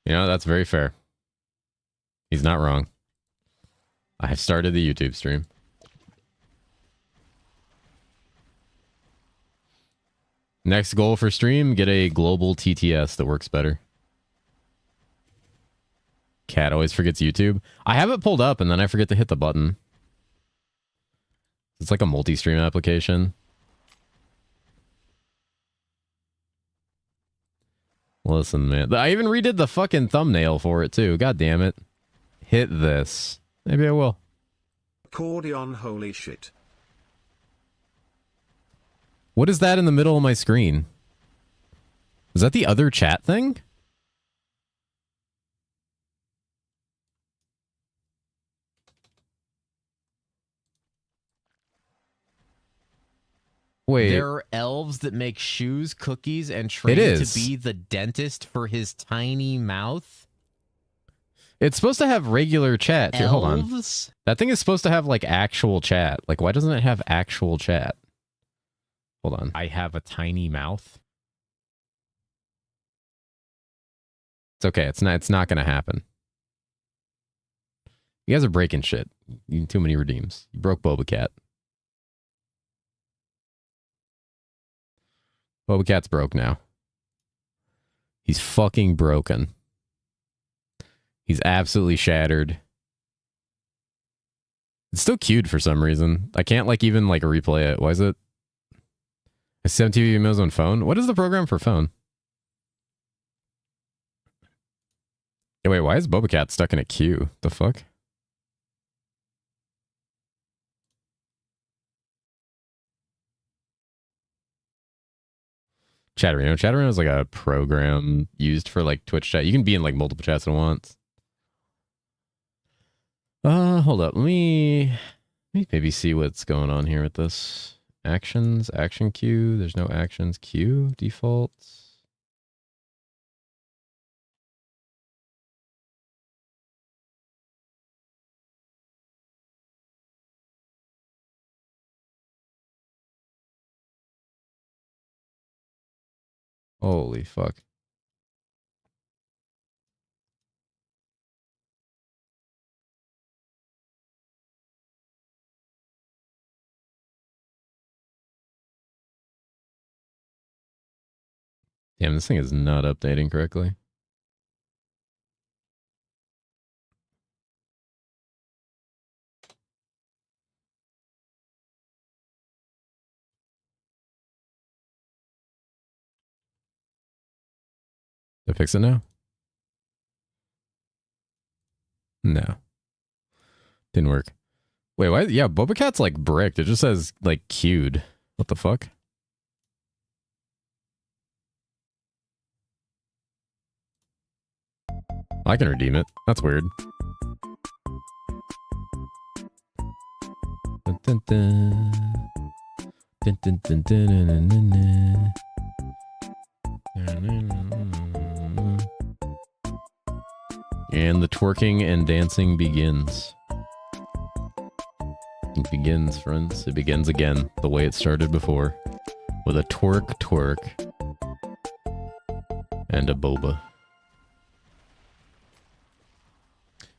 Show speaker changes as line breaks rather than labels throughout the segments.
You know, that's very fair. He's not wrong. I have started the YouTube stream. Next goal for stream, get a global TTS that works better. Cat always forgets YouTube. I have it pulled up and then I forget to hit the button. It's like a multi-stream application. Listen, man. I even redid the fucking thumbnail for it too. God damn it. Hit this. Maybe I will.
Accordion, holy shit.
What is that in the middle of my screen? Is that the other chat thing? Wait.
There are elves that make shoes, cookies, and train to be the dentist for his tiny mouth.
It's supposed to have regular chat. Here, hold on.
Elves?
That thing is supposed to have like actual chat. Like, why doesn't it have actual chat? Hold on.
I have a tiny mouth.
It's okay. It's not gonna happen. You guys are breaking shit. You too many redeems. You broke Boba Cat. Boba Cat's broke now. He's fucking broken. He's absolutely shattered. It's still queued for some reason. I can't like even like replay it. Why is it? Is 7TV emails on phone? What is the program for phone? Yeah, wait, why is Boba Cat stuck in a queue? The fuck? Chatterino. Chatterino is like a program used for like Twitch chat. You can be in like multiple chats at once. Hold up. Let me maybe see what's going on here with this. Actions, action queue. There's no actions queue defaults. Holy fuck. Damn, this thing is not updating correctly. Did I fix it now? No. Didn't work. Wait, why? Yeah, Boba Cat's like bricked. It just says like queued. What the fuck? I can redeem it. That's weird. Dun, dun, dun. Dun, dun, dun, dun, dun, dun, dun. And the twerking and dancing begins. It begins, friends. It begins again, the way it started before. With a twerk and a boba.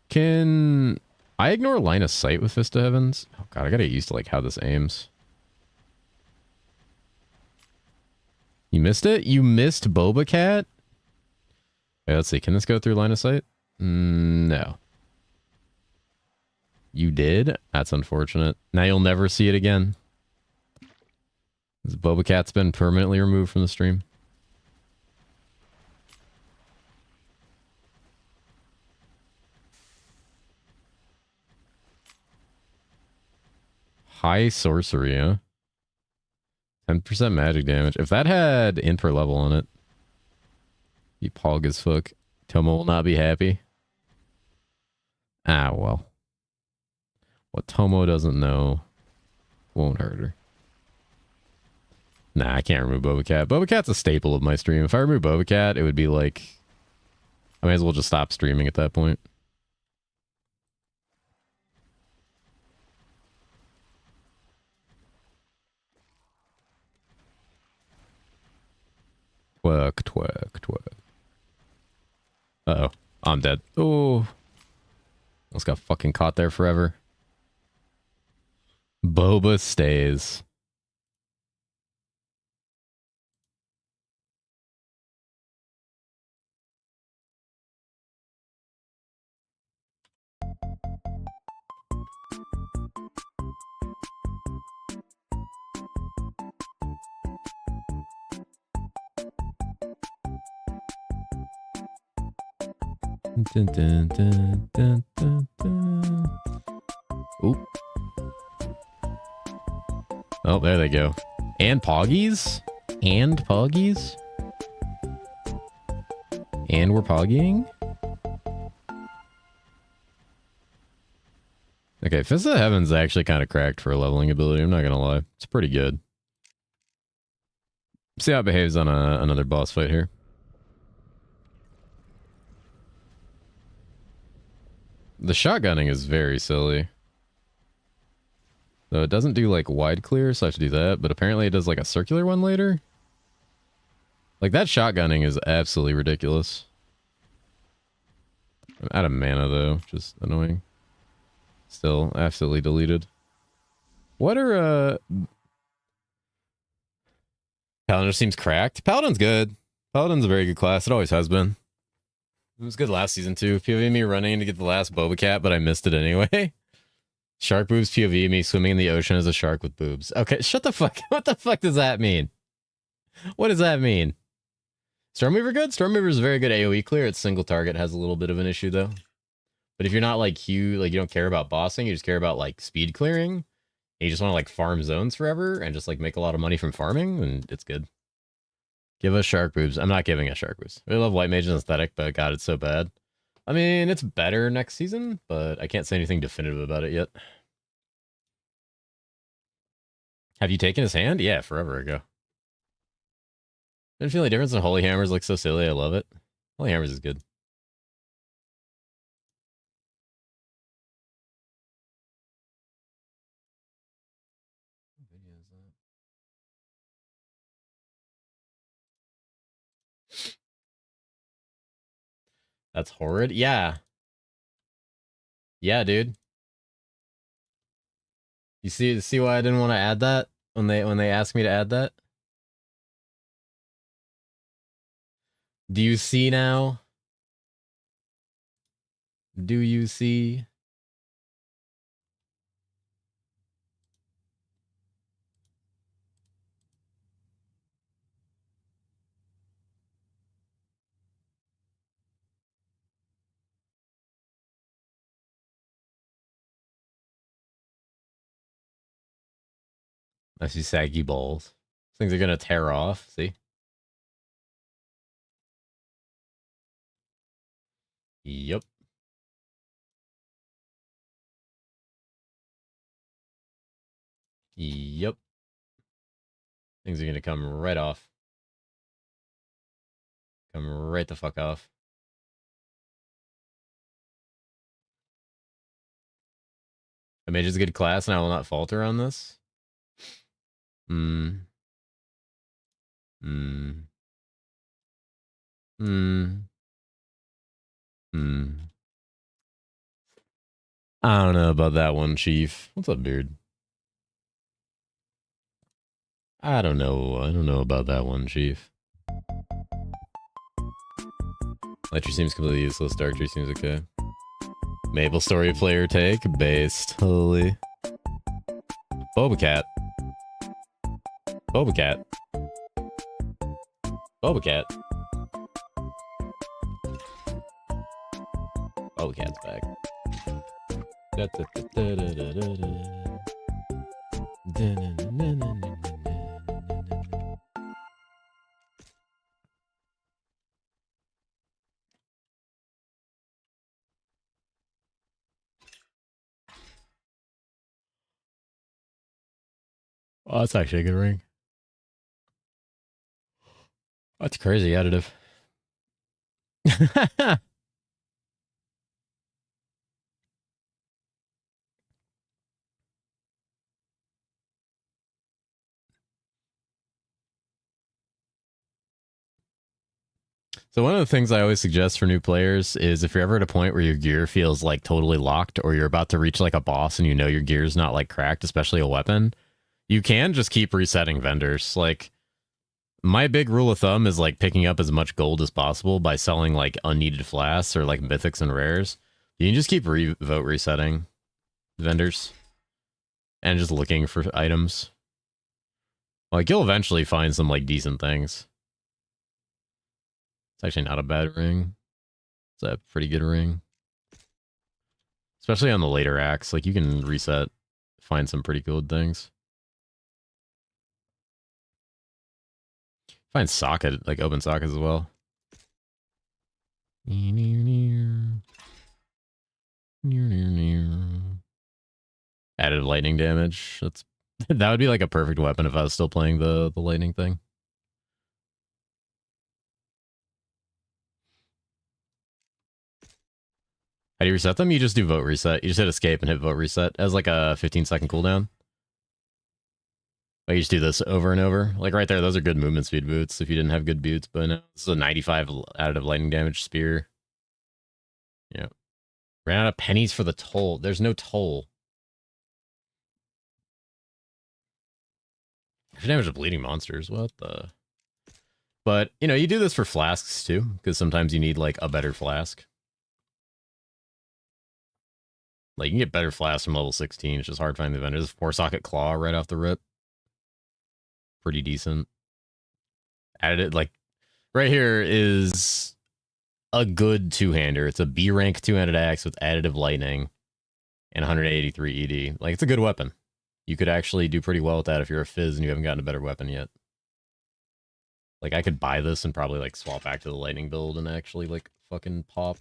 Can I ignore line of sight with Fist of Heavens? Oh god, I gotta get used to like how this aims. You missed it? You missed Boba Cat? Okay, let's see. Can this go through line of sight? No. You did? That's unfortunate. Now you'll never see it again. This Boba Cat's been permanently removed from the stream. High sorcery, huh? 10% magic damage. If that had int per level on it, be pog as fuck. Tomo will not be happy. Ah, well. What Tomo doesn't know won't hurt her. Nah, I can't remove Boba Cat. Boba Cat's a staple of my stream. If I remove Boba Cat, it would be like... I may as well just stop streaming at that point. Twerk. Uh-oh. I'm dead. Oh. Almost got fucking caught there forever. Boba stays. Dun, dun, dun, dun, dun, dun. Oop. Oh, there they go. And Poggies? And Poggies? And we're Pogging? Okay, Fist of Heaven's actually kind of cracked for a leveling ability, I'm not gonna lie. It's pretty good. See how it behaves on another boss fight here. The shotgunning is very silly. Though it doesn't do like wide clear, so I have to do that, but apparently it does like a circular one later. Like that shotgunning is absolutely ridiculous. I'm out of mana though, just annoying. Still absolutely deleted. What are Paladin just seems cracked. Paladin's good. Paladin's a very good class. It always has been. It was good last season too. POV me running to get the last Boba Cat, but I missed it anyway. Shark boobs POV me swimming in the ocean as a shark with boobs. Okay, shut the fuck. What the fuck does that mean? What does that mean? Stormweaver good? Stormweaver is very good AoE clear. Its single target has a little bit of an issue though. But if you're not like Hugh, like you don't care about bossing, you just care about like speed clearing, and you just want to like farm zones forever and just like make a lot of money from farming, then it's good. Give us shark boobs. I'm not giving us shark boobs. I love White Mage's aesthetic, but God, it's so bad. I mean, it's better next season, but I can't say anything definitive about it yet. Have you taken his hand? Yeah, forever ago. Didn't feel any difference in Holy Hammers. Like so silly. I love it. Holy Hammers is good. That's horrid. Yeah. Yeah, dude. You see why I didn't want to add that when they asked me to add that? Do you see now? Do you see? I see saggy balls. Things are gonna tear off. See? Yep. Yep. Things are gonna come right off. Come right the fuck off. A mage is a good class, and I will not falter on this. Hmm. Hmm. Hmm. Hmm. I don't know about that one, Chief. What's up, Beard? I don't know. I don't know about that one, Chief. Light Tree seems completely useless. Dark Tree seems okay. Maple story player take based. Holy. Boba Cat. Boba Cat. Boba Cat. Boba Cat's back. Da, da, da, da, da, da, da, da. Da, na, na, na, na, na, na, na. Oh, that's actually a good ring. That's crazy additive. So one of the things I always suggest for new players is if you're ever at a point where your gear feels like totally locked or you're about to reach like a boss and you know your gear's not like cracked, especially a weapon, you can just keep resetting vendors. Like my big rule of thumb is like picking up as much gold as possible by selling like unneeded flasks or like mythics and rares. You can just keep vote resetting vendors and just looking for items. Like you'll eventually find some like decent things. It's actually not a bad ring. It's a pretty good ring. Especially on the later acts. Like you can reset, find some pretty good things. Find socket, like open sockets as well. Added lightning damage. That's that would be like a perfect weapon if I was still playing the lightning thing. How do you reset them? You just do vote reset. You just hit escape and hit vote reset as like a 15-second cooldown. Like you just do this over and over. Like right there, those are good movement speed boots if you didn't have good boots. But no, this is a 95 additive lightning damage spear. Yeah. Ran out of pennies for the toll. There's no toll. For damage to bleeding monsters. What the? But, you know, you do this for flasks too, because sometimes you need like a better flask. Like, you can get better flasks from level 16. It's just hard finding the vendors. 4-socket claw right off the rip. Pretty decent. Added it, like, right here is a good two-hander. It's a B rank two-handed axe with additive lightning and 183 ED. Like, it's a good weapon. You could actually do pretty well with that if you're a fizz and you haven't gotten a better weapon yet. Like, I could buy this and probably, like, swap back to the lightning build and actually, like, fucking pop.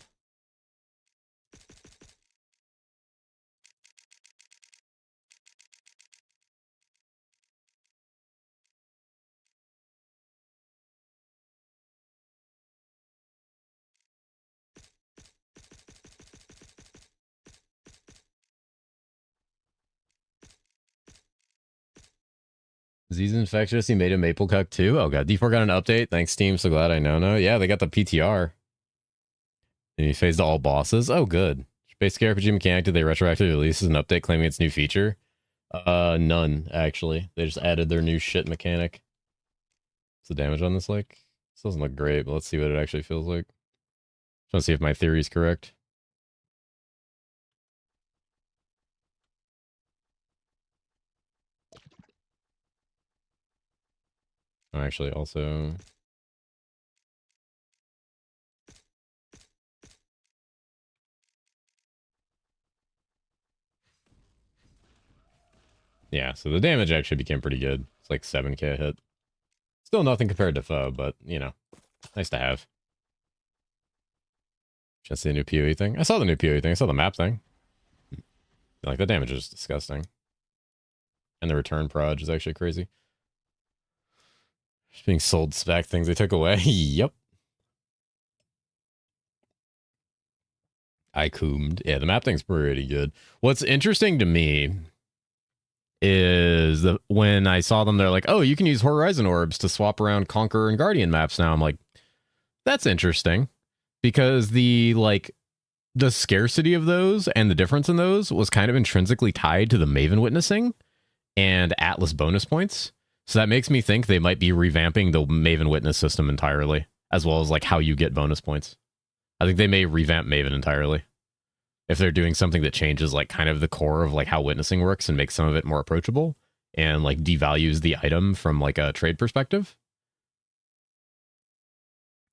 Disease infectious. He made a maple cuck too. Oh god, D4 got an update. Thanks, Steam. So glad I know. No, yeah, they got the PTR. And he phased all bosses. Oh, good. Basic RPG mechanic. Did they retroactively release an update claiming its new feature? None actually. They just added their new shit mechanic. What's the damage on this like? This doesn't look great, but let's see what it actually feels like. Just want to see if my theory is correct. Oh, actually, also. Yeah, so the damage actually became pretty good. It's like 7k a hit. Still nothing compared to foe, but, you know, nice to have. Just the new PoE thing. I saw the new PoE thing. I saw the map thing. Like, the damage is disgusting. And the return proj is actually crazy. Just being sold spec things they took away. Yep. I coomed. Yeah, the map thing's pretty good. What's interesting to me is that when I saw them, they're like, oh, you can use Horizon Orbs to swap around Conqueror and Guardian maps now. I'm like, that's interesting. Because the scarcity of those and the difference in those was kind of intrinsically tied to the Maven witnessing and Atlas bonus points. So that makes me think they might be revamping the Maven witness system entirely, as well as like how you get bonus points. I think they may revamp Maven entirely if they're doing something that changes like kind of the core of like how witnessing works and makes some of it more approachable and like devalues the item from like a trade perspective.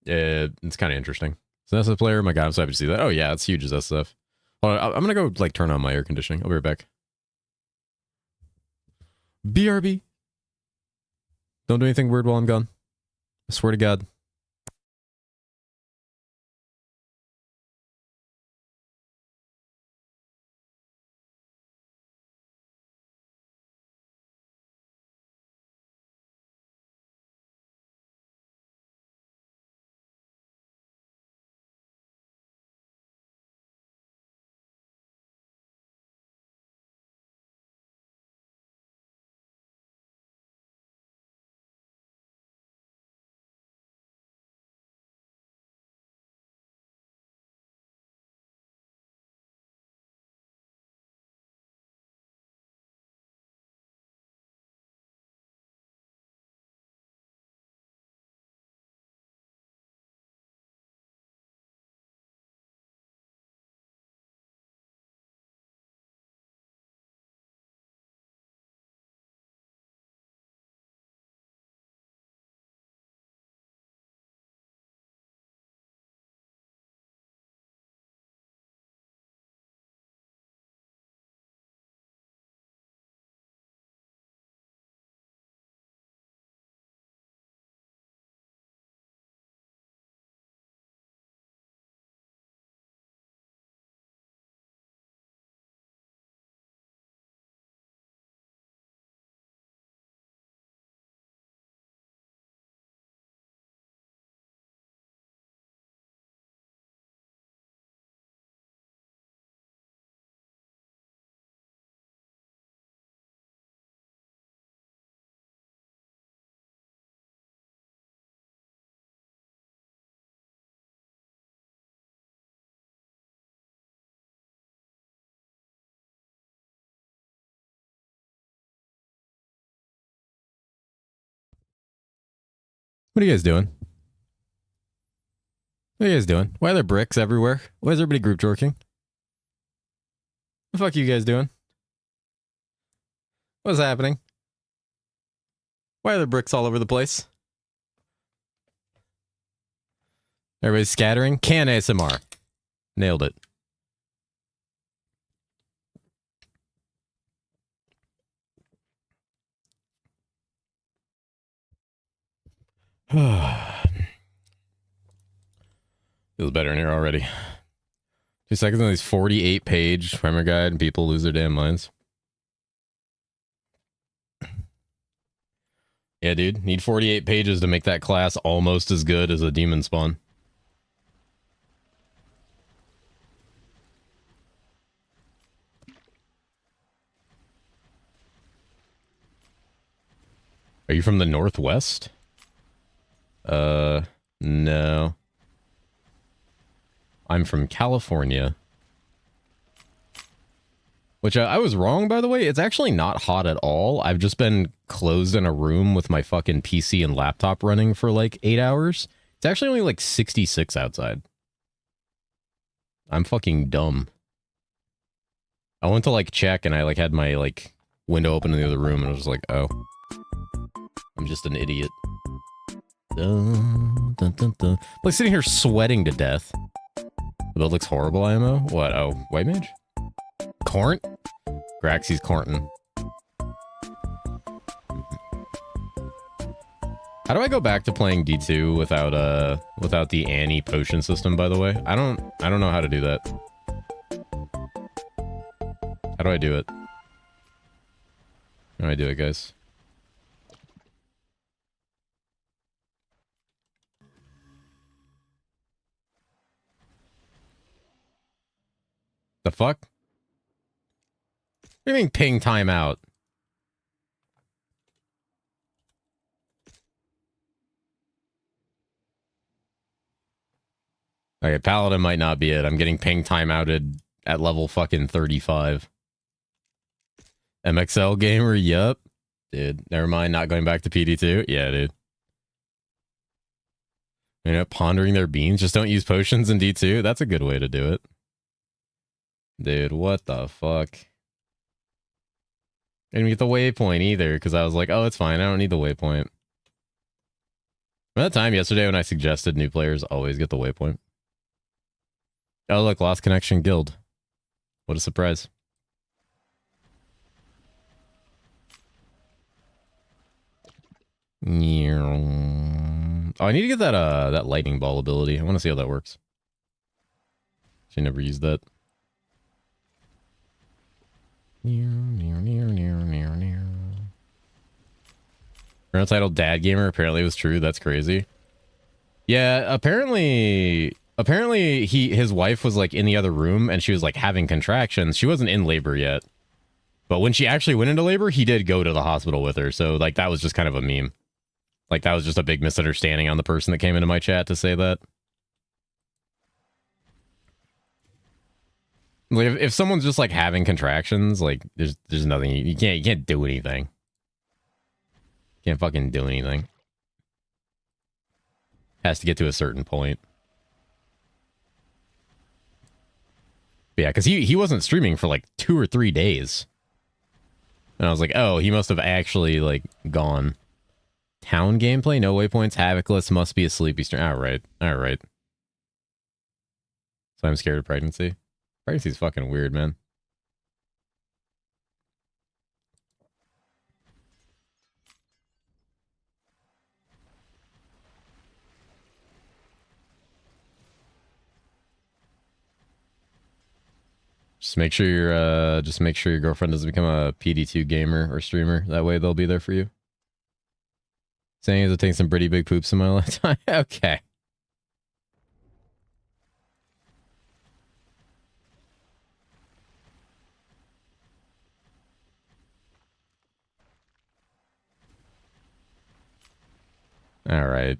It's kind of interesting. So that's a player. My God, I'm so happy to see that. Oh yeah, it's huge as SF. Hold on, I'm gonna go like turn on my air conditioning. I'll be right back. BRB. Don't do anything weird while I'm gone. I swear to God. What are you guys doing? What are you guys doing? Why are there bricks everywhere? Why is everybody group jorking? The fuck are you guys doing? What's happening? Why are there bricks all over the place? Everybody's scattering. Can ASMR. Nailed it. Feels better in here already. 2 seconds on these 48-page primer guide and people lose their damn minds. Yeah, dude. Need 48 pages to make that class almost as good as a demon spawn. Are you from the Northwest? No. I'm from California. Which I was wrong, by the way. It's actually not hot at all. I've just been closed in a room with my fucking PC and laptop running for like 8 hours. It's actually only like 66 outside. I'm fucking dumb. I went to like check and I like had my like window open in the other room and I was like, oh. I'm just an idiot. Dun, dun, dun, dun. Like sitting here sweating to death. The build looks horrible, IMO. What? Oh, white mage? Cornt? Graxy's cornting. How do I go back to playing D2 without the Annie potion system, by the way? I don't know how to do that. How do I do it? How do I do it, guys? The fuck? What do you mean ping timeout? Okay, Paladin might not be it. I'm getting ping timeouted at level fucking 35. MXL gamer, yup. Dude, never mind, not going back to PD2. Yeah, dude. You know, pondering their beans. Just don't use potions in D2. That's a good way to do it. Dude, what the fuck? I didn't get the waypoint either, because I was like, oh, it's fine. I don't need the waypoint. Remember that time yesterday when I suggested new players always get the waypoint? Oh, look, Lost Connection Guild. What a surprise. Oh, I need to get that that lightning ball ability. I want to see how that works. She never used that. Her title Dad Gamer apparently was true. That's crazy. Yeah, apparently his wife was like in the other room and she was like having contractions. She wasn't in labor yet. But when she actually went into labor, he did go to the hospital with her. So like that was just kind of a meme. Like that was just a big misunderstanding on the person that came into my chat to say that. Like if someone's just like having contractions, like there's nothing you can't do anything. Can't fucking do anything. Has to get to a certain point. But yeah, because he wasn't streaming for like 2 or 3 days. And I was like, oh, he must have actually like gone. Town gameplay, no waypoints, Havocless must be a sleepy stream. Alright. Alright. So I'm scared of pregnancy. Pregnancy's fucking weird, man. Just make sure your girlfriend doesn't become a PD2 gamer or streamer. That way they'll be there for you. Saying as it takes some pretty big poops in my lifetime. Okay. All right.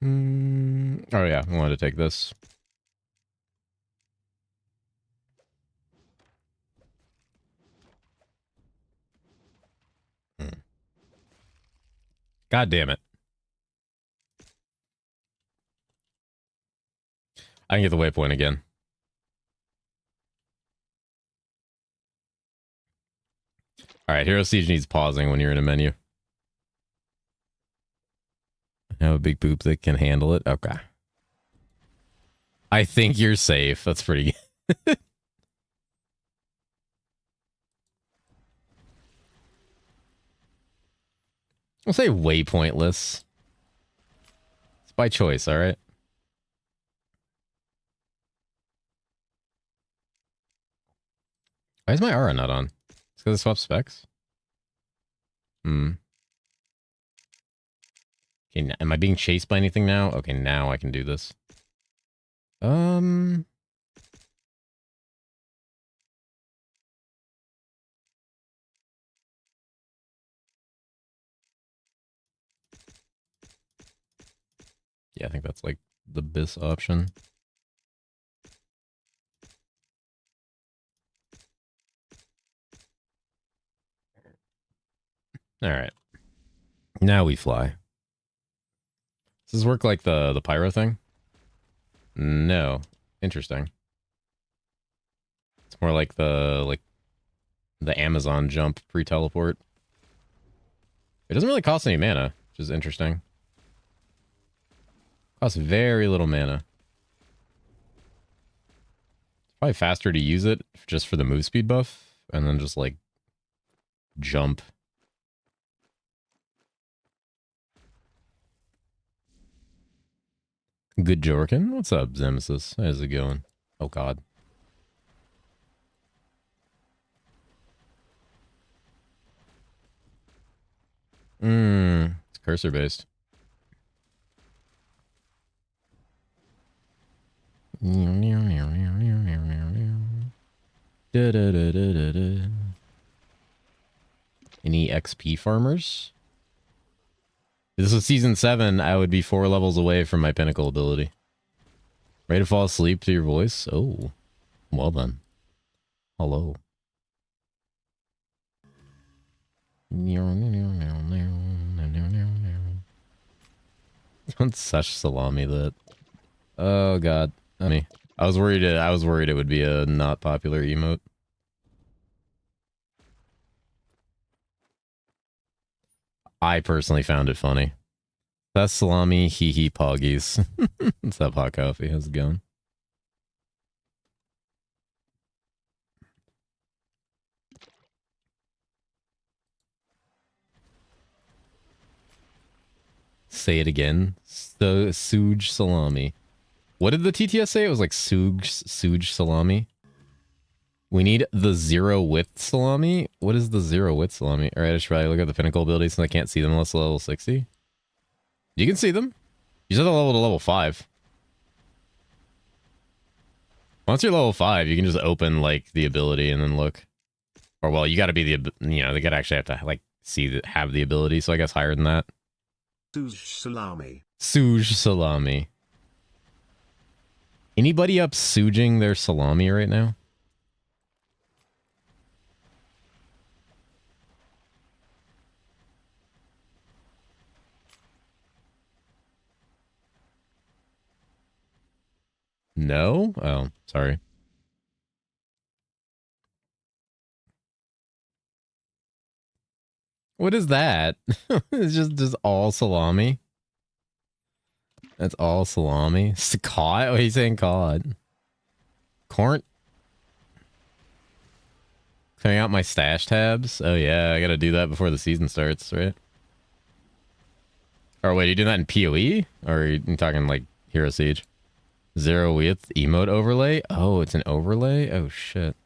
Oh yeah, I wanted to take this. God damn it. I can get the waypoint again. Alright, Hero Siege needs pausing when you're in a menu. I have a big poop that can handle it. Okay. I think you're safe. That's pretty good. I'll say waypointless. It's by choice, alright? Why is my aura not on? It's because I swapped specs? Okay, am I being chased by anything now? Okay, now I can do this. Yeah, I think that's like the best option. All right. Now we fly. Does this work like the pyro thing? No. Interesting. It's more like the Amazon jump pre-teleport. It doesn't really cost any mana, which is interesting. Costs very little mana. It's probably faster to use it just for the move speed buff, and then just like jump. Good Jorkin. What's up, Zemesis? How's it going? Oh god. It's cursor based. Any XP farmers? If this was season 7, I would be 4 levels away from my pinnacle ability. Ready to fall asleep to your voice? Oh, well then. Hello. That's such salami that. Oh god. I was worried it would be a not popular emote. I personally found it funny. That's salami, hee hee poggies. What's up, Hot Coffee? How's it going? Say it again. The Siege salami. What did the TTS say? It was like Siege salami. We need the 0 width salami. What is the 0 width salami? All right, I should probably look at the pinnacle abilities since I can't see them unless level 60. You can see them. You set the level to level 5. Once you're level 5, you can just open like the ability and then look. Or well, you got to be they got to actually have to like have the ability. So I guess higher than that.
Siege salami.
Siege salami. Anybody up sieging their salami right now? No? Oh, sorry. What is that? It's just all salami. That's all salami. Cod? What are you saying cod? Corn? Clearing out my stash tabs? Oh yeah, I gotta do that before the season starts, right? Or wait, are you doing that in PoE? Or are you talking like Hero Siege? 0 width emote overlay? Oh, it's an overlay? Oh shit.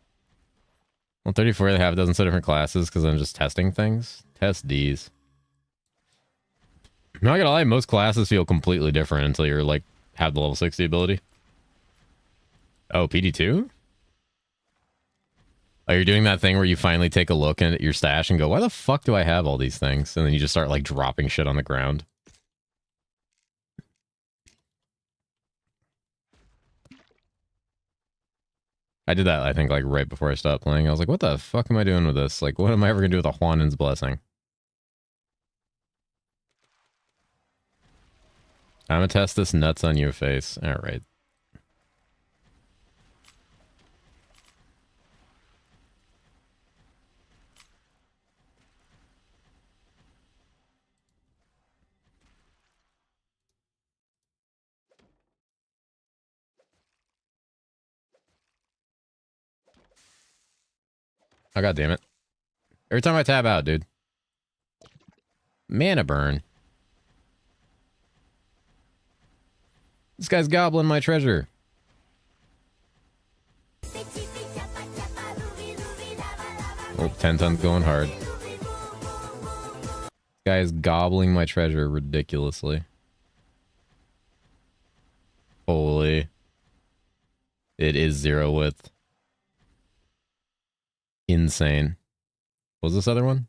Well, 34 they have a dozen so different classes because I'm just testing things. Test Ds. I'm not gonna lie, most classes feel completely different until you're like have the level 60 ability. Oh, PD2? Oh, you're doing that thing where you finally take a look at your stash and go, why the fuck do I have all these things? And then you just start like dropping shit on the ground. I did that, I think, like, right before I stopped playing. I was like, what the fuck am I doing with this? Like, what am I ever going to do with a Huanen's Blessing? I'm going to test this nuts on your face. All right. Oh, God damn it. Every time I tab out, dude. Mana burn. This guy's gobbling my treasure. Oh, 10 tons going hard. This guy is gobbling my treasure ridiculously. Holy. It is 0 width. Insane. What was this other one?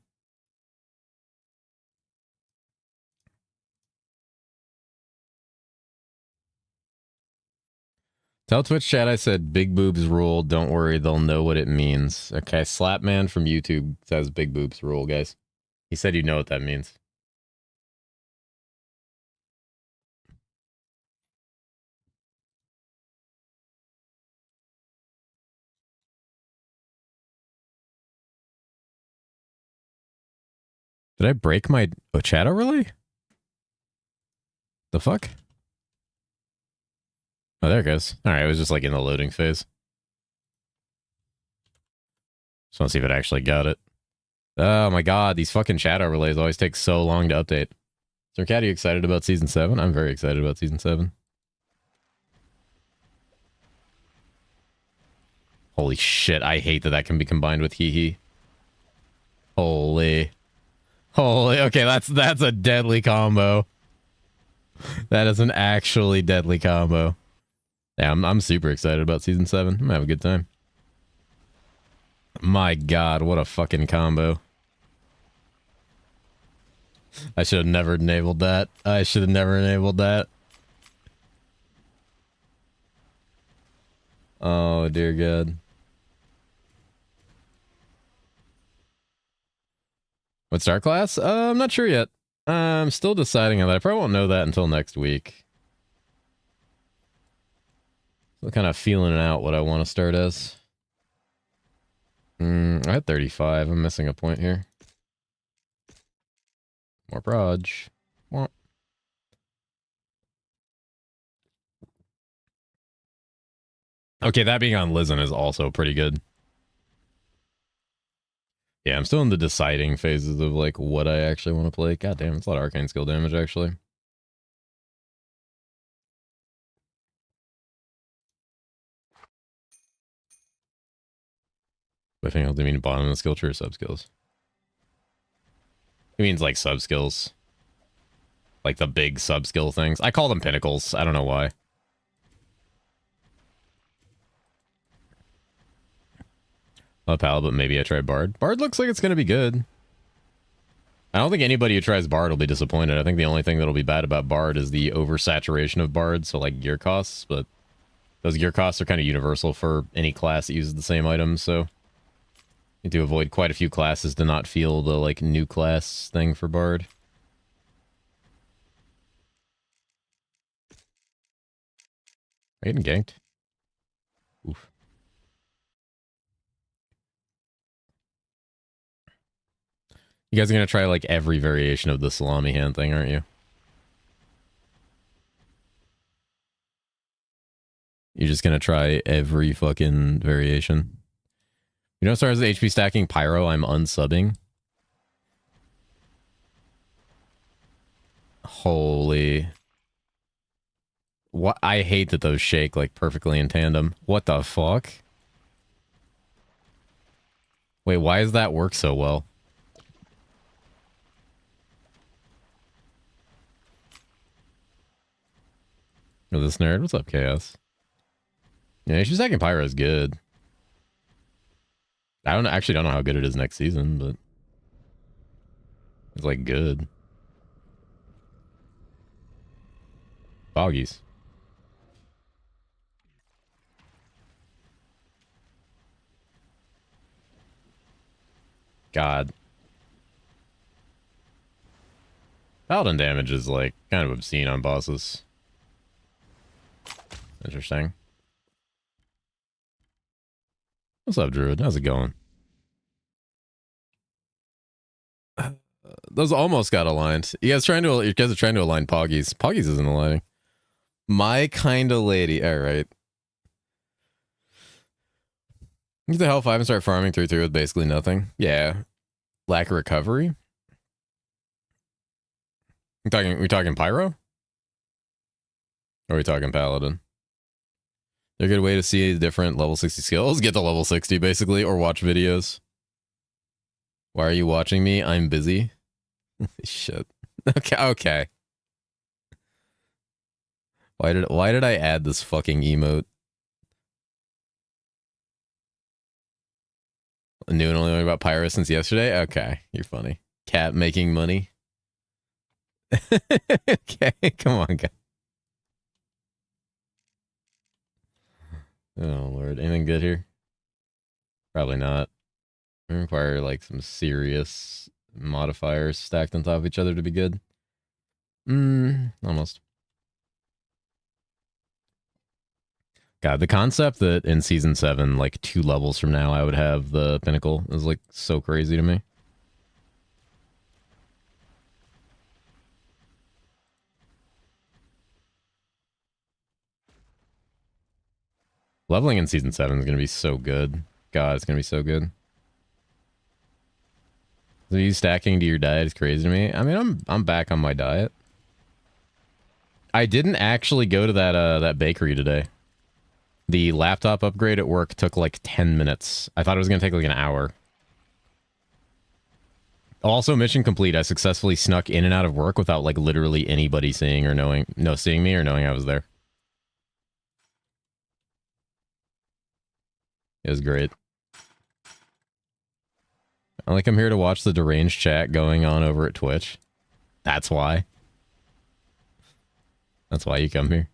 Tell Twitch chat I said big boobs rule. Don't worry, they'll know what it means. Okay, Slapman from YouTube says big boobs rule, guys. He said you know what that means. Did I break my chat overlay? The fuck? Oh, there it goes. All right, it was just like in the loading phase. Just want to see if it actually got it. Oh my god, these fucking chat overlays always take so long to update. So, Cat, are you excited about Season 7? I'm very excited about Season 7. Holy shit, I hate that that can be combined with Hee Hee. Holy. Holy, okay, that's a deadly combo. That is an actually deadly combo. Yeah, I'm super excited about Season 7. I'm gonna have a good time. My god, what a fucking combo. I should have never enabled that. I should have never enabled that. Oh, dear God. What star class? I'm not sure yet. I'm still deciding on that. I probably won't know that until next week. Still kind of feeling out what I want to start as. I had 35. I'm missing a point here. More proj. Okay, that being on Lizen is also pretty good. Yeah, I'm still in the deciding phases of like what I actually want to play. God damn, it's a lot of arcane skill damage actually. I think I mean bottom of the skill tree or sub skills. It means like sub skills. Like the big sub skill things. I call them pinnacles. I don't know why. Not Pal, but maybe I try Bard. Bard looks like it's going to be good. I don't think anybody who tries Bard will be disappointed. I think the only thing that'll be bad about Bard is the oversaturation of Bard, so like gear costs, but those gear costs are kind of universal for any class that uses the same items, so you need to avoid quite a few classes to not feel the like new class thing for Bard. Are you getting ganked? Oof. You guys are going to try like every variation of the salami hand thing, aren't you? You're just going to try every fucking variation. You know, as far as the HP stacking Pyro, I'm unsubbing. Holy. What? I hate that those shake like perfectly in tandem. What the fuck? Wait, why does that work so well? Oh, this nerd. What's up, Chaos? Yeah, she's stacking Pyro is good. I actually don't know how good it is next season, but it's like good. Boggies. God. Paladin damage is like kind of obscene on bosses. Interesting. What's up, Druid? How's it going? Those almost got aligned. You guys are trying to align Poggies. Poggies isn't aligning. My kind of lady. All right. Get the hell 5 and start farming 3/3 with basically nothing. Yeah. Lack of recovery. We talking pyro? Or are we talking paladin? They're a good way to see different level 60 skills. Get to level 60 basically, or watch videos. Why are you watching me? I'm busy. Shit. Okay. Why did I add this fucking emote? I knew only about pyro since yesterday? Okay, you're funny. Cat making money. Okay, come on, guys. Oh, Lord. Anything good here? Probably not. We require, like, some serious modifiers stacked on top of each other to be good. Almost. God, the concept that in Season 7, like, 2 levels from now, I would have the Pinnacle is, like, so crazy to me. Leveling in Season 7 is going to be so good. God, it's going to be so good. So you stacking to your diet is crazy to me. I mean, I'm back on my diet. I didn't actually go to that bakery today. The laptop upgrade at work took like 10 minutes. I thought it was going to take like an hour. Also, mission complete. I successfully snuck in and out of work without like literally anybody seeing me or knowing I was there. It was great. I'm here to watch the deranged chat going on over at Twitch. That's why. That's why you come here.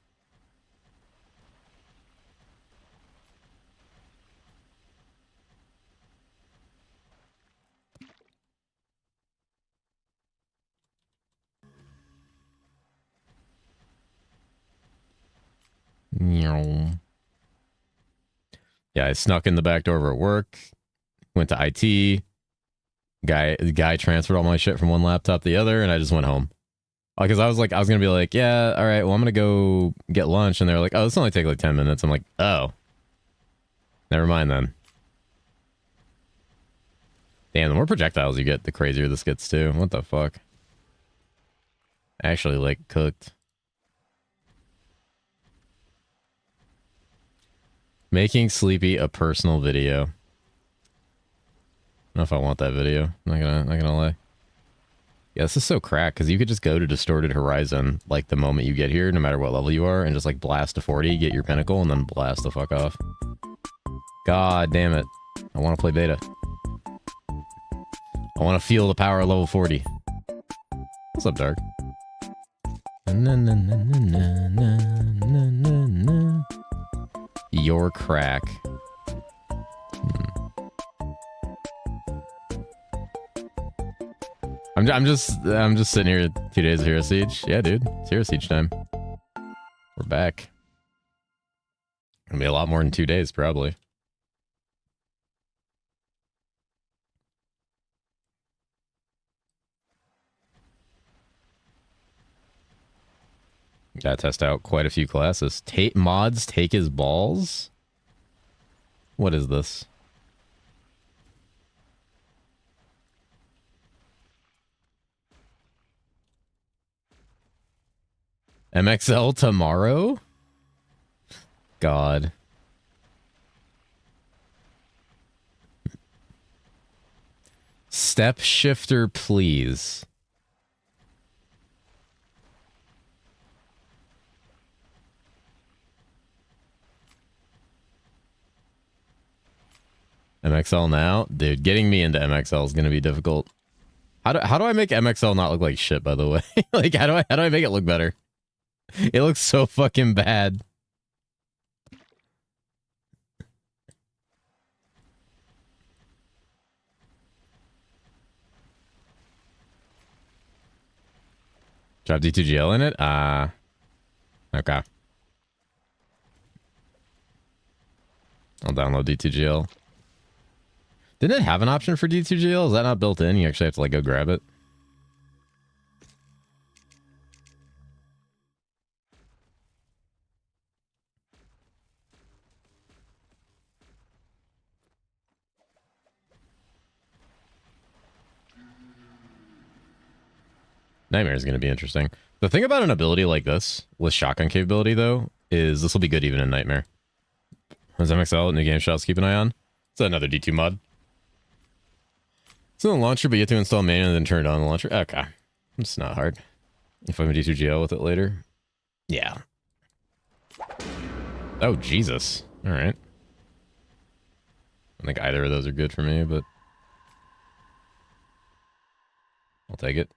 Yeah, I snuck in the back door over at work. Went to IT. The guy transferred all my shit from one laptop to the other, and I just went home. Because I was gonna be like, yeah, all right, well, I'm gonna go get lunch, and they're like, oh, this will only take like 10 minutes. I'm like, oh, never mind then. Damn, the more projectiles you get, the crazier this gets too. What the fuck? Actually, like, cooked. Making Sleepy a personal video. I don't know if I want that video. Not gonna lie. Yeah, this is so cracked because you could just go to Distorted Horizon like the moment you get here, no matter what level you are, and just like blast to 40, get your pinnacle, and then blast the fuck off. God damn it. I want to play beta. I want to feel the power of level 40. What's up, Dark? Your crack. I'm just sitting here 2 days of Hero Siege. Yeah, dude. It's Hero Siege time. We're back. It'll be a lot more than 2 days, probably. Gotta test out quite a few classes. Mods take his balls? What is this? MXL tomorrow? God. Step shifter, please. MXL now? Dude, getting me into MXL is going to be difficult. How do I make MXL not look like shit, by the way? Like, how do I make it look better? It looks so fucking bad. Drop D2GL in it? Okay. I'll download D2GL. Didn't it have an option for D2GL? Is that not built in? You actually have to like go grab it. Nightmare is going to be interesting. The thing about an ability like this, with shotgun capability, though, is this will be good even in Nightmare. As MXL, new game shots, keep an eye on. It's another D2 mod. It's in the launcher, but you have to install manually and then turn it on the launcher. Okay. It's not hard. If I'm a D2GL with it later. Yeah. Oh, Jesus. All right. I don't think either of those are good for me, but I'll take it.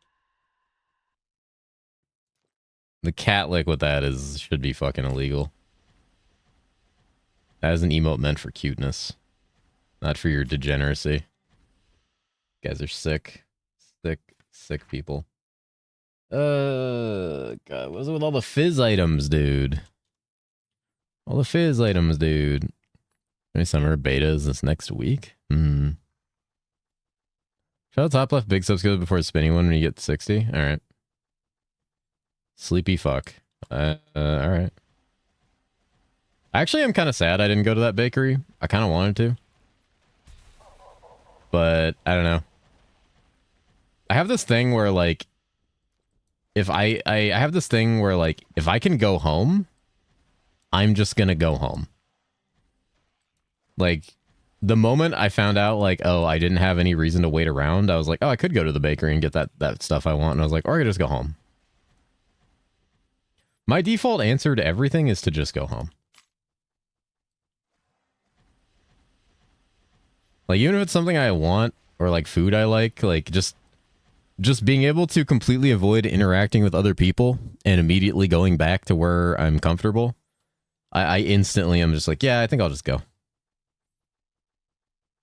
The cat lick with that should be fucking illegal. That is an emote meant for cuteness, not for your degeneracy. You guys are sick. Sick people. God, what's it with all the fizz items, dude? All the fizz items, dude. Maybe summer beta is this next week? Shout out top left big subscribe before spinning one when you get 60. All right. Sleepy fuck. All right. Actually, I'm kind of sad I didn't go to that bakery. I kind of wanted to. But, I don't know. I have this thing where, like, if I have this thing where, like, if I can go home, I'm just gonna go home. Like, the moment I found out, like, oh, I didn't have any reason to wait around, I was like, oh, I could go to the bakery and get that stuff I want. And I was like, or I could just go home. My default answer to everything is to just go home. Like, even if it's something I want or like food I like just being able to completely avoid interacting with other people and immediately going back to where I'm comfortable, I instantly am just like, yeah, I think I'll just go.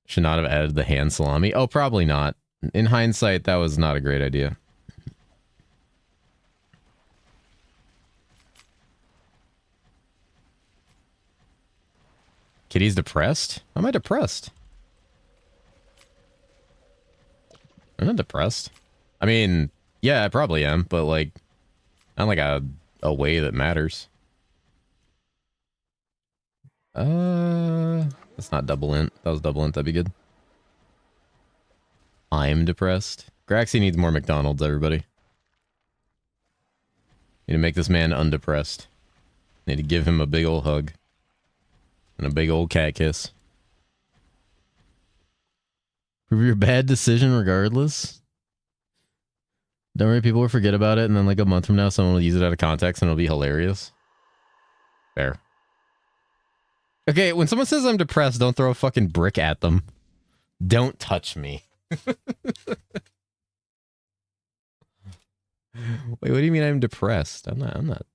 Should not have added the hand salami. Oh, probably not. In hindsight, that was not a great idea. Kitty's depressed? How am I depressed? I'm not depressed. I mean, yeah, I probably am, but like, not like a way that matters. That's not double int. That was double int. That'd be good. I'm depressed. Graxy needs more McDonald's, everybody. Need to make this man undepressed. Need to give him a big old hug. And a big old cat kiss. Prove your bad decision regardless. Don't worry, people will forget about it, and then like a month from now, someone will use it out of context, and it'll be hilarious. Fair. Okay, when someone says I'm depressed, don't throw a fucking brick at them. Don't touch me. Wait, what do you mean I'm depressed? I'm not.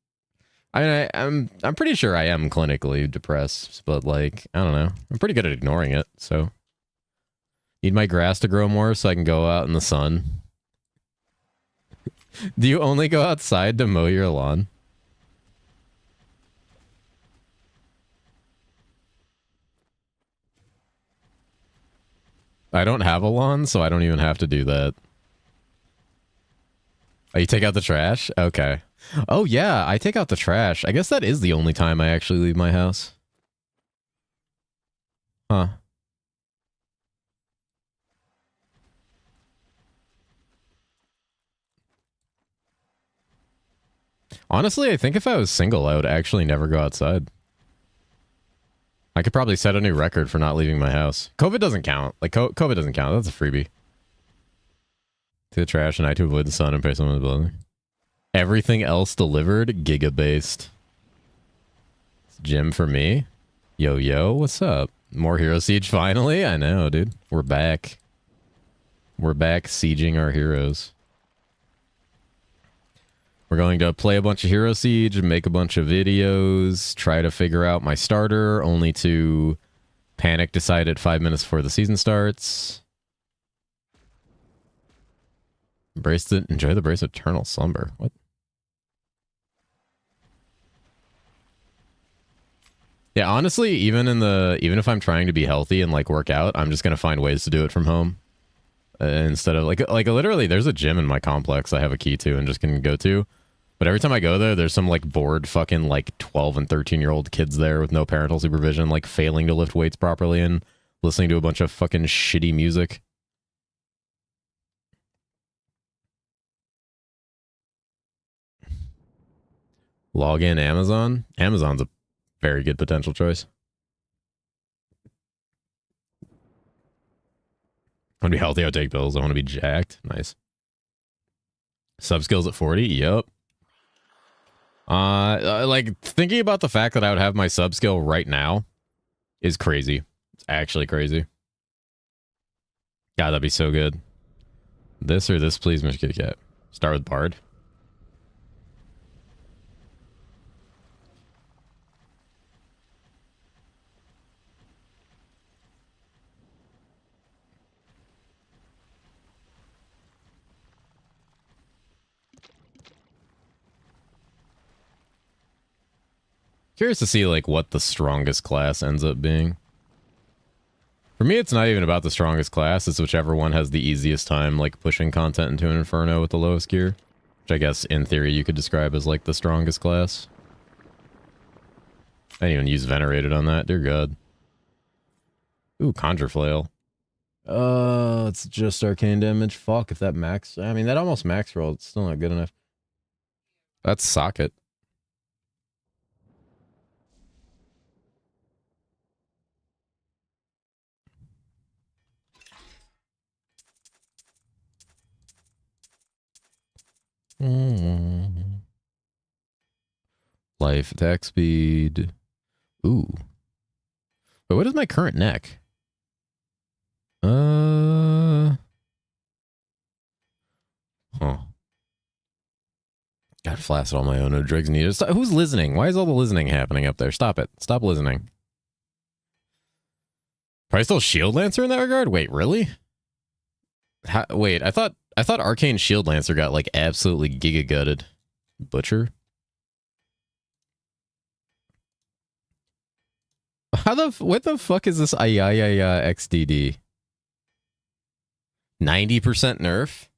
I mean, I'm pretty sure I am clinically depressed, but like, I don't know. I'm pretty good at ignoring it, so. Need my grass to grow more so I can go out in the sun. Do you only go outside to mow your lawn? I don't have a lawn, so I don't even have to do that. Oh, you take out the trash? Okay. Oh, yeah, I take out the trash. I guess that is the only time I actually leave my house. Huh. Honestly, I think if I was single, I would actually never go outside. I could probably set a new record for not leaving my house. COVID doesn't count. Like, COVID doesn't count. That's a freebie. To the trash and I to avoid the sun and pay someone in the building. Everything else delivered, giga-based. Gym for me. Yo, what's up? More Hero Siege finally? I know, dude. We're back. We're back sieging our heroes. We're going to play a bunch of Hero Siege, make a bunch of videos, try to figure out my starter, only to panic decide at 5 minutes before the season starts. Enjoy the bracelet eternal slumber. What? Yeah, honestly, even if I'm trying to be healthy and like work out, I'm just gonna find ways to do it from home instead of like literally. There's a gym in my complex I have a key to and just can go to, but every time I go there, there's some like bored fucking like 12 and 13-year-old kids there with no parental supervision, like failing to lift weights properly and listening to a bunch of fucking shitty music. Log in Amazon. Amazon's a very good potential choice. I want to be healthy. I'll take pills. I want to be jacked. Nice. Sub skills at 40. Yep. Like thinking about the fact that I would have my sub skill right now is crazy. It's actually crazy. God, that'd be so good. This or this, please, Mr. Kitty Cat. Start with Bard. Curious to see like what the strongest class ends up being. For me, it's not even about the strongest class. It's whichever one has the easiest time like pushing content into an inferno with the lowest gear. Which I guess in theory you could describe as like the strongest class. I didn't even use Venerated on that. Dear God. Ooh, Conjure Flail. It's just arcane damage. Fuck, if that max... I mean, that almost max rolled. It's still not good enough. That's Socket. Life, attack speed. Ooh. But what is my current neck? Huh. Got flaccid on my own. No drugs needed. Who's listening? Why is all the listening happening up there? Stop it. Stop listening. Probably still Shield Lancer in that regard? Wait, really? Wait, I thought Arcane Shield Lancer got like absolutely giga gutted. Butcher? What the fuck is this Ayayaya XDD? 90% nerf?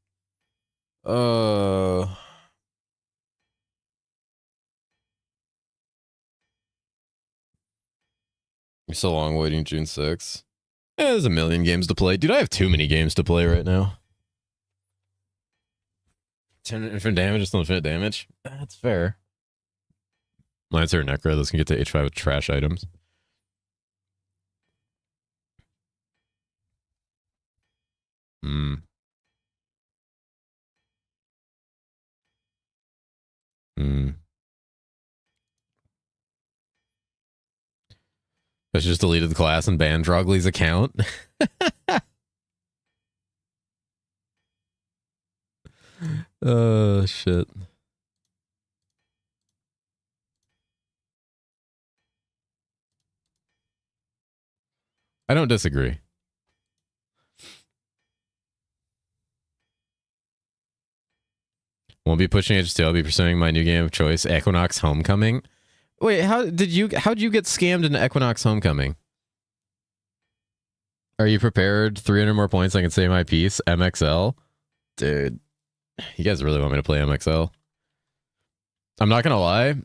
You're so long waiting June 6th. There's a million games to play. Dude, I have too many games to play right now. 10 infinite damage is still infinite damage. That's fair. Lancer or Necro, this can get to H5 with trash items. I just deleted the class and banned Drogley's account. Oh, shit. I don't disagree. Won't be pushing HT. I'll be pursuing my new game of choice, Equinox Homecoming. Wait, how'd you get scammed in Equinox Homecoming? Are you prepared? 300 more points, I can say my piece. MXL? Dude, you guys really want me to play MXL? I'm not gonna lie.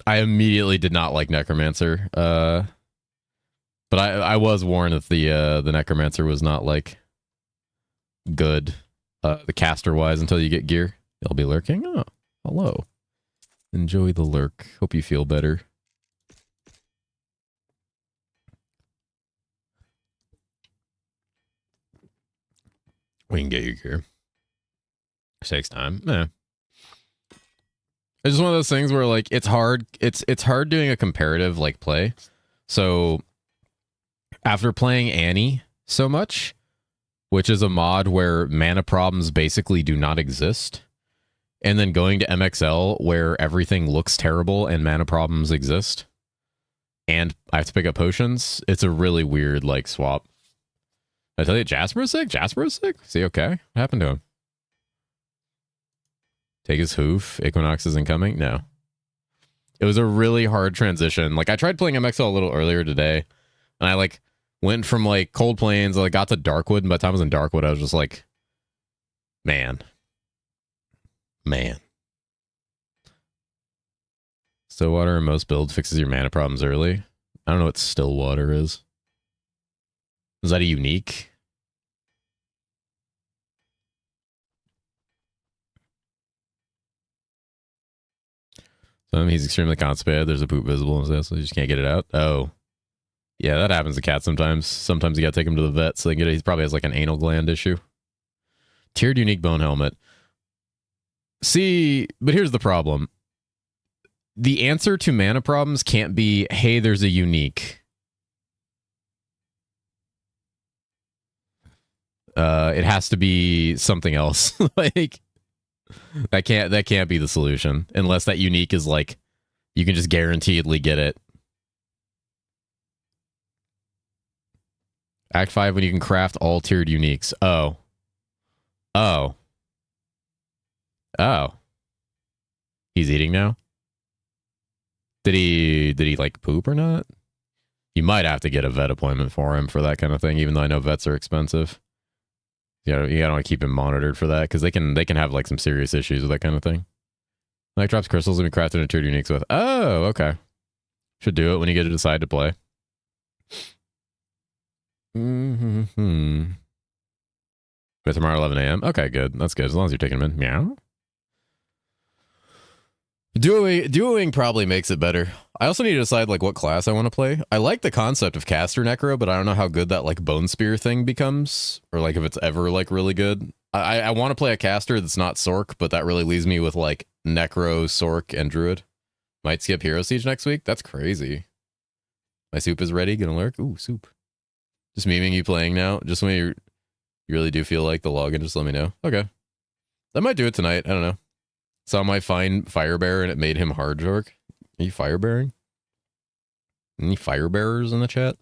I immediately did not like Necromancer. But I was warned that the Necromancer was not like good the caster wise until you get gear. They'll be lurking. Oh, hello. Enjoy the lurk. Hope you feel better. We can get you gear. It takes time. Yeah. It's just one of those things where like it's hard. It's hard doing a comparative like play. So after playing Annie so much, which is a mod where mana problems basically do not exist, and then going to MXL where everything looks terrible and mana problems exist, and I have to pick up potions, it's a really weird like swap. I tell you, Jasper is sick? Jasper is sick? Is he okay? What happened to him? Take his hoof. Equinox isn't coming? No. It was a really hard transition. Like I tried playing MXL a little earlier today, and I like went from like Cold Plains, I like, got to Darkwood, and by the time I was in Darkwood, I was just like, man. Stillwater in most builds fixes your mana problems early. I don't know what Stillwater is. Is that a unique? He's extremely constipated. There's a poop visible, so you just can't get it out. Oh. Yeah, that happens to cats sometimes. Sometimes you gotta take him to the vet so they can get it. He probably has like an anal gland issue. Tiered unique bone helmet. See, but here's the problem. The answer to mana problems can't be, hey, there's a unique. It has to be something else. Like that can't be the solution unless that unique is like you can just guaranteedly get it. Act 5 when you can craft all tiered uniques. Oh. He's eating now? Did he like poop or not? You might have to get a vet appointment for him for that kind of thing, even though I know vets are expensive. You gotta want to keep him monitored for that, because they can have like some serious issues with that kind of thing. Like drops crystals and be crafted into tiered uniques with. Oh, okay. Should do it when you get to decide to play. But tomorrow 11 a.m. Okay, good. That's good. As long as you're taking them in. Meow. Duoing probably makes it better. I also need to decide like what class I want to play. I like the concept of caster necro, but I don't know how good that like bone spear thing becomes, or like if it's ever like really good. I want to play a caster that's not Sork, but that really leaves me with like necro, Sork, and druid. Might skip Hero Siege next week. That's crazy. My soup is ready. Gonna lurk. Ooh, soup. Just memeing you playing now. Just when you really do feel like the login, just let me know. Okay. I might do it tonight. I don't know. Saw my fine firebearer and it made him hard jork. Are you firebearing? Any firebearers in the chat?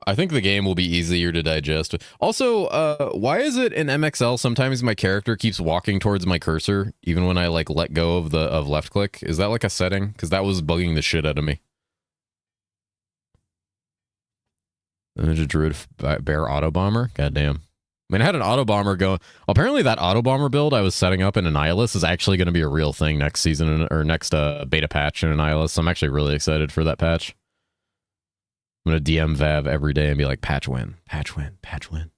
I think the game will be easier to digest. Also, why is it in MXL sometimes my character keeps walking towards my cursor even when I like let go of left click? Is that like a setting? Because that was bugging the shit out of me. Ninja Druid Bear Auto Bomber? Goddamn. I mean, I had an Auto Bomber go. Apparently that Auto Bomber build I was setting up in Annihilus is actually going to be a real thing next season, or next beta patch in Annihilus. So I'm actually really excited for that patch. I'm going to DM Vav every day and be like, patch win, patch win, patch win.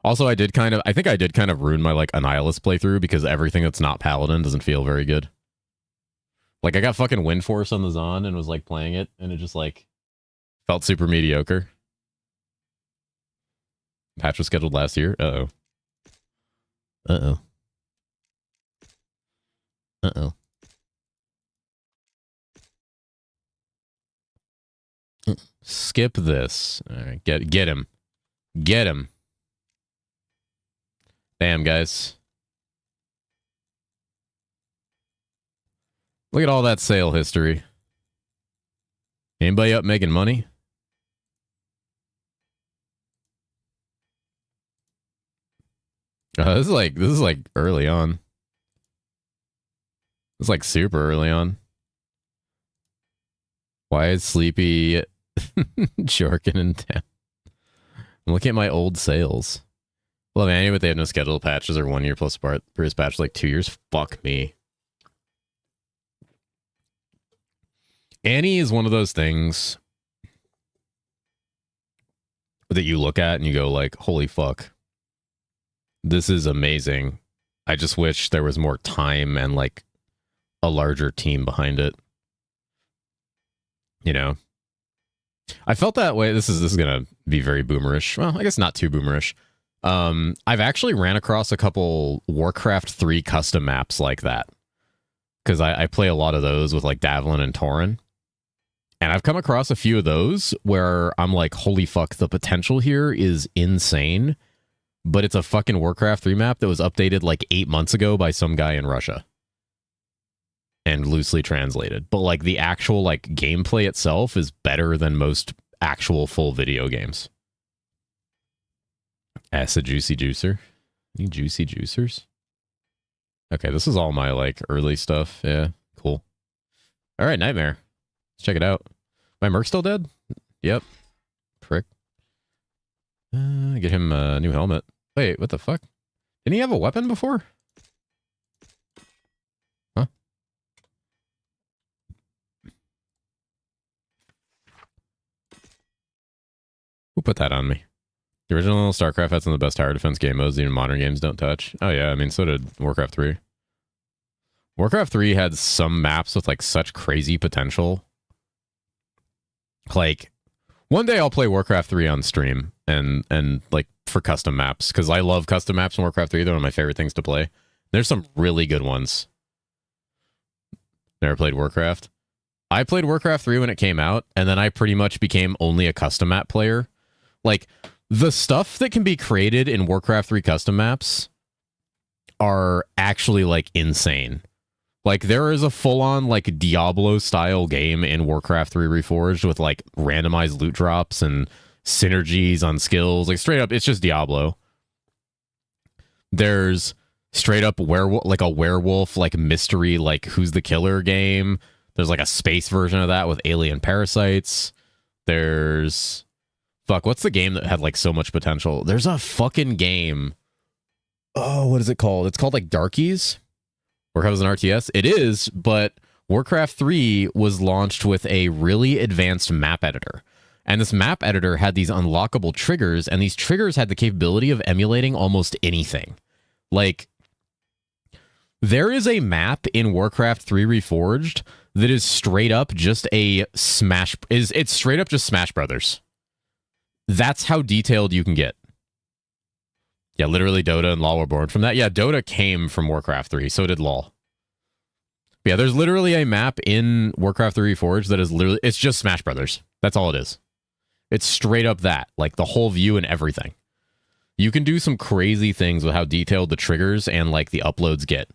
Also, I think I did kind of ruin my like Annihilus playthrough because everything that's not Paladin doesn't feel very good. Like I got fucking Wind Force on the Zon and was like playing it and it just like felt super mediocre. Patch was scheduled last year. Uh-oh. Uh-oh. Uh-oh. Skip this. All right, get him. Get him. Damn, guys. Look at all that sale history. Anybody up making money? This is like early on. It's like super early on. Why is Sleepy Jorkin in town? I'm looking at my old sales. Well, man, but they have no scheduled patches or 1 year plus previous patch like 2 years. Fuck me. Annie is one of those things that you look at and you go like, holy fuck. This is amazing. I just wish there was more time and like a larger team behind it. You know? I felt that way. This is gonna be very boomerish. Well, I guess not too boomerish. I've actually ran across a couple Warcraft 3 custom maps like that. Because I play a lot of those with like Davlin and Tauren. And I've come across a few of those where I'm like, holy fuck, the potential here is insane. But it's a fucking Warcraft 3 map that was updated like 8 months ago by some guy in Russia. And loosely translated. But like the actual like gameplay itself is better than most actual full video games. As a juicy juicer. Any juicy juicers? Okay, this is all my like early stuff. Yeah, cool. All right, Nightmare. Let's check it out. My Merc still dead? Yep. Prick. Get him a new helmet. Wait, what the fuck? Didn't he have a weapon before? Huh? Who put that on me? The original StarCraft had some of the best tower defense game modes even modern games don't touch. Oh yeah, I mean, so did Warcraft 3. Warcraft 3 had some maps with like such crazy potential. Like, one day I'll play Warcraft 3 on stream and like for custom maps, because I love custom maps in Warcraft 3. They're one of my favorite things to play. There's some really good ones. Never played Warcraft. I played Warcraft 3 when it came out, and then I pretty much became only a custom map player. Like, the stuff that can be created in Warcraft 3 custom maps are actually like insane. Like, there is a full-on like Diablo-style game in Warcraft 3 Reforged with like randomized loot drops and synergies on skills. Like, straight up, it's just Diablo. There's straight up werewolf, like a werewolf, like mystery, like who's the killer game. There's like a space version of that with alien parasites. There's fuck, what's the game that had like so much potential? There's a fucking game. Oh, what is it called? It's called like Darkies. Warcraft was an RTS. It is, but Warcraft 3 was launched with a really advanced map editor. And this map editor had these unlockable triggers, and these triggers had the capability of emulating almost anything. Like, there is a map in Warcraft 3 Reforged that is straight up just a Smash... It's straight up just Smash Brothers. That's how detailed you can get. Yeah, literally Dota and LoL were born from that. Yeah, Dota came from Warcraft 3, so did LoL. But yeah, there's literally a map in Warcraft 3 Reforged that is literally... It's just Smash Brothers. That's all it is. It's straight up that. Like, the whole view and everything. You can do some crazy things with how detailed the triggers and, like, the uploads get.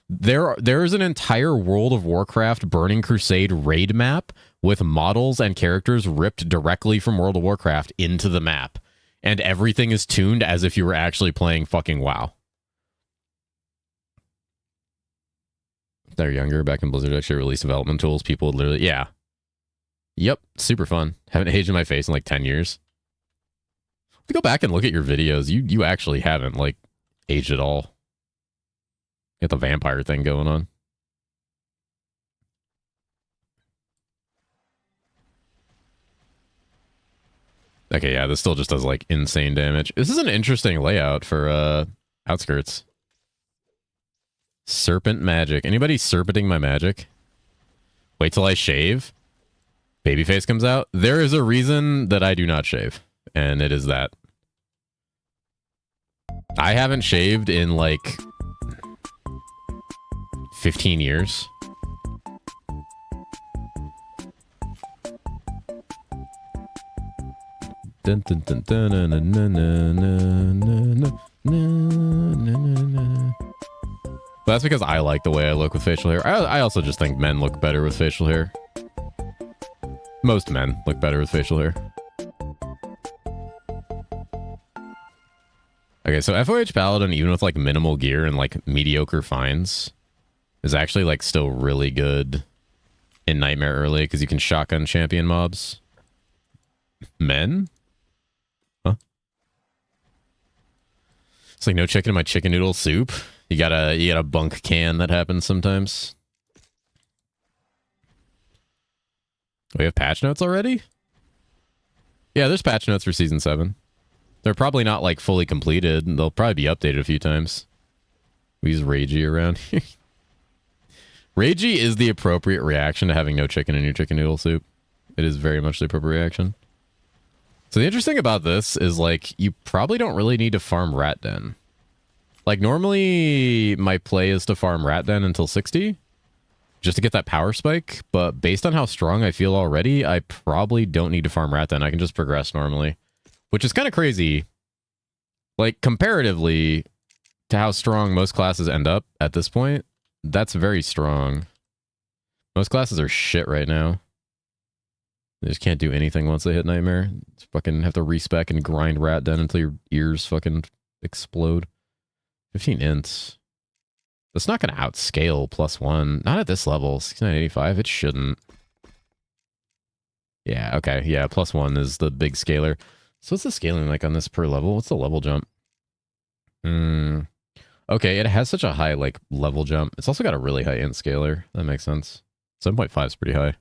There is an entire World of Warcraft Burning Crusade raid map with models and characters ripped directly from World of Warcraft into the map. And everything is tuned as if you were actually playing fucking WoW. If they're younger, back in Blizzard actually released development tools, people would literally... Yeah. Yep, super fun. Haven't aged in my face in like 10 years. If you go back and look at your videos, you actually haven't like aged at all. Got the vampire thing going on. Okay, yeah, this still just does like insane damage. This is an interesting layout for outskirts. Serpent magic. Anybody serpenting my magic? Wait till I shave. Babyface comes out. There is a reason that I do not shave, and it is that I haven't shaved in like 15 years. Dun, dun, dun, dun, dun, dun, dun, dun, dun, dun, dun. But that's because I like the way I look with facial hair. I also just think men look better with facial hair. Most men look better with facial hair. Okay, so FOH Paladin, even with like minimal gear and like mediocre finds, is actually like still really good in Nightmare early because you can shotgun champion mobs. Men? Huh? It's like no chicken in my chicken noodle soup. You got a bunk can that happens sometimes. We have patch notes already? Yeah, there's patch notes for Season 7. They're probably not, like, fully completed. They'll probably be updated a few times. We use Ragey around here. Ragey is the appropriate reaction to having no chicken in your chicken noodle soup. It is very much the appropriate reaction. So the interesting thing about this is, like, you probably don't really need to farm Rat Den. Like, normally my play is to farm Rat Den until 60. Just to get that power spike, but based on how strong I feel already, I probably don't need to farm Rat Den. I can just progress normally, which is kind of crazy. Like, comparatively to how strong most classes end up at this point, that's very strong. Most classes are shit right now. They just can't do anything once they hit Nightmare. Just fucking have to respec and grind Rat Den until your ears fucking explode. 15 ints. It's not going to outscale +1. Not at this level. 6985. It shouldn't. Yeah, okay. Yeah, +1 is the big scaler. So what's the scaling like on this per level? What's the level jump? Okay, it has such a high like level jump. It's also got a really high int scaler. That makes sense. 7.5 is pretty high.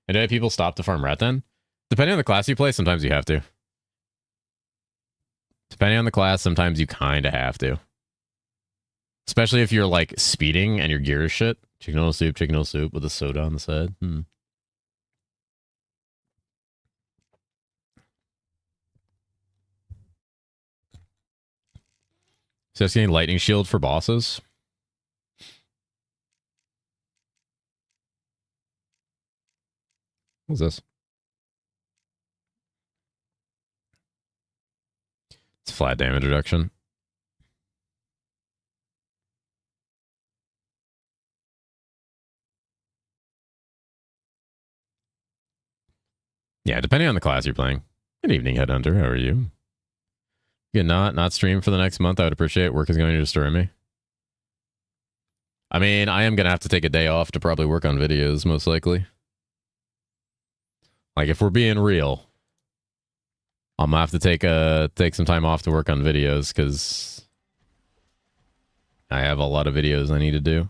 And do people stop to farm rat then? Depending on the class you play, sometimes you have to. Depending on the class, sometimes you kind of have to. Especially if you're like speeding and your gear is shit. Chicken noodle soup with a soda on the side. So that's getting lightning shield for bosses. What's this? It's flat damage reduction. Yeah, depending on the class you're playing. Good evening, Headhunter. How are you? You can not stream for the next month. I would appreciate it. Work is going to destroy me. I mean, I am going to have to take a day off to probably work on videos, most likely. Like, if we're being real, I'm going to have to take some time off to work on videos, because I have a lot of videos I need to do.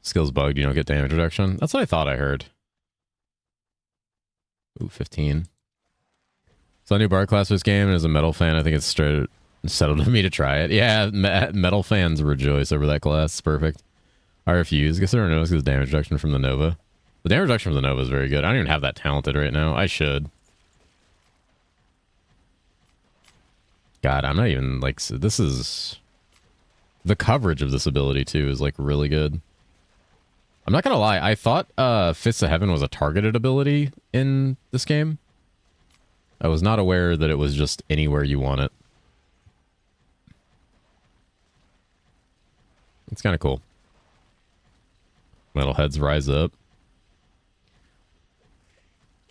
Skills bugged, you don't get damage reduction. That's what I thought I heard. Ooh, 15. So a new bar class for this game, and as a metal fan, I think it's straight settled to me to try it. Yeah, metal fans rejoice over that class. It's perfect. I refuse. Guess I don't notice because damage reduction from the Nova. The damage reduction from the Nova is very good. I don't even have that talented right now. I should. God, I'm not even like, this is, the coverage of this ability too is like really good. I'm not gonna lie, I thought Fists of Heaven was a targeted ability in this game. I was not aware that it was just anywhere you want it. It's kind of cool. Metalheads rise up.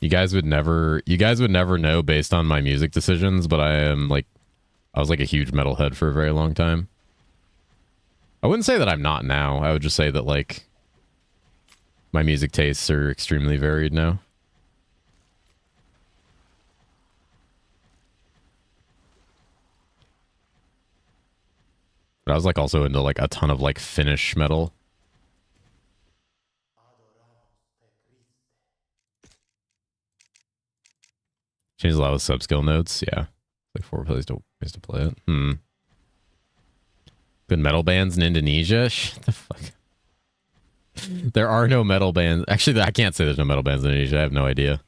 You guys would never know based on my music decisions, but I was like a huge metalhead for a very long time. I wouldn't say that I'm not now. I would just say that like my music tastes are extremely varied now. But I was like also into like a ton of like Finnish metal. Changes a lot of sub-skill notes. Yeah. Like 4 ways to play it. Good metal bands in Indonesia? Shut the fuck. There are no metal bands. Actually, I can't say there's no metal bands in Indonesia. I have no idea.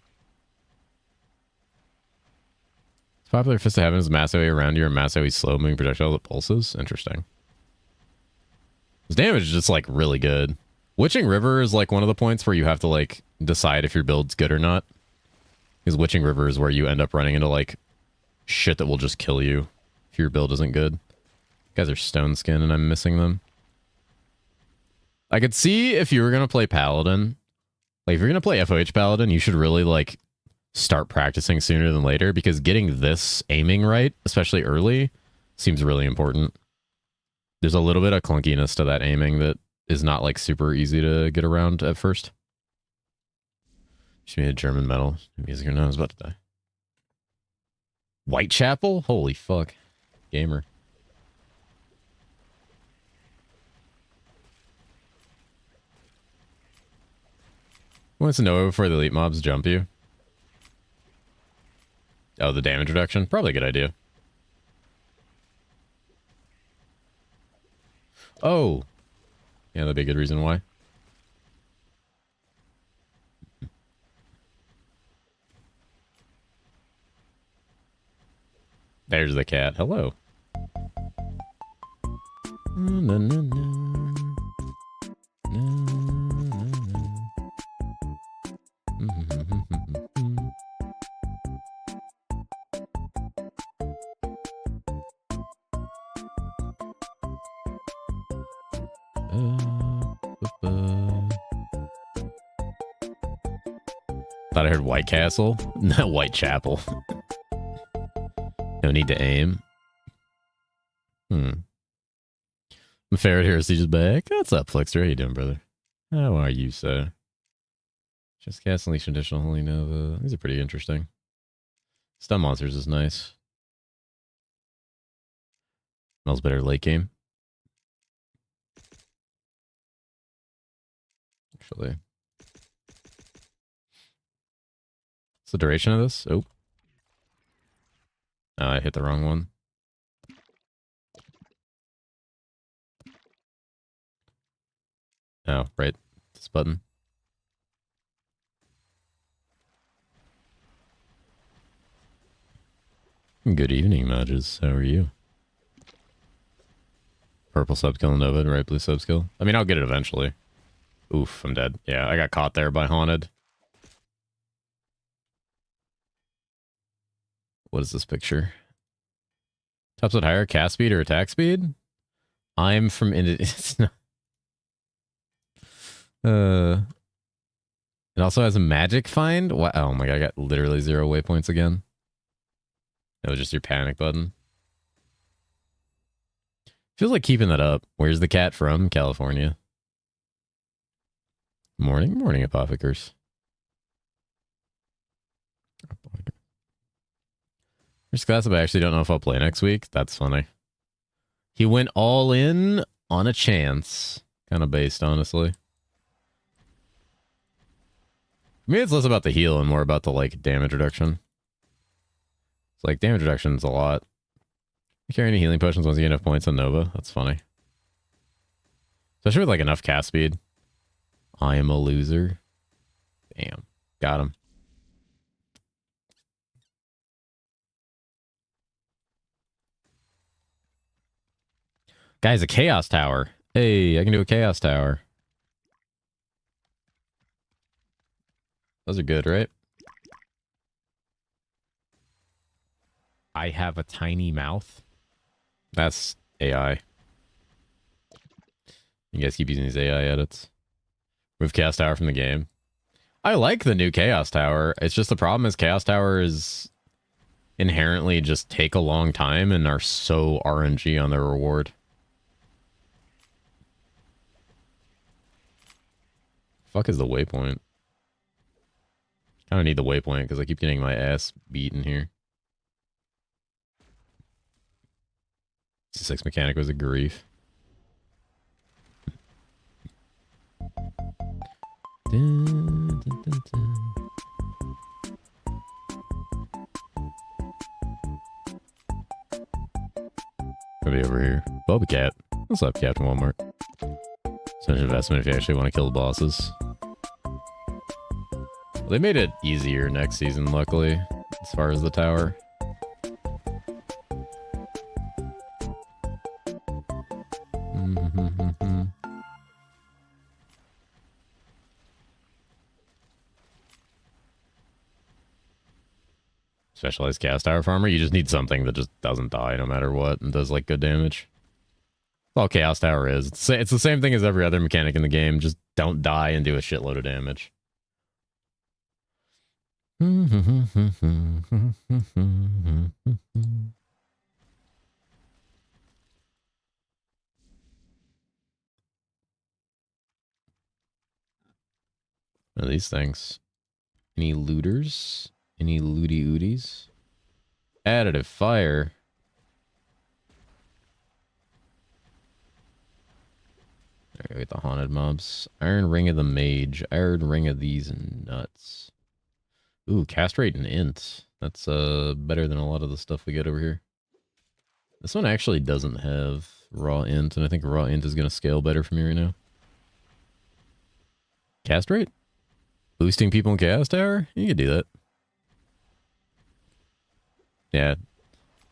It's popular Fist of Heaven is mass AoE around you or mass AoE slow moving projectile that pulses. Interesting. This damage is just like really good. Witching River is like one of the points where you have to like decide if your build's good or not. Because Witching River is where you end up running into like shit that will just kill you if your build isn't good. Guys are stone skin and I'm missing them. I could see if you were going to play Paladin, like if you're going to play FOH Paladin, you should really like start practicing sooner than later, because getting this aiming right, especially early, seems really important. There's a little bit of clunkiness to that aiming that is not like super easy to get around at first. She made a German metal music or no, I was about to die. Whitechapel? Holy fuck. Gamer. Who wants to know before the elite mobs jump you? Oh, the damage reduction? Probably a good idea. Oh. Yeah, that'd be a good reason why. There's the cat. Hello. Na, na, na. Na. Thought I heard White Castle. Not Whitechapel. No need to aim. My favorite hero Siege is back. What's up, Flixter? How you doing, brother? How are you, sir? Just cast Unleash Additional Holy Nova. These are pretty interesting. Stun monsters is nice. Smells better late game. Actually. What's the duration of this? Oh. Oh, I hit the wrong one. Oh, right. This button. Good evening, Modges. How are you? Purple subskill Nova, right blue subskill. I mean, I'll get it eventually. Oof, I'm dead. Yeah, I got caught there by Haunted. What is this picture? Tops with higher cast speed or attack speed? I'm from It's not. It also has a magic find. Wow. Oh my god, I got literally 0 waypoints again. That was just your panic button. Feels like keeping that up. Where's the cat from? California. Morning, apothecars. First class, but I actually don't know if I'll play next week. That's funny. He went all in on a chance. Kind of based, honestly. Maybe it's less about the heal and more about the, like, damage reduction. It's like, damage reduction's a lot. You carry any healing potions once you get enough points on Nova? That's funny. Especially with, like, enough cast speed. I am a loser. Damn. Got him. Guys, a Chaos Tower. Hey, I can do a Chaos Tower. Those are good, right? I have a tiny mouth. That's AI. You guys keep using these AI edits. Move Chaos Tower from the game. I like the new Chaos Tower. It's just the problem is Chaos Tower is inherently just take a long time and are so RNG on their reward. Fuck is the waypoint? I don't need the waypoint because I keep getting my ass beaten here. 6 mechanic was a grief. Dun, dun, dun, dun. Maybe over here. Boba Cat. What's up, Captain Walmart? Such an investment if you actually want to kill the bosses. Well, they made it easier next season, luckily, as far as the tower. Specialized cast tower farmer, you just need something that just doesn't die no matter what and does like good damage. That's all Chaos Tower is. It's the same thing as every other mechanic in the game. Just don't die and do a shitload of damage. What are these things? Any looters? Any looty ooties? Additive fire. There we get the haunted mobs. Iron Ring of the Mage. Iron Ring of these nuts. Ooh, cast rate and int. That's better than a lot of the stuff we get over here. This one actually doesn't have raw int, and I think raw int is going to scale better for me right now. Cast rate? Boosting people in Chaos Tower? You could do that. Yeah.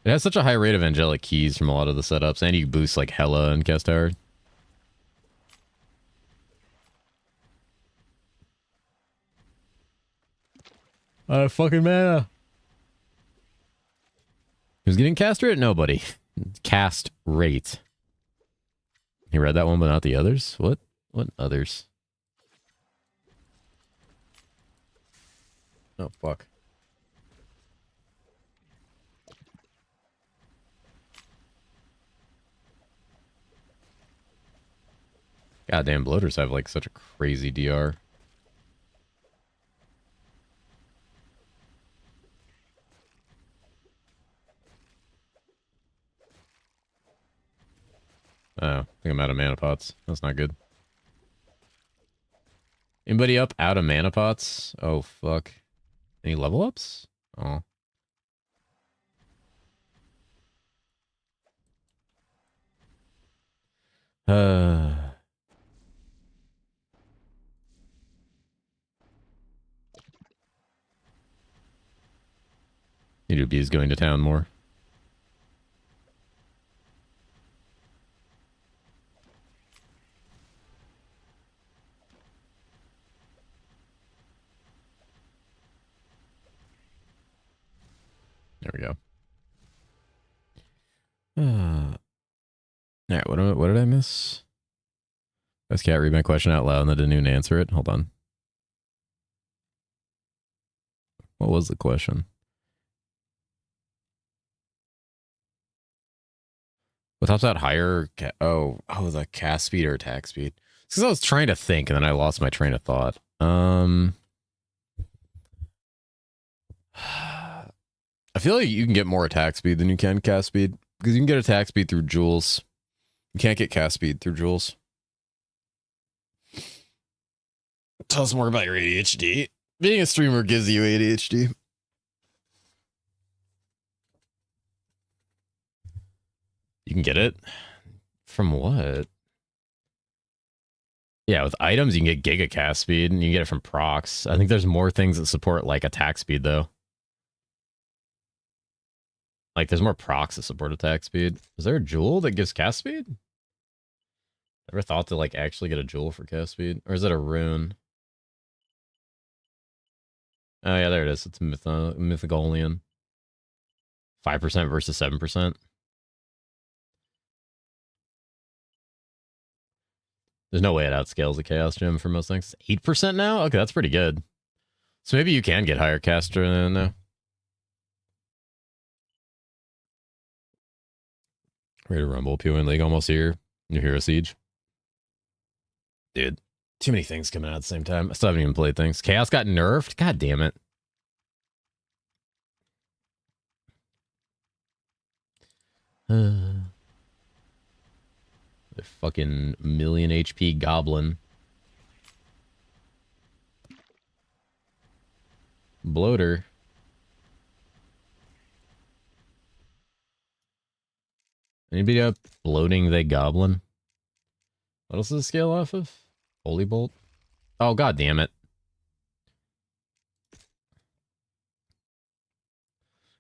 It has such a high rate of angelic keys from a lot of the setups, and you boost like hella in Chaos Tower. Fucking mana. Who's getting cast rate? Nobody. Cast rate. You read that one, but not the others? What? What others? Oh, fuck. Goddamn bloaters have like such a crazy DR. Oh, I think I'm out of mana pots. That's not good. Anybody up out of mana pots? Oh, fuck. Any level ups? Oh. Need to be going to town more. There we go. All right, what did I miss? Best cat read my question out loud and then didn't even answer it. Hold on. What was the question? What tops out higher? The cast speed or attack speed? Because I was trying to think and then I lost my train of thought. I feel like you can get more attack speed than you can cast speed because you can get attack speed through jewels. You can't get cast speed through jewels. Tell us more about your ADHD. Being a streamer gives you ADHD. You can get it from what? Yeah, with items, you can get Giga cast speed, and you can get it from procs. I think there's more things that support, like, attack speed, though. Like, there's more procs that support attack speed. Is there a jewel that gives cast speed? Ever thought to, like, actually get a jewel for cast speed? Or is it a rune? Oh, yeah, there it is. It's Mythicolian. 5% versus 7%. There's no way it outscales the Chaos Gem for most things. 8% now? Okay, that's pretty good. So maybe you can get higher caster than now. Ready to rumble. PON League almost here. New Hero Siege. Dude, too many things coming out at the same time. I still haven't even played things. Chaos got nerfed? God damn it. The fucking million HP goblin. Bloater. Anybody up bloating the goblin? What else does it scale off of? Holy Bolt? Oh, god damn it.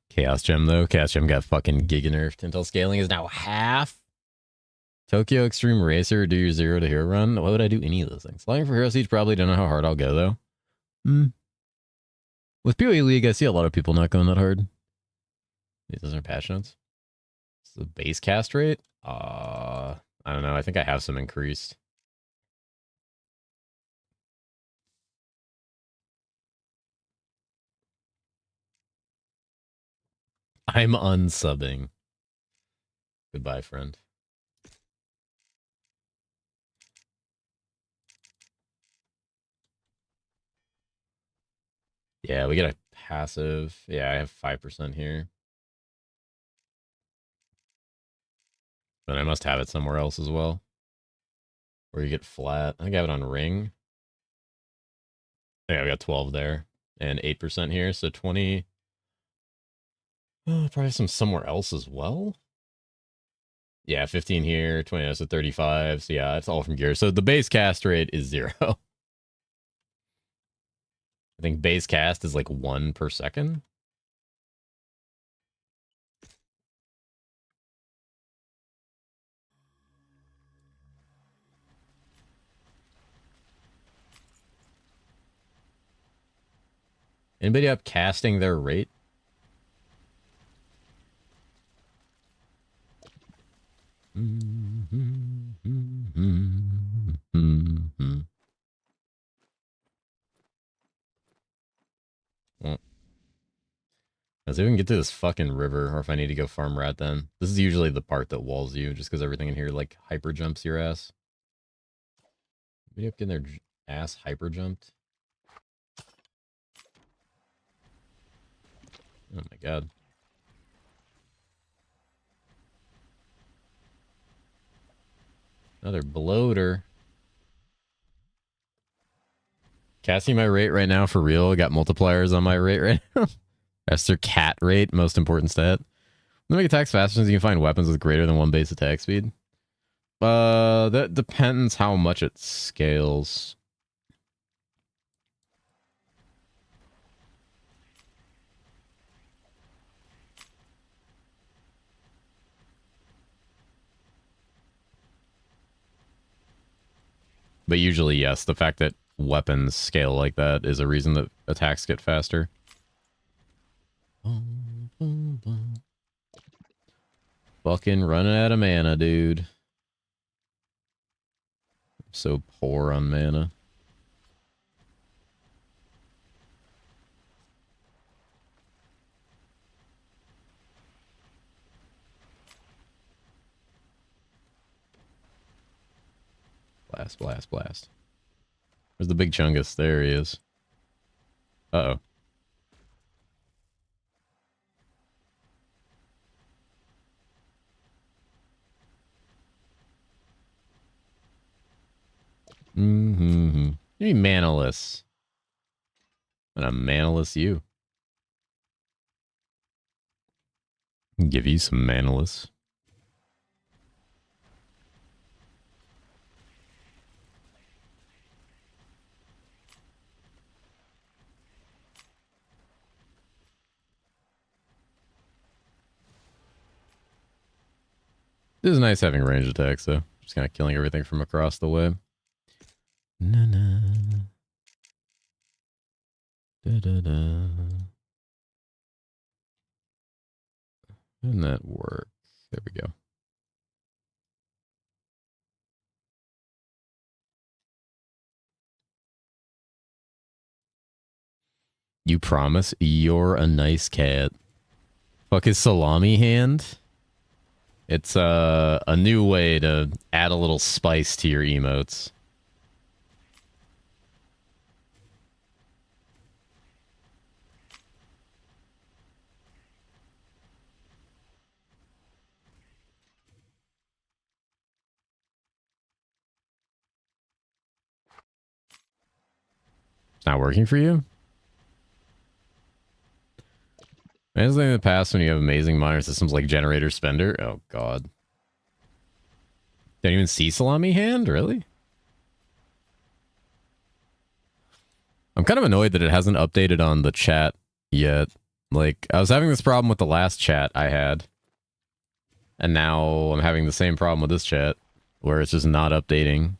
Chaos Gem, though. Chaos Gem got fucking giga nerfed until scaling is now half. Tokyo Extreme Racer, do your 0 to hero run. Why would I do any of those things? Flying for Hero Siege, probably don't know how hard I'll go, though. With PoE League, I see a lot of people not going that hard. These are patch notes. It's the base cast rate? I don't know. I think I have some increased. I'm unsubbing. Goodbye, friend. Yeah, we get a passive. Yeah, I have 5% here. But I must have it somewhere else as well. Where you get flat. I think I have it on ring. Yeah, we got 12 there. And 8% here, so 20. Probably some somewhere else as well. Yeah, 15 here, 20, that's a 35. So yeah, it's all from gear. So the base cast rate is 0. I think base cast is like 1 per second. Anybody up casting their rate? Well, let's see if we can get to this fucking river, or if I need to go farm rat then. This is usually the part that walls you, just because everything in here like hyper jumps your ass. Maybe up getting their ass hyper jumped. Oh my god. Another bloater. Casting my rate right now for real. I got multipliers on my rate right now. That's their cat rate, most important stat. When they make attacks faster, you can find weapons with greater than 1 base attack speed. That depends how much it scales. But usually, yes, the fact that weapons scale like that is a reason that attacks get faster. Fucking running out of mana, dude. I'm so poor on mana. Blast, blast, blast. Where's the big chungus? There he is. Uh-oh. Mm-hmm. You manaless. And I'm manaless you. Give you some manaless. It is nice having range attacks, though. Just kind of killing everything from across the way. Na-na. Da-da-da. Didn't that work? There we go. You promise you're a nice cat. Fuck his salami hand. It's a new way to add a little spice to your emotes. It's not working for you? Honestly, in the past, when you have amazing monitor systems like Generator Spender, oh god. Don't even see Salami Hand? Really? I'm kind of annoyed that it hasn't updated on the chat yet. Like, I was having this problem with the last chat I had. And now I'm having the same problem with this chat, where it's just not updating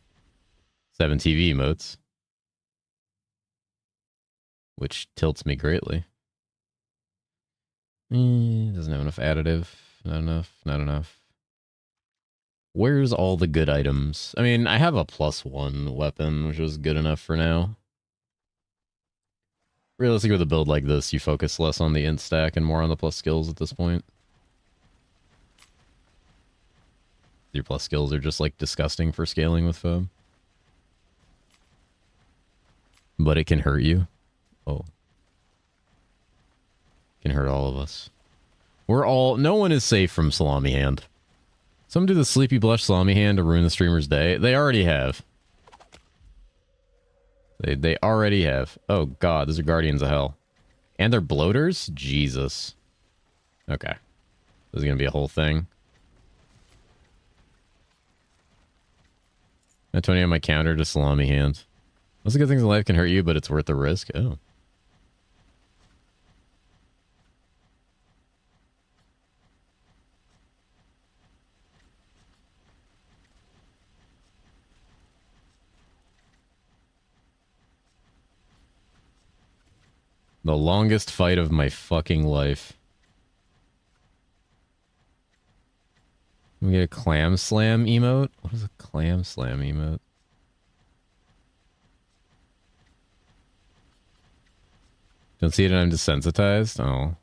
7TV emotes. Which tilts me greatly. Doesn't have enough additive. Not enough. Not enough. Where's all the good items? I mean, I have a +1 weapon, which was good enough for now. Realistically, with a build like this, you focus less on the int stack and more on the plus skills at this point. Your plus skills are just, like, disgusting for scaling with foam. But it can hurt you. Oh. Can hurt all of us. We're all... No one is safe from Salami Hand. Some do the Sleepy Blush Salami Hand to ruin the streamer's day. They already have. They already have. Oh, God. Those are Guardians of Hell. And they're bloaters? Jesus. Okay. This is going to be a whole thing. At 20 on my counter to Salami Hand. Most of the good things in life can hurt you, but it's worth the risk. Oh. The longest fight of my fucking life. We get a clam slam emote? What is a clam slam emote? Don't see it and I'm desensitized? Oh.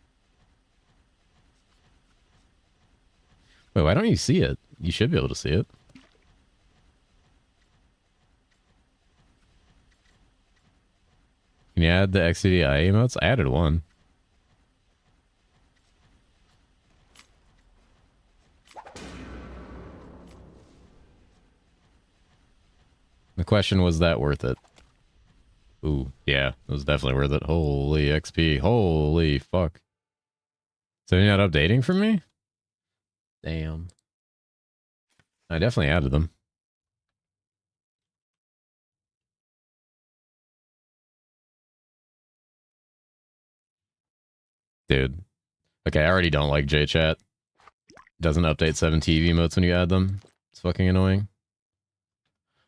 Wait, why don't you see it? You should be able to see it. Can you add the XCDI emotes? I added one. The question was that worth it? Ooh, yeah, it was definitely worth it. Holy XP. Holy fuck. So you're not updating for me? Damn. I definitely added them. Dude. Okay, I already don't like JChat. Doesn't update 7 TV emotes when you add them. It's fucking annoying. Do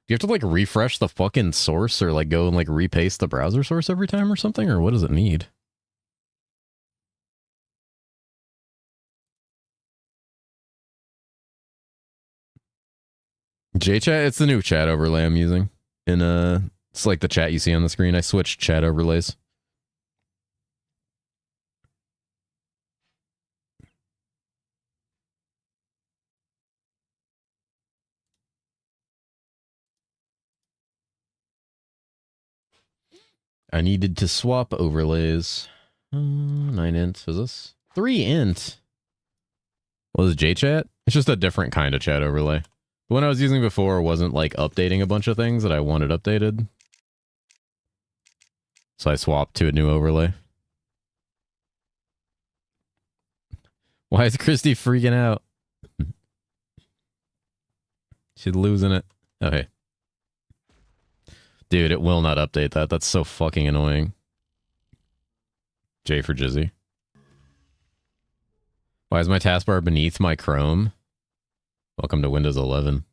you have to like refresh the fucking source or like go and like repaste the browser source every time or something? Or what does it need? JChat, it's the new chat overlay I'm using. It's like the chat you see on the screen. I switched chat overlays. I needed to swap overlays. 9 int. Was this? 3 int. What is JChat? It's just a different kind of chat overlay. The one I was using before wasn't like updating a bunch of things that I wanted updated. So I swapped to a new overlay. Why is Christy freaking out? She's losing it. Okay. Dude, it will not update that. That's so fucking annoying. J for Jizzy. Why is my taskbar beneath my Chrome? Welcome to Windows 11.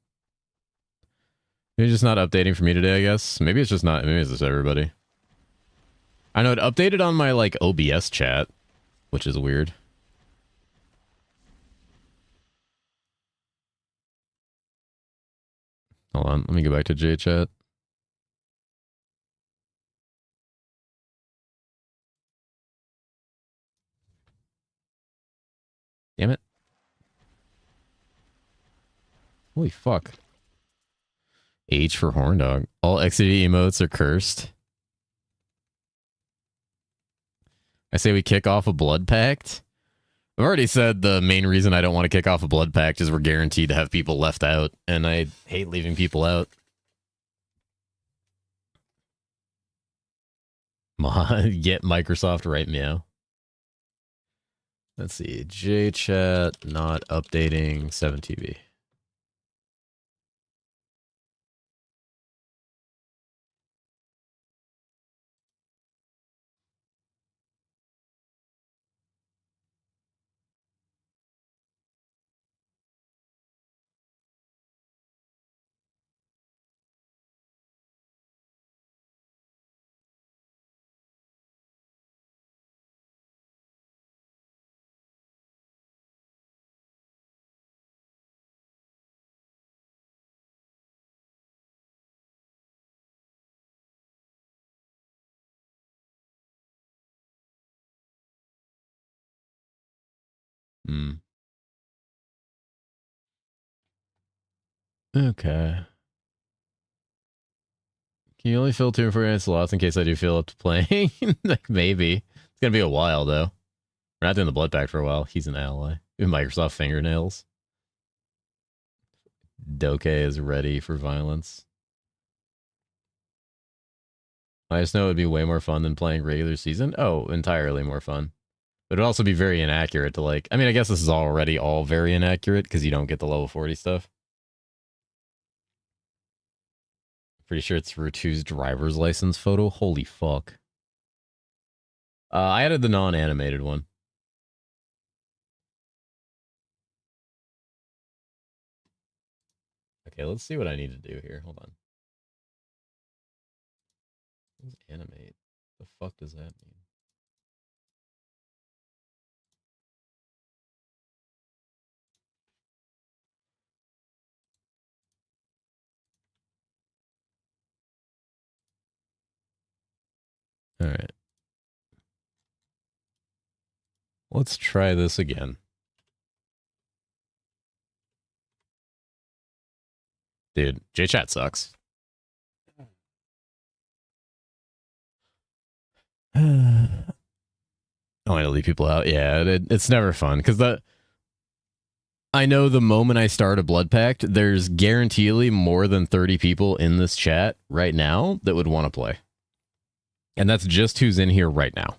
Maybe just not updating for me today, I guess. Maybe it's just not. Maybe it's just everybody. I know it updated on my, like, OBS chat, which is weird. Hold on. Let me go back to JChat. Damn it. Holy fuck. H for horn dog. All XD emotes are cursed. I say we kick off a blood pact. I've already said the main reason I don't want to kick off a blood pact is we're guaranteed to have people left out, and I hate leaving people out. Get Microsoft right meow. Let's see. JChat not updating 7TV. Okay. Can you only fill 2 and 4 minute slots in case I do feel up to playing? Like, maybe. It's gonna be a while, though. We're not doing the blood pack for a while. He's an ally. Microsoft fingernails. Doke is ready for violence. I just know it would be way more fun than playing regular season. Oh, entirely more fun. But it'd also be very inaccurate to, like... I mean, I guess this is already all very inaccurate because you don't get the level 40 stuff. Pretty sure it's Rutu's driver's license photo. Holy fuck. I added the non-animated one. Okay, let's see what I need to do here. Hold on. Animate. The fuck does that mean? All right. Let's try this again. Dude, JChat sucks. I want to leave people out. Yeah, it's never fun because I know the moment I start a blood pact, there's guaranteedly more than 30 people in this chat right now that would want to play. And that's just who's in here right now.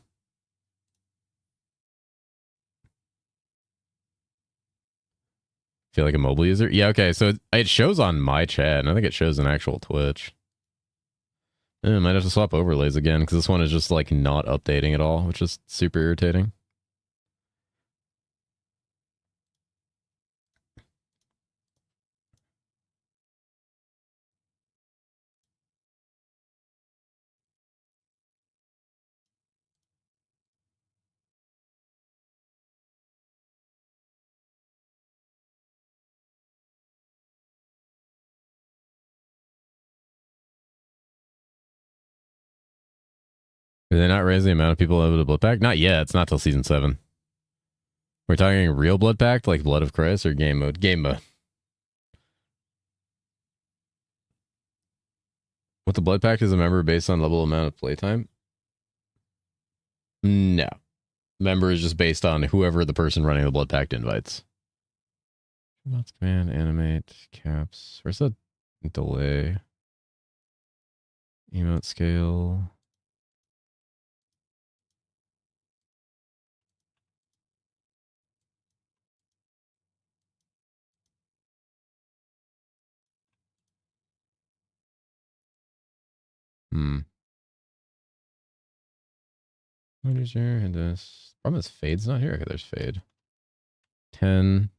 Feel like a mobile user? Yeah, okay, so it shows on my chat, and I think it shows in actual Twitch. I might have to swap overlays again, because this one is just, like, not updating at all, which is super irritating. Did they not raise the amount of people over the blood pact? Not yet. It's not till season 7. We're talking real blood pact, like Blood of Christ, or game mode? Game mode. What the blood pact is a member based on level amount of playtime? No. Member is just based on whoever the person running the blood pact invites. Let's command, animate, caps. Where's the delay? Emote scale. What is your and this? Problem is fade's not here. Okay, there's fade. 10.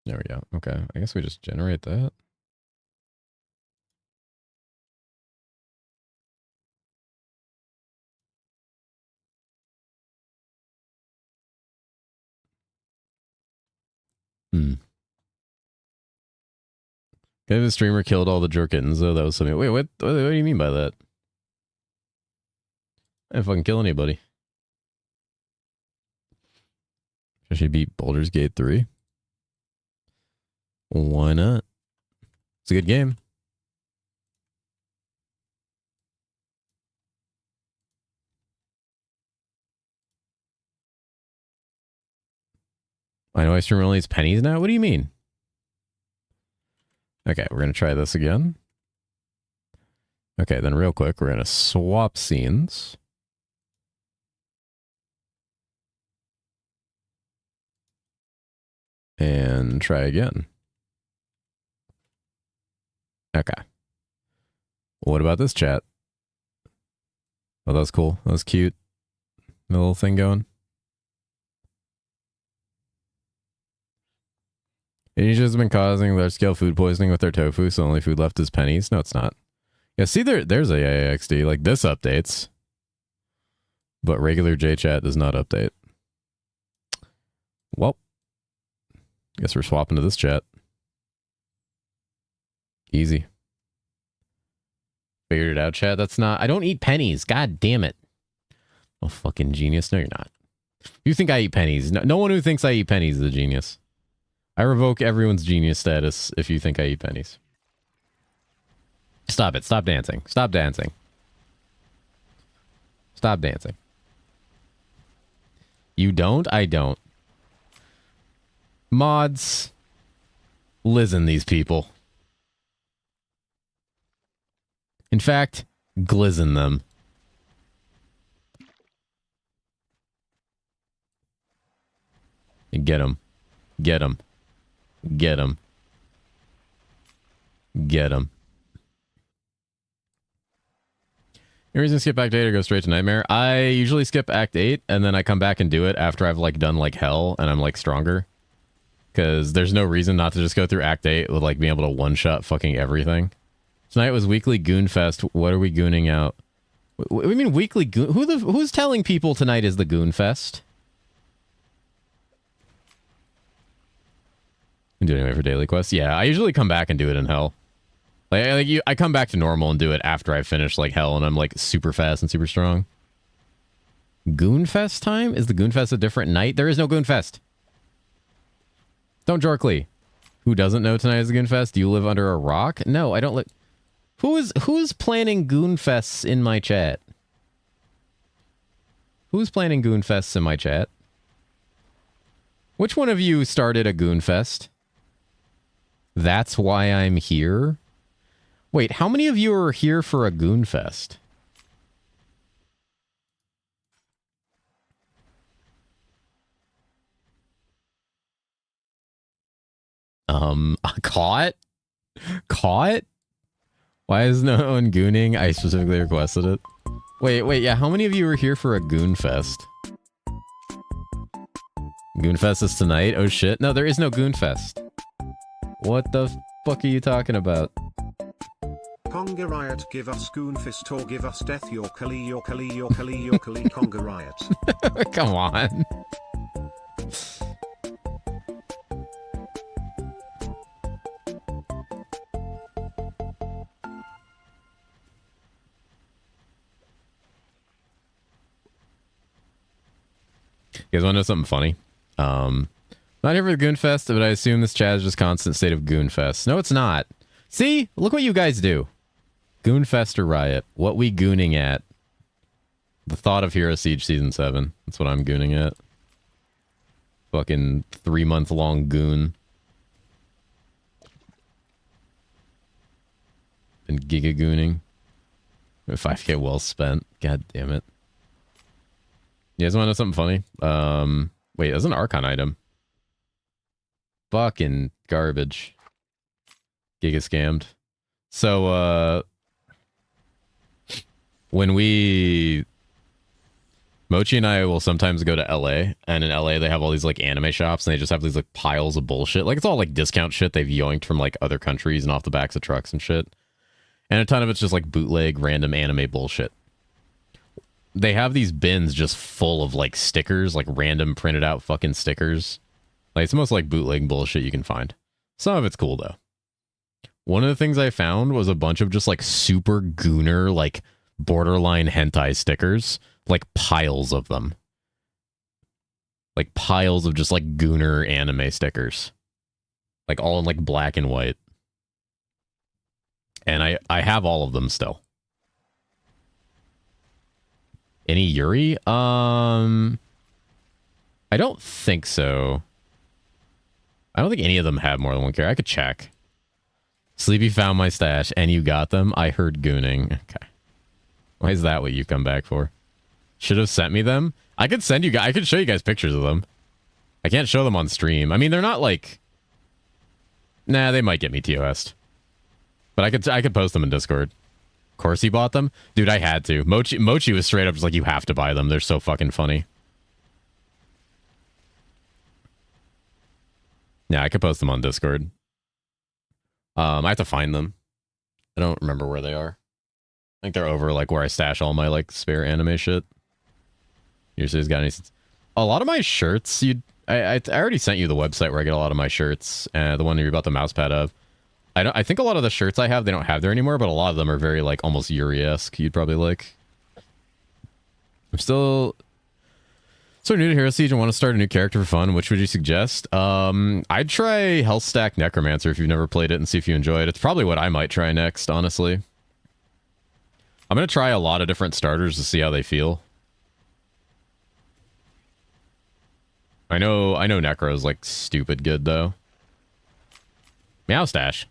There we go. Okay, I guess we just generate that. Okay, the streamer killed all the jerkins, though. That was something. Wait, what do you mean by that? I didn't fucking kill anybody. Should she beat Baldur's Gate 3? Why not? It's a good game. I know I stream only pennies now. What do you mean? Okay, we're going to try this again. Okay, then real quick, we're going to swap scenes. And try again. Okay. What about this chat? Oh, that was cool. That was cute. The little thing going. Asia's been causing large-scale food poisoning with their tofu, so only food left is pennies. No, it's not. Yeah, see, there's a AXD. Like, this updates. But regular JChat does not update. Well, guess we're swapping to this chat. Easy. Figured it out, chat. That's not... I don't eat pennies. God damn it. Oh, fucking genius. No, you're not. You think I eat pennies. No one who thinks I eat pennies is a genius. I revoke everyone's genius status if you think I eat pennies. Stop it. Stop dancing. Stop dancing. Stop dancing. You don't? I don't. Mods. Listen, these people. In fact, glizzen them. Get them. Get them. Get them. Get them. Any reason to skip Act 8 or go straight to Nightmare? I usually skip Act 8, and then I come back and do it after I've, like, done, like, hell, and I'm, like, stronger. Because there's no reason not to just go through Act 8 with, like, being able to one-shot fucking everything. Tonight was weekly Goon Fest. What are we gooning out? What do you mean weekly Goon? Who's telling people tonight is the Goon Fest? I'm doing it for daily quests. Yeah, I usually come back and do it in hell. I come back to normal and do it after I finish like hell, and I'm like super fast and super strong. Goon Fest time? Is the Goon Fest a different night? There is no Goon Fest. Don't Jorkly. Who doesn't know tonight is the Goon Fest? Do you live under a rock? No, I don't live. Who's planning Goonfests in my chat? Who's planning Goonfests in my chat? Which one of you started a Goonfest? That's why I'm here? Wait, how many of you are here for a Goonfest? Caught? Caught? Why is no one gooning? I specifically requested it. Wait, yeah, how many of you are here for a Goonfest? Goonfest is tonight? Oh shit. No, there is no Goonfest. What the fuck are you talking about?
Conga Riot, give us Goonfest or give us death. Your Kali, Conga Riot.
Come on. You guys want to know something funny? Not here for the Goonfest, but I assume this chat is just constant state of Goonfest. No, it's not. See? Look what you guys do. Goonfest or Riot. What we gooning at? The thought of Hero Siege Season 7. That's what I'm gooning at. Fucking 3-month-long goon. Been giga gooning. 5k well spent. God damn it. You guys want to know something funny? Wait, that's an Archon item. Fucking garbage. Giga scammed. So, when Mochi and I will sometimes go to LA, and in LA they have all these like anime shops, and they just have these like piles of bullshit. Like it's all like discount shit they've yoinked from like other countries and off the backs of trucks and shit. And a ton of it's just like bootleg random anime bullshit. They have these bins just full of like stickers, like random printed out fucking stickers. Like it's most like bootleg bullshit you can find. Some of it's cool though. One of the things I found was a bunch of just like super gooner, like borderline hentai stickers, like piles of them. Like piles of just like gooner anime stickers. Like all in like black and white. And I have all of them still. Any Yuri? I don't think so. I don't think any of them have more than one character. I could check. Sleepy found my stash and you got them. I heard gooning. Okay. Why is that what you come back for? Should have sent me them. I could send you guys. I could show you guys pictures of them. I can't show them on stream. I mean, they're not like. Nah, they might get me TOS'd. But I could post them in Discord. Of course he bought them, dude. I had to. Mochi was straight up just like, you have to buy them. They're so fucking funny. Yeah, I could post them on Discord. I have to find them. I don't remember where they are. I think they're over like where I stash all my like spare anime shit. Usually, got any? A lot of my shirts. I already sent you the website where I get a lot of my shirts. The one you bought the mouse pad of. I think a lot of the shirts I have they don't have there anymore, but a lot of them are very like almost Yuri-esque. You'd probably like. I'm still so new to Hero Siege and want to start a new character for fun. Which would you suggest? I'd try Health Stack Necromancer if you've never played it and see if you enjoy it. It's probably what I might try next, honestly. I'm gonna try a lot of different starters to see how they feel. I know Necro's like stupid good though. Meow stash.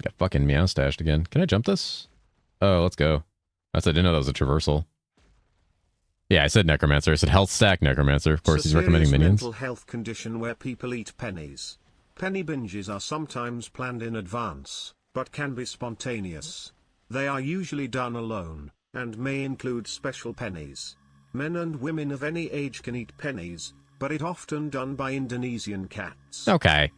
Got fucking meow stashed again. Can I jump this? Oh, let's go. I didn't know that was a traversal. Yeah, I said Necromancer. I said Health Stack Necromancer. Of course, he's recommending minions.
Mental health condition where people eat pennies. Penny binges are sometimes planned in advance, but can be spontaneous. They are usually done alone, and may include special pennies. Men and women of any age can eat pennies, but it often done by Indonesian cats.
Okay.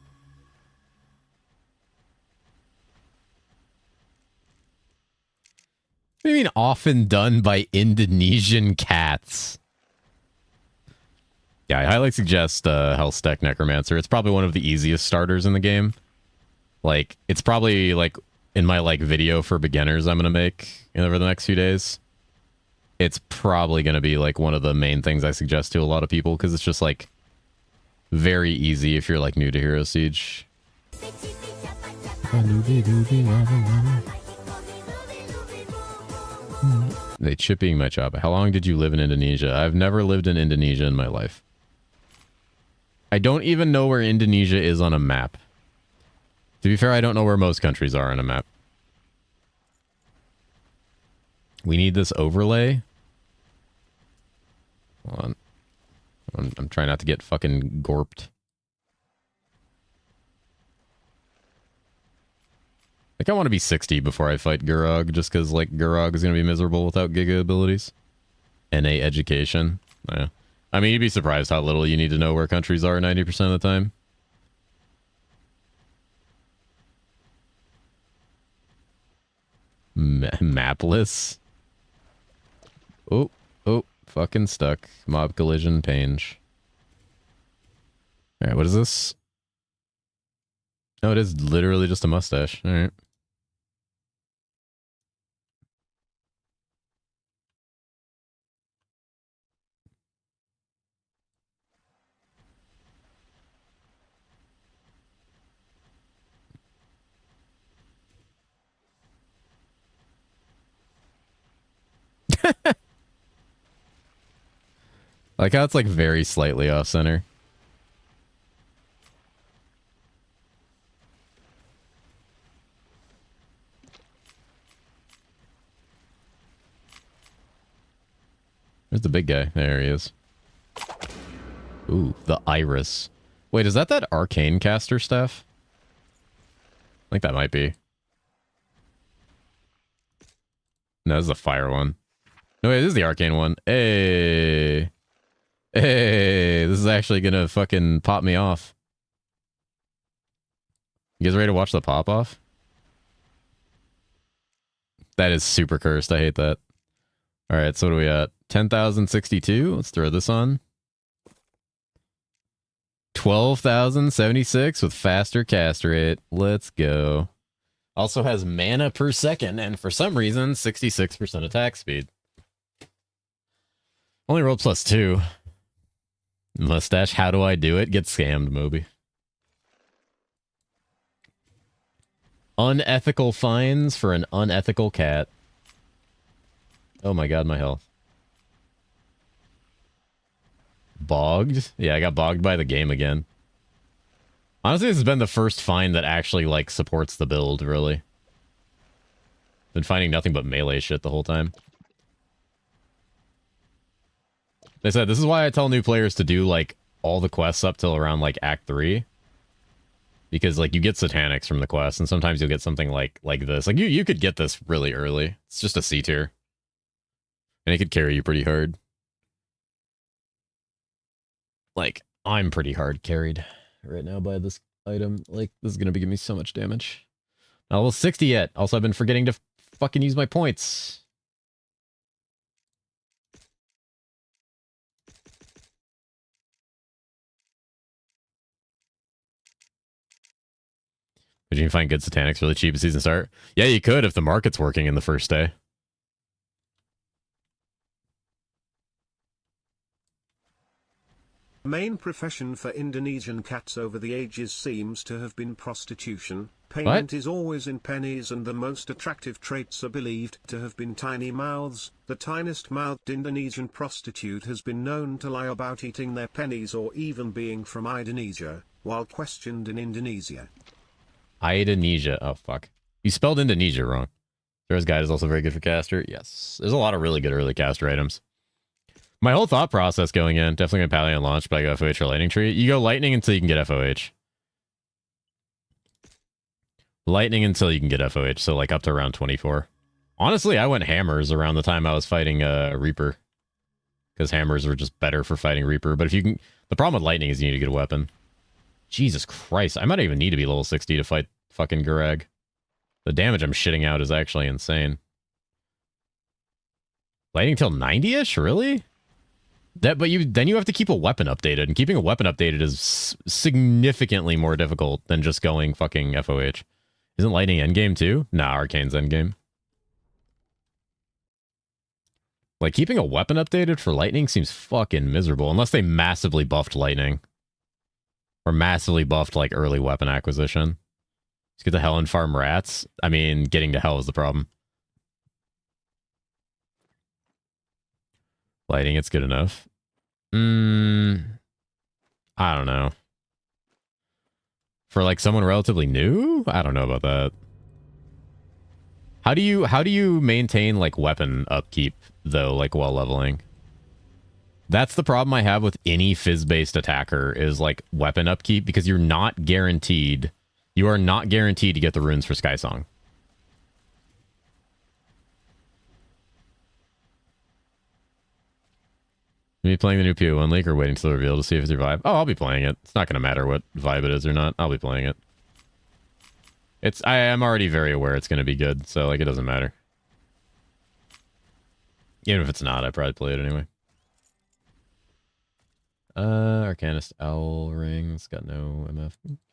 What do you mean often done by Indonesian cats? Yeah, I highly suggest Health Stack Necromancer. It's probably one of the easiest starters in the game. Like, it's probably like in my like video for beginners I'm gonna make over the next few days. It's probably gonna be like one of the main things I suggest to a lot of people because it's just like very easy if you're like new to Hero Siege. They chipping my chop. How long did you live in Indonesia? I've never lived in Indonesia in my life. I don't even know where Indonesia is on a map. To be fair, I don't know where most countries are on a map. We need this overlay. Hold on. I'm trying not to get fucking gorped. I think I want to be 60 before I fight Gurog, just because, like, Gurog is going to be miserable without Giga abilities. NA education. Yeah. I mean, you'd be surprised how little you need to know where countries are 90% of the time. Mapless. Oh, fucking stuck. Mob collision, Pange. Alright, what is this? Oh, it is literally just a mustache. Alright. Like how it's like very slightly off center. There's the big guy. There he is. Ooh, the iris. Wait, is that arcane caster stuff? I think that might be. No, this is a fire one. No, wait, this is the arcane one. Hey. Hey, this is actually gonna fucking pop me off. You guys ready to watch the pop off? That is super cursed. I hate that. Alright, so what are we at? 10,062? Let's throw this on. 12,076 with faster cast rate. Let's go. Also has mana per second, and for some reason, 66% attack speed. Only rolled +2. Mustache, how do I do it? Get scammed, Moby. Unethical fines for an unethical cat. Oh my god, my health. Bogged? Yeah, I got bogged by the game again. Honestly, this has been the first find that actually, like, supports the build, really. Been finding nothing but melee shit the whole time. They said, this is why I tell new players to do, like, all the quests up till around, like, Act 3. Because, like, you get satanics from the quest, and sometimes you'll get something like this. Like, you could get this really early. It's just a C tier. And it could carry you pretty hard. Like, I'm pretty hard carried right now by this item. Like, this is gonna be giving me so much damage. Not level 60 yet. Also, I've been forgetting to fucking use my points. But you can find good satanics really cheap at season start. Yeah, you could if the market's working in the first day.
Main profession for Indonesian cats over the ages seems to have been prostitution. Payment is always in pennies, and the most attractive traits are believed to have been tiny mouths. The tiniest mouthed Indonesian prostitute has been known to lie about eating their pennies or even being from Indonesia, while questioned in Indonesia.
Indonesia. Oh, fuck. You spelled Indonesia wrong. There's Guide is also very good for caster. Yes. There's a lot of really good early caster items. My whole thought process going in, definitely going to Palion launch, but I go FOH or Lightning Tree. You go Lightning until you can get FOH. Lightning until you can get FOH, so like up to around 24. Honestly, I went Hammers around the time I was fighting Reaper. Because Hammers were just better for fighting Reaper. But if you can... The problem with Lightning is you need to get a weapon. Jesus Christ, I might even need to be level 60 to fight fucking Gurag. The damage I'm shitting out is actually insane. Lightning till 90-ish? Really? Then you have to keep a weapon updated, and keeping a weapon updated is significantly more difficult than just going fucking FOH. Isn't Lightning endgame too? Nah, Arcane's endgame. Like, keeping a weapon updated for Lightning seems fucking miserable, unless they massively buffed Lightning. Or massively buffed, like, early weapon acquisition. Just get to hell and farm rats. I mean, getting to hell is the problem. Lighting, it's good enough. I don't know. For like someone relatively new? I don't know about that. How do you maintain like weapon upkeep though, like while leveling? That's the problem I have with any fizz-based attacker is like weapon upkeep, because you're not guaranteed. You are not guaranteed to get the runes for Sky Song. Are you playing the new PO1 leak or waiting till the reveal to see if it's your vibe? Oh, I'll be playing it. It's not going to matter what vibe it is or not. I'll be playing it. I am already very aware it's going to be good, so like it doesn't matter. Even if it's not, I'd probably play it anyway. Arcanist Owl Rings. Got no MF.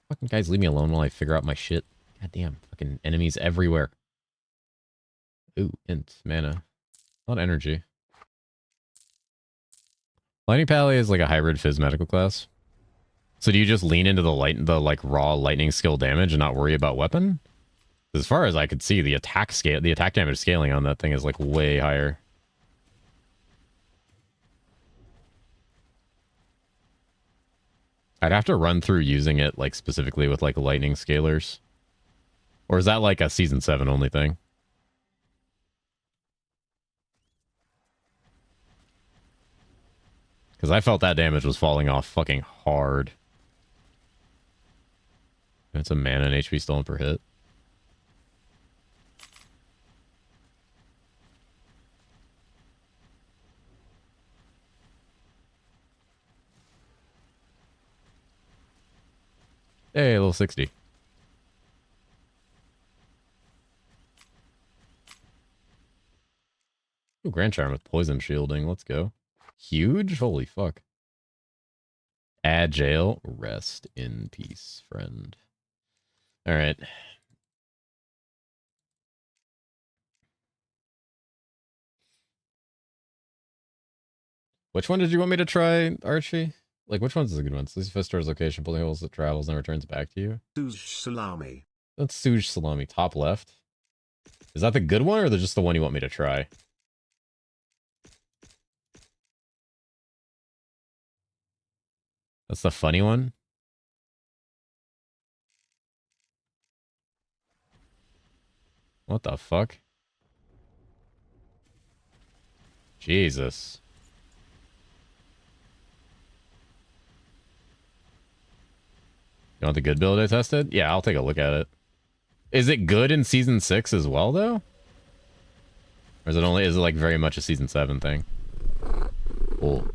Fucking guys, leave me alone while I figure out my shit. God damn, fucking enemies everywhere. Ooh, int, mana. A lot of energy. Lightning Pally is like a hybrid Fizz medical class. So do you just lean into the like raw lightning skill damage and not worry about weapon? As far as I could see, the attack damage scaling on that thing is like way higher. I'd have to run through using it like specifically with like lightning scalers. Or is that like a season 7 only thing? Because I felt that damage was falling off fucking hard. It's a mana and HP stolen per hit. Hey, a little 60. Ooh, Grand Charm with poison shielding. Let's go. Huge? Holy fuck. Agile. Rest in peace, friend. All right. Which one did you want me to try, Archie? Like, which one's a good one? Lucifer stores location, pulling holes that travels and returns back to you.
Suge Salami.
That's Suge Salami, top left. Is that the good one, or just the one you want me to try? That's the funny one? What the fuck? Jesus. You want the good build I tested? Yeah, I'll take a look at it. Is it good in Season 6 as well, though? Or is it like very much a Season 7 thing? Cool.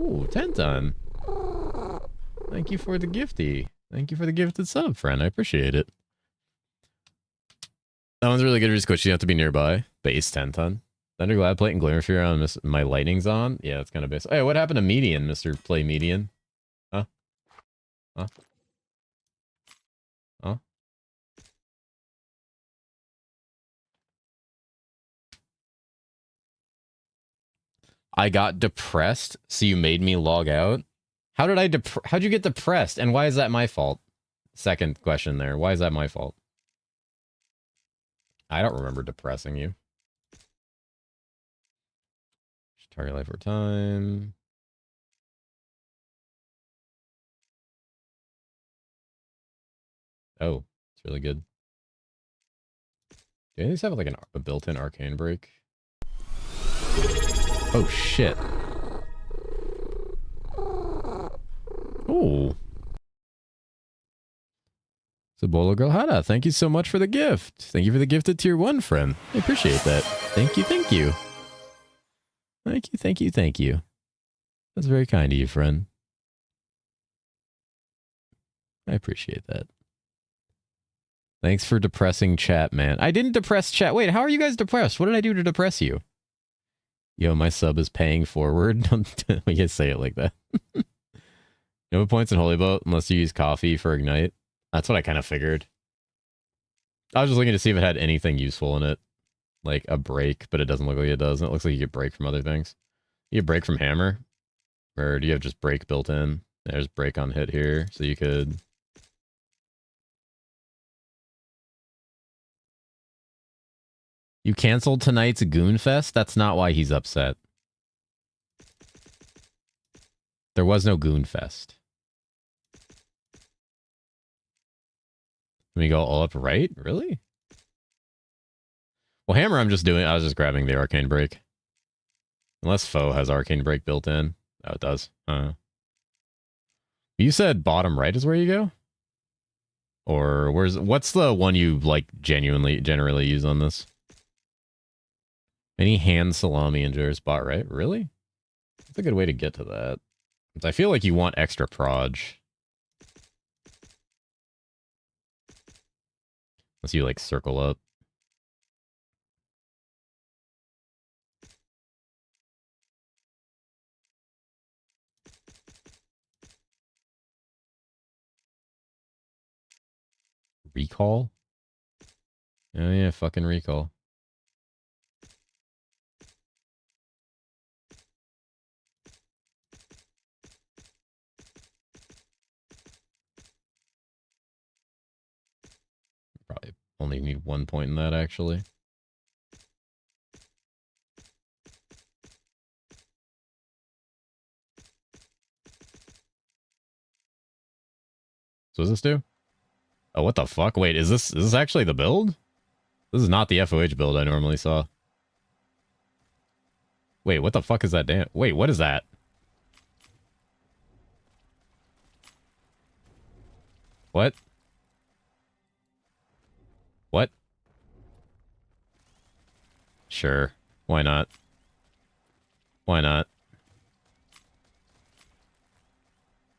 Ooh, Tenton. Thank you for the gifty. Thank you for the gifted sub, friend. I appreciate it. That one's really good for Squishy. You have to be nearby. Base 10 ton. Thunder Glad Plate and Glimmer Fear on my lightning's on. Yeah, it's kind of base. Hey, what happened to Median, Mr. Play Median? Huh? Huh? Huh? I got depressed, so you made me log out. How'd you get depressed? And why is that my fault? Second question there. Why is that my fault? I don't remember depressing you. Target life over time. Oh, it's really good. Do any of these have like a built-in arcane break? Oh shit. Oh. Sabolo Girl Hada, thank you so much for the gift. Thank you for the gift at tier 1, friend. I appreciate that. Thank you, thank you. Thank you, thank you, thank you. That's very kind of you, friend. I appreciate that. Thanks for depressing chat, man. I didn't depress chat. Wait, how are you guys depressed? What did I do to depress you? Yo, my sub is paying forward. Don't we can't say it like that. No points in Holy Boat unless you use coffee for Ignite. That's what I kind of figured. I was just looking to see if it had anything useful in it. Like a break, but it doesn't look like it does. It looks like you get break from other things. You get break from hammer? Or do you have just break built in? There's break on hit here. So you could... You canceled tonight's Goon Fest? That's not why he's upset. There was no Goon Fest. Let me go all up right? Really? Well, Hammer, I was just grabbing the Arcane Break. Unless Foe has Arcane Break built in. Oh, it does. You said bottom right is where you go? Or what's the one you like generally use on this? Any hand salami endures bot right? Really? That's a good way to get to that. I feel like you want extra proj. Unless you like circle up. Recall? Oh yeah, fucking recall. Probably only need 1 point in that, actually. So does this do? Oh, what the fuck? Wait, is this actually the build? This is not the FOH build I normally saw. Wait, what the fuck is that damn? Wait, what is that? What? What? Sure. Why not? Why not?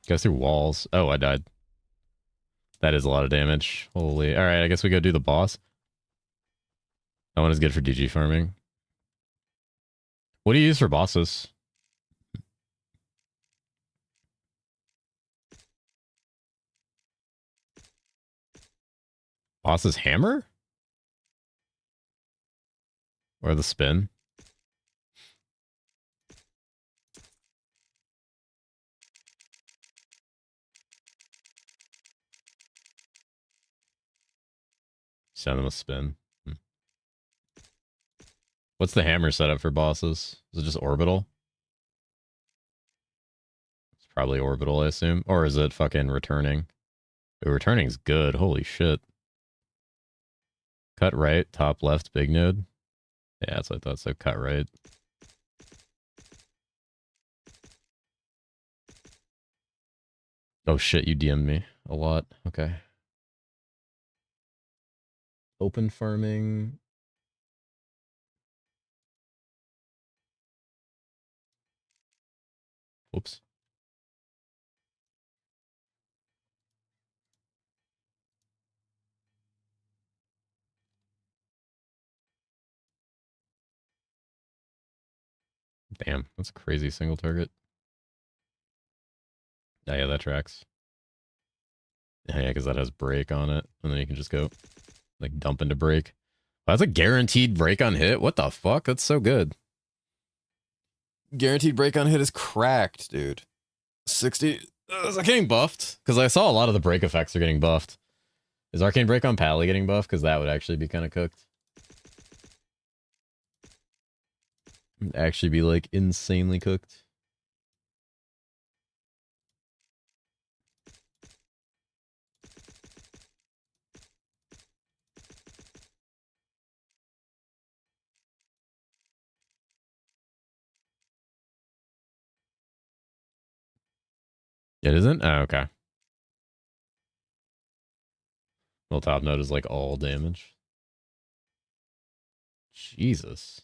Goes through walls. Oh, I died. That is a lot of damage. Holy. Alright, I guess we go do the boss. That one is good for DG farming. What do you use for bosses? Boss's hammer? Or the spin? Send them a spin. What's the hammer setup for bosses? Is it just orbital? It's probably orbital, I assume. Or is it fucking returning? Ooh, returning's good. Holy shit. Cut right, top left, big node. Yeah, that's what I thought. So cut right. Oh shit, you DM'd me a lot. Okay. Open farming. Whoops. Damn, that's a crazy single target. Oh, yeah, that tracks. Yeah, because that has break on it. And then you can just go, like, dump into break. Wow, that's a guaranteed break on hit? What the fuck? That's so good. Guaranteed break on hit is cracked, dude. 60. Is that getting buffed? Because I saw a lot of the break effects are getting buffed. Is Arcane Break on Pally getting buffed? Because that would actually be kind of cooked. It'd actually be, like, insanely cooked. It isn't? Oh, okay. Well, top note is, like, all damage. Jesus.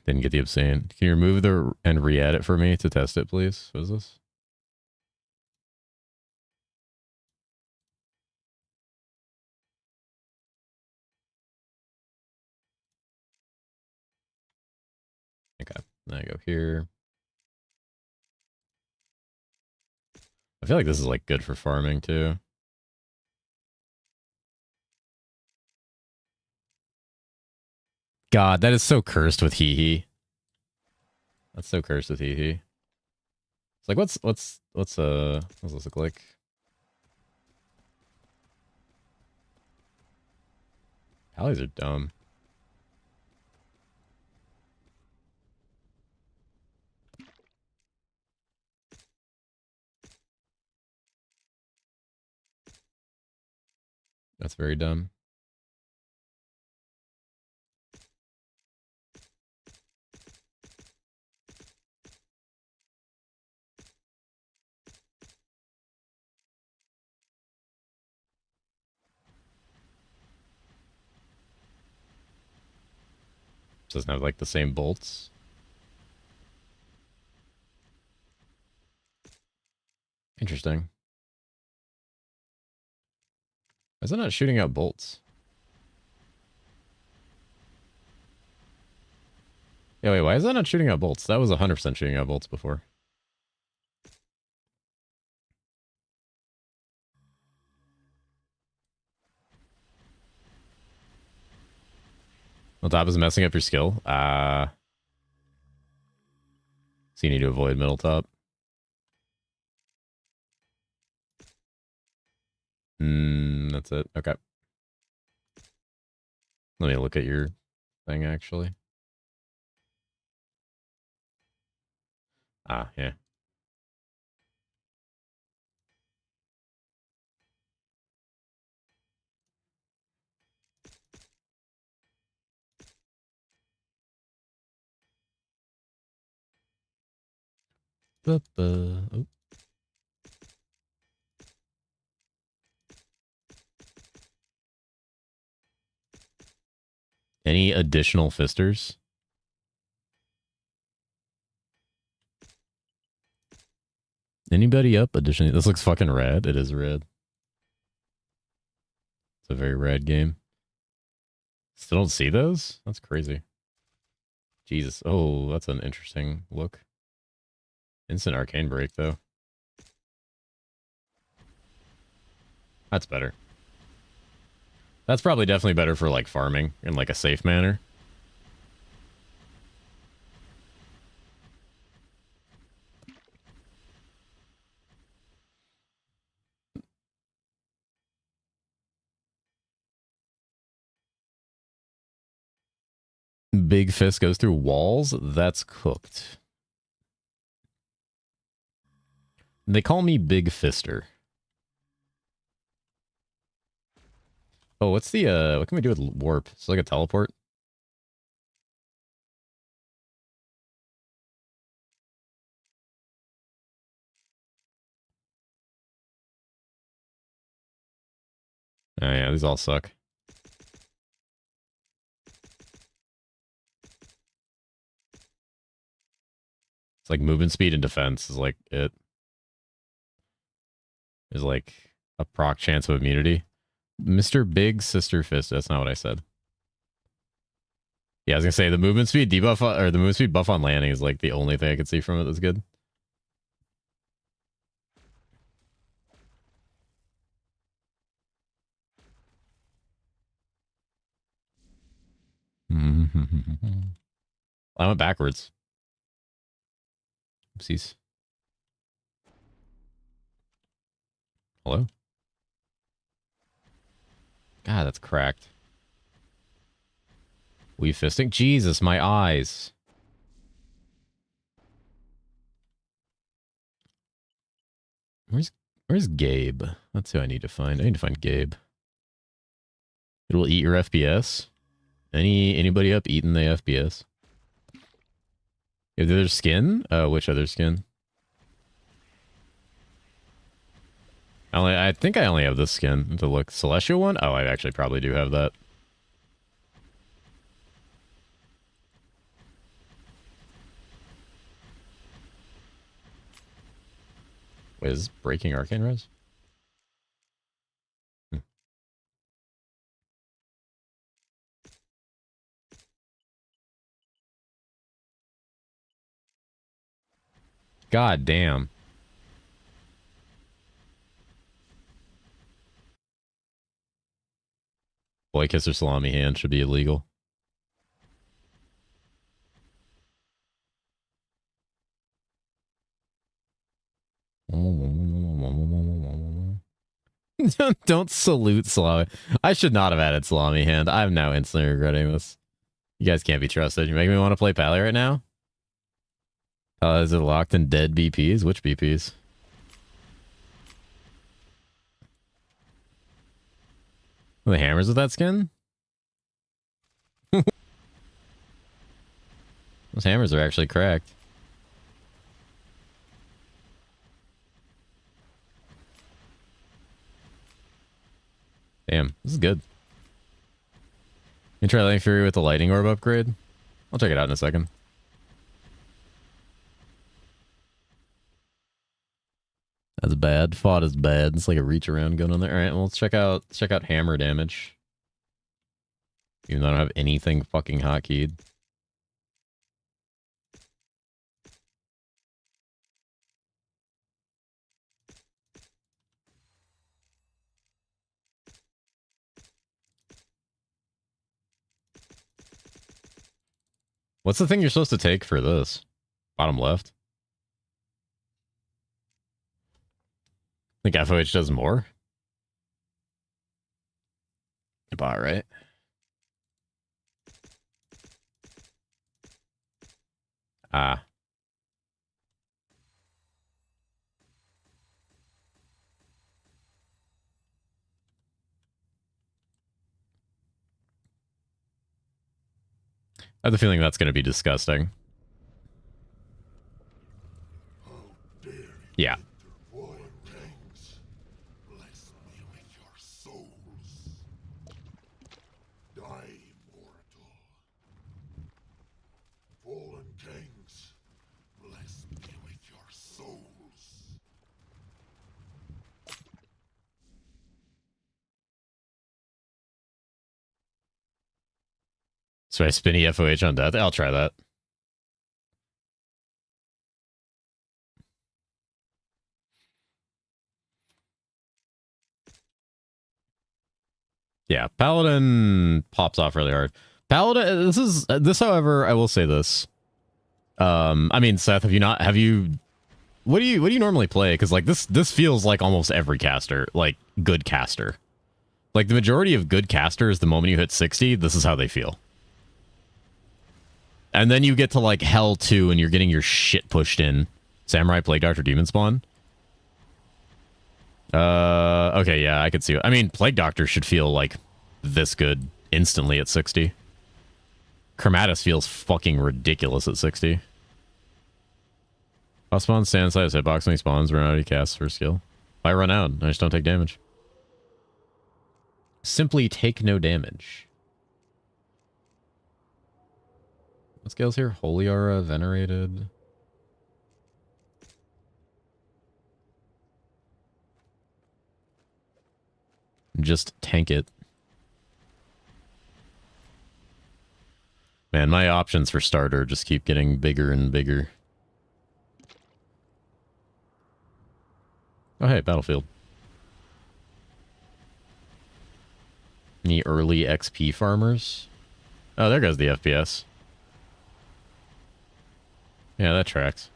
Didn't get the abstain. Can you remove the and re-add it for me to test it, please? What is this? Okay. Then I go here. I feel like this is, like, good for farming, too. God, that is so cursed with hee-hee. That's so cursed with hee-hee. It's like, what does this look like? Alleys are dumb. That's very dumb. Doesn't have like the same bolts. Interesting. Why is it not shooting out bolts? Yeah, wait, why is that not shooting out bolts? That was 100% shooting out bolts before. Middle top is messing up your skill. So you need to avoid middle top. That's it. Okay. Let me look at your thing, actually. Yeah. Oh. Any additional fisters? Anybody up additionally? This looks fucking rad. It is red. It's a very rad game. Still don't see those? That's crazy. Jesus. Oh, that's an interesting look. Instant arcane break, though. That's better. That's probably definitely better for, like, farming in, like, a safe manner. Big fist goes through walls? That's cooked. They call me Big Fister. Oh, what's the, what can we do with warp? It's like a teleport. Oh, yeah, these all suck. It's like movement speed and defense is like it. Is like a proc chance of immunity. Mr. Big Sister Fist. That's not what I said. Yeah, I was gonna say the movement speed debuff or the movement speed buff on landing is like the only thing I could see from it that's good. I went backwards. Oopsies. Hello? God, that's cracked. We fisting? Jesus, my eyes. Where's Gabe? That's who I need to find. I need to find Gabe. It will eat your FPS. Anybody up eating the FPS? If there's skin? Which other skin? I think I only have this skin to look. Celestial one? Oh, I actually probably do have that. Wait, is this breaking arcane res? God damn. Boy kisser salami hand should be illegal. Don't salute Salami. I should not have added Salami Hand. I'm now instantly regretting this. You guys can't be trusted. You make me want to play Pally right now? Is it locked in dead BPs? Which BPs? The hammers with that skin? Those hammers are actually cracked. Damn, this is good. You try Lightning Fury with the Lightning Orb upgrade? I'll check it out in a second. That's bad. Fought is bad. It's like a reach around going on there. Alright, well, let's check out hammer damage. Even though I don't have anything fucking hotkeyed. What's the thing you're supposed to take for this? Bottom left? I think FOH does more? About right. Ah. I have the feeling that's going to be disgusting. Yeah. So I spinny FOH on death? I'll try that. Yeah, Paladin pops off really hard. Paladin, this, however, I will say this. I mean, Seth, what do you normally play? Because like this feels like almost every caster, like good caster. Like the majority of good casters, the moment you hit 60, this is how they feel. And then you get to like Hell 2 and you're getting your shit pushed in. Samurai, Plague Doctor, Demon Spawn. Okay, yeah, I could see it. I mean, Plague Doctor should feel like this good instantly at 60. Chromatus feels fucking ridiculous at 60. I'll spawn stand side hitbox when he spawns, run out he casts for skill. If I run out, I just don't take damage. Simply take no damage. What scales here? Holy Aura, Venerated. Just tank it. Man, my options for starter just keep getting bigger and bigger. Oh, hey, Battlefield. Any early XP farmers? Oh, there goes the FPS. Yeah, that tracks.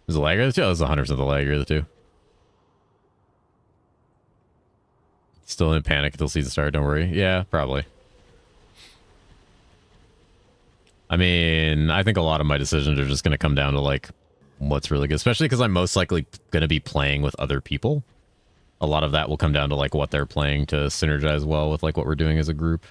Is the lagger the two? Oh, it's 100% the lagger the two. Still in panic until season start, don't worry. Yeah, probably. I mean, I think a lot of my decisions are just going to come down to like what's really good, especially because I'm most likely going to be playing with other people. A lot of that will come down to like what they're playing to synergize well with like what we're doing as a group.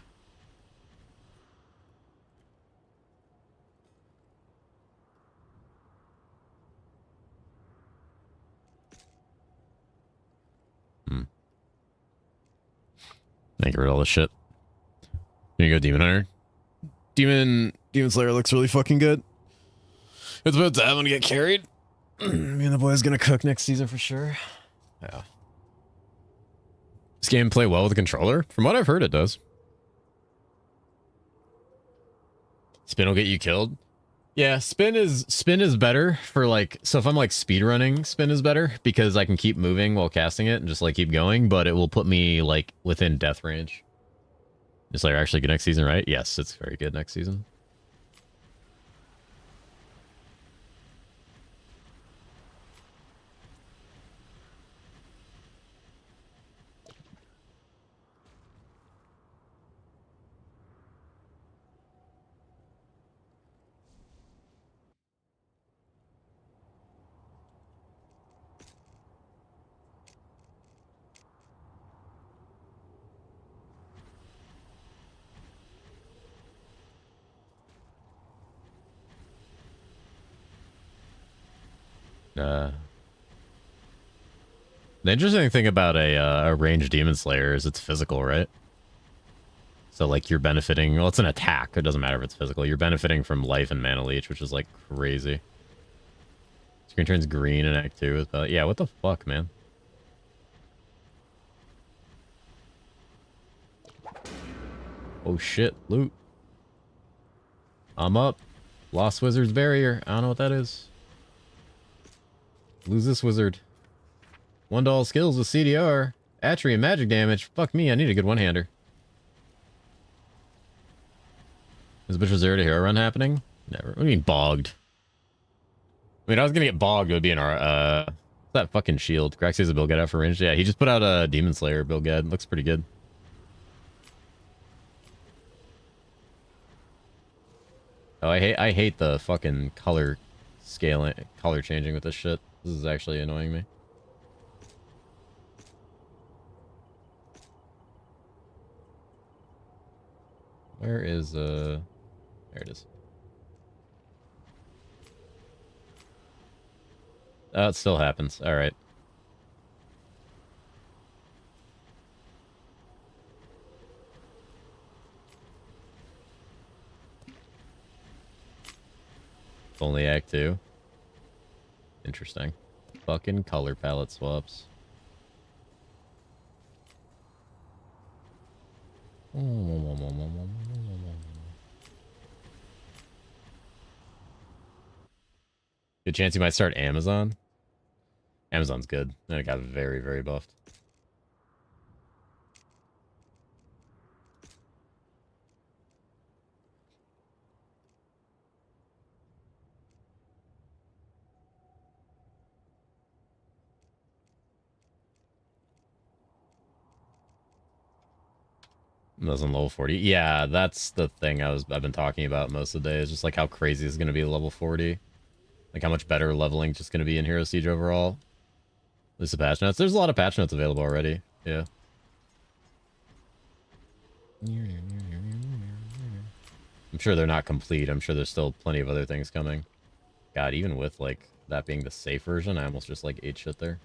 I get rid of all this shit. Here you go, Demon Hunter. Demon Slayer looks really fucking good. It's about time to get carried. Me and the boys gonna cook next season for sure. Yeah. This game play well with the controller? From what I've heard, it does. Spin will get you killed. Yeah, spin is better for like, so if I'm like speedrunning, spin is better because I can keep moving while casting it and just like keep going, but it will put me like within death range. Is Slayer actually good next season, right? Yes, it's very good next season. The interesting thing about a ranged demon slayer is it's physical, right? So like you're benefiting. Well, it's an attack. It doesn't matter if it's physical. You're benefiting from life and mana leech, which is like crazy. Screen turns green in Act 2. Yeah, what the fuck, man? Oh shit, loot. I'm up. Lost Wizard's Barrier. I don't know what that is. Lose this wizard. 1 to all skills with CDR. Attree and magic damage. Fuck me, I need a good one-hander. Is Butcher's Zero to Hero run happening? Never. What do you mean bogged? I mean, I was gonna get bogged. It would be in our, that fucking shield. Grax has a build guide out for range. Yeah, he just put out a Demon Slayer build guide. Looks pretty good. Oh, I hate the fucking color scaling, color changing with this shit. This is actually annoying me. Where is, there it is. Oh, it still happens. All right. Only Act 2. Interesting. Fucking color palette swaps. Good chance you might start Amazon. Amazon's good. And it got very, very buffed. That's on level 40. Yeah, that's the thing I've been talking about most of the day. Is just like how crazy it's going to be level 40. Like how much better leveling just going to be in Hero Siege overall. At least the patch notes. There's a lot of patch notes available already. Yeah. I'm sure they're not complete. I'm sure there's still plenty of other things coming. God, even with like that being the safe version, I almost just like ate shit there.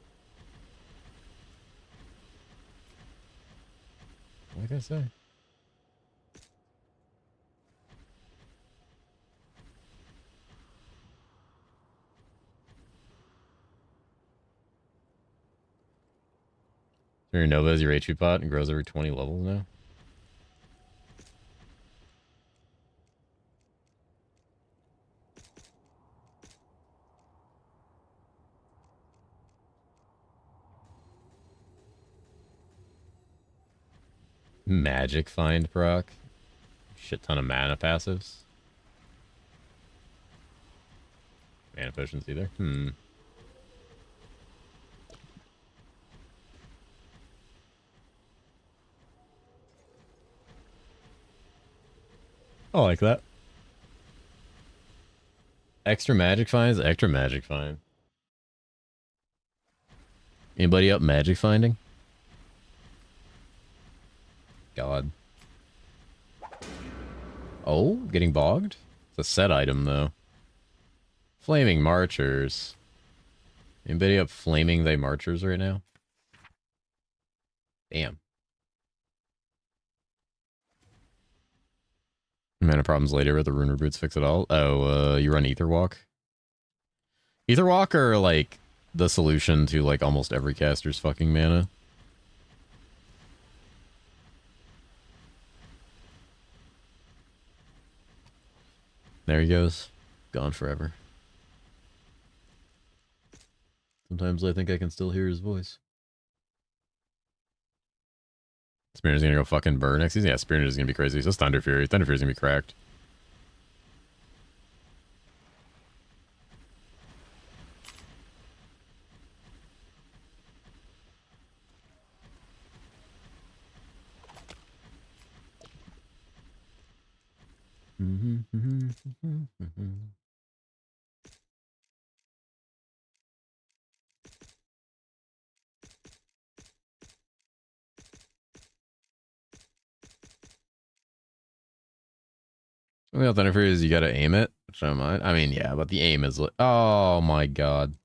What did I say? Your Nova is your HP pot and grows every 20 levels now. Magic find proc. Shit ton of mana passives. Mana potions either. I like that. Extra magic finds, extra magic find. Anybody up magic finding? God. Oh, getting bogged? It's a set item, though. Flaming Marchers. Anybody up flaming they Marchers right now? Damn. Mana problems later, but the Rune Reboots fix it all. Oh, you run Aetherwalk? Aetherwalk are, like, the solution to, like, almost every caster's fucking mana. There he goes. Gone forever. Sometimes I think I can still hear his voice. Spearner's gonna go fucking burn next season. Yeah, Spearner's gonna be crazy. So it's Thunder Fury. Thunder Fury's gonna be cracked. The only Thunder Fury is you gotta aim it, which I don't mind. I mean, yeah, but the aim is like, oh my god.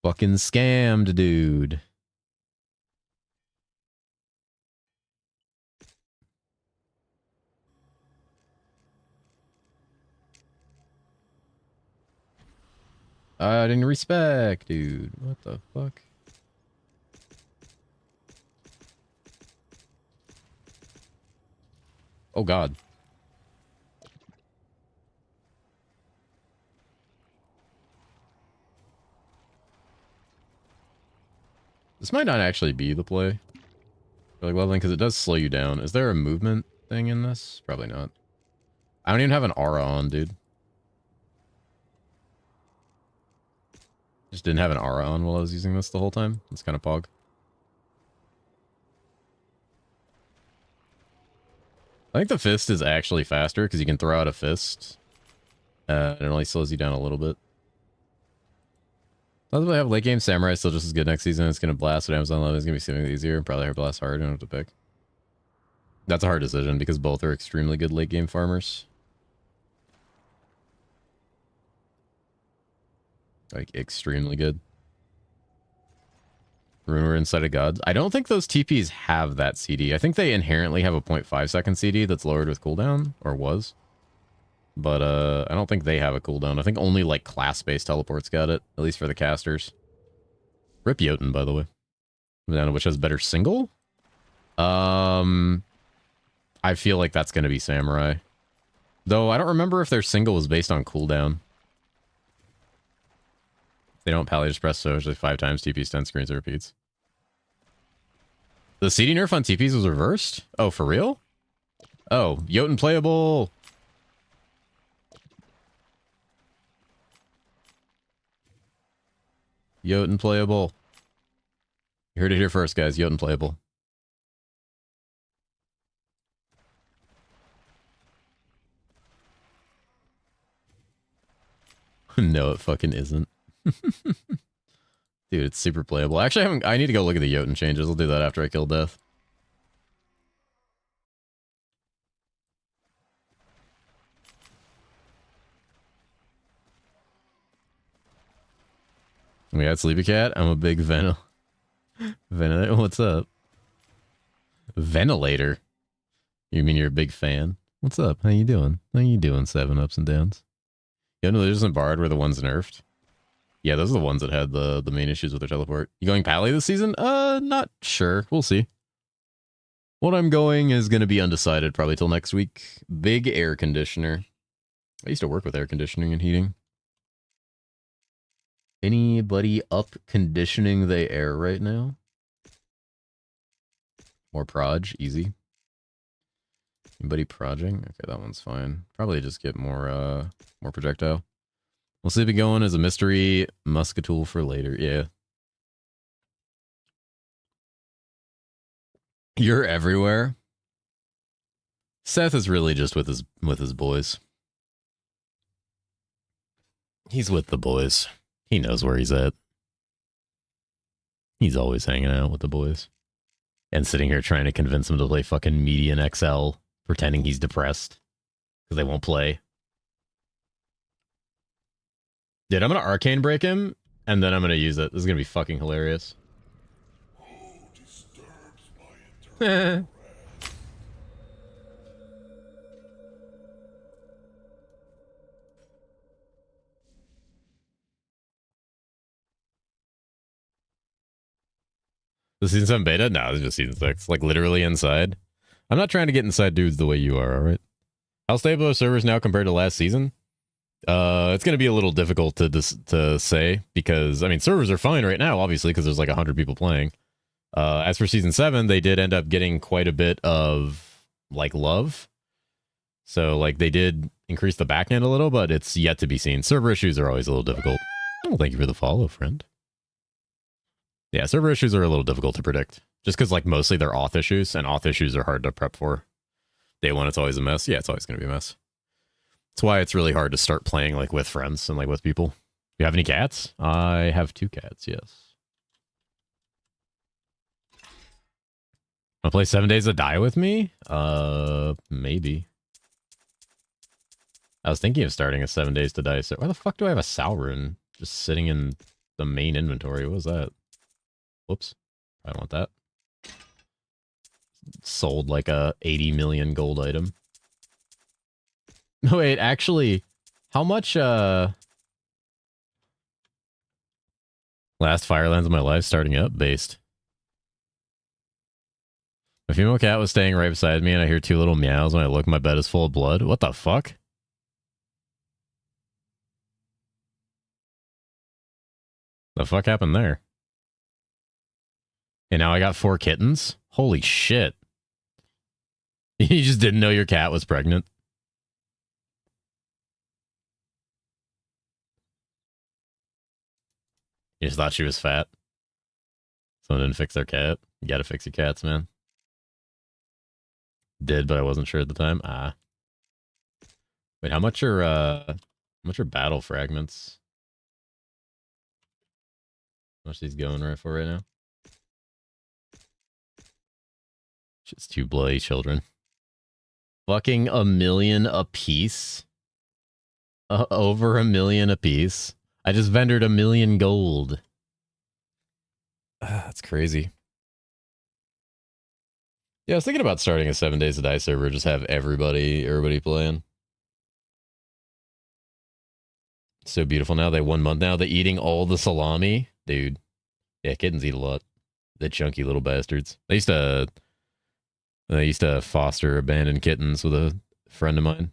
Fucking scammed, dude. I didn't respect, dude. What the fuck? Oh god. This might not actually be the play. Like leveling, because it does slow you down. Is there a movement thing in this? Probably not. I don't even have an aura on, dude. Just didn't have an aura on while I was using this the whole time. It's kind of pog. I think the fist is actually faster because you can throw out a fist. And it only slows you down a little bit. I'll have late game Samurai still just as good next season. It's going to blast at Amazon Love. It's going to be significantly easier. Probably have blast hard. I don't have to pick. That's a hard decision because both are extremely good late game farmers. Like, extremely good. Ruiner Inside of Gods. I don't think those TPs have that CD. I think they inherently have a 0.5 second CD that's lowered with cooldown, or was. But I don't think they have a cooldown. I think only like class-based teleports got it, at least for the casters. Rip Jotun, by the way. Which has better single? I feel like that's going to be Samurai. Though I don't remember if their single was based on cooldown. They don't pally just press so usually 5 times TPs 10 screens it repeats. The CD nerf on TPs was reversed? Oh, for real? Oh, Jotun playable. Jotun playable. You heard it here first, guys. Jotun playable. No, it fucking isn't. Dude, it's super playable. Actually, I need to go look at the Jotun changes. I'll do that after I kill Death. We got Sleepy Cat. I'm a big Ventilator. What's up? Ventilator. You mean you're a big fan? What's up? How you doing? How you doing, 7 ups and downs? Jotun and Bard were the ones nerfed. Yeah, those are the ones that had the main issues with their teleport. You going Pally this season? Not sure. We'll see. What I'm going is going to be undecided probably till next week. Big air conditioner. I used to work with air conditioning and heating. Anybody up conditioning the air right now? More proj, easy. Anybody proging? Okay, that one's fine. Probably just get more projectile. We'll see if it going as a mystery musketool for later. Yeah. You're everywhere. Seth is really just with his boys. He's with the boys. He knows where he's at. He's always hanging out with the boys. And sitting here trying to convince him to play fucking Median XL, pretending he's depressed. Because they won't play. Dude, I'm going to Arcane Break him, and then I'm going to use it. This is going to be fucking hilarious. The season 7 beta? No, this is just season 6. Like, literally inside. I'm not trying to get inside dudes the way you are, alright? How stable are servers now compared to last season? It's going to be a little difficult to say because, I mean, servers are fine right now, obviously, because there's like 100 people playing. As for season 7, they did end up getting quite a bit of like love. So like they did increase the back end a little, but it's yet to be seen. Server issues are always a little difficult. Oh, thank you for the follow, friend. Yeah, server issues are a little difficult to predict. Just because like mostly they're auth issues, and auth issues are hard to prep for. Day one, it's always a mess. Yeah, it's always going to be a mess. That's why it's really hard to start playing like with friends and like with people. You have any cats? I have 2 cats, yes. Wanna play 7 Days to Die with me? Maybe. I was thinking of starting a 7 Days to Die. So why the fuck do I have a Sauron just sitting in the main inventory? What was that? Whoops. I don't want that. Sold like a 80 million gold item. No, wait, actually, how much, Last Firelands of my life starting up based. My female cat was staying right beside me and I hear 2 little meows when I look. My bed is full of blood. What the fuck? The fuck happened there? And now I got 4 kittens? Holy shit. You just didn't know your cat was pregnant? You just thought she was fat? Someone didn't fix their cat? You gotta fix your cats, man. Did, but I wasn't sure at the time. Ah. Wait, how much are battle fragments? How much these going right for right now? Just 2 bloody children. Fucking 1 million a piece? Over 1 million a piece? I just vendored 1 million gold. That's crazy. Yeah, I was thinking about starting a 7 Days to Die server, just have everybody playing. It's so beautiful now. They 1 month now. They're eating all the salami. Dude. Yeah, kittens eat a lot. The chunky little bastards. They used to foster abandoned kittens with a friend of mine.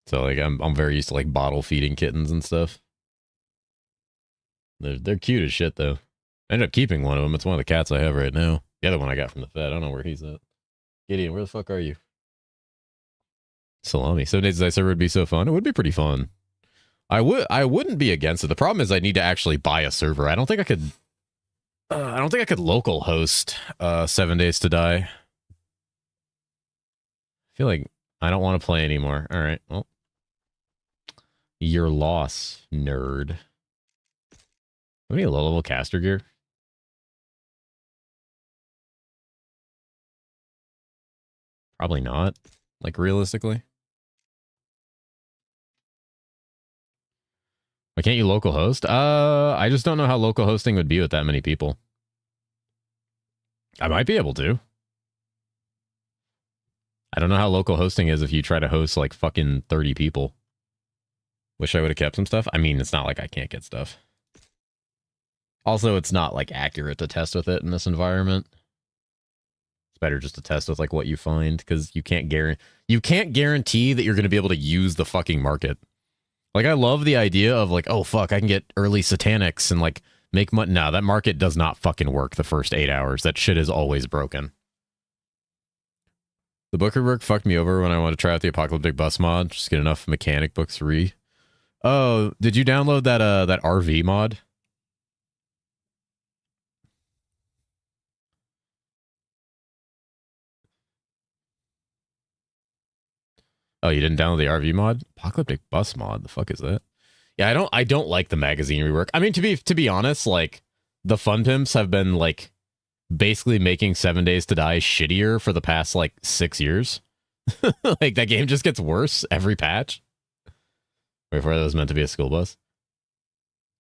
So like I'm very used to like bottle feeding kittens and stuff. They're cute as shit though. I ended up keeping one of them. It's one of the cats I have right now. The other one I got from the vet. I don't know where he's at. Gideon, where the fuck are you? Salami. 7 Days to Die server would be so fun. It would be pretty fun. I wouldn't be against it. The problem is I need to actually buy a server. I don't think I could local host 7 Days to Die. I feel like I don't want to play anymore. All right. Well, your loss, nerd. What any low-level caster gear? Probably not. Like, realistically. Why can't you local host? I just don't know how local hosting would be with that many people. I might be able to. I don't know how local hosting is if you try to host like fucking 30 people. Wish I would have kept some stuff. I mean, it's not like I can't get stuff. Also, it's not like accurate to test with it in this environment. It's better just to test with like what you find because you can't guarantee that you're going to be able to use the fucking market. Like, I love the idea of like, oh fuck, I can get early satanics and like make money. No, that market does not fucking work the first 8 hours. That shit is always broken. The book rework fucked me over when I wanted to try out the apocalyptic bus mod. Just get enough mechanic books to read. Oh, did you download that RV mod? Oh, you didn't download the RV mod? Apocalyptic bus mod. The fuck is that? Yeah, I don't like the magazine rework. I mean, to be honest, like the Fun Pimps have been like basically making 7 Days to Die shittier for the past like 6 years. Like that game just gets worse every patch. Before that was meant to be a school bus.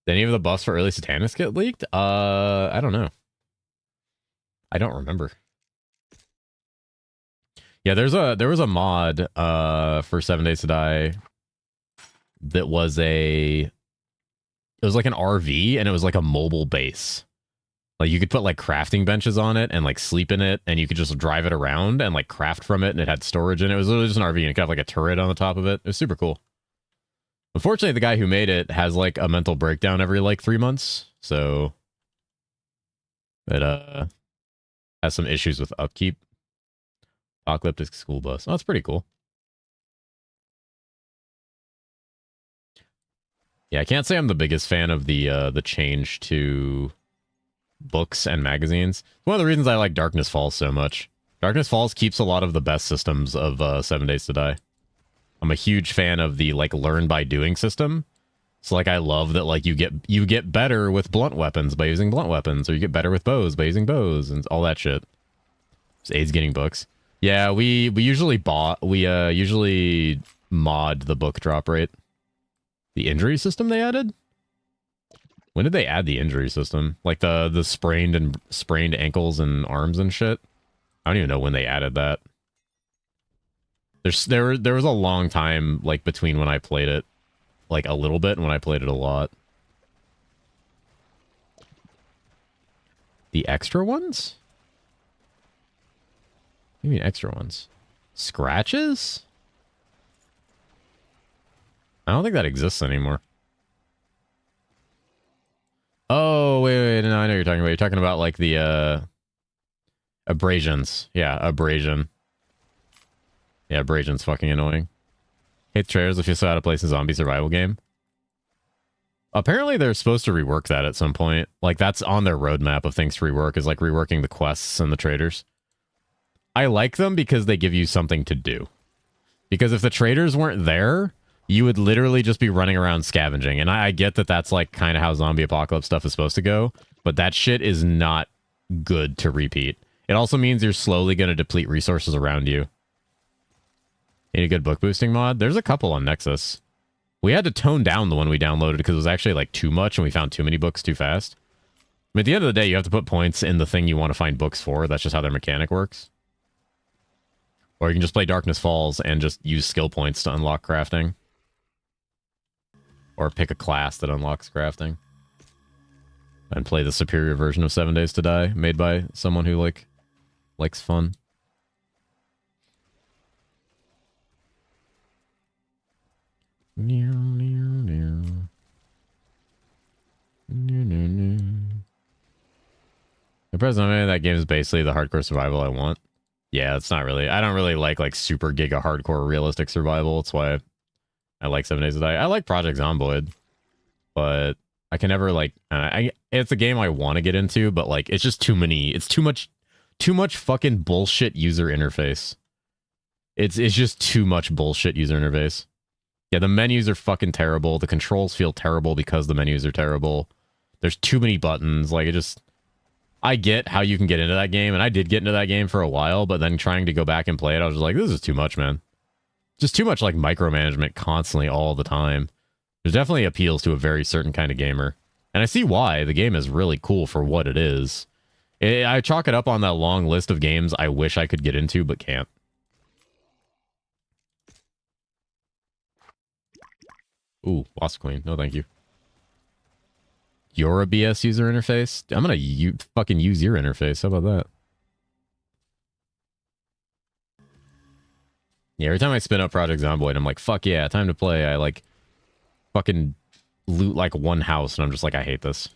Did any of the buffs for early Satanists get leaked? I don't know. I don't remember. Yeah, there was a mod for 7 Days to Die that was it was like an RV and it was like a mobile base. Like you could put like crafting benches on it and like sleep in it, and you could just drive it around and like craft from it, and it had storage in it. It was literally just an RV, and it could have like a turret on the top of it. It was super cool. Unfortunately, the guy who made it has like a mental breakdown every like 3 months, so it has some issues with upkeep. Apocalyptic school bus. Oh, that's pretty cool. Yeah, I can't say I'm the biggest fan of the change to books and magazines. One of the reasons I like Darkness Falls so much. Darkness Falls keeps a lot of the best systems of 7 Days to Die. I'm a huge fan of the like learn by doing system. So like I love that like you get better with blunt weapons by using blunt weapons, or you get better with bows by using bows and all that shit. Just AIDS getting books. Yeah, we usually usually mod the book drop rate. The injury system they added? When did they add the injury system? Like the sprained ankles and arms and shit? I don't even know when they added that. There was a long time like between when I played it like a little bit and when I played it a lot. The extra ones? What do you mean extra ones? Scratches? I don't think that exists anymore. Oh, wait, no, I know what you're talking about. You're talking about like the abrasions. Yeah, abrasion. Yeah, abrasion's fucking annoying. Hate trailers if you're so out of place in zombie survival game. Apparently they're supposed to rework that at some point. Like that's on their roadmap of things to rework, is like reworking the quests and the traders. I like them because they give you something to do. Because if the traders weren't there, you would literally just be running around scavenging. And I get that that's like kind of how zombie apocalypse stuff is supposed to go, but that shit is not good to repeat. It also means you're slowly going to deplete resources around you. Need a good book boosting mod? There's a couple on Nexus. We had to tone down the one we downloaded because it was actually like too much and we found too many books too fast. But at the end of the day, you have to put points in the thing you want to find books for. That's just how their mechanic works. Or you can just play Darkness Falls and just use skill points to unlock crafting. Or pick a class that unlocks crafting. And play the superior version of 7 Days to Die, made by someone who likes fun. The president, that game is basically the hardcore survival I want. Yeah, it's not really. I don't really like super giga hardcore realistic survival. That's why I like 7 Days to Die. I like Project Zomboid, but I can never like. It's a game I want to get into, but like it's just too many. It's too much fucking bullshit user interface. It's just too much bullshit user interface. Yeah, the menus are fucking terrible. The controls feel terrible because the menus are terrible. There's too many buttons. Like, it just... I get how you can get into that game, and I did get into that game for a while, but then trying to go back and play it, I was just like, this is too much, man. Just too much, like, micromanagement constantly all the time. There's definitely appeals to a very certain kind of gamer. And I see why. The game is really cool for what it is. I chalk it up on that long list of games I wish I could get into, but can't. Ooh, Wasp Queen. No, thank you. You're a BS user interface? I'm gonna fucking use your interface. How about that? Yeah, every time I spin up Project Zomboid, I'm like, fuck yeah, time to play. I like fucking loot like one house, and I'm just like, I hate this.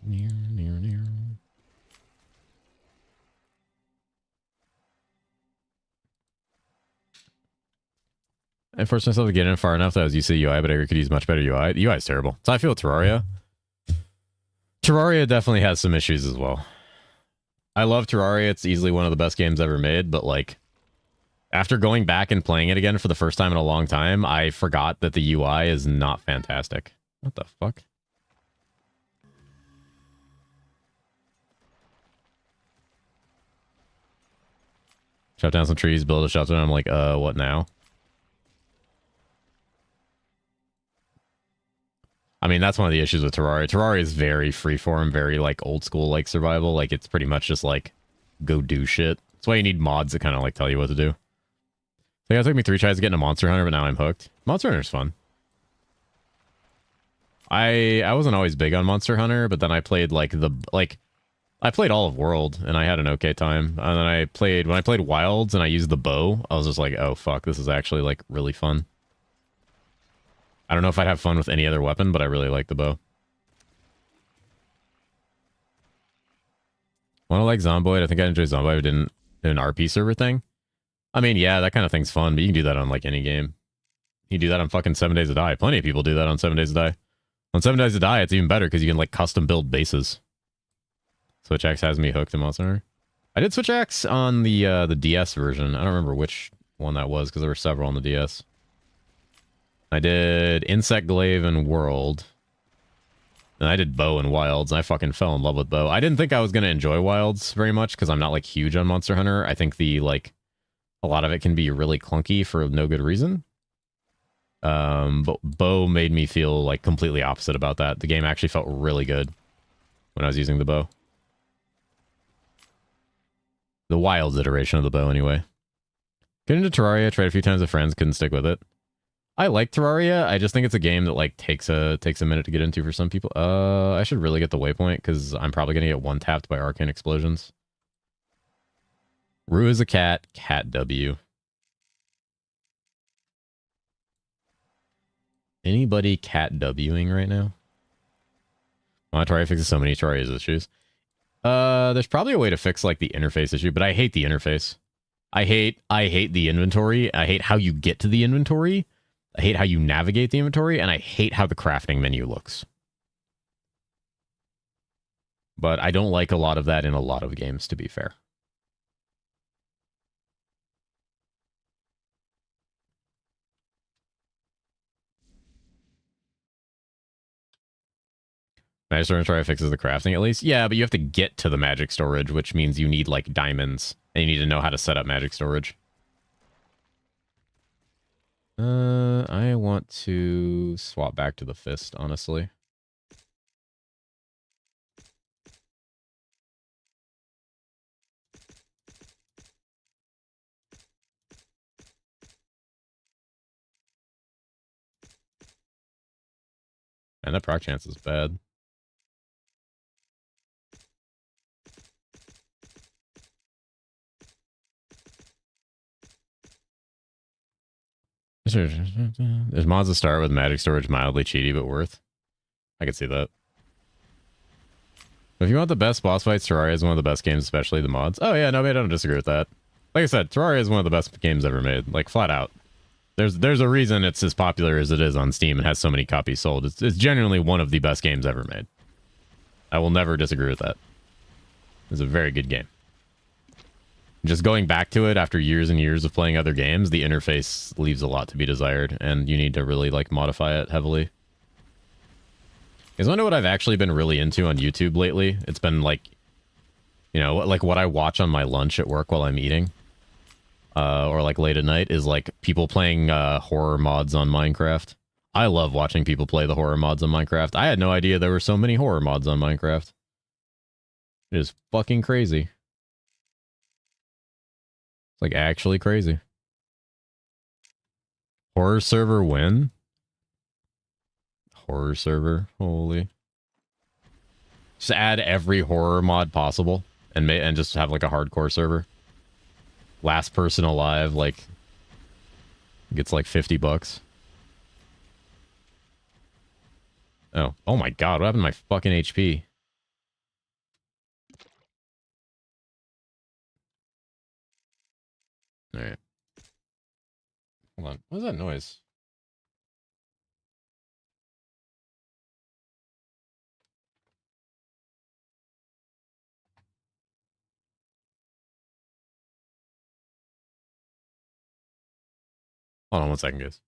Near. I forced myself to get in far enough that I was used to the UI, but I could use much better UI. The UI is terrible. So I feel with Terraria. Terraria definitely has some issues as well. I love Terraria. It's easily one of the best games ever made, but like, after going back and playing it again for the first time in a long time, I forgot that the UI is not fantastic. What the fuck? Chop down some trees, build a shelter, and I'm like, what now? I mean, that's one of the issues with Terraria. Terraria is very freeform, very like old school like survival. Like it's pretty much just like go do shit. That's why you need mods that kind of like tell you what to do. Like, it took me 3 tries to get into Monster Hunter, but now I'm hooked. Monster Hunter's fun. I wasn't always big on Monster Hunter, but then I played I played all of World and I had an okay time. And then when I played Wilds and I used the bow, I was just like, oh fuck, this is actually like really fun. I don't know if I'd have fun with any other weapon, but I really like the bow. Wanna like Zomboid? I think I enjoy Zomboid. I didn't do an RP server thing. I mean, yeah, that kind of thing's fun, but you can do that on like any game. You can do that on fucking 7 Days to Die. Plenty of people do that on 7 Days to Die. On 7 Days to Die, it's even better because you can like custom build bases. Switch Axe has me hooked in Monster Hunter. I did Switch Axe on the DS version. I don't remember which one that was because there were several on the DS. I did Insect Glaive and World. And I did Bow and Wilds, and I fucking fell in love with Bow. I didn't think I was going to enjoy Wilds very much because I'm not like huge on Monster Hunter. I think a lot of it can be really clunky for no good reason. But Bow made me feel like completely opposite about that. The game actually felt really good when I was using the bow. The Wilds iteration of the bow, anyway. Get into Terraria, tried a few times with friends, couldn't stick with it. I like Terraria. I just think it's a game that like takes a minute to get into for some people. I should really get the waypoint because I'm probably gonna get one tapped by arcane explosions. Rue is a cat. Cat W. Anybody cat Wing right now? Terraria fixes so many Terraria's issues. There's probably a way to fix like the interface issue, but I hate the interface. I hate the inventory. I hate how you get to the inventory. I hate how you navigate the inventory, and I hate how the crafting menu looks. But I don't like a lot of that in a lot of games, to be fair. Magic storage try fixes the crafting at least. Yeah, but you have to get to the magic storage, which means you need like diamonds, and you need to know how to set up magic storage. I want to swap back to the fist, honestly. And that proc chance is bad. There's mods that start with magic storage mildly cheaty but worth. I could see that. If you want the best boss fights, Terraria is one of the best games, especially the mods. Oh yeah, no, I don't disagree with that. Like I said, Terraria is one of the best games ever made, like flat out. There's a reason it's as popular as it is on Steam and has so many copies sold. It's genuinely one of the best games ever made. I will never disagree with that. It's a very good game. Just going back to it after years and years of playing other games, the interface leaves a lot to be desired, and you need to really like modify it heavily. You guys want to know what I've actually been really into on YouTube lately? It's been like, you know, like what I watch on my lunch at work while I'm eating, or like late at night, is like people playing horror mods on Minecraft. I love watching people play the horror mods on Minecraft. I had no idea there were so many horror mods on Minecraft. It is fucking crazy. Like actually crazy. Horror server win? Horror server, holy. Just add every horror mod possible and just have like a hardcore server. Last person alive like gets like $50. Oh my god, what happened to my fucking HP? All right. Hold on. What is that noise? Hold on 1 second, guys.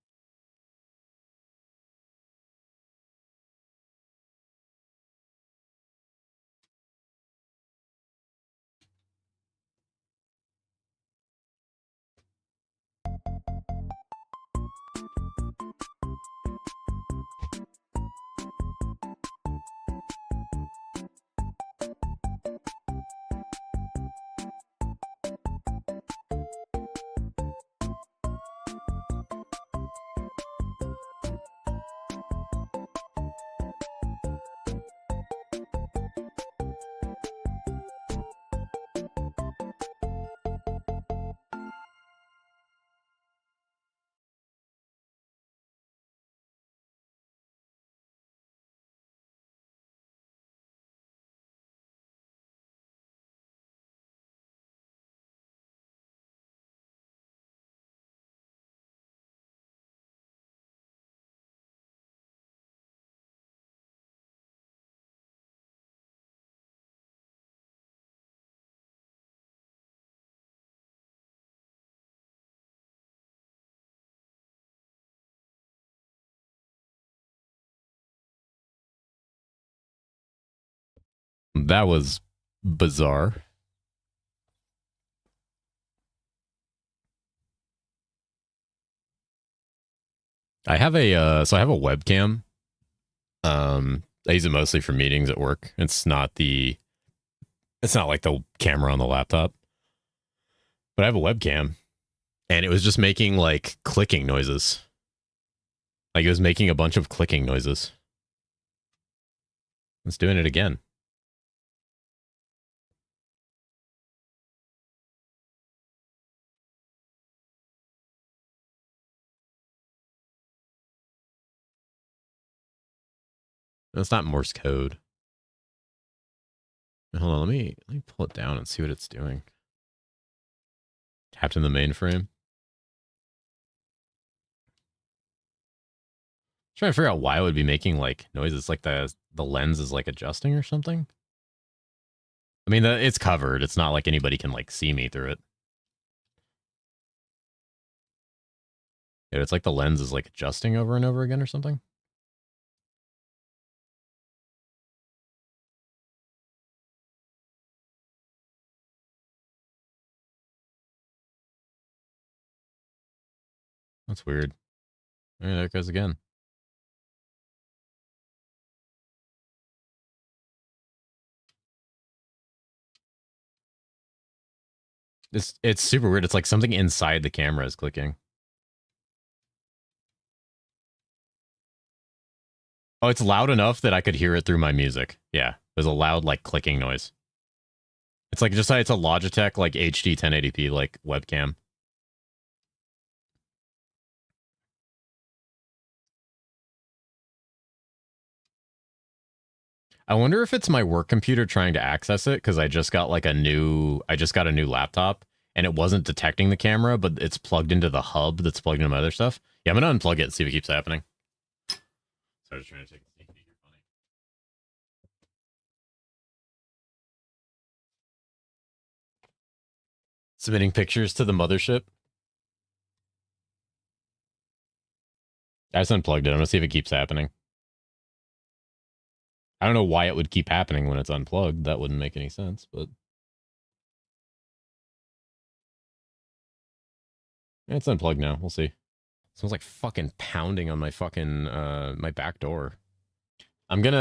That was bizarre. I have a webcam. I use it mostly for meetings at work. It's not like the camera on the laptop. But I have a webcam, and it was just making like clicking noises. Like it was making a bunch of clicking noises. It's doing it again. It's not Morse code. Hold on, let me pull it down and see what it's doing. Tapped in the mainframe. Trying to figure out why it would be making like noises. Like the lens is like adjusting or something. I mean, it's covered. It's not like anybody can like see me through it. Yeah, it's like the lens is like adjusting over and over again or something. That's weird. All right, there it goes again. It's super weird. It's like something inside the camera is clicking. Oh, it's loud enough that I could hear it through my music. Yeah, there's a loud like clicking noise. It's like it's a Logitech like HD 1080p like webcam. I wonder if it's my work computer trying to access it because I just got a new laptop and it wasn't detecting the camera, but it's plugged into the hub that's plugged into my other stuff. Yeah, I'm gonna unplug it and see if it keeps happening. Sorry, just trying to take a sneak peek. You're funny. Submitting pictures to the mothership. I just unplugged it. I'm gonna see if it keeps happening. I don't know why it would keep happening when it's unplugged. That wouldn't make any sense, but it's unplugged now. We'll see. Someone's like fucking pounding on my fucking my back door. I'm going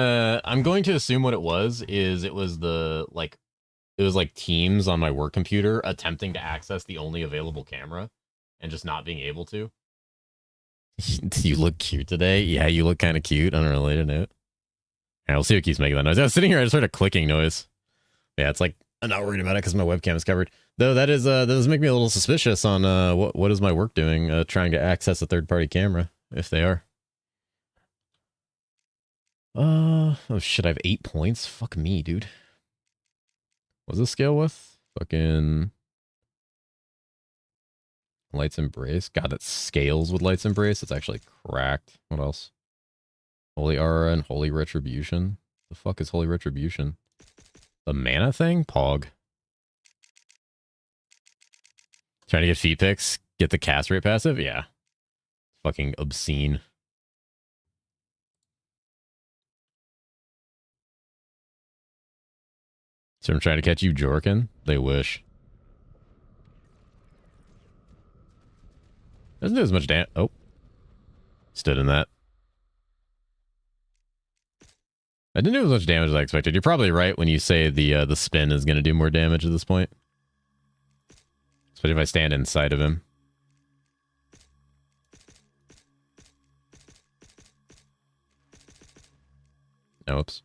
to assume what it was is it was like Teams on my work computer attempting to access the only available camera and just not being able to. You look cute today. Yeah, you look kind of cute on a related note. And we'll see what keeps making that noise. I was sitting here, I just heard a clicking noise. Yeah, it's like I'm not worried about it because my webcam is covered. Though that does make me a little suspicious on what is my work doing trying to access a third-party camera if they are. Oh shit, I have 8 points. Fuck me, dude. What's this scale with? Fucking Light's Embrace. God, that scales with Light's Embrace. It's actually cracked. What else? Holy Aura and Holy Retribution. The fuck is Holy Retribution? The mana thing? Pog. Trying to get feet picks? Get the cast rate passive? Yeah. Fucking obscene. So I'm trying to catch you, Jorkin. They wish. Doesn't do as much damage. Oh. Stood in that. I didn't do as much damage as I expected. You're probably right when you say the spin is going to do more damage at this point. Especially if I stand inside of him. Oh, oops.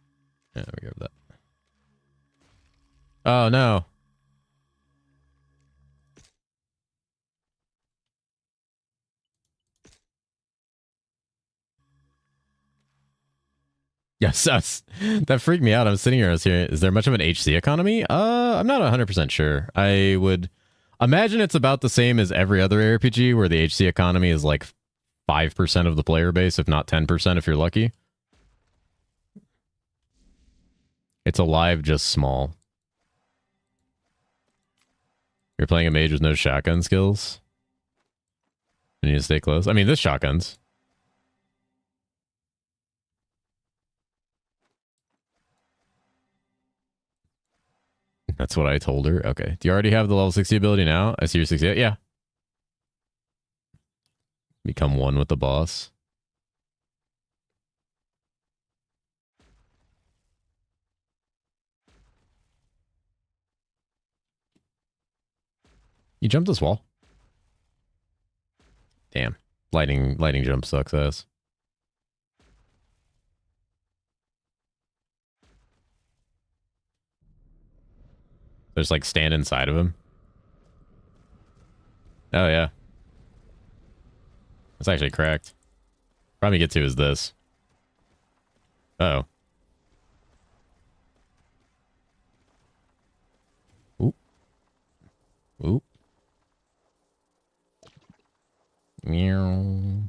Yeah, there we go with that. Oh, no. Yes, that freaked me out. I'm sitting here. I was hearing, is there much of an HC economy? I'm not 100% sure. I would imagine it's about the same as every other ARPG where the HC economy is like 5% of the player base, if not 10% if you're lucky. It's alive, just small. You're playing a mage with no shotgun skills. You need to stay close. I mean, this shotguns. That's what I told her. Okay. Do you already have the level 60 ability now? I see your 68. Yeah. Become one with the boss. You jumped this wall. Damn. Lightning jump sucks ass. Just like stand inside of him. Oh yeah. It's actually cracked. Probably get to is this. Uh oh. Oop. Oop. Meow.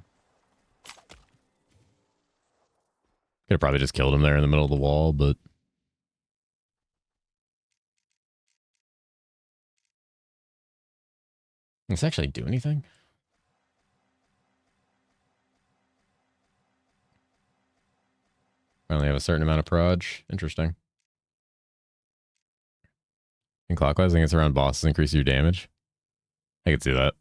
Could have probably just killed him there in the middle of the wall, but does this actually do anything? I only have a certain amount of proj. Interesting. And clockwise, I think it's around bosses increase your damage. I could see that.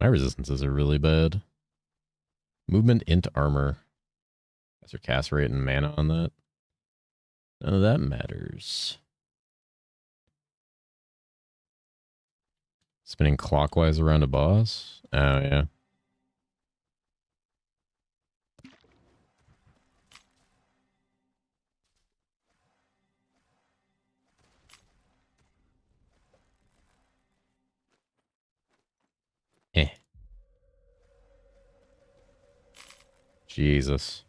My resistances are really bad. Movement into armor. That's your cast rate and mana on that. None of that matters. Spinning clockwise around a boss? Oh, yeah. Eh. Jesus.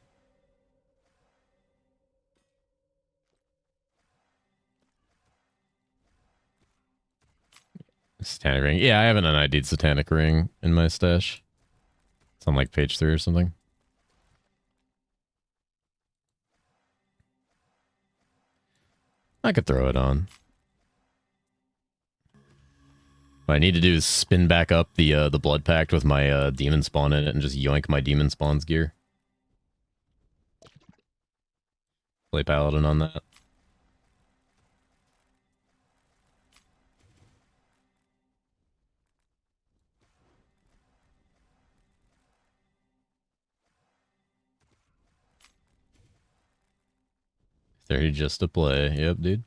Satanic ring. Yeah, I have an unID'd satanic ring in my stash. It's on like page 3 or something. I could throw it on. What I need to do is spin back up the blood pact with my demon spawn in it and just yoink my demon spawn's gear. Play paladin on that. There just to play. Yep, dude.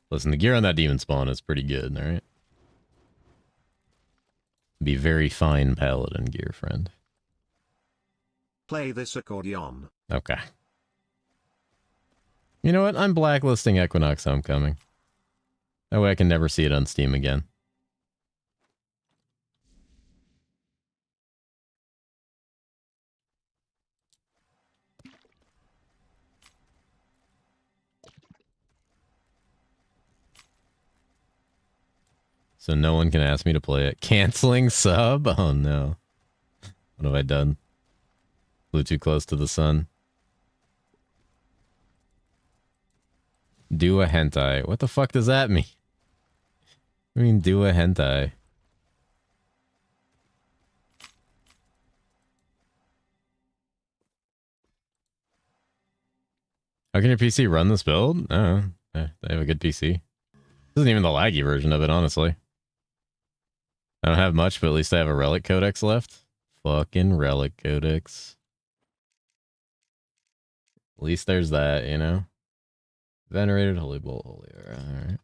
Listen, the gear on that demon spawn is pretty good, alright? Be very fine paladin gear, friend.
Play this accordion.
Okay. You know what? I'm blacklisting Equinox Homecoming. That way I can never see it on Steam again. So no one can ask me to play it. Canceling sub? Oh no. What have I done? Flew too close to the sun. Do a hentai. What the fuck does that mean? I mean, do a hentai. How can your PC run this build? Oh, they have a good PC. This isn't even the laggy version of it, honestly. I don't have much, but at least I have a relic codex left. Fucking relic codex. At least there's that, you know? Venerated, holy bolt, holy. Alright.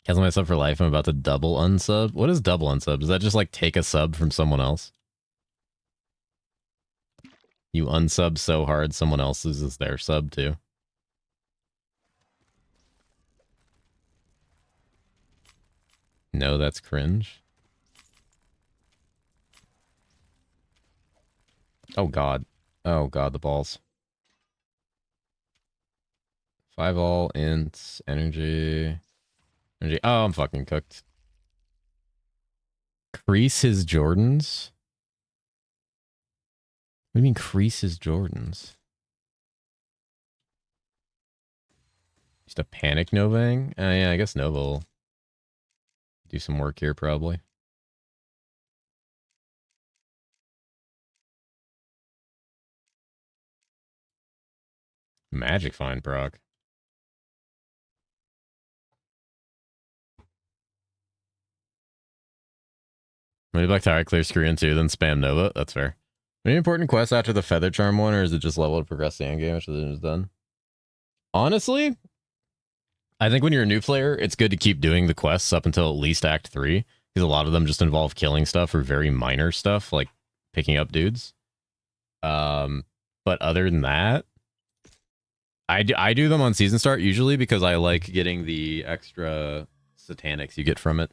Cancel my sub for life. I'm about to double unsub. What is double unsub? Does that just like take a sub from someone else? You unsub so hard someone else loses their sub too. No, that's cringe. Oh god. Oh god, the balls. 5 all, int, energy. Oh, I'm fucking cooked. Crease his Jordans? What do you mean crease his Jordans? Just a panic Novang? Yeah, I guess Nova will do some work here, probably. Magic Find proc. Maybe Black Tower clear screen too, then spam Nova. That's fair. Any important quests after the Feather Charm one, or is it just level to progress the end game, which is done? Honestly, I think when you're a new player, it's good to keep doing the quests up until at least Act 3, because a lot of them just involve killing stuff or very minor stuff, like picking up dudes. But other than that, I do them on season start usually because I like getting the extra satanics you get from it.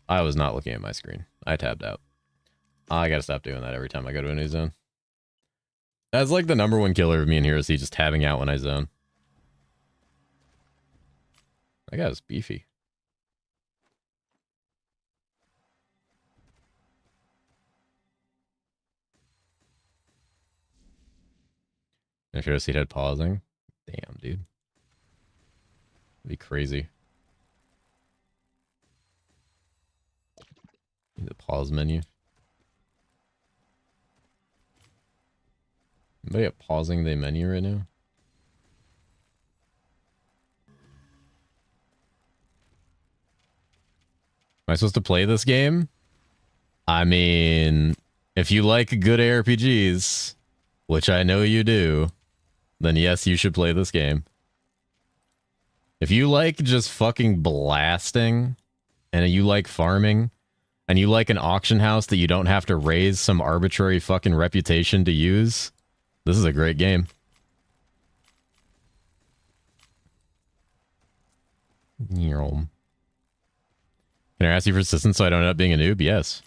I was not looking at my screen. I tabbed out. I gotta stop doing that every time I go to a new zone. That's like the #1 killer of me and Hero C, just tabbing out when I zone. That guy was beefy. And Hero C had pausing. Damn, dude. That'd be crazy. The pause menu. Anybody up pausing the menu right now? Am I supposed to play this game? I mean, if you like good ARPGs, which I know you do, then yes, you should play this game. If you like just fucking blasting, and you like farming, and you like an auction house that you don't have to raise some arbitrary fucking reputation to use, this is a great game. Can I ask you for assistance so I don't end up being a noob? Yes.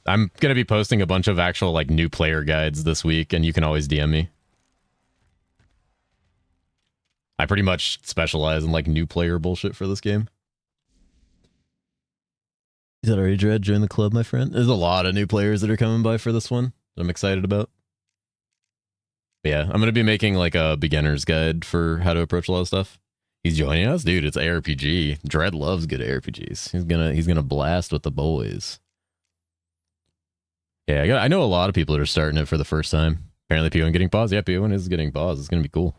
I'm going to be posting a bunch of actual like new player guides this week, and you can always DM me. I pretty much specialize in like new player bullshit for this game. Is that already Dread? Join the club, my friend. There's a lot of new players that are coming by for this one that I'm excited about. But yeah, I'm going to be making like a beginner's guide for how to approach a lot of stuff. He's joining us? Dude, it's ARPG. Dread loves good ARPGs. He's gonna blast with the boys. Yeah, I know a lot of people that are starting it for the first time. Apparently P1 getting paused. Yeah, P1 is getting paused. It's gonna be cool.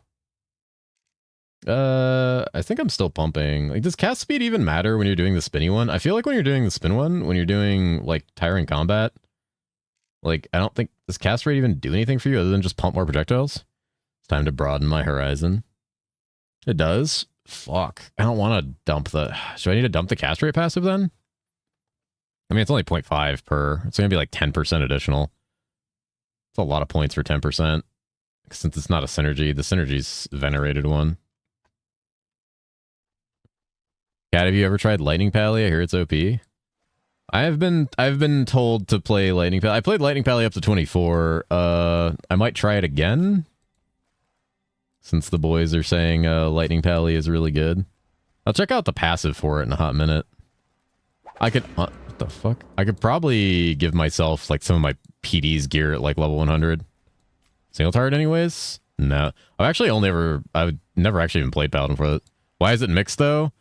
I think I'm still pumping. Like, does cast speed even matter when you're doing the spinny one? I feel like when you're doing the spin one, when you're doing like Tyrant Combat, like I don't think does cast rate even do anything for you other than just pump more projectiles? It's time to broaden my horizon. It does. Fuck. I don't want to dump the... Should I need to dump the cast rate passive then? I mean, it's only 0.5 per. It's going to be like 10% additional. It's a lot of points for 10%. Since it's not a synergy. The synergy's venerated one. Cat, have you ever tried Lightning Pally? I hear it's OP. I've been told to play Lightning Pally. I played Lightning Pally up to 24. I might try it again. Since the boys are saying Lightning Pally is really good. I'll check out the passive for it in a hot minute. I could... what the fuck? I could probably give myself like some of my PD's gear at like level 100. Single target anyways? No. I've never actually even played Paladin for it. Why is it mixed though?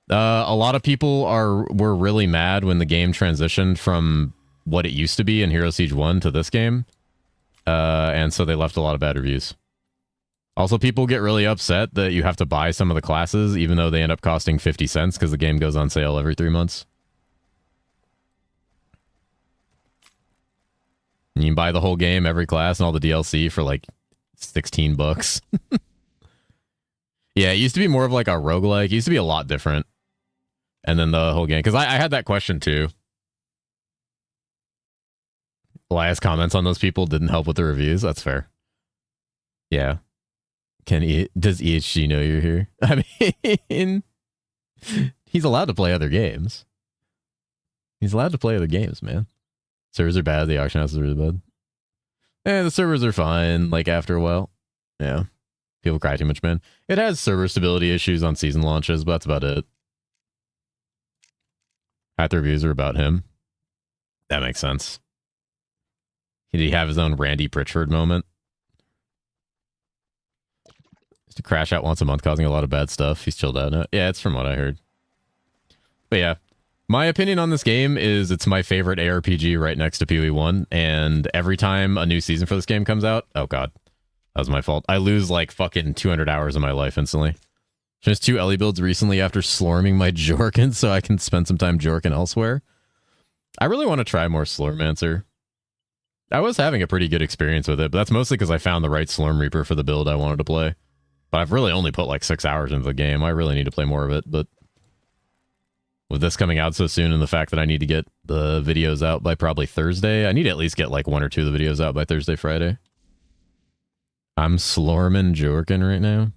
A lot of people were really mad when the game transitioned from what it used to be in Hero Siege 1 to this game. And so they left a lot of bad reviews. Also, people get really upset that you have to buy some of the classes, even though they end up costing 50 cents because the game goes on sale every 3 months. And you can buy the whole game, every class, and all the DLC for like 16 bucks. Yeah, it used to be more of like a roguelike. It used to be a lot different. And then the whole game, because I had that question too. Elias comments on those people didn't help with the reviews. That's fair. Yeah. Does EHG know you're here? I mean, he's allowed to play other games. He's allowed to play other games, man. Servers are bad. The auction house is really bad. The servers are fine, like, after a while. Yeah. People cry too much, man. It has server stability issues on season launches, but that's about it. Half the reviews are about him. That makes sense. Did he have his own Randy Pritchford moment? Just to crash out once a month, causing a lot of bad stuff. He's chilled out. Yeah, it's from what I heard. But yeah, my opinion on this game is it's my favorite ARPG right next to PoE1. And every time a new season for this game comes out, oh god, that was my fault. I lose like fucking 200 hours of my life instantly. Finished 2 Ellie builds recently after slorming my Jorkin so I can spend some time Jorkin elsewhere. I really want to try more Slormancer. I was having a pretty good experience with it, but that's mostly because I found the right Slorm Reaper for the build I wanted to play. But I've really only put like 6 hours into the game. I really need to play more of it, but with this coming out so soon and the fact that I need to get the videos out by probably Thursday, I need to at least get like 1 or 2 of the videos out by Thursday, Friday. I'm Slormin Jorkin right now.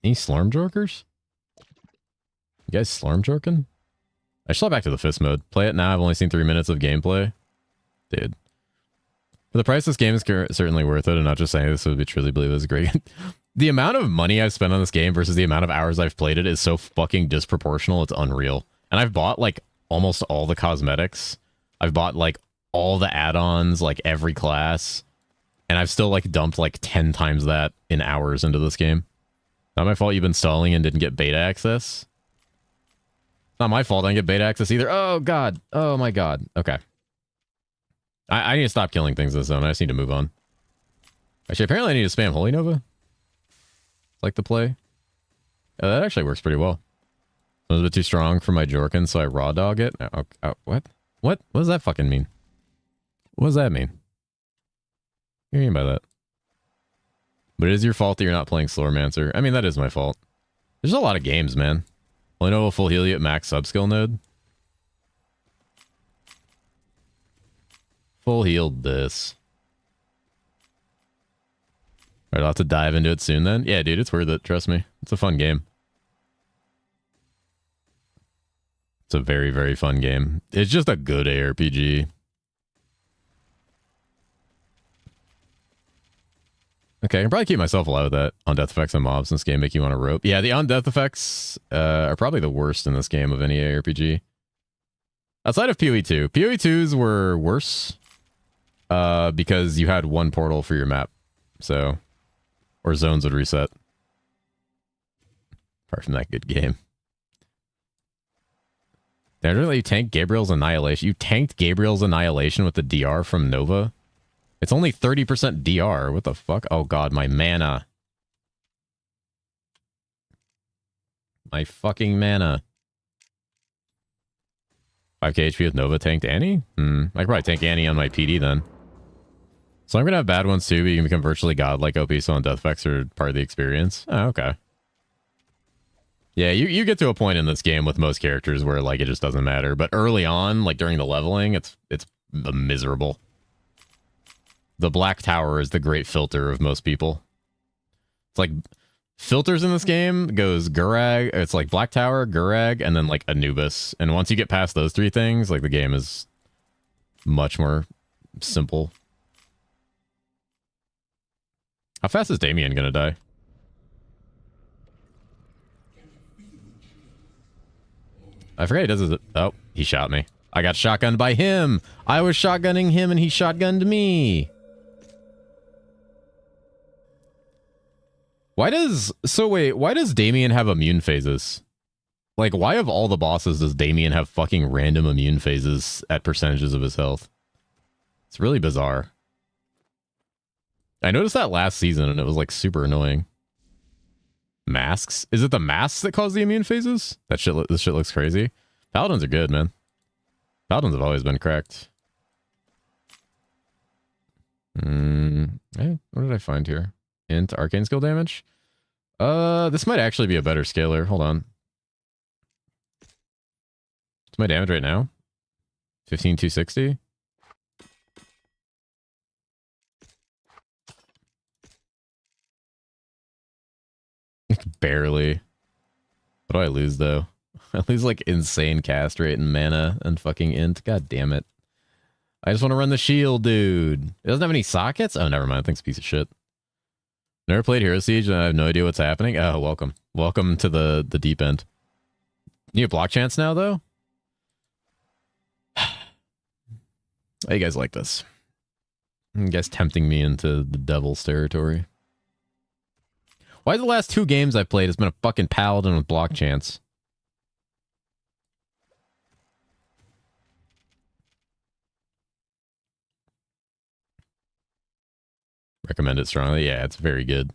Any Slorm Jorkers? You guys Slorm Jorkin? I should back to the fist mode. Play it now. I've only seen 3 minutes of gameplay. Dude. For the price, this game is certainly worth it. I'm not just saying this, would truly believe this is great. The amount of money I've spent on this game versus the amount of hours I've played it is so fucking disproportional. It's unreal. And I've bought like almost all the cosmetics. I've bought like all the add-ons, like every class. And I've still like dumped like 10 times that in hours into this game. Not my fault you've been stalling and didn't get beta access. Not my fault I didn't get beta access either. Oh god. Oh my god. Okay. I need to stop killing things in this zone. I just need to move on. Actually, apparently I need to spam Holy Nova. Like the play. Oh, that actually works pretty well. It was a bit too strong for my Jorkin, so I raw dog it. What? What does that fucking mean? What does that mean? What do you mean by that? But it is your fault that you're not playing Slormancer. I mean, that is my fault. There's a lot of games, man. Well, I know a full heal you at max subskill node. Full healed this. Alright, I'll have to dive into it soon then. Yeah, dude, it's worth it. Trust me. It's a fun game. It's a very, very fun game. It's just a good ARPG. Okay, I can probably keep myself alive with that. On-death effects on mobs in this game make you want to rope. Yeah, the on-death effects are probably the worst in this game of any ARPG. Outside of PoE2. PoE2s were worse. Because you had one portal for your map. So, or zones would reset. Apart from that good game. Did I really let you tank Gabriel's Annihilation? You tanked Gabriel's Annihilation with the DR from Nova? It's only 30% DR. What the fuck? Oh god, my mana. My fucking mana. 5k HP with Nova tanked Annie? I could probably tank Annie on my PD then. So I'm going to have bad ones too, but you can become virtually godlike OP, so on death effects are part of the experience. Oh, okay. Yeah, you get to a point in this game with most characters where like it just doesn't matter. But early on, like during the leveling, it's miserable. The Black Tower is the great filter of most people. It's like filters in this game goes Gurag, it's like Black Tower, Gurag, and then like Anubis. And once you get past those 3 things, like the game is much more simple. How fast is Damien gonna die? I forget he does his... Oh, he shot me. I got shotgunned by him. I was shotgunning him and he shotgunned me. Why does... So wait, why does Damien have immune phases? Like, why of all the bosses does Damien have fucking random immune phases at percentages of his health? It's really bizarre. I noticed that last season and it was like super annoying. Masks? Is it the masks that cause the immune phases? This shit looks crazy. Paladins are good, man. Paladins have always been cracked. Hey, what did I find here? Int arcane skill damage? This might actually be a better scaler. Hold on. What's my damage right now? 15,260? Barely. What do I lose, though? I lose, like, insane cast rate and mana and fucking int. God damn it. I just want to run the shield, dude. It doesn't have any sockets? Oh, never mind. I think it's a piece of shit. Never played Hero Siege and I have no idea what's happening. Oh, welcome. Welcome to the deep end. You have block chance now, though? How you guys like this? You guys tempting me into the devil's territory. Why the last 2 games I played has been a fucking paladin with block chance? Recommend it strongly. Yeah, it's very good.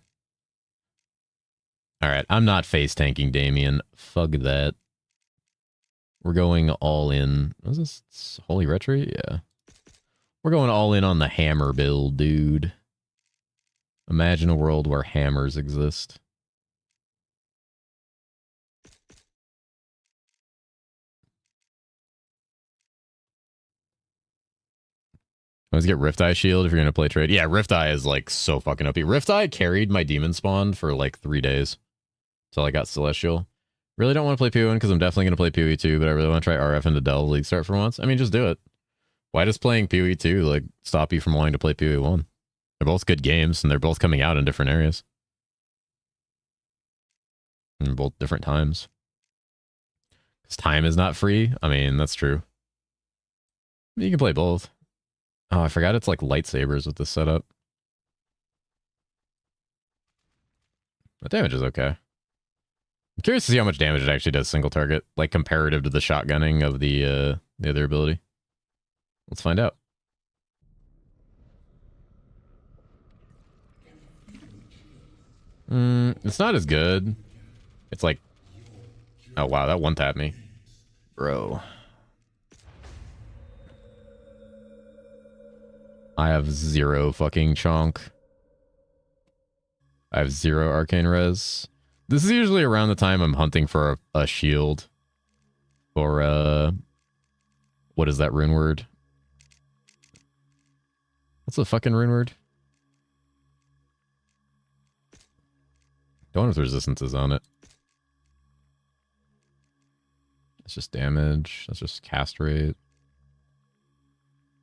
All right, I'm not face tanking Damien. Fuck that. We're going all in. What is this? It's Holy Retreat? Yeah. We're going all in on the hammer build, dude. Imagine a world where hammers exist. Let's get Rift Eye Shield if you're going to play trade. Yeah, Rift Eye is like so fucking OP. Rift Eye carried my Demon Spawn for like 3 days. Until I got Celestial. Really don't want to play PoE1 because I'm definitely going to play PoE2, but I really want to try RF into Delve League start for once. I mean, just do it. Why does playing PoE2 like stop you from wanting to play PoE1? They're both good games, and they're both coming out in different areas. And both different times. Because time is not free. I mean, that's true. You can play both. Oh, I forgot it's like lightsabers with this setup. The damage is okay. I'm curious to see how much damage it actually does single target, like comparative to the shotgunning of the other ability. Let's find out. It's not as good. It's like, oh wow, that one tapped me, bro. I have 0 fucking chonk. I have 0 arcane res. This is usually around the time I'm hunting for a shield. Or, what is that rune word? What's the fucking rune word? Don't know if the resistance is on it. It's just damage. That's just cast rate.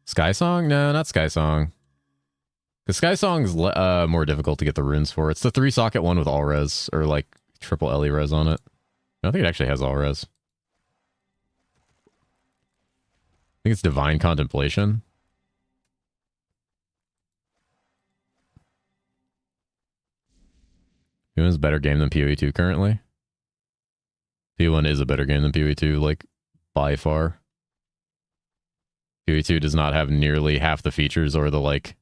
Sky Song? No, not Sky Song. The Sky Song's more difficult to get the runes for. It's the 3-socket one with all res, or like triple LE res on it. I don't think it actually has all res. I think it's Divine Contemplation. PoE1 is a better game than PoE2 currently. PoE1 is a better game than PoE2, like, by far. PoE2 does not have nearly half the features or the, like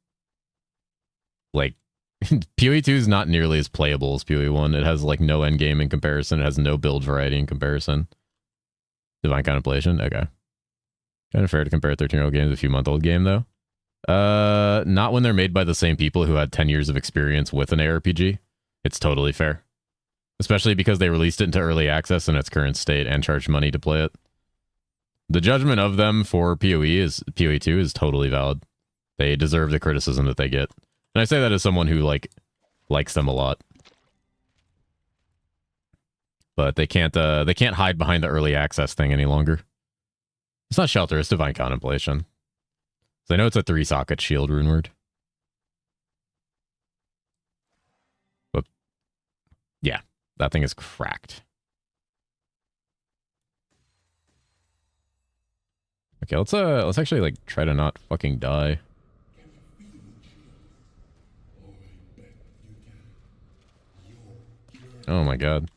PoE2 is not nearly as playable as PoE1. It has, like, no endgame in comparison. It has no build variety in comparison. Divine Contemplation? Okay. Kind of fair to compare a 13-year-old game to a few-month-old game, though. Not when they're made by the same people who had 10 years of experience with an ARPG. It's totally fair. Especially because they released it into early access in its current state and charged money to play it. The judgment of them for PoE2 is totally valid. They deserve the criticism that they get. And I say that as someone who, like, likes them a lot. But they can't hide behind the early access thing any longer. It's not Shelter, it's Divine Contemplation. So I know it's a 3-socket shield rune word. But yeah, that thing is cracked. Okay, let's actually like try to not fucking die. Oh my god.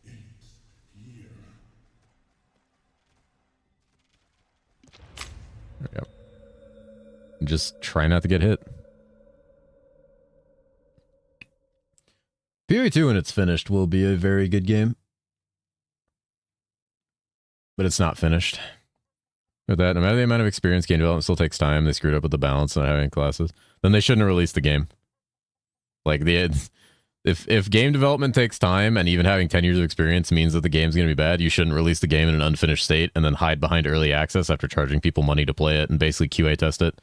There we go. Just try not to get hit. PoE2 when it's finished will be a very good game. But it's not finished. With that, no matter the amount of experience, game development still takes time. They screwed up with the balance and not having classes. Then they shouldn't have released the game. Like, if game development takes time and even having 10 years of experience means that the game's going to be bad, you shouldn't release the game in an unfinished state and then hide behind early access after charging people money to play it and basically QA test it.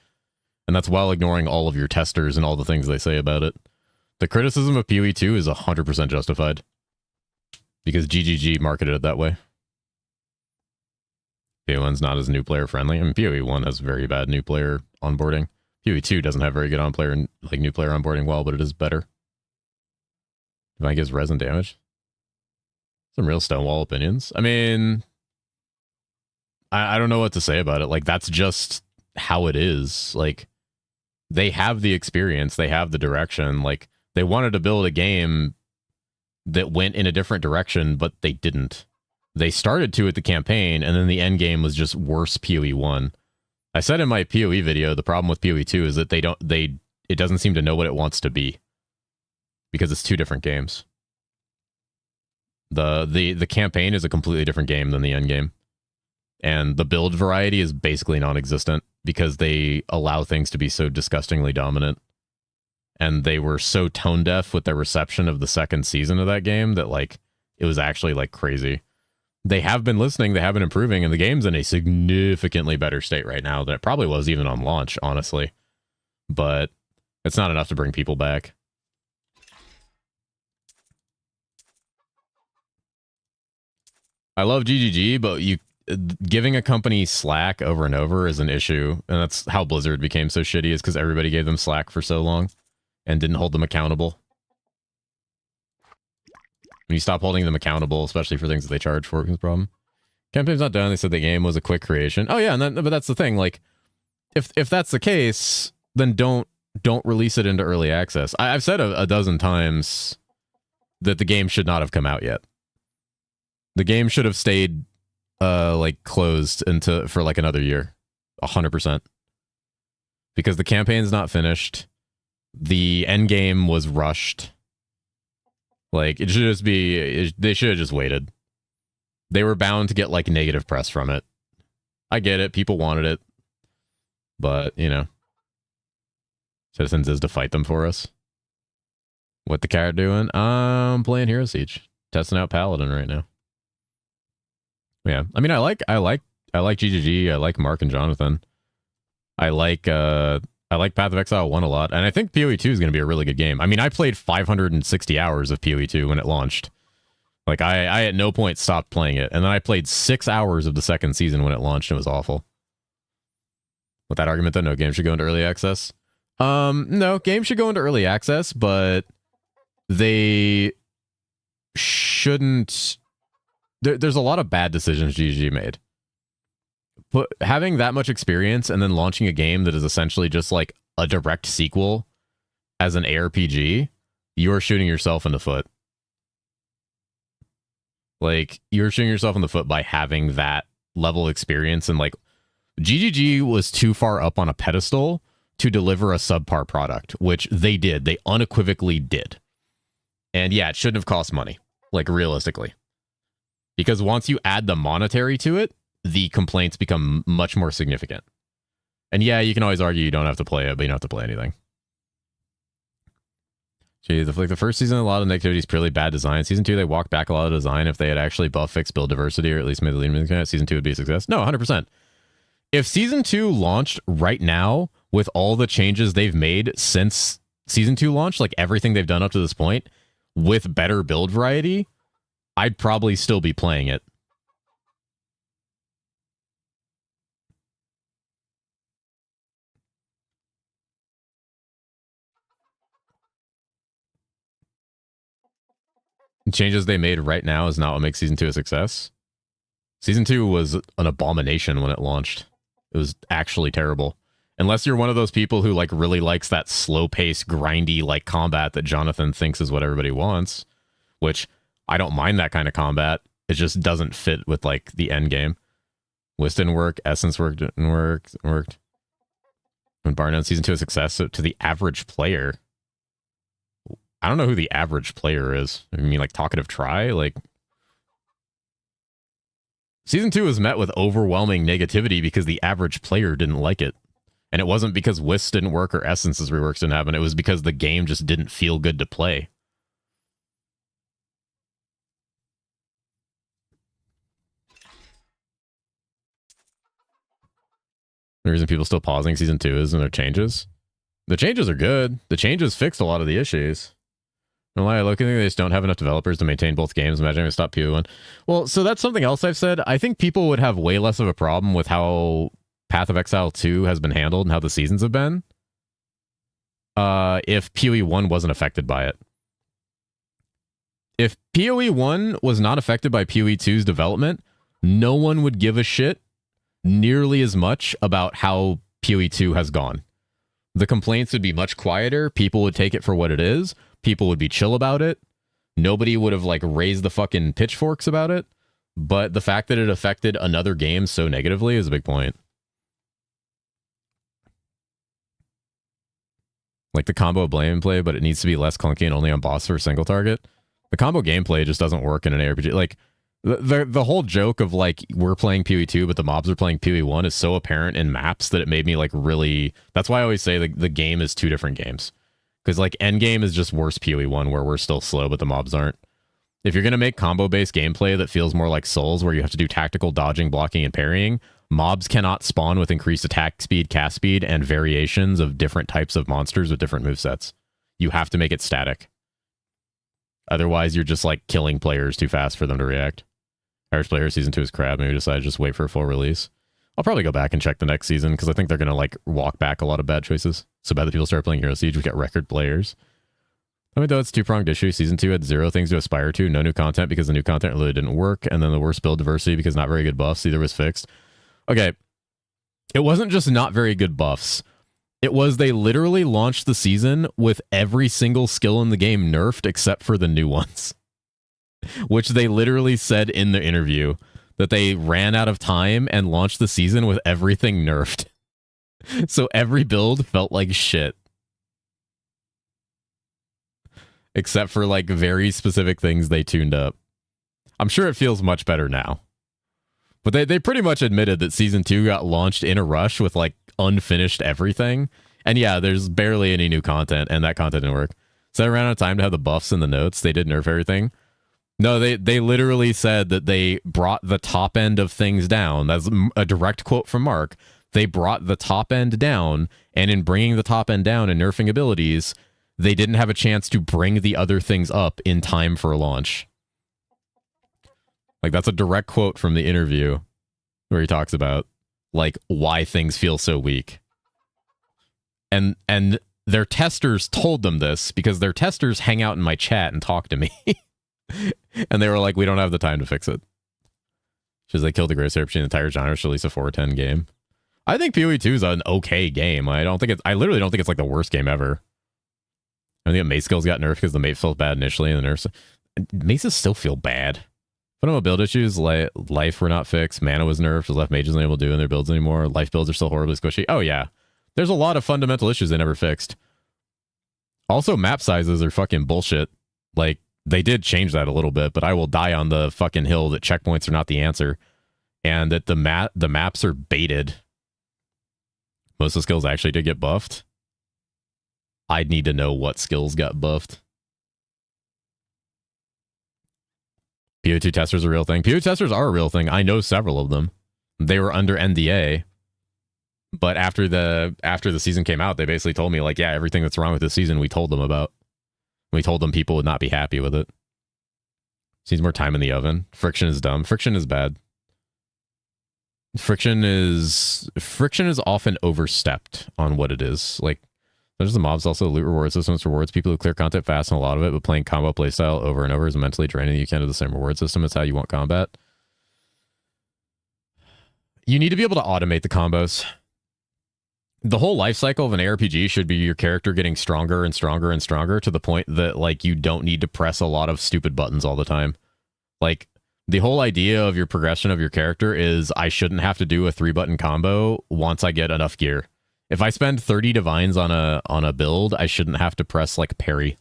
And that's while ignoring all of your testers and all the things they say about it. The criticism of PoE2 is 100% justified. Because GGG marketed it that way. PoE1's not as new player friendly. I mean, PoE1 has very bad new player onboarding. PoE2 doesn't have very good new player onboarding well, but it is better. Divine gives resin damage. Some real Stonewall opinions. I mean, I don't know what to say about it. Like, that's just how it is. Like, they have the experience. They have the direction. Like, they wanted to build a game that went in a different direction, but they didn't. They started to at the campaign, and then the end game was just worse PoE 1. I said in my PoE video, the problem with PoE 2 is that it doesn't seem to know what it wants to be, because it's two different games. The campaign is a completely different game than the end game. And the build variety is basically non-existent because they allow things to be so disgustingly dominant. And they were so tone deaf with their reception of the second season of that game that, like, it was actually, like, crazy. They have been listening, they have been improving, and the game's in a significantly better state right now than it probably was even on launch, honestly. But it's not enough to bring people back. I love GGG, but giving a company slack over and over is an issue, and that's how Blizzard became so shitty, is because everybody gave them slack for so long and didn't hold them accountable. When you stop holding them accountable, especially for things that they charge for, is the problem. Campaign's not done. They said the game was a quick creation. Oh yeah, but that's the thing. Like, if that's the case, then don't release it into early access. I've said a dozen times that the game should not have come out yet. The game should have stayed like closed for like another year, 100%, because the campaign's not finished. The end game was rushed. Like, it should just be, they should have just waited. They were bound to get like negative press from it. I get it, people wanted it, but you know, Citizens is to fight them for us. What the cat doing? I'm playing Hero Siege, testing out Paladin right now. Yeah, I mean, I like GGG. I like Mark and Jonathan. I like Path of Exile 1 a lot, and I think PoE 2 is going to be a really good game. I mean, I played 560 hours of PoE 2 when it launched. Like, I at no point stopped playing it, and then I played 6 hours of the second season when it launched, and it was awful. With that argument, though, no game should go into early access. No, games should go into early access, but they shouldn't. There's a lot of bad decisions GG made. But having that much experience and then launching a game that is essentially just like a direct sequel as an ARPG, you're shooting yourself in the foot. Like, you're shooting yourself in the foot by having that level of experience, and like, GGG was too far up on a pedestal to deliver a subpar product, which they did. They unequivocally did. And yeah, it shouldn't have cost money, like, realistically. Because once you add the monetary to it, the complaints become much more significant. And yeah, you can always argue you don't have to play it, but you don't have to play anything. Gee, the first season, a lot of negativity is purely bad design. Season 2, they walked back a lot of design. If they had actually buff, fixed build diversity, or at least made the lead, season 2 would be a success. No, 100%. If season 2 launched right now with all the changes they've made since season 2 launched, like everything they've done up to this point, with better build variety, I'd probably still be playing it. The changes they made right now is not what makes season 2 a success. Season 2 was an abomination when it launched. It was actually terrible. Unless you're one of those people who like really likes that slow-paced, grindy like combat that Jonathan thinks is what everybody wants, which I don't mind that kind of combat. It just doesn't fit with like the end game. Wisp didn't work. Essence worked. Worked. When Barnett season 2 a success to the average player. I don't know who the average player is. I mean, like Talkative Try? Like, season 2 was met with overwhelming negativity because the average player didn't like it. And it wasn't because Wisp didn't work or Essence's reworks didn't happen. It was because the game just didn't feel good to play. The reason people still pausing season 2 is in their changes. The changes are good. The changes fixed a lot of the issues. No lie, I look at they just don't have enough developers to maintain both games. Imagine if I stop PoE1. Well, so that's something else I've said. I think people would have way less of a problem with how Path of Exile 2 has been handled and how the seasons have been if PoE1 wasn't affected by it. If PoE1 was not affected by PoE2's development, no one would give a shit nearly as much about how PoE2 has gone. The complaints would be much quieter. People would take it for what it is. People would be chill about it. nobody would have like raised the fucking pitchforks about it. But the fact that it affected another game so negatively is a big point. Like the combo blame play, but it needs to be less clunky and only on boss for a single target. The combo gameplay just doesn't work in an ARPG. Like the whole joke of like we're playing PoE2 but the mobs are playing PoE1 is so apparent in maps that it made me like really. That's why I always say the game is two different games. Because like endgame is just worse PoE1 where we're still slow but the mobs aren't. If you're going to make combo-based gameplay that feels more like Souls, where you have to do tactical dodging, blocking, and parrying, mobs cannot spawn with increased attack speed, cast speed, and variations of different types of monsters with different movesets. You have to make it static. Otherwise, you're just like killing players too fast for them to react. Average Player Season 2 is crap. Maybe decide to just wait for a full release. I'll probably go back and check the next season, because I think they're going to like walk back a lot of bad choices. So bad that people start playing Hero Siege, we get record players. I mean, though it's two-pronged issue. Season 2 had 0 things to aspire to, no new content because the new content really didn't work, and then the worst build diversity because not very good buffs either was fixed. Okay, it wasn't just not very good buffs. It was they literally launched the season with every single skill in the game nerfed except for the new ones. Which they literally said in the interview, that they ran out of time and launched the season with everything nerfed. So every build felt like shit. Except for like very specific things they tuned up. I'm sure it feels much better now. But they pretty much admitted that Season 2 got launched in a rush with like unfinished everything. And yeah, there's barely any new content and that content didn't work. So they ran out of time to have the buffs and the notes. They did nerf everything. No, they literally said that they brought the top end of things down. That's a direct quote from Mark. They brought the top end down, and in bringing the top end down and nerfing abilities, they didn't have a chance to bring the other things up in time for launch. Like, that's a direct quote from the interview where he talks about, like, why things feel so weak. And their testers told them this because their testers hang out in my chat and talk to me. And they were like, we don't have the time to fix it. Because they killed the greatest RPG in the entire genre to release a 410 game. I think PoE2 is an okay game. I literally don't think it's like the worst game ever. I think Mace skills got nerfed because the mate felt bad initially, and the nerfs. Maces still feel bad. Fundamental build issues, life were not fixed. Mana was nerfed. Left mages not able to do in their builds anymore. Life builds are still horribly squishy. Oh yeah, there's a lot of fundamental issues they never fixed. Also, map sizes are fucking bullshit. Like, they did change that a little bit, but I will die on the fucking hill that checkpoints are not the answer, and that the maps are baited. Most of the skills actually did get buffed. I'd need to know what skills got buffed. PO2 testers are a real thing. PO2 testers are a real thing. I know several of them. They were under NDA, but after the season came out, they basically told me, like, yeah, everything that's wrong with this season, we told them about. We told them people would not be happy with it. Needs more time in the oven. Friction is dumb. Friction is bad. Friction is often overstepped on what it is. Like, there's the mobs, also loot reward systems, rewards people who clear content fast and a lot of it, but playing combo playstyle over and over is mentally draining. You can't do the same reward system. It's how you want combat. You need to be able to automate the combos. The whole life cycle of an ARPG should be your character getting stronger and stronger and stronger to the point that, like, you don't need to press a lot of stupid buttons all the time. Like, the whole idea of your progression of your character is I shouldn't have to do a 3-button combo once I get enough gear. If I spend 30 divines on a build, I shouldn't have to press, like, parry.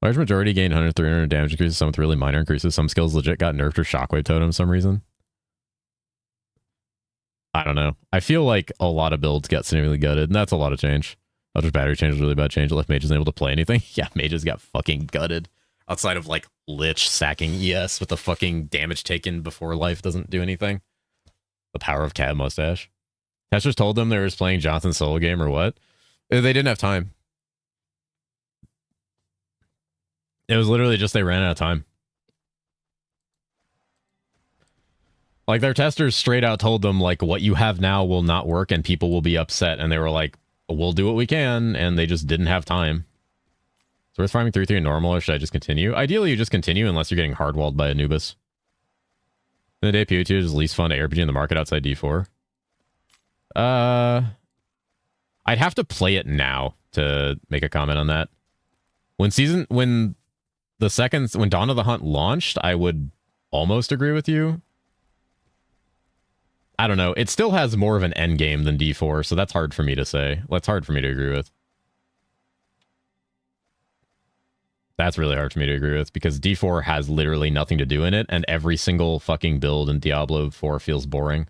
Large majority gain 100, 300 damage increases, some with really minor increases. Some skills legit got nerfed or shockwave totem for some reason. I don't know. I feel like a lot of builds got significantly gutted, and that's a lot of change. Eldritch Battery change was a really bad change. It left mages unable to play anything. Yeah, mages got fucking gutted. Outside of, like, Lich sacking ES with the fucking damage taken before life doesn't do anything. The power of Cat Mustache. Testers told them they were playing Johnson's solo game or what? They didn't have time. It was literally just they ran out of time. Like, their testers straight out told them, like, what you have now will not work and people will be upset. And they were like, we'll do what we can. And they just didn't have time. So worth farming 3-3 in normal, or should I just continue? Ideally, you just continue unless you're getting hardwalled by Anubis. In the day, PO2 is the least fun ARPG in the market outside D4. I'd have to play it now to make a comment on that. When the second when Dawn of the Hunt launched, I would almost agree with you. I don't know. It still has more of an end game than D4, so that's hard for me to say. That's hard for me to agree with. That's really hard for me to agree with, because D4 has literally nothing to do in it, and every single fucking build in Diablo 4 feels boring.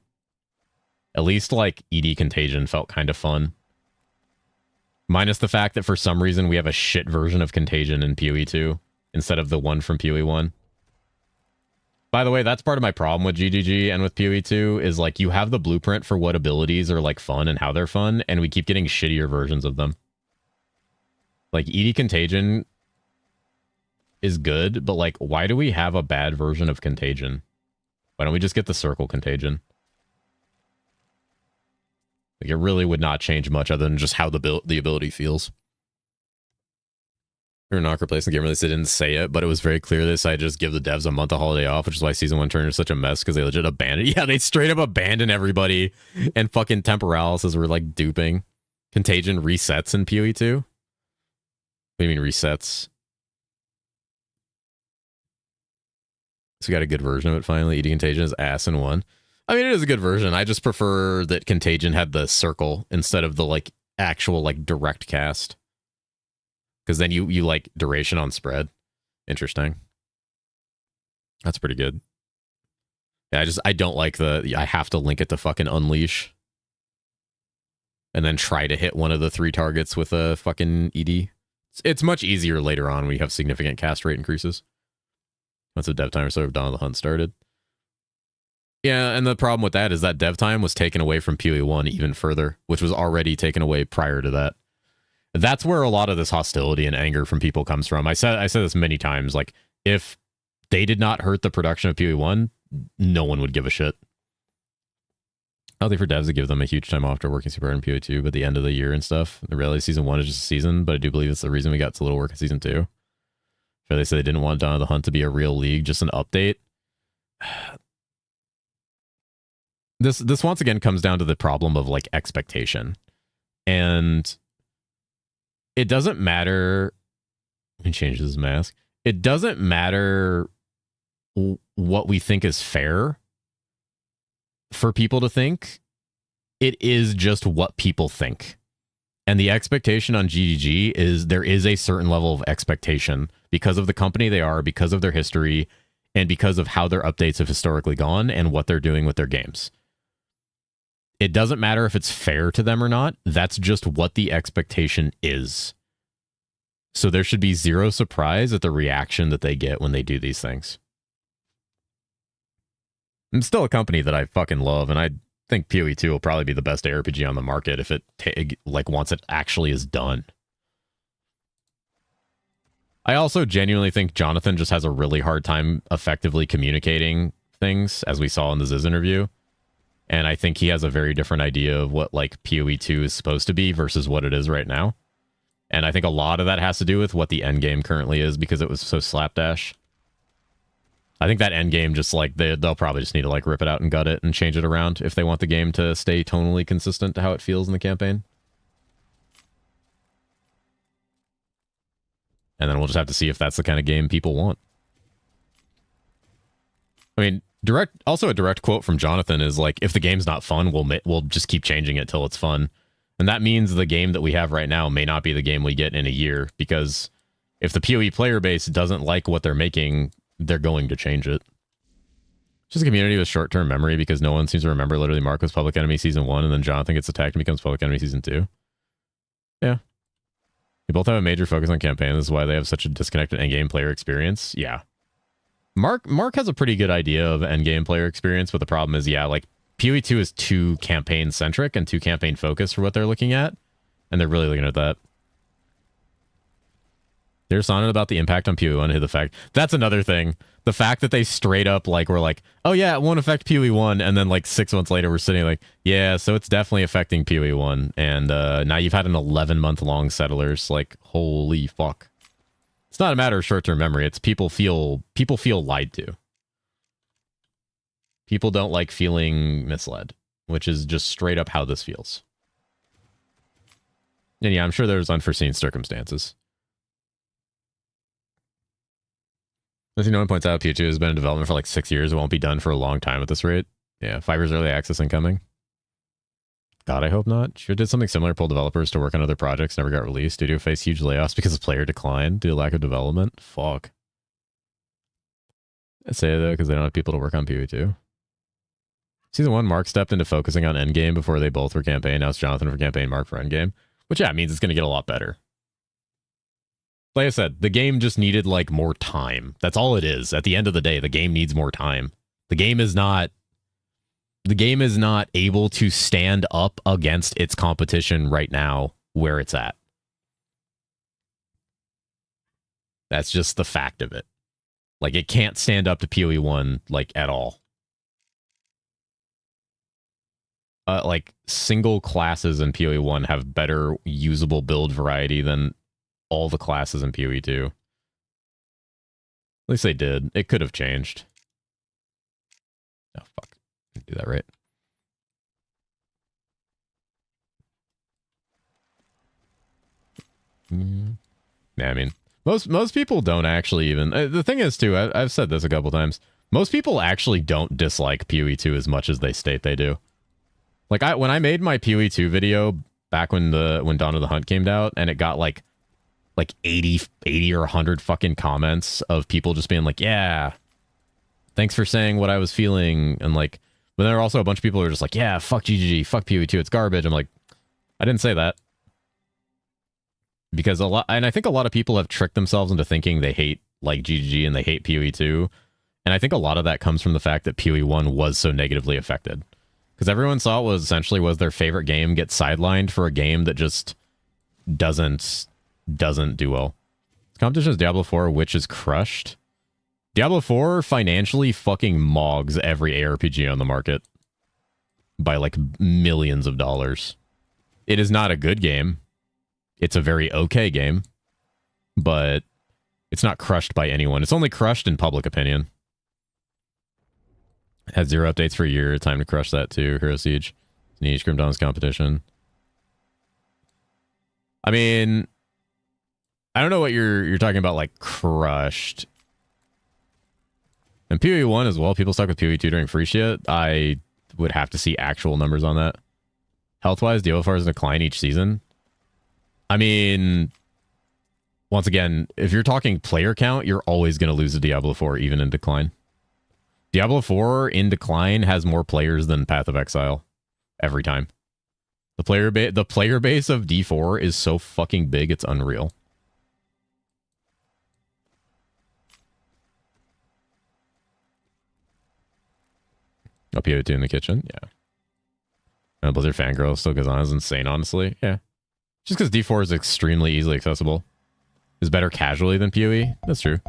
At least, like, ED Contagion felt kind of fun. Minus the fact that for some reason we have a shit version of Contagion in PoE 2 instead of the one from PoE 1. By the way, that's part of my problem with GGG and with PoE 2 is, like, you have the blueprint for what abilities are, like, fun and how they're fun, and we keep getting shittier versions of them. Like, ED Contagion is good, but, like, why do we have a bad version of Contagion? Why don't we just get the Circle Contagion? Like, it really would not change much other than just how the ability feels. Or not replacing the game release, they didn't say it, but it was very clear they decided to just give the devs a month of holiday off, which is why Season 1 turned into such a mess, because they legit abandoned. Yeah, they straight up abandoned everybody, and fucking Temporalis were, like, duping. Contagion resets in PoE 2? What do you mean resets? So we got a good version of it finally. ED Contagion is ass in 1. I mean, it is a good version. I just prefer that Contagion had the circle instead of the, like, actual, like, direct cast. Because then you like duration on spread. Interesting. That's pretty good. Yeah, I don't like I have to link it to fucking Unleash. And then try to hit one of the 3 targets with a fucking ED. It's much easier later on when you have significant cast rate increases. That's a dev timer sort of Dawn of the Hunt started. Yeah, and the problem with that is that dev time was taken away from PoE 1 even further, which was already taken away prior to that. That's where a lot of this hostility and anger from people comes from. I said this many times, like, if they did not hurt the production of PoE 1, no one would give a shit. I think for devs to give them a huge time off after working super hard in PoE 2, but at the end of the year and stuff. The reality, Season 1 is just a season, but I do believe it's the reason we got so little work in Season 2. So they said they didn't want Dawn of the Hunt to be a real league, just an update. This once again comes down to the problem of, like, expectation. And it doesn't matter. Let me change this mask. It doesn't matter what we think is fair for people to think. It is just what people think. And the expectation on GGG is there is a certain level of expectation because of the company they are, because of their history, and because of how their updates have historically gone and what they're doing with their games. It doesn't matter if it's fair to them or not. That's just what the expectation is. So there should be zero surprise at the reaction that they get when they do these things. I'm still a company that I fucking love, and I think PoE 2 will probably be the best ARPG on the market if it once it actually is done. I also genuinely think Jonathan just has a really hard time effectively communicating things, as we saw in the Ziz interview. And I think he has a very different idea of what, like, PoE 2 is supposed to be versus what it is right now. And I think a lot of that has to do with what the end game currently is, because it was so slapdash. I think that end game just, like, they'll probably just need to, like, rip it out and gut it and change it around if they want the game to stay tonally consistent to how it feels in the campaign. And then we'll just have to see if that's the kind of game people want. I mean, also a direct quote from Jonathan is, like, if the game's not fun, we'll just keep changing it till it's fun. And that means the game that we have right now may not be the game we get in a year, because if the PoE player base doesn't like what they're making, they're going to change it. Just a community with short-term memory, because no one seems to remember literally Mark was Public Enemy Season 1, and then Jonathan gets attacked and becomes Public Enemy Season 2. Yeah. They both have a major focus on campaign. This is why they have such a disconnected endgame player experience. Yeah. Mark has a pretty good idea of endgame player experience, but the problem is, yeah, like, PoE 2 is too campaign-centric and too campaign-focused for what they're looking at, and they're really looking at that. They're sonnet about the impact on PoE 1 and the fact... That's another thing. The fact that they straight up, like, were like, oh yeah, it won't affect PoE 1, and then, like, 6 months later we're sitting like, yeah, so it's definitely affecting PoE 1, and now you've had an 11-month-long Settlers. Like, holy fuck. It's not a matter of short-term memory. It's people feel lied to. People don't like feeling misled, which is just straight up how this feels. And yeah, I'm sure there's unforeseen circumstances. As you know, one points out, PO2 has been in development for like 6 years. It won't be done for a long time at this rate. Yeah, 5 years early access incoming. God, I hope not. Sure did something similar, pull developers to work on other projects, never got released. Studio faced huge layoffs because of player decline due to lack of development. Fuck. I say though, because they don't have people to work on PO2. Season 1, Mark stepped into focusing on Endgame before they both were campaign. Now it's Jonathan for campaign, Mark for Endgame. Which, yeah, means it's going to get a lot better. Like I said, the game just needed, like, more time. That's all it is. At the end of the day, the game needs more time. The game is not able to stand up against its competition right now where it's at. That's just the fact of it. Like, it can't stand up to PoE 1, like, at all. Like, single classes in PoE 1 have better usable build variety than all the classes in PoE 2. At least they did. It could have changed. Oh, fuck. Didn't do that right. Yeah, I mean, most people don't actually even... the thing is, too, I've said this a couple times. Most people actually don't dislike PoE 2 as much as they state they do. Like, when I made my PoE 2 video back when Dawn of the Hunt came out, and it got like 80 or 100 fucking comments of people just being like, yeah, thanks for saying what I was feeling. And like, but there are also a bunch of people who are just like, yeah, fuck GGG, fuck PoE 2, it's garbage. I'm like, I didn't say that. Because and I think a lot of people have tricked themselves into thinking they hate like GGG and they hate PoE 2. And I think a lot of that comes from the fact that PoE 1 was so negatively affected. Because everyone saw it was essentially their favorite game get sidelined for a game that just doesn't do well. Competition is Diablo 4, which is crushed. Diablo 4 financially fucking mogs every ARPG on the market by like millions of dollars. It is not a good game. It's a very okay game, but it's not crushed by anyone. It's only crushed in public opinion. Had 0 updates for a year. Time to crush that too. Hero Siege. Niche Grim Dawn's competition. I mean, I don't know what you're talking about, like crushed. And PoE 1 as well. People stuck with PoE 2 during free shit. I would have to see actual numbers on that. Health-wise, Diablo 4 is in decline each season. I mean, once again, if you're talking player count, you're always going to lose to Diablo 4, even in decline. Diablo 4 in decline has more players than Path of Exile every time. The player base of D4 is so fucking big, it's unreal. Oh, PO2 in the kitchen, yeah. And Blizzard Fangirl still goes on. It's insane, honestly. Yeah. Just because D4 is extremely easily accessible. Is better casually than PoE. That's true.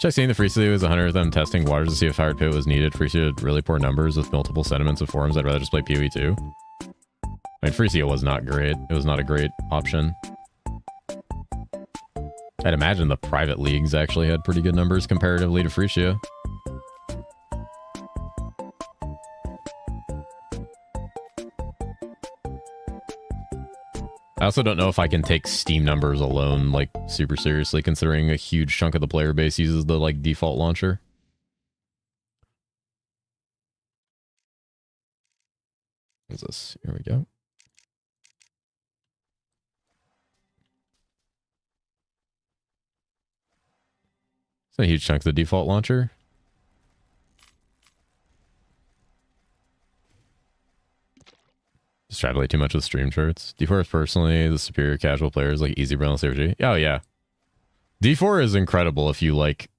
Check seeing the Freesia was 100 of them testing waters to see if Fired Pit was needed. Freesia had really poor numbers with multiple sentiments of forums. I'd rather just play PoE 2. I mean, Freesia was not great. It was not a great option. I'd imagine the private leagues actually had pretty good numbers comparatively to Freesia. I also don't know if I can take Steam numbers alone, like, super seriously, considering a huge chunk of the player base uses the, like, default launcher. What's this? Here we go. It's a huge chunk of the default launcher. Extrapolate too much with stream charts. D4 is personally the superior casual players like Easy Braille and CRG. Oh yeah. D4 is incredible if you like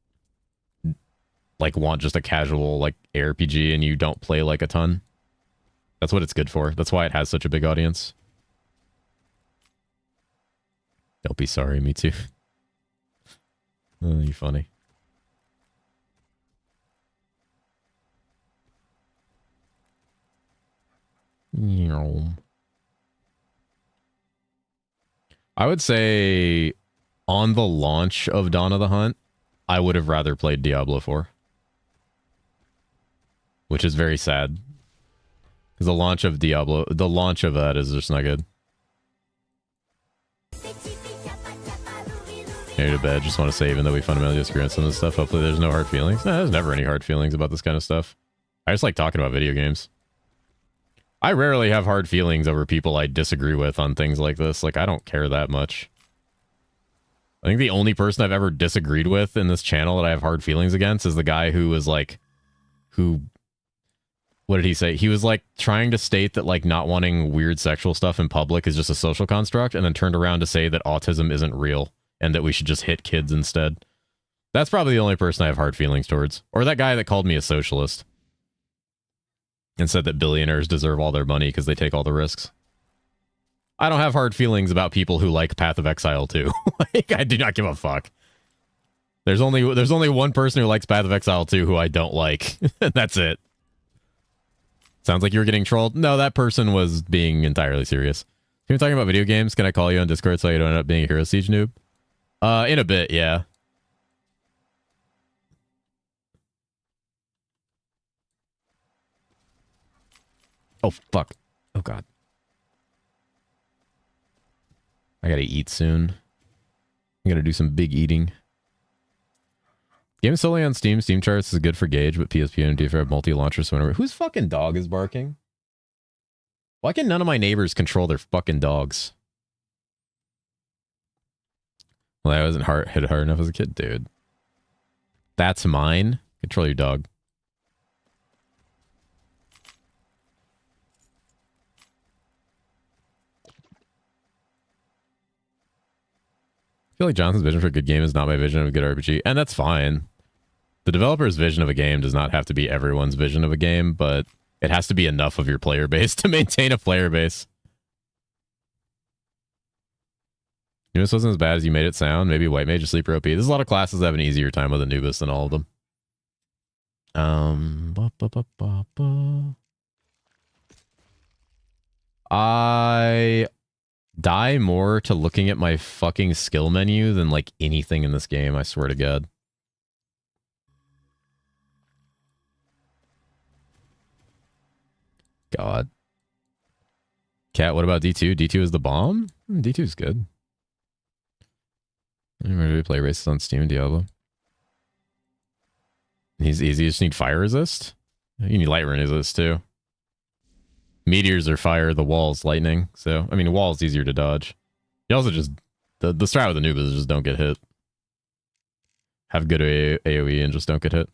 want just a casual like ARPG and you don't play like a ton. That's what it's good for. That's why it has such a big audience. Don't be sorry, me too. Oh, you're funny. I would say on the launch of Dawn of the Hunt, I would have rather played Diablo 4. Which is very sad. Because the launch of that is just not good. to bed. Just want to say, even though we fundamentally disagree on some of this stuff, hopefully there's no hard feelings. No, there's never any hard feelings about this kind of stuff. I just like talking about video games. I rarely have hard feelings over people I disagree with on things like this. Like, I don't care that much. I think the only person I've ever disagreed with in this channel that I have hard feelings against is the guy who was like, what did he say? He was like trying to state that like not wanting weird sexual stuff in public is just a social construct, and then turned around to say that autism isn't real and that we should just hit kids instead. That's probably the only person I have hard feelings towards. Or that guy that called me a socialist and said that billionaires deserve all their money because they take all the risks. I don't have hard feelings about people who like Path of Exile 2. Like, I do not give a fuck. There's only one person who likes Path of Exile 2 who I don't like. That's it. Sounds like you were getting trolled. No, that person was being entirely serious. Can we talking about video games? Can I call you on Discord so you don't end up being a Hero Siege noob? In a bit, yeah. Oh, fuck. Oh, God. I gotta eat soon. I gotta do some big eating. Game solely on Steam. Steam charts is good for Gauge, but PSP and DFR have multi-launchers. So whenever... Whose fucking dog is barking? Why can none of my neighbors control their fucking dogs? Well, I wasn't hit hard enough as a kid, dude. That's mine. Control your dog. I feel like Johnson's vision for a good game is not my vision of a good RPG, and that's fine. The developer's vision of a game does not have to be everyone's vision of a game, but it has to be enough of your player base to maintain a player base. Anubis wasn't as bad as you made it sound. Maybe White Mage or Sleeper OP. There's a lot of classes that have an easier time with Anubis than all of them. I die more to looking at my fucking skill menu than like anything in this game, I swear to God. God. Cat, what about D2? D2 is the bomb? D2 is good. Where do we play races on Steam and Diablo? He's easy. You just need fire resist. You need light resist too. Meteors are fire, the wall's lightning. So, I mean, the wall's easier to dodge. You also just... The strat with the noob is just don't get hit. Have good AoE and just don't get hit.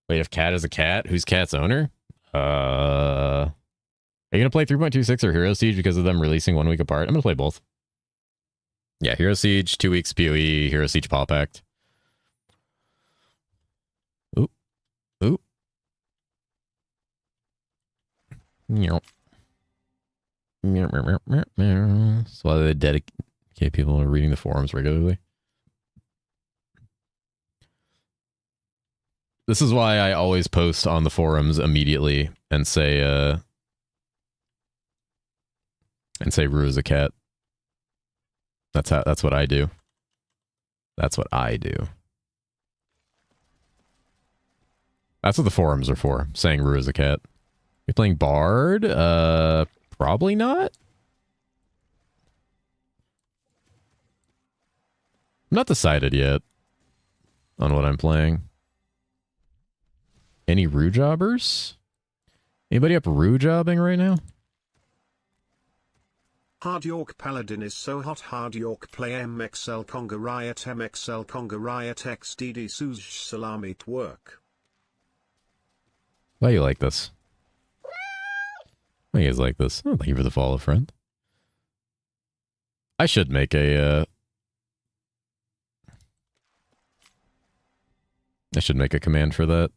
Wait, if Cat is a cat, who's Cat's owner? Are you going to play 3.26 or Hero Siege because of them releasing 1 week apart? I'm going to play both. Yeah, Hero Siege, 2 weeks PoE, Hero Siege Paw Pact. Oop. Oop. Meow. Meow, meow, meow, meow, meow. That's why they dedicate people to reading the forums regularly. This is why I always post on the forums immediately and say Rue is a cat. That's what I do. That's what I do. That's what the forums are for, saying Rue is a cat. You playing Bard? Probably not. I'm not decided yet on what I'm playing. Any Rue jobbers? Anybody up Rue jobbing right now?
Hard York Paladin is so hot. Hard York play MXL Conga Riot MXL Conga Riot XDD Suj Salami at work.
Why you like this? Why you guys like this? Oh, thank you for the follow, friend. I should make a command for that.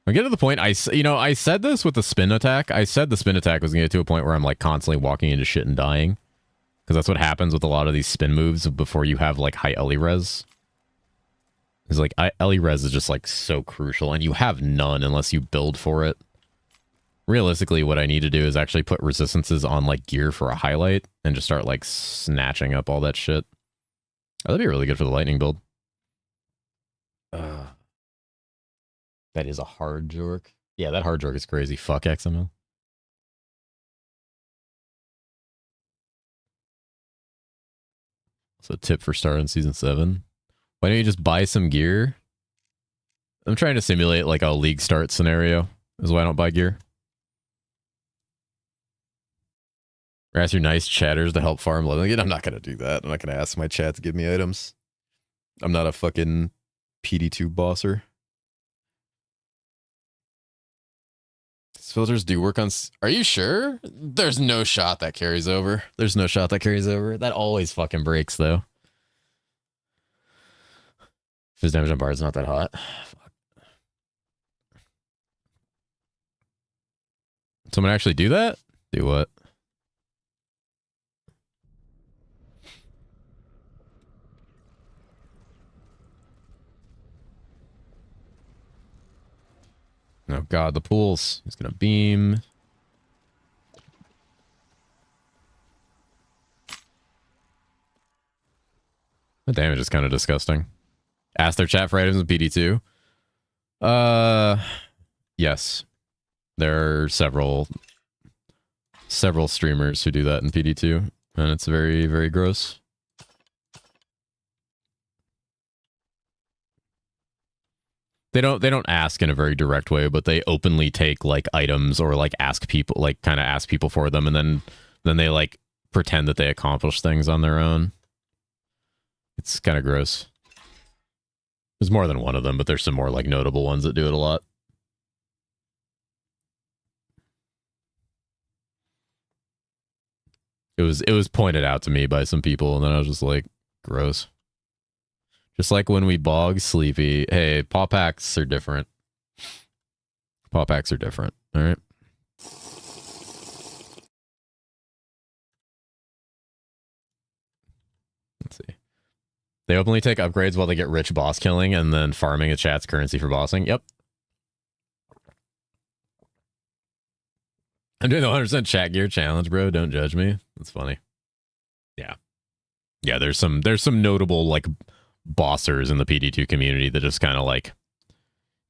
I get to the point, I said this with the spin attack. I said the spin attack was going to get to a point where I'm like constantly walking into shit and dying. Because that's what happens with a lot of these spin moves before you have like high Ellie res. It's like Ellie res is just like so crucial, and you have none unless you build for it. Realistically, what I need to do is actually put resistances on like gear for a highlight and just start like snatching up all that shit. Oh, that'd be really good for the lightning build. That is a hard jork. Yeah, that hard jork is crazy. Fuck XML. So tip for starting season 7. Why don't you just buy some gear? I'm trying to simulate like a league start scenario. Is why I don't buy gear. Or ask your nice chatters to help farm leveling. I'm not going to do that. I'm not going to ask my chat to give me items. I'm not a fucking PD2 bosser. These filters do work on... Are you sure? There's no shot that carries over. There's no shot that carries over. That always fucking breaks, though. His damage on bard's not that hot. Fuck. Someone actually do that? Do what? Oh god, the pools. He's gonna beam. The damage is kind of disgusting. Ask their chat for items in PD2. Yes. There are several streamers who do that in PD2, and it's very, very gross. They don't ask in a very direct way, but they openly take like items or like ask people, like kind of ask people for them, and then they like pretend that they accomplish things on their own. It's kind of gross. There's more than one of them, but there's some more like notable ones that do it a lot. It was pointed out to me by some people, and then I was just like, gross. Just like when we bog Sleepy. Hey, paw packs are different. Paw packs are different. All right. Let's see. They openly take upgrades while they get rich boss killing and then farming a chat's currency for bossing. Yep. I'm doing the 100% chat gear challenge, bro. Don't judge me. That's funny. Yeah. Yeah, there's some notable like bossers in the PD2 community that just kind of like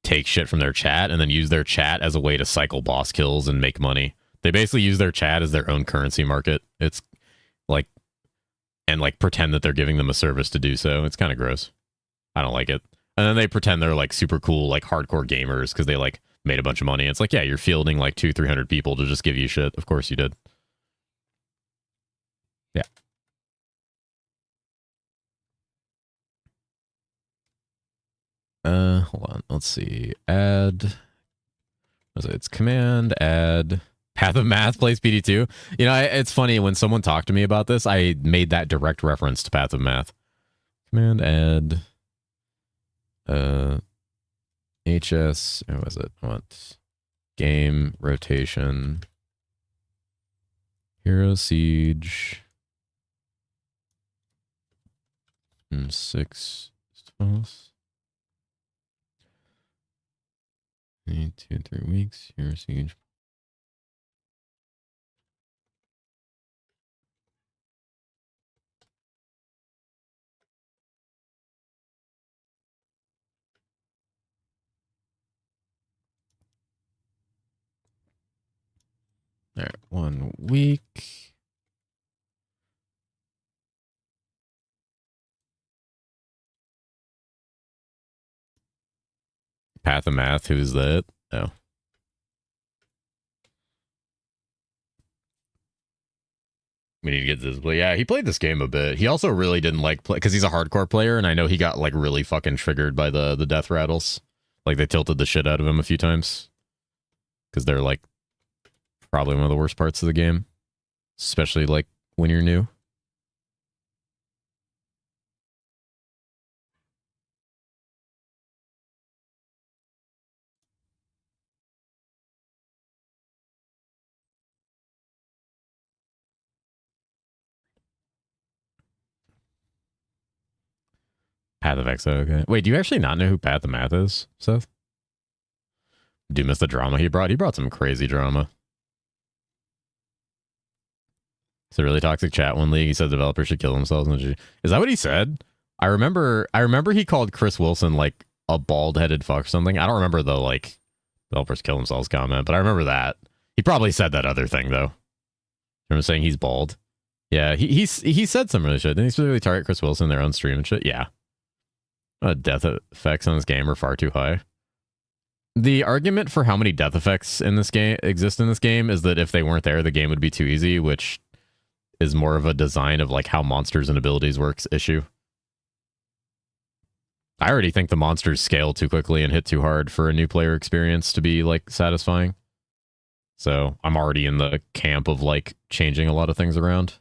take shit from their chat and then use their chat as a way to cycle boss kills and make money. They basically use their chat as their own currency market. It's like, and like pretend that they're giving them a service to do so. It's kind of gross. I don't like it. And then they pretend they're like super cool, like hardcore gamers because they like made a bunch of money. It's like, yeah, you're fielding like 200-300 people to just give you shit. Of course you did. Yeah. Hold on. Let's see. Add. It's command add. Path of Math plays PD2. You know, it's funny when someone talked to me about this, I made that direct reference to Path of Math. Command add. HS. What was it? What? Game rotation. Hero Siege. 6 spells. 2-3 weeks. Hero Siege. All right, 1 week. Path of Math, who's that? Oh. We need to get this. But yeah, he played this game a bit. He also really didn't like play because he's a hardcore player, and I know he got like really fucking triggered by the death rattles. Like they tilted the shit out of him a few times because they're like probably one of the worst parts of the game, especially like when you're new. Path of Exo, okay. Wait, do you actually not know who Path of Math is, Seth? Do you miss the drama he brought? He brought some crazy drama. It's a really toxic chat one league. He said developers should kill themselves. Is that what he said? I remember he called Chris Wilson like a bald-headed fuck or something. I don't remember the like developers kill themselves comment, but I remember that. He probably said that other thing though. Remember saying he's bald? Yeah, he said some really shit. Didn't he specifically target Chris Wilson in their own stream and shit? Yeah. Death effects on this game are far too high. The argument for how many death effects in this game exist in this game is that if they weren't there, the game would be too easy, which is more of a design of like how monsters and abilities works issue. I already think the monsters scale too quickly and hit too hard for a new player experience to be like satisfying. So I'm already in the camp of like changing a lot of things around.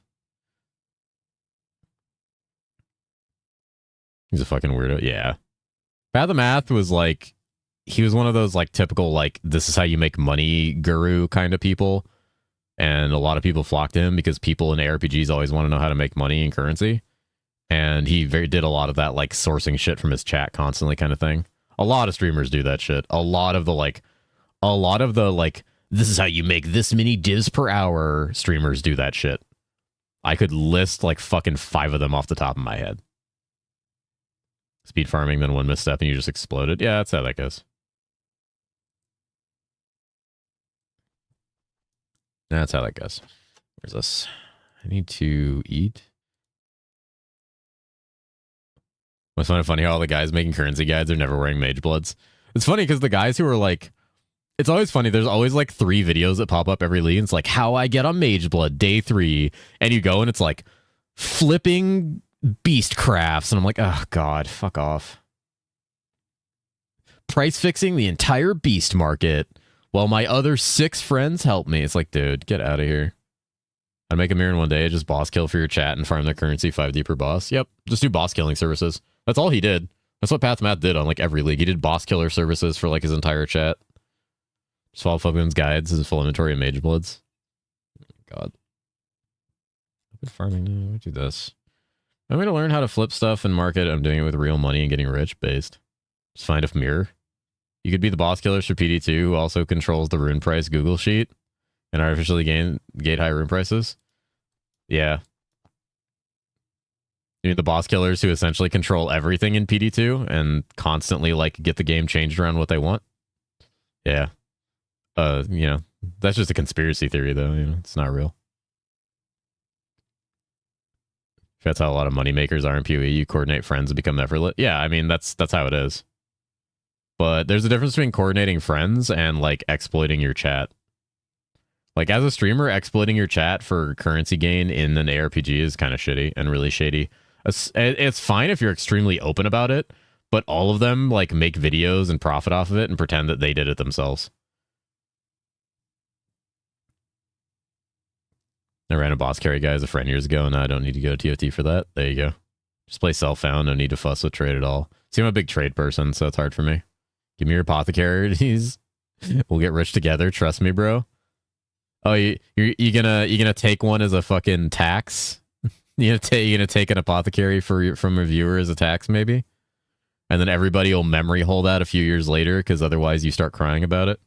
He's a fucking weirdo. Yeah. Bad the Math was like, he was one of those like typical, like, this is how you make money guru kind of people. And a lot of people flocked to him because people in ARPGs always want to know how to make money and currency. And he did a lot of that, like sourcing shit from his chat constantly kind of thing. A lot of streamers do that shit. A lot of the this is how you make this many divs per hour streamers do that shit. I could list like fucking 5 of them off the top of my head. Speed farming, then one misstep and you just exploded. Yeah, that's how that goes. That's how that goes. Where's this? I need to eat. It's kind of funny how all the guys making currency guides are never wearing mage bloods. It's funny because the guys who are like, it's always funny. There's always like 3 videos that pop up every league. And it's like how I get on mage blood day 3. And you go and it's like flipping beast crafts. And I'm like, oh God, fuck off. Price fixing the entire beast market while my other 6 friends help me. It's like, dude, get out of here. I'd make a mirror in one day, just boss kill for your chat and farm their currency 5D per boss. Yep, just do boss killing services. That's all he did. That's what Path Matt did on like every league. He did boss killer services for like his entire chat. Just follow Fobian's guides, his full inventory of mage bloods. Oh God. I've been farming now. I do this. I'm going to learn how to flip stuff and market. I'm doing it with real money and getting rich based. Just find a mirror. You could be the boss killers for PD2 who also controls the rune price Google sheet and artificially gate high rune prices. Yeah. You mean the boss killers who essentially control everything in PD2 and constantly like get the game changed around what they want? Yeah. You know, that's just a conspiracy theory though, you know, it's not real. That's how a lot of money makers are in PoE. You coordinate friends and become effortless. Yeah, I mean that's how it is. But there's a difference between coordinating friends and like exploiting your chat. Like as a streamer, exploiting your chat for currency gain in an ARPG is kind of shitty and really shady. It's fine if you're extremely open about it, but all of them like make videos and profit off of it and pretend that they did it themselves. I ran a boss carry guy as a friend years ago, and I don't need to go to TOT for that. There you go. Just play self-found, no need to fuss with trade at all. See, I'm a big trade person, so it's hard for me. Give me your apothecaries. We'll get rich together. Trust me, bro. Oh, you gonna take one as a fucking tax? You gonna take an apothecary from a viewer as a tax, maybe? And then everybody will memory hole that a few years later, because otherwise you start crying about it.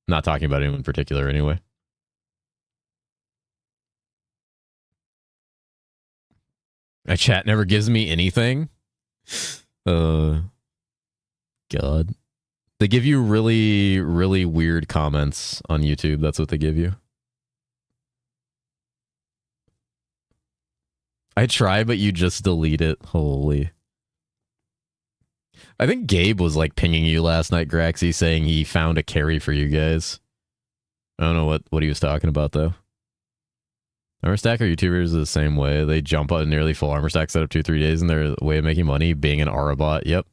Not talking about anyone in particular, anyway. My chat never gives me anything. God. They give you really, really weird comments on YouTube. That's what they give you. I try, but you just delete it. Holy. I think Gabe was like pinging you last night, Graxy, saying he found a carry for you guys. I don't know what he was talking about, though. Armor stacker YouTubers are the same way. They jump on nearly full armor stack setup 2-3 days in their way of making money, being an aura bot. Yep.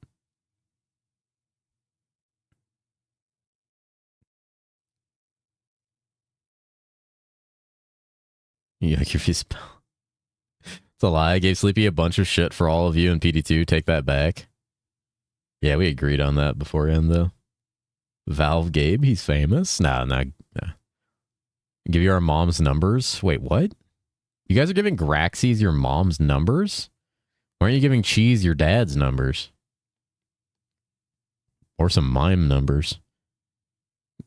Yeah, if you spell. It's a lie. I gave Sleepy a bunch of shit for all of you in PD2. Take that back. Yeah, we agreed on that beforehand, though. Valve Gabe, he's famous. Nah. Give you our mom's numbers. Wait, what? You guys are giving Graxies your mom's numbers? Why aren't you giving Cheese your dad's numbers? Or some mime numbers.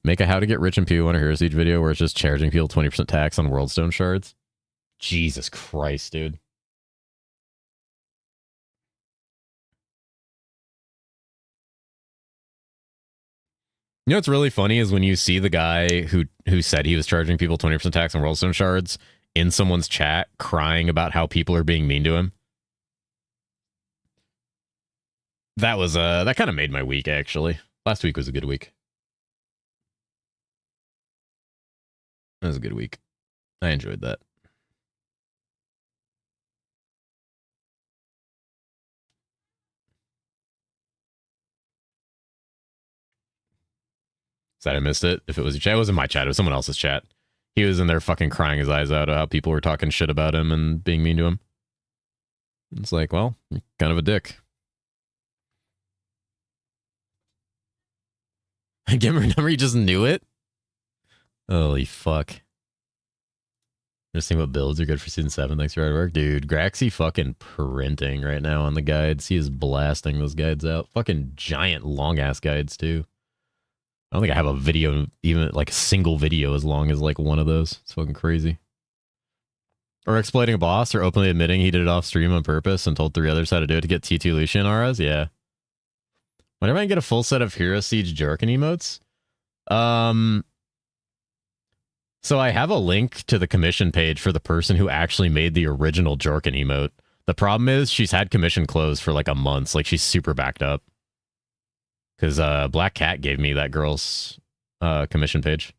Make a how to get rich in PoE on a Hero Siege video where it's just charging people 20% tax on Worldstone shards. Jesus Christ, dude. You know what's really funny is when you see the guy who said he was charging people 20% tax on Worldstone shards in someone's chat crying about how people are being mean to him. That was that kind of made my week, actually. Last week was a good week. That was a good week. I enjoyed that. Sad I missed it. If it was your chat, it wasn't my chat. It was someone else's chat. He was in there fucking crying his eyes out about how people were talking shit about him and being mean to him. It's like, well, you're kind of a dick. Remember you just knew it? Holy fuck. Just think what builds are good for season 7. Thanks for your hard work. Dude, Graxy fucking printing right now on the guides. He is blasting those guides out. Fucking giant long-ass guides, too. I don't think I have a video, even like a single video as long as like one of those. It's fucking crazy. Or exploiting a boss or openly admitting he did it off stream on purpose and told 3 others how to do it to get T2 Lucian auras? Yeah. Whenever I can get a full set of Hero Siege Jarkin emotes, so I have a link to the commission page for the person who actually made the original Jarkin emote. The problem is she's had commission closed for like a month. Like she's super backed up. Because Black Cat gave me that girl's commission page.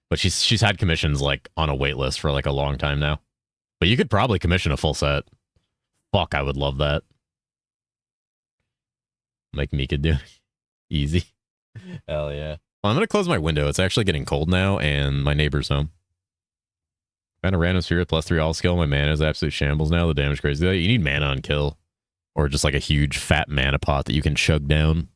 But she's had commissions like on a wait list for like a long time now. But you could probably commission a full set. Fuck, I would love that. Like Mika do. Easy. Hell yeah. Well, I'm going to close my window. It's actually getting cold now, and my neighbor's home. Found a random sphere with +3 all skill. My mana is absolute shambles now. The damage crazy. You need mana on kill. Or just like a huge fat mana pot that you can chug down.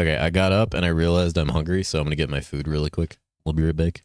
Okay, I got up and I realized I'm hungry, so I'm going to get my food really quick. We'll be right back.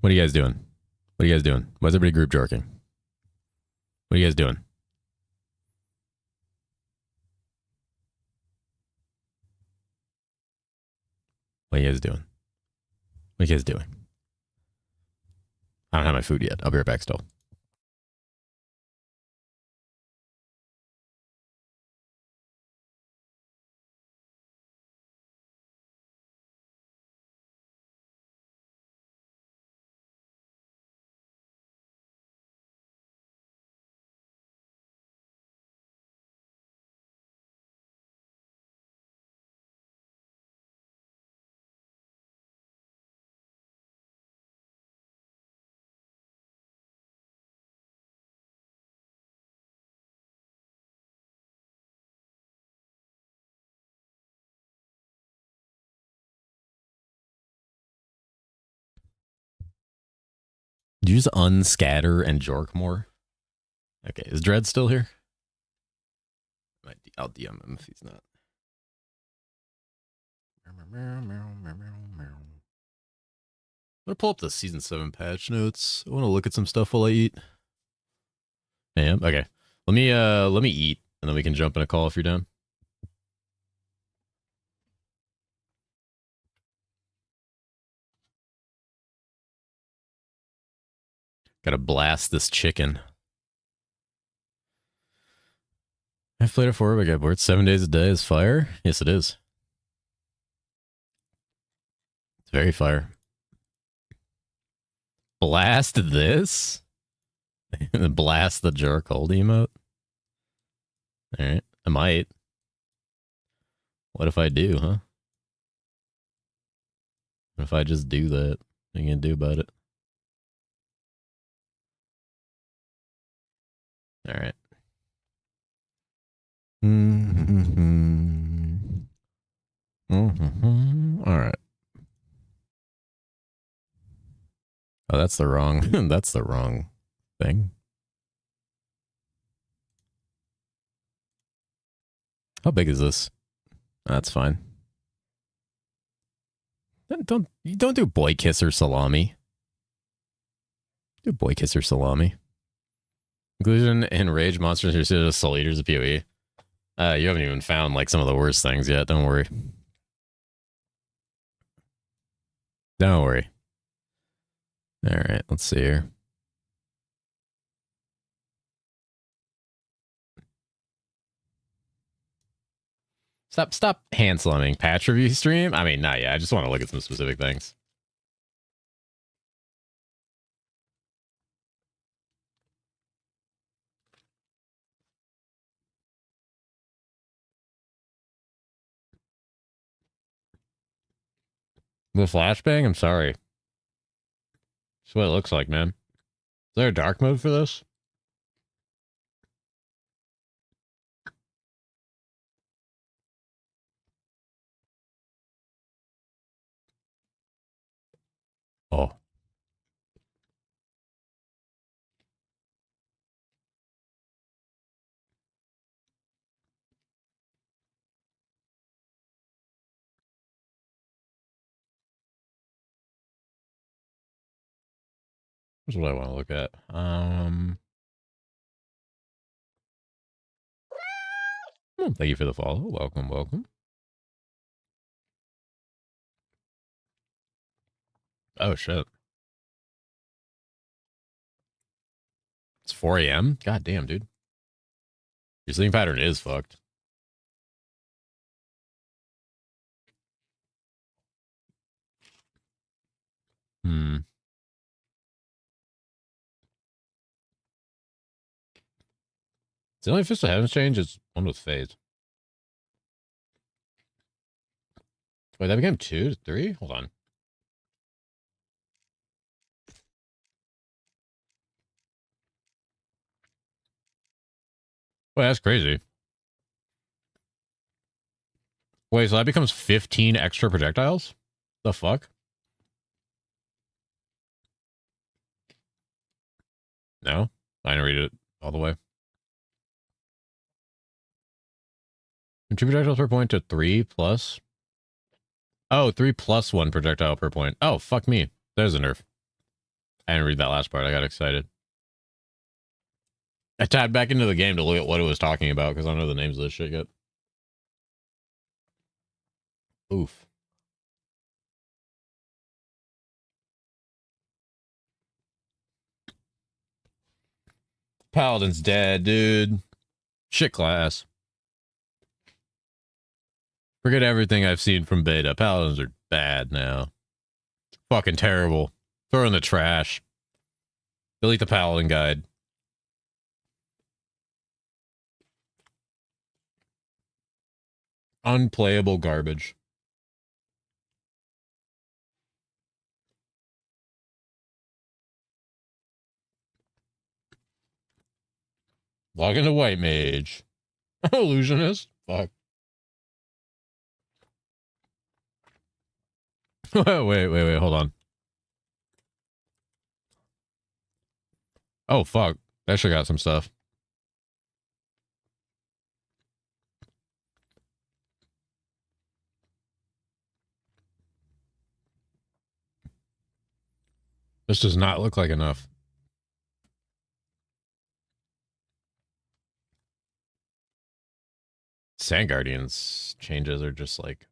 What are you guys doing? What are you guys doing? Why is everybody group jorking? What are you guys doing? What are you guys doing? What are you guys doing? I don't have my food yet. I'll be right back still. Did you just unscatter and jork more? Okay, is Dread still here? I'll DM him if he's not. I'm gonna pull up the season 7 patch notes. I want to look at some stuff while I eat. Yeah, okay. Let me eat, and then we can jump in a call if you're down. Gotta blast this chicken. I've played it before, but I got bored. 7 days a day is fire? Yes, it is. It's very fire. Blast this? Blast the jerk hold emote? Alright, I might. What if I do, huh? What if I just do that? What are you gonna do about it? Alright. Alright. Oh, that's the wrong that's the wrong thing. How big is this? That's fine. Don't do boy kisser salami. Do boy kisser salami. Inclusion and rage monsters are just soul eaters of PoE. You haven't even found like some of the worst things yet. Don't worry. Don't worry. All right, let's see here. Stop hand slamming patch review stream. I mean, not yet. I just want to look at some specific things. The flashbang? I'm sorry. That's what it looks like, man. Is there a dark mode for this? Oh. That's what I want to look at. Thank you for the follow. Welcome, welcome. Oh, shit. It's 4 a.m.? God damn, dude. Your sleeping pattern is fucked. The only Fist of Heaven's change is one with phase. Wait, that became 2 to 3? Hold on. Wait, that's crazy. Wait, so that becomes 15 extra projectiles? The fuck? No? I didn't read it all the way. From 2 projectiles per point to 3 plus? Oh, 3 plus 1 projectile per point. Oh, fuck me. There's a nerf. I didn't read that last part. I got excited. I tapped back into the game to look at what it was talking about because I don't know the names of this shit yet. Oof. Paladin's dead, dude. Shit class. Forget everything I've seen from beta. Paladins are bad now. Fucking terrible. Throw in the trash. Delete the Paladin guide. Unplayable garbage. Log into White Mage. Illusionist? Fuck. wait, hold on. Oh, fuck. That shit got some stuff. This does not look like enough. Sand Guardians changes are just like...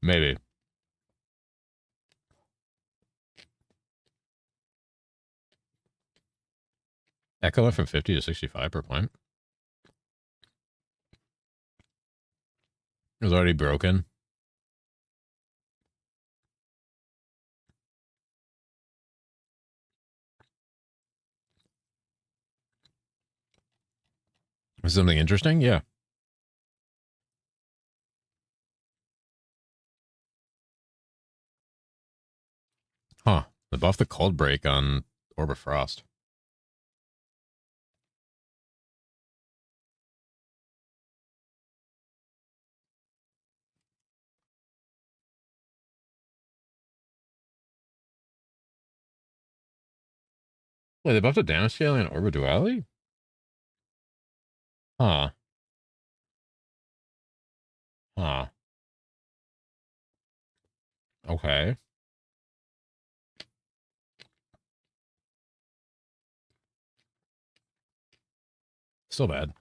Maybe. Echo went from 50 to 65 per point. It was already broken. Is something interesting? Yeah. Huh. They buffed the cold break on Orb of Frost. Wait, they buffed the damage scaling on Orb of Duality? Huh. Huh. Okay. Still bad.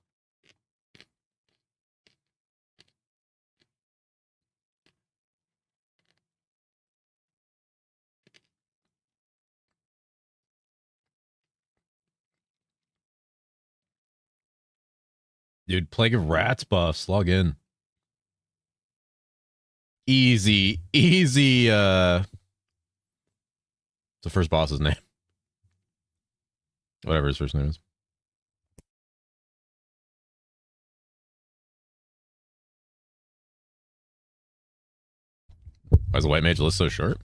Dude, Plague of Rats buffs. Log in. Easy. What's the first boss's name? Whatever his first name is. Why is the White Mage list so short?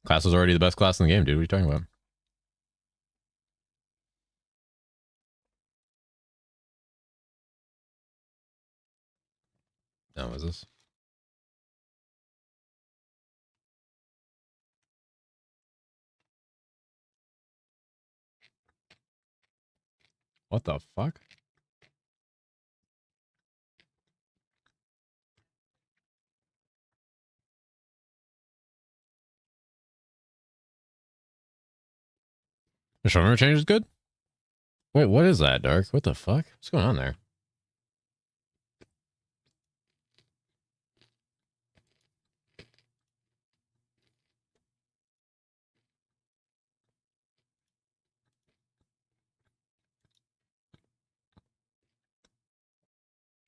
Class was already the best class in the game, dude. What are you talking about? No, is this? What the fuck? The genre change is good? Wait, what is that, Dark? What the fuck? What's going on there?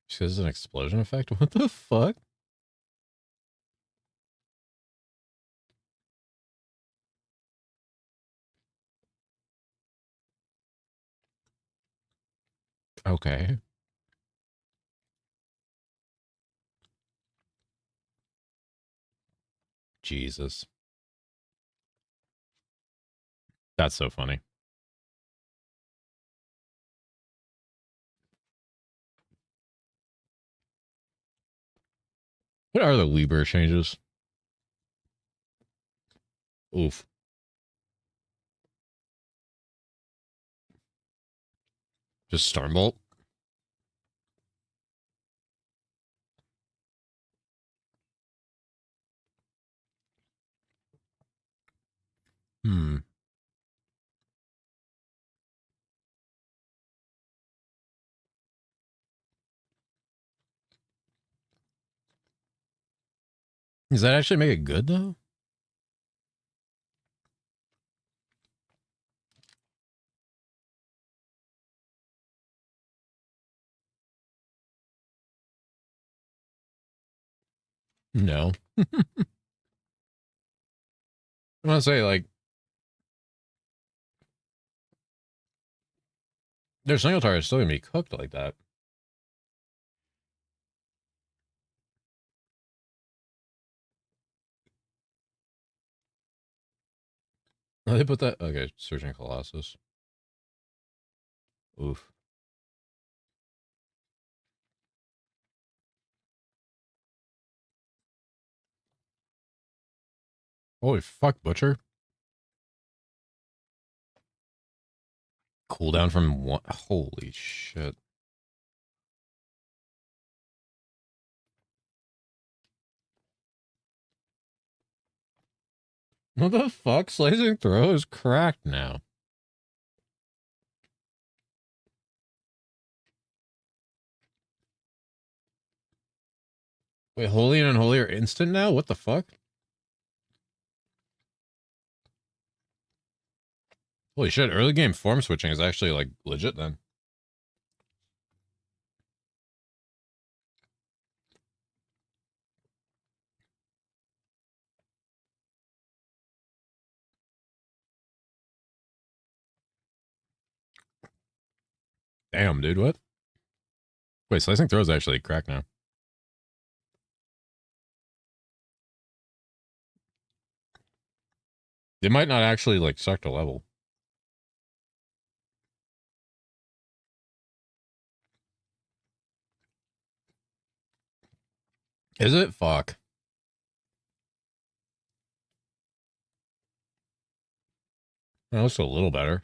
Just because it's an explosion effect? What the fuck? Okay. Jesus. That's so funny. What are the Liber changes? Oof. Just Stormbolt? Does that actually make it good, though? No. I want to say, like, their single target is still going to be cooked like that. Oh, they put that... Okay, Surgeon Colossus. Oof. Holy fuck, Butcher. Cooldown from what? Holy shit. What the fuck? Slicing Throw is cracked now. Wait, Holy and Unholy are instant now? What the fuck? Holy shit, early game form switching is actually, like, legit then. Damn, dude, what? Wait, Slicing Throw is actually cracked now. It might not actually, like, suck to level. Is it? Fuck. That looks a little better.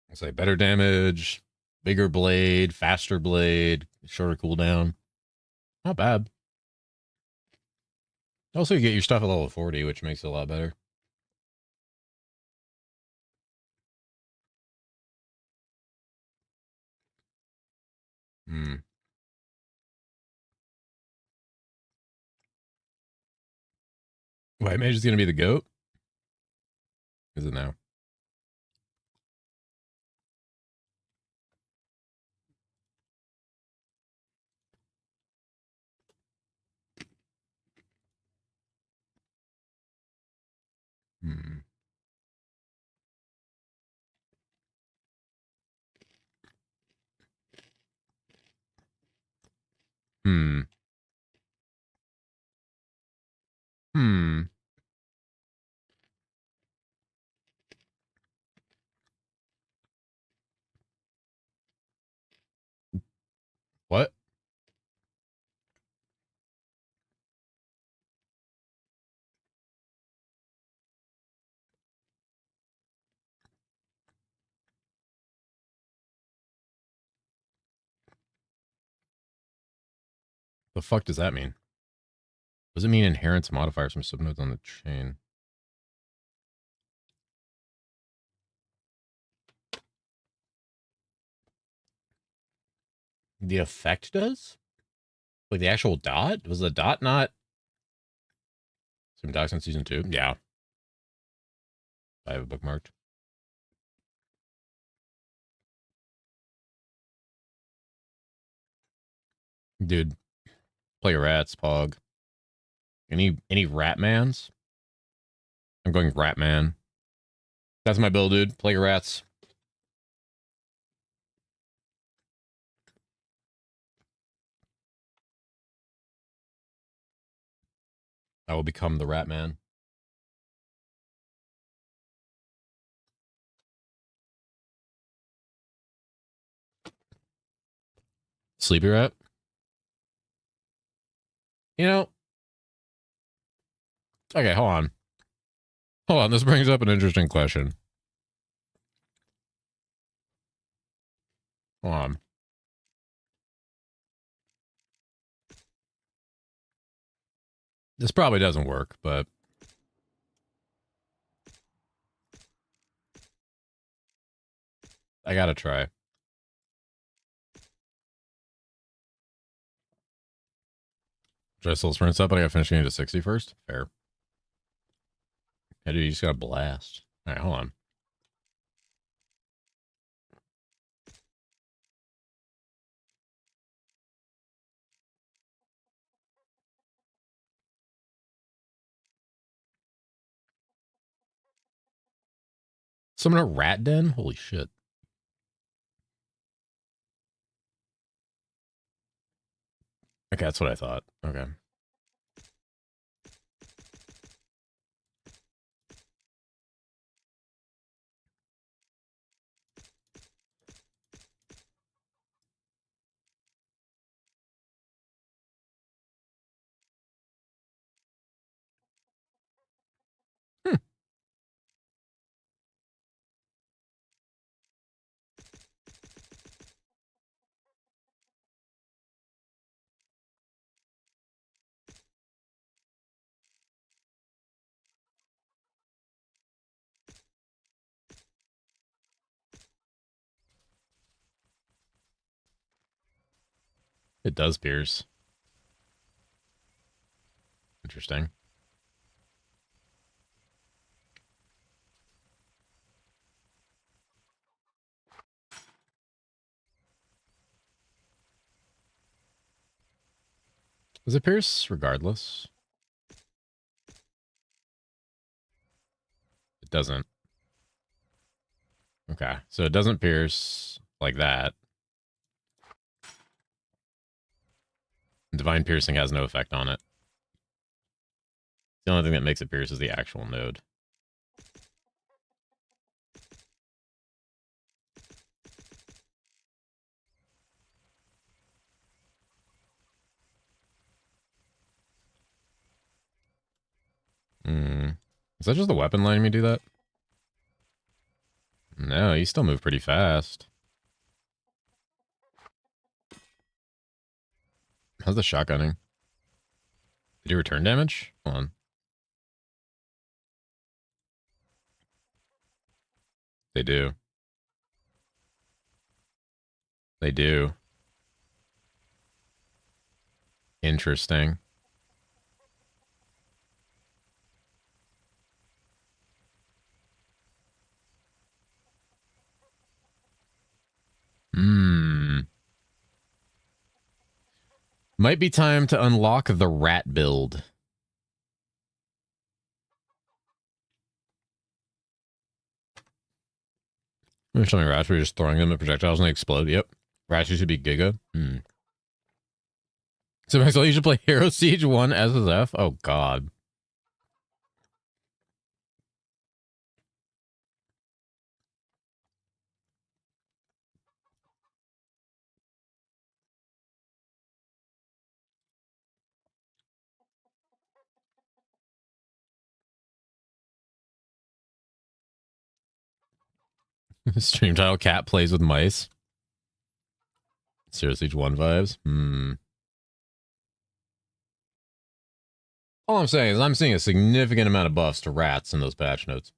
I'll say better damage, bigger blade, faster blade, shorter cooldown. Not bad. Also, you get your stuff at level 40, which makes it a lot better. Hmm. White Mage is going to be the GOAT? Is it now? Hmm. Hmm. Hmm. What? The fuck does that mean? What does it mean inherits modifiers from subnodes on the chain? The effect does? Like the actual dot? Was the dot not some docs in season 2? Yeah. I have it bookmarked. Dude, play rats, Pog. Any Ratmans? I'm going Ratman. That's my build, dude. Play rats. I will become the Ratman. Sleepy Rat? You know, okay, hold on. Hold on, this brings up an interesting question. Hold on. This probably doesn't work, but I gotta try. Try soul sprints up, but I gotta finish getting to 60 first. Fair. Yeah, dude, you just got a blast. All right, hold on. Summon a rat den? Holy shit. Okay, that's what I thought. Okay. It does pierce. Interesting. Does it pierce regardless? It doesn't. Okay, so it doesn't pierce like that. Divine piercing has no effect on it. The only thing that makes it pierce is the actual node. Is that just the weapon letting me do that? No, you still move pretty fast. How's the shotgunning? Did you return damage? Hold on. They do. They do. Interesting. Might be time to unlock the rat build. There's something rats where you're just throwing them at projectiles and they explode. Yep. Rats should be Giga. So Maxwell, you should play Hero Siege 1 SSF? Oh, God. Stream title, Cat plays with mice. Hero Siege 1 vibes. All I'm saying is I'm seeing a significant amount of buffs to rats in those patch notes.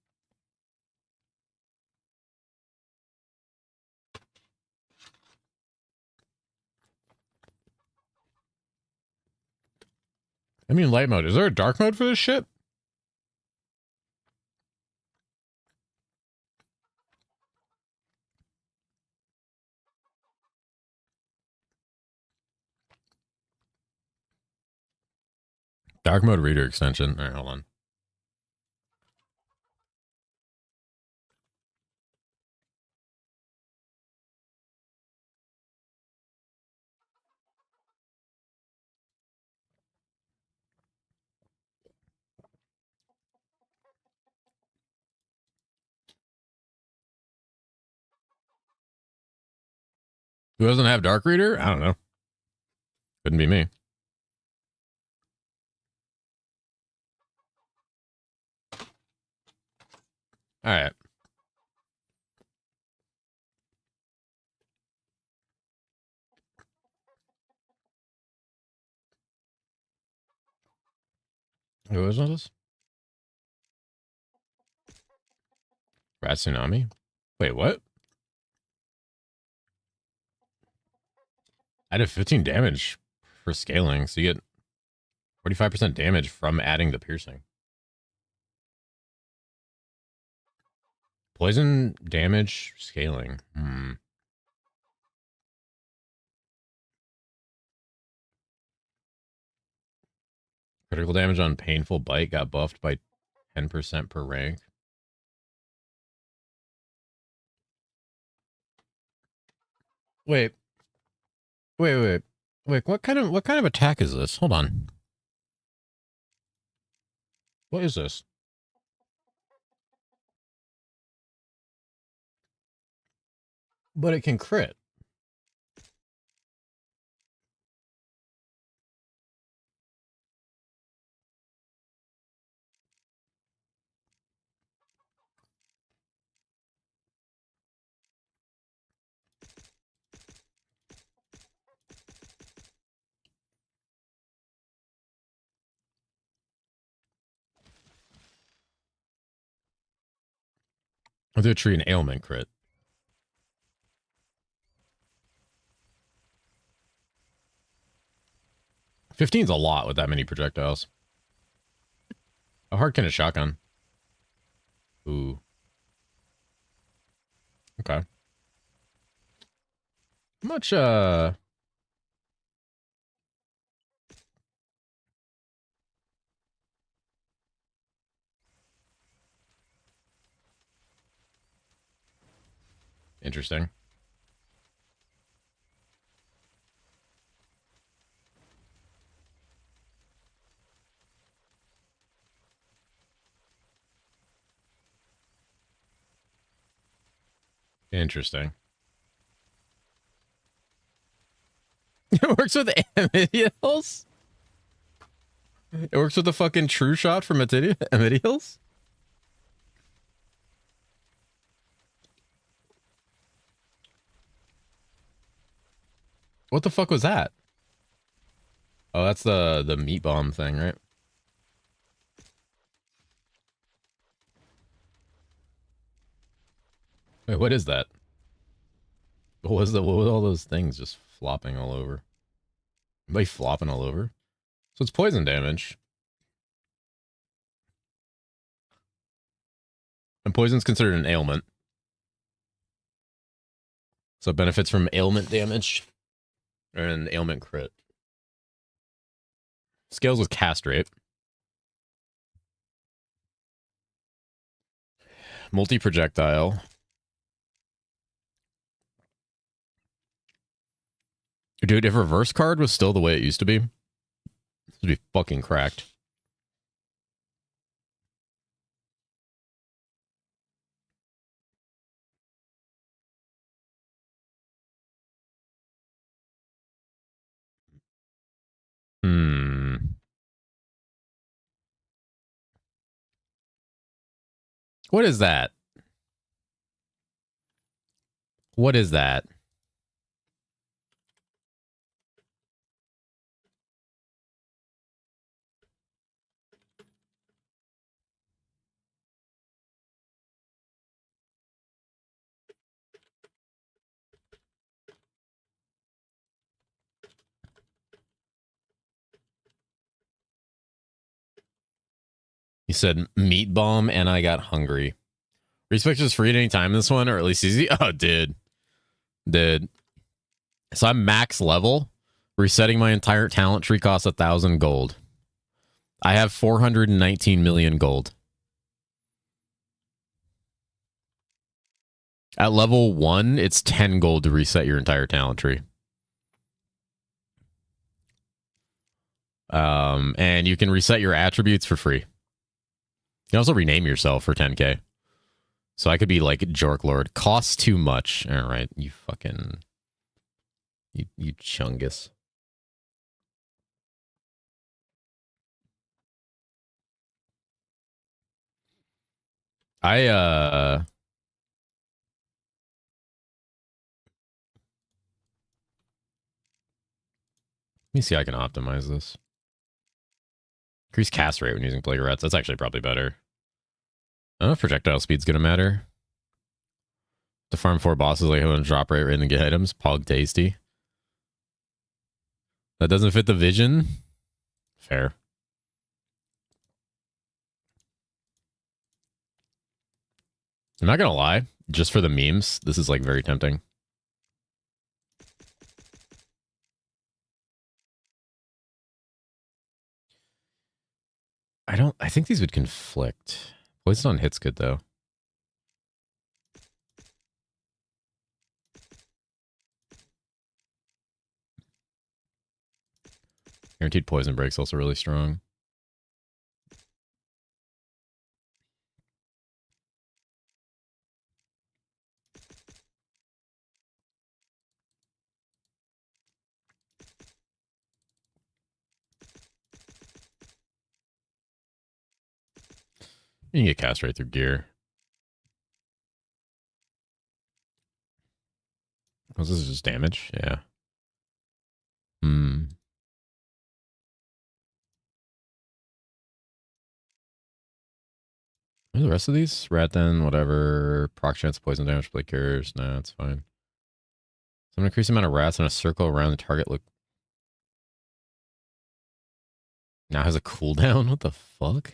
I mean, light mode. Is there a dark mode for this shit? Dark mode reader extension. All right, hold on. Who doesn't have dark reader? I don't know. Couldn't be me. All right. Who is this? Rat Tsunami? Wait, what? I did 15 damage for scaling, so you get 45% damage from adding the piercing. Poison damage scaling. Critical damage on painful bite got buffed by 10% per rank. Wait. What kind of attack is this? Hold on. What is this? But it can crit. I'll do a tree and ailment crit. 15's a lot with that many projectiles. How hard can a shotgun? Ooh. Okay. How much, interesting. Interesting. It works with Amidials? It works with the fucking true shot from Amidials? What the fuck was that? Oh, that's the meat bomb thing, right? Wait, what is that? What was all those things just flopping all over? Are they flopping all over? So it's poison damage. And poison's considered an ailment. So it benefits from ailment damage. Or an ailment crit. Scales with cast rate. Multi-projectile. Dude, if reverse card was still the way it used to be, this would be fucking cracked. What is that? What is that? He said meat bomb and I got hungry. Respect is free at any time in this one, or at least easy. Oh, dude. So I'm max level. Resetting my entire talent tree costs 1,000 gold. I have 419 million gold. At level 1, it's 10 gold to reset your entire talent tree. And you can reset your attributes for free. You can also rename yourself for 10k. So I could be like Jork Lord. Costs too much. All right, you fucking... You chungus. Let me see how I can optimize this. Increase cast rate when using Plague Rats. That's actually probably better. I don't know if projectile speed's gonna matter. To farm 4 bosses like having a drop rate and get items. Pog tasty. That doesn't fit the vision? Fair. I'm not gonna lie, just for the memes, this is like very tempting. I think these would conflict. Poison on hit's good though. Guaranteed poison break's also really strong. You can get cast right through gear. Oh, this is just damage? Yeah. What are the rest of these? Rat then, whatever. Proc chance, poison damage, play cures. Nah, that's fine. Some increased amount of rats in a circle around the target look. Now has a cooldown? What the fuck?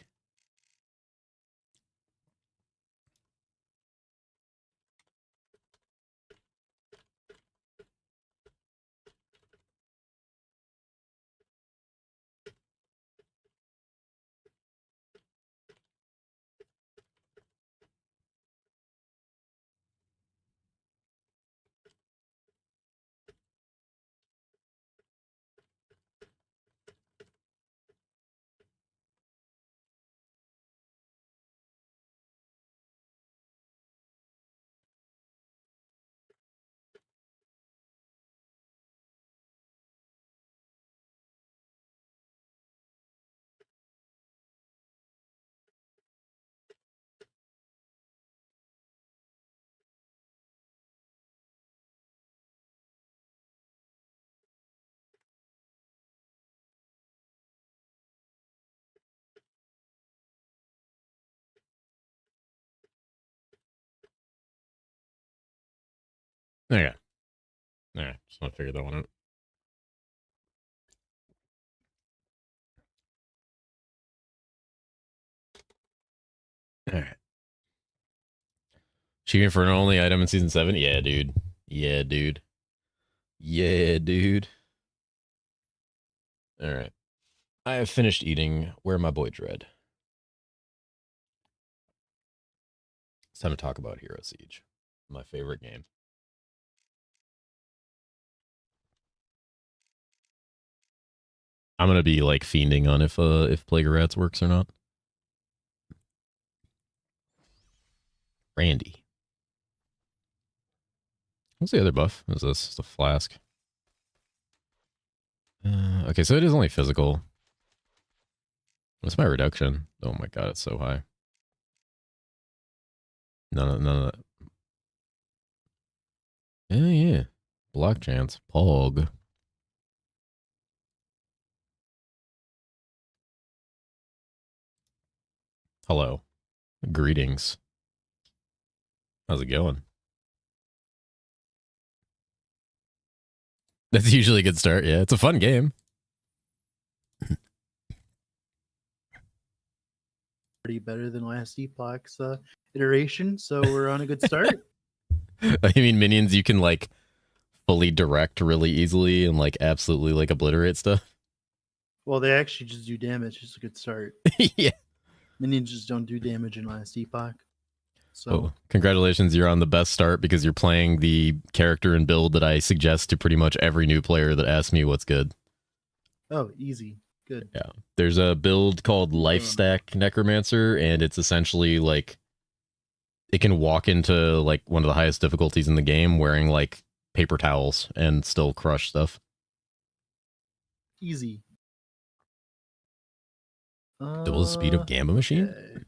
Okay. Alright, just want to figure that one out. Alright. Shooting for an only item in season 7? Yeah, dude. Yeah, dude. Yeah, dude. Alright. I have finished eating. Where my boy Dread? It's time to talk about Hero Siege. My favorite game. I'm gonna be like fiending on if Plague of Rats works or not. Randy. What's the other buff? What is this? It's a flask. Okay, so it is only physical. What's my reduction? Oh my god, it's so high. None of that. Yeah. Block chance. Pog. Hello. Greetings. How's it going? That's usually a good start. Yeah, it's a fun game.
Pretty better than last Epoch's iteration, so we're on a good start.
I mean, minions you can like fully direct really easily and like absolutely like obliterate stuff.
Well, they actually just do damage. It's a good start.
Yeah.
Minions just don't do damage in last Epoch. So,
oh, congratulations, you're on the best start because you're playing the character and build that I suggest to pretty much every new player that asks me what's good.
Oh, easy. Good.
Yeah. There's a build called Life Stack Necromancer, and it's essentially like it can walk into like one of the highest difficulties in the game wearing like paper towels and still crush stuff.
Easy.
Double the speed of Gamba Machine?
Okay.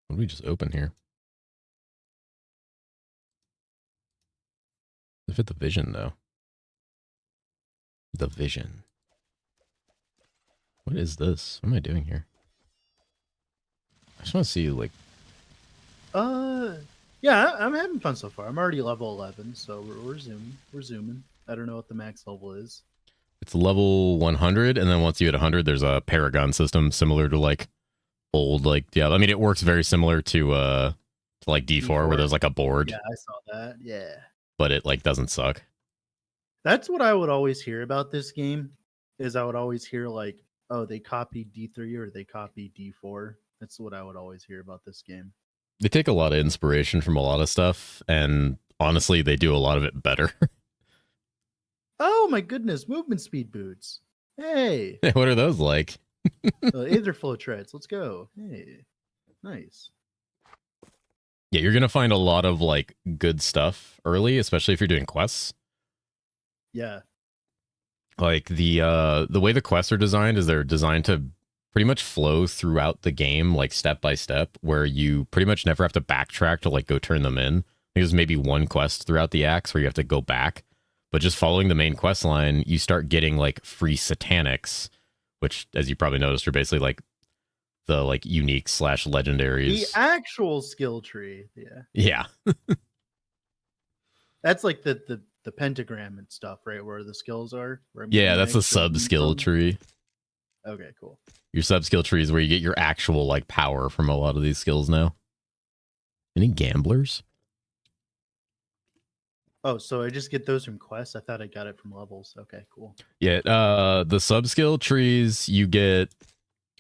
What did we just open here? Look at the vision, though. The vision. What is this? What am I doing here? I just want to see, like...
Yeah, I'm having fun so far. I'm already level 11, so we're zooming. We're zooming. I don't know what the max level is.
It's level 100, and then once you hit 100, there's a Paragon system similar to like old, like, yeah. I mean, it works very similar to like D4, where there's like a board.
Yeah, I saw that. Yeah,
but it like doesn't suck.
That's what I would always hear about this game. Is I would always hear like, oh, they copied D3 or they copied D4. That's what I would always hear about this game.
They take a lot of inspiration from a lot of stuff, and honestly, they do a lot of it better.
Oh my goodness, movement speed boots. Hey.
What are those like?
Aether flow treads. Let's go. Hey. Nice.
Yeah, you're going to find a lot of like good stuff early, especially if you're doing quests.
Yeah.
Like the way the quests are designed is they're designed to pretty much flow throughout the game, like step by step, where you pretty much never have to backtrack to like go turn them in. There's maybe one quest throughout the acts where you have to go back, but just following the main quest line, you start getting like free satanics, which, as you probably noticed, are basically like the like unique / legendaries.
The actual skill tree. Yeah.
Yeah.
That's like the pentagram and stuff, right? Where the skills are.
Yeah, that's a sub skill tree.
Okay, cool.
Your sub skill tree is where you get your actual like power from a lot of these skills now. Any gamblers?
Oh, so I just get those from quests? I thought I got it from levels. Okay, cool.
Yeah, the sub skill trees you get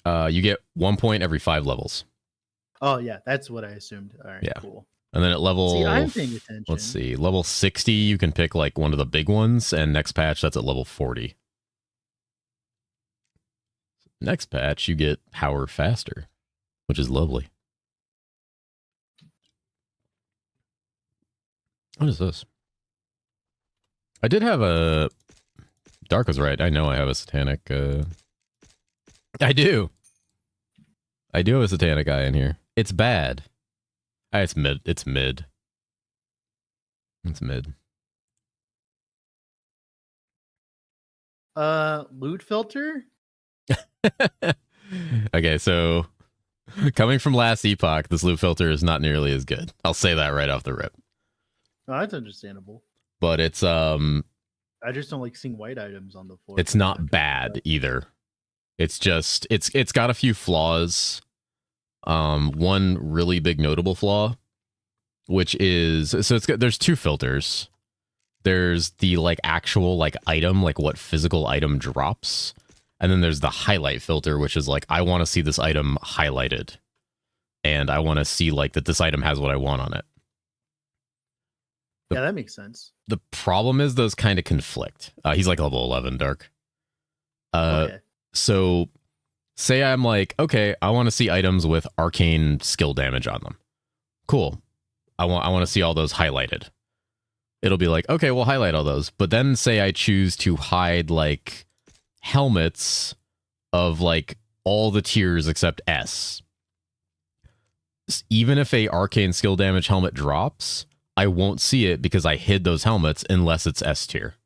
1 point every 5 levels.
Oh yeah, that's what I assumed. All right,
yeah.
Cool.
And then at level,
see, I'm paying attention.
Let's see, level 60 you can pick like one of the big ones, and next patch that's at level 40. Next patch you get power faster, which is lovely. What is this? I did have a... Dark was right. I know I have a satanic... I do. I do have a satanic eye in here. It's bad. It's mid. It's mid. It's mid.
Loot filter?
Okay, so... Coming from last epoch, this loot filter is not nearly as good. I'll say that right off the rip.
Oh, that's understandable.
But it's
I just don't like seeing white items on the floor.
It's not bad either. It's just it's got a few flaws. One really big notable flaw, which is so there's 2 filters. There's the like actual like item, like what physical item drops, and then there's the highlight filter, which is like I want to see this item highlighted, and I want to see like that this item has what I want on it.
Yeah, that makes sense.
The problem is those kind of conflict. He's like level 11, Dark. Okay. So say I'm like, okay, I want to see items with arcane skill damage on them. Cool. I want to see all those highlighted. It'll be like, okay, we'll highlight all those. But then say I choose to hide like helmets of like all the tiers except S. Even if a arcane skill damage helmet drops, I won't see it because I hid those helmets unless it's S tier.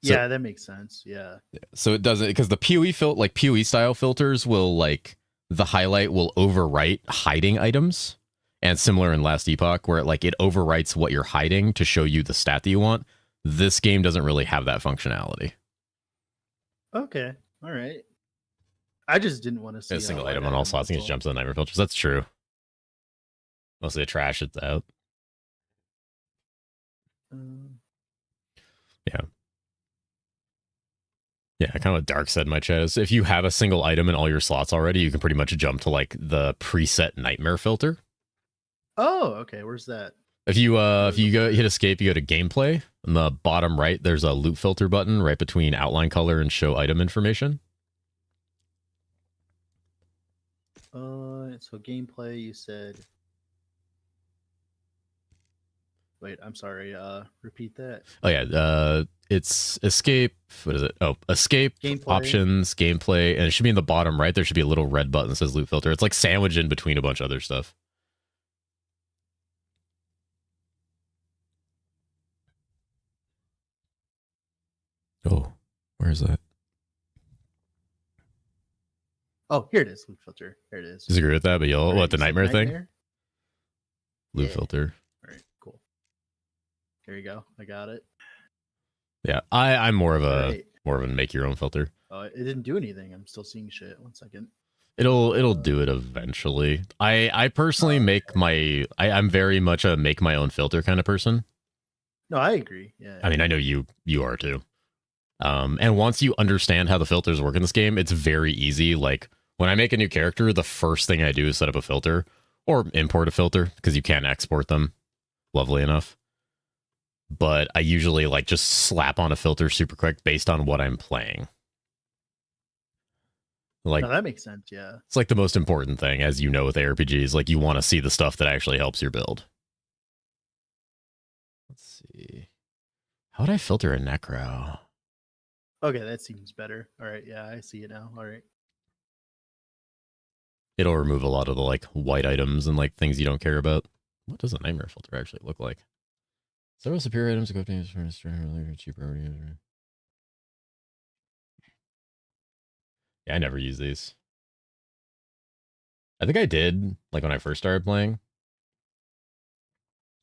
Yeah, that makes sense. Yeah.
So it doesn't, because the PoE style filters will like the highlight will overwrite hiding items, and similar in Last Epoch where it overwrites what you're hiding to show you the stat that you want. This game doesn't really have that functionality.
Okay. All right. I just didn't want to see
a single item on all slots and just jumps to the nightmare filters. That's true. Mostly the trash it's out. Yeah. Yeah, kind of what Dark said in my chat is if you have a single item in all your slots already, you can pretty much jump to like the preset nightmare filter.
Oh, okay. Where's that?
If you hit escape, you go to gameplay. On the bottom right, there's a loot filter button right between outline color and show item information.
So gameplay, you said. Wait, I'm sorry. Repeat that.
Oh yeah, it's escape. What is it? Oh, escape, gameplay. Options, gameplay, and it should be in the bottom right. There should be a little red button that says loot filter. It's like sandwiched in between a bunch of other stuff. Oh, where is that?
Oh, here it is. Loot filter. Here it is.
Disagree with that, but you'll what the nightmare thing? Blue filter.
All right, cool. There you go. I got it.
Yeah, I'm more of a make your own filter.
Oh, it didn't do anything. I'm still seeing shit. 1 second.
It'll do it eventually. I personally I'm very much a make my own filter kind of person.
No, I agree. Yeah.
I mean, I know you are too. And once you understand how the filters work in this game, it's very easy. Like when I make a new character, the first thing I do is set up a filter or import a filter because you can't export them lovely enough. But I usually like just slap on a filter super quick based on what I'm playing. Like,
no, that makes sense. Yeah.
It's like the most important thing, as you know, with ARPGs. Like you want to see the stuff that actually helps your build. Let's see. How would I filter a necro?
Okay, that seems better. All right, yeah, I see it now. All right.
It'll remove a lot of the like white items and like things you don't care about. What does a nightmare filter actually look like? Several superior items equipped for cheaper. Yeah, I never use these. I think I did like when I first started playing.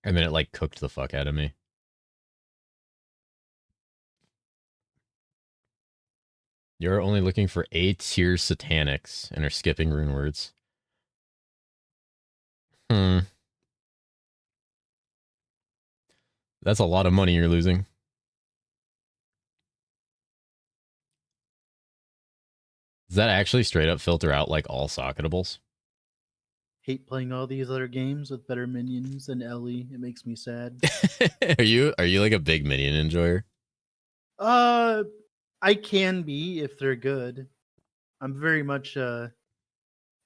And then it like cooked the fuck out of me. You're only looking for A-tier satanics and are skipping rune words. That's a lot of money you're losing. Does that actually straight up filter out like all socketables?
Hate playing all these other games with better minions than Ellie. It makes me sad.
Are you like a big minion enjoyer?
I can be if they're good. I'm very much I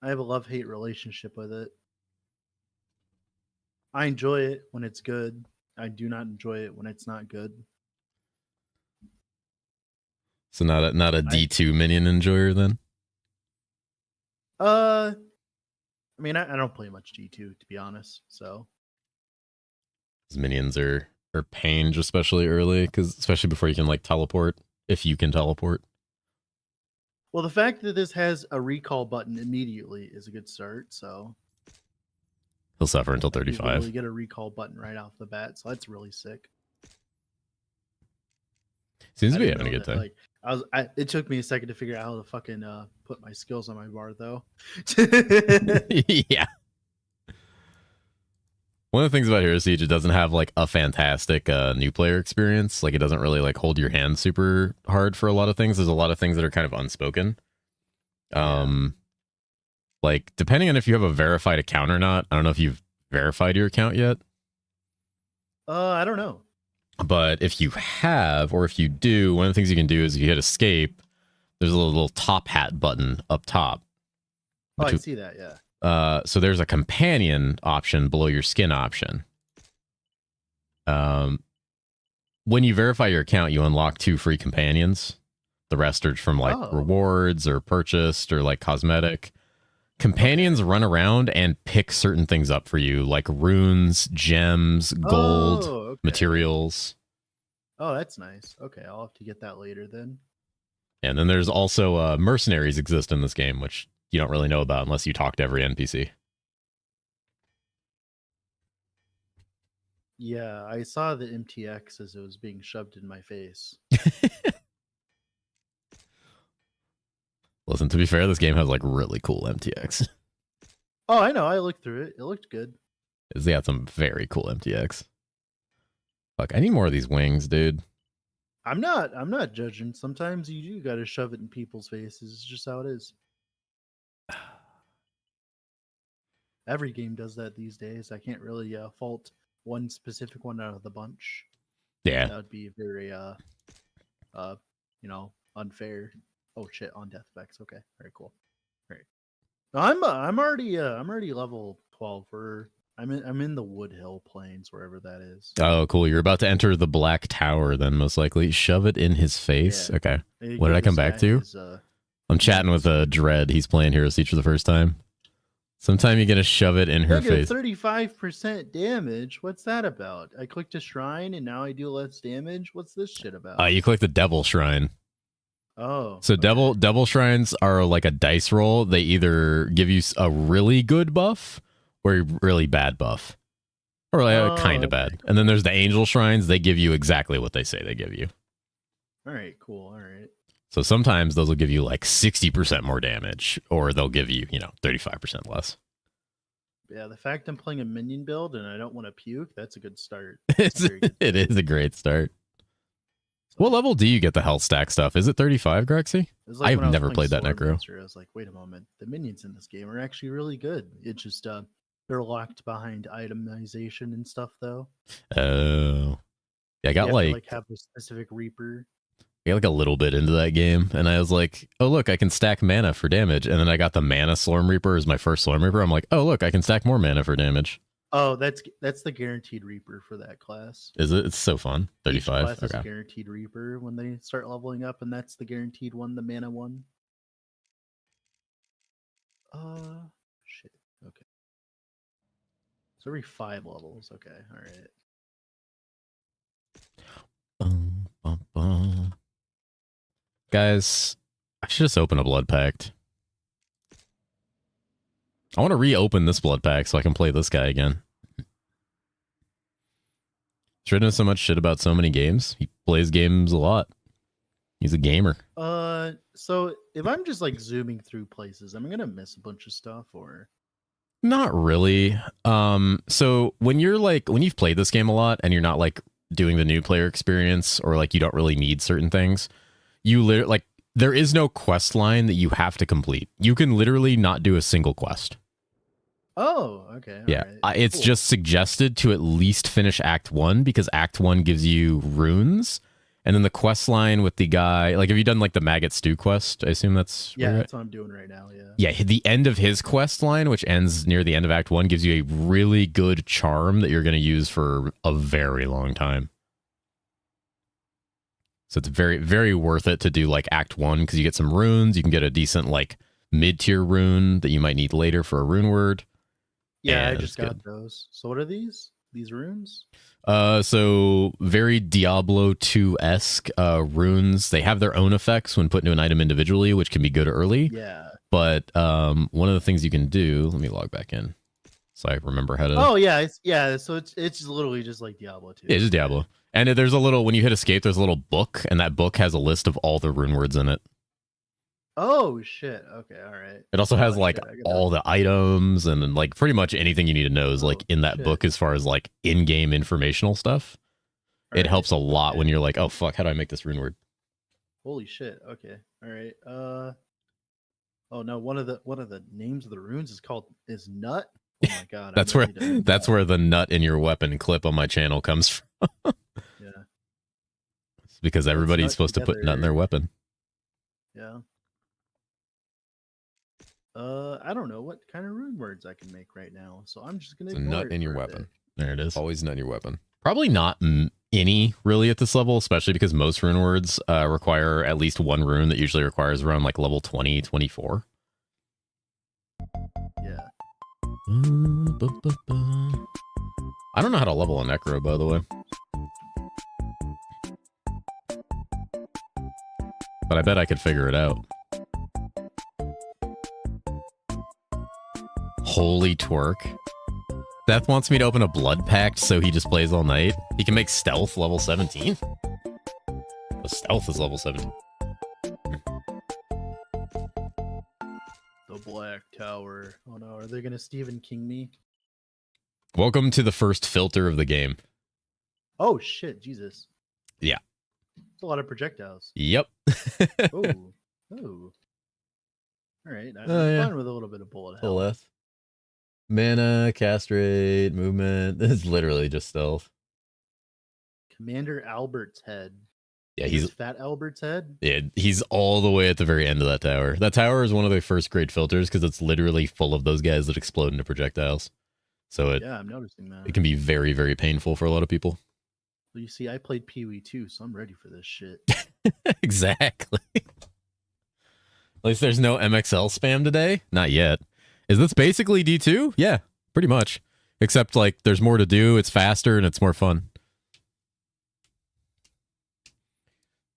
have a love-hate relationship with it. I enjoy it when it's good. I do not enjoy it when it's not good.
So not a D2 minion enjoyer then?
I mean, I don't play much D2 to be honest. So
minions are pain, especially early, especially before you can like teleport, if you can teleport.
Well, the fact that this has a recall button immediately is a good start. So
he'll suffer until 35.
You get a recall button right off the bat, so that's really sick.
Seems to be having a good time.
Like, it took me a second to figure out how to fucking put my skills on my bar, though.
Yeah. One of the things about Hero Siege, it doesn't have like a fantastic new player experience. Like it doesn't really like hold your hand super hard for a lot of things. There's a lot of things that are kind of unspoken. Like depending on if you have a verified account or not. I don't know if you've verified your account yet.
I don't know.
But if you have, or if you do, one of the things you can do is if you hit escape, there's a little top hat button up top.
Oh, I see that, yeah.
So there's a companion option below your skin option. When you verify your account, you unlock 2 free companions. The rest are from like rewards or purchased or like cosmetic. Companions run around and pick certain things up for you, like runes, gems, gold, materials.
Oh, that's nice. Okay, I'll have to get that later then.
And then there's also mercenaries exist in this game, which you don't really know about unless you talk to every NPC.
Yeah, I saw the MTX as it was being shoved in my face.
Listen, to be fair, this game has like really cool MTX.
Oh, I know. I looked through it. It looked good.
It's got some very cool MTX. Fuck, I need more of these wings, dude.
I'm not judging. Sometimes you do got to shove it in people's faces. It's just how it is. Every game does that these days. I can't really fault one specific one out of the bunch.
Yeah,
that would be very unfair. Oh shit! On death effects. Okay, very cool. Great. No, I'm already level 12. I'm in the Woodhill Plains, wherever that is.
Oh, cool! You're about to enter the Black Tower, then most likely. Shove it in his face. Yeah. Okay. What did I come back to? I'm chatting with Dread. He's playing Hero Siege for the first time. Sometime you're gonna shove it in her face.
35% damage. What's that about? I clicked a shrine and now I do less damage. What's this shit about?
You click the Devil Shrine.
Oh.
So okay. Devil Shrines are like a dice roll. They either give you a really good buff or a really bad buff. Or like, kind of bad. And then there's the angel shrines. They give you exactly what they say they give you.
All right, cool. All right.
So sometimes those will give you like 60% more damage, or they'll give you, 35% less.
Yeah, the fact I'm playing a minion build and I don't want to puke, that's a good start.
It is a great start. What level do you get the health stack stuff? Is it 35, Grexy?
Like
I've never played that Necro.
I was like, wait a moment. The minions in this game are actually really good. It's just they're locked behind itemization and stuff, though.
Oh. Yeah, I got
have a specific Reaper.
I got like a little bit into that game, and I was like, oh, look, I can stack mana for damage. And then I got the mana Slorm Reaper as my first Slorm Reaper. I'm like, oh, look, I can stack more mana for damage.
Oh, that's the guaranteed Reaper for that class.
Is it? It's so fun. 35.
Each class is a guaranteed Reaper when they start leveling up, and that's the guaranteed one, the mana one. Shit. Okay. So every 5 levels. Okay, all right.
Guys, I should just open a Blood Pact. I want to reopen this Blood Pact so I can play this guy again. Shred knows so much shit about so many games. He plays games a lot. He's a gamer.
So if I'm just like zooming through places, am I gonna miss a bunch of stuff or?
Not really. So when you've played this game a lot and you're not like doing the new player experience, or like you don't really need certain things, there is no quest line that you have to complete. You can literally not do a single quest.
Oh, okay.
Yeah,
right.
It's just suggested to at least finish Act 1 because Act 1 gives you runes. And then the quest line with the guy, like, have you done like the Maggot Stew quest? I assume that's
right?
That's
what I'm doing right now.
Yeah, the end of his quest line, which ends near the end of Act 1, gives you a really good charm that you're going to use for a very long time. So it's very, very worth it to do like Act 1 because you get some runes. You can get a decent like mid-tier rune that you might need later for a rune word.
Yeah, I just got those. So what are these? These runes?
So very Diablo 2-esque runes. They have their own effects when put into an item individually, which can be good early.
Yeah.
But one of the things you can do, let me log back in so I remember how to.
Oh yeah, so it's literally just like Diablo 2.
Yeah, it's just Diablo. And there's a little, when you hit escape, there's a little book, and that book has a list of all the rune words in it.
Oh shit. Okay, all right.
It also has like all the items and like pretty much anything you need to know is like in that book as far as like in-game informational stuff. It helps a lot when you're like, oh fuck, how do I make this rune word?
Holy shit. Okay. All right. Oh no, one of the names of the runes is nut. Oh my god.
that's where the nut in your weapon clip on my channel comes from.
Yeah.
It's because everybody's supposed to put nut in their weapon.
Yeah. I don't know what kind of rune words I can make right now, so I'm just gonna.
It's a nut in your weapon. There it is. Always nut in your weapon. Probably not any really at this level, especially because most rune words require at least one rune that usually requires around like level 20, 24.
Yeah.
I don't know how to level a Necro, by the way. But I bet I could figure it out. Holy twerk. Seth wants me to open a Blood Pact so he just plays all night. He can make stealth level 17. The stealth is level 17.
The Black Tower. Oh no, are they gonna Stephen King me?
Welcome to the first filter of the game.
Oh shit, Jesus.
Yeah.
It's a lot of projectiles.
Yep.
Oh. All right. I'm fine with a little bit of bullet hell.
Less. Mana, castrate, movement. This is literally just stealth.
Commander Albert's head.
Yeah, he's
Fat Albert's head.
Yeah, he's all the way at the very end of that tower. That tower is one of their first grade filters because it's literally full of those guys that explode into projectiles. So
yeah, I'm noticing that.
It can be very, very painful for a lot of people.
Well, you see, I played Pee-wee too, so I'm ready for this shit.
Exactly. At least there's no MXL spam today. Not yet. Is this basically D2? Yeah, pretty much. Except like there's more to do. It's faster and it's more fun.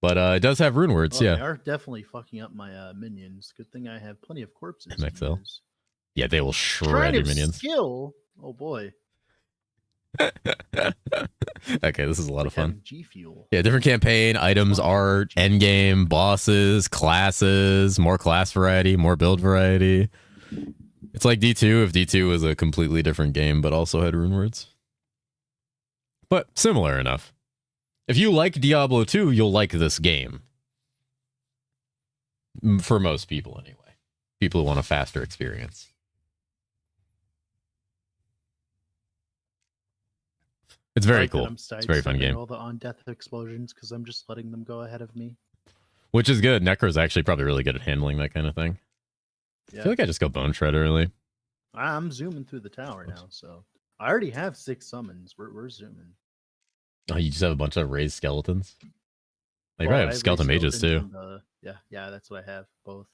But it does have rune words, yeah.
They are definitely fucking up my minions. Good thing I have plenty of corpses.
MXL. Yeah, they will shred your minions.
Skill. Oh boy.
Okay, this is a lot of fun.
G Fuel.
Yeah, different campaign, items, art, endgame, bosses, classes, more class variety, more build variety. It's like D2 if D2 was a completely different game, but also had rune words. But similar enough. If you like Diablo 2, you'll like this game. For most people, anyway. People who want a faster experience. It's very cool. It's a very fun game.
All the on-death explosions because I'm just letting them go ahead of me.
Which is good. Necro's actually probably really good at handling that kind of thing. Yeah. I feel like I just go Bone Shred early.
I'm zooming through the tower now, so I already have 6 summons. We're zooming.
Oh, you just have a bunch of raised skeletons? You probably have skeleton mages too.
Yeah, that's what I have. Both.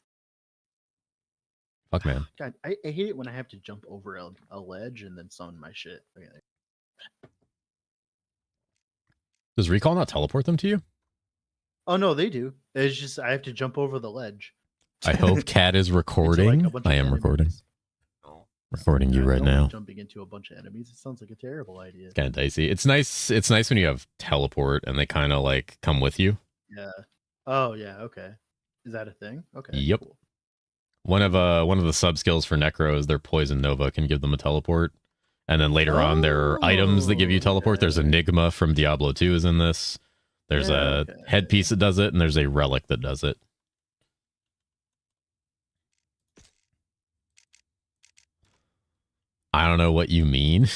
Fuck, man.
God, I hate it when I have to jump over a ledge and then summon my shit. Okay.
Does Recall not teleport them to you?
Oh, no, they do. It's just I have to jump over the ledge.
I hope Kat is recording. I am recording. Recording you right now.
Jumping into a bunch of enemies. It sounds like a terrible idea.
It's kind of dicey. It's nice. It's nice when you have teleport and they kind of like come with you.
Yeah. Oh yeah. Okay. Is that a thing? Okay.
Yep. Cool. One of the sub skills for Necro is their Poison Nova can give them a teleport, and then later on there are items that give you teleport. There's Enigma from Diablo 2 is in this. There's a headpiece that does it, and there's a relic that does it. I don't know what you mean.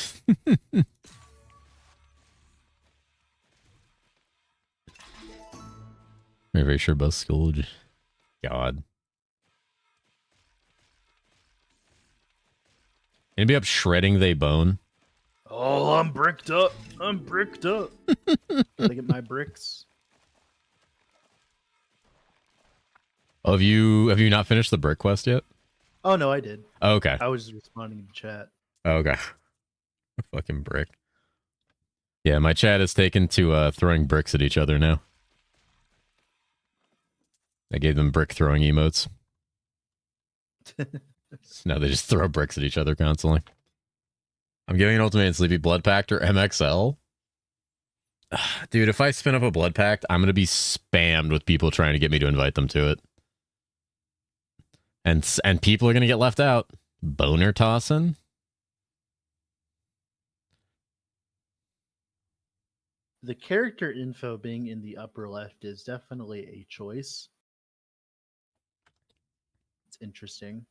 Very sure bus school. God. Anybody up shredding they bone?
Oh, I'm bricked up. I'm bricked up. Gotta get my bricks.
Oh, have you not finished the brick quest yet?
Oh no, I did.
Oh, okay.
I was responding to chat.
Oh, okay. Fucking brick. Yeah, my chat is taken to throwing bricks at each other now. I gave them brick throwing emotes. Now they just throw bricks at each other constantly. I'm giving an Ultimate Sleepy Blood Pact or MXL. Dude, if I spin up a Blood Pact, I'm going to be spammed with people trying to get me to invite them to it. And people are going to get left out. Boner tossing?
The character info being in the upper left is definitely a choice. It's interesting.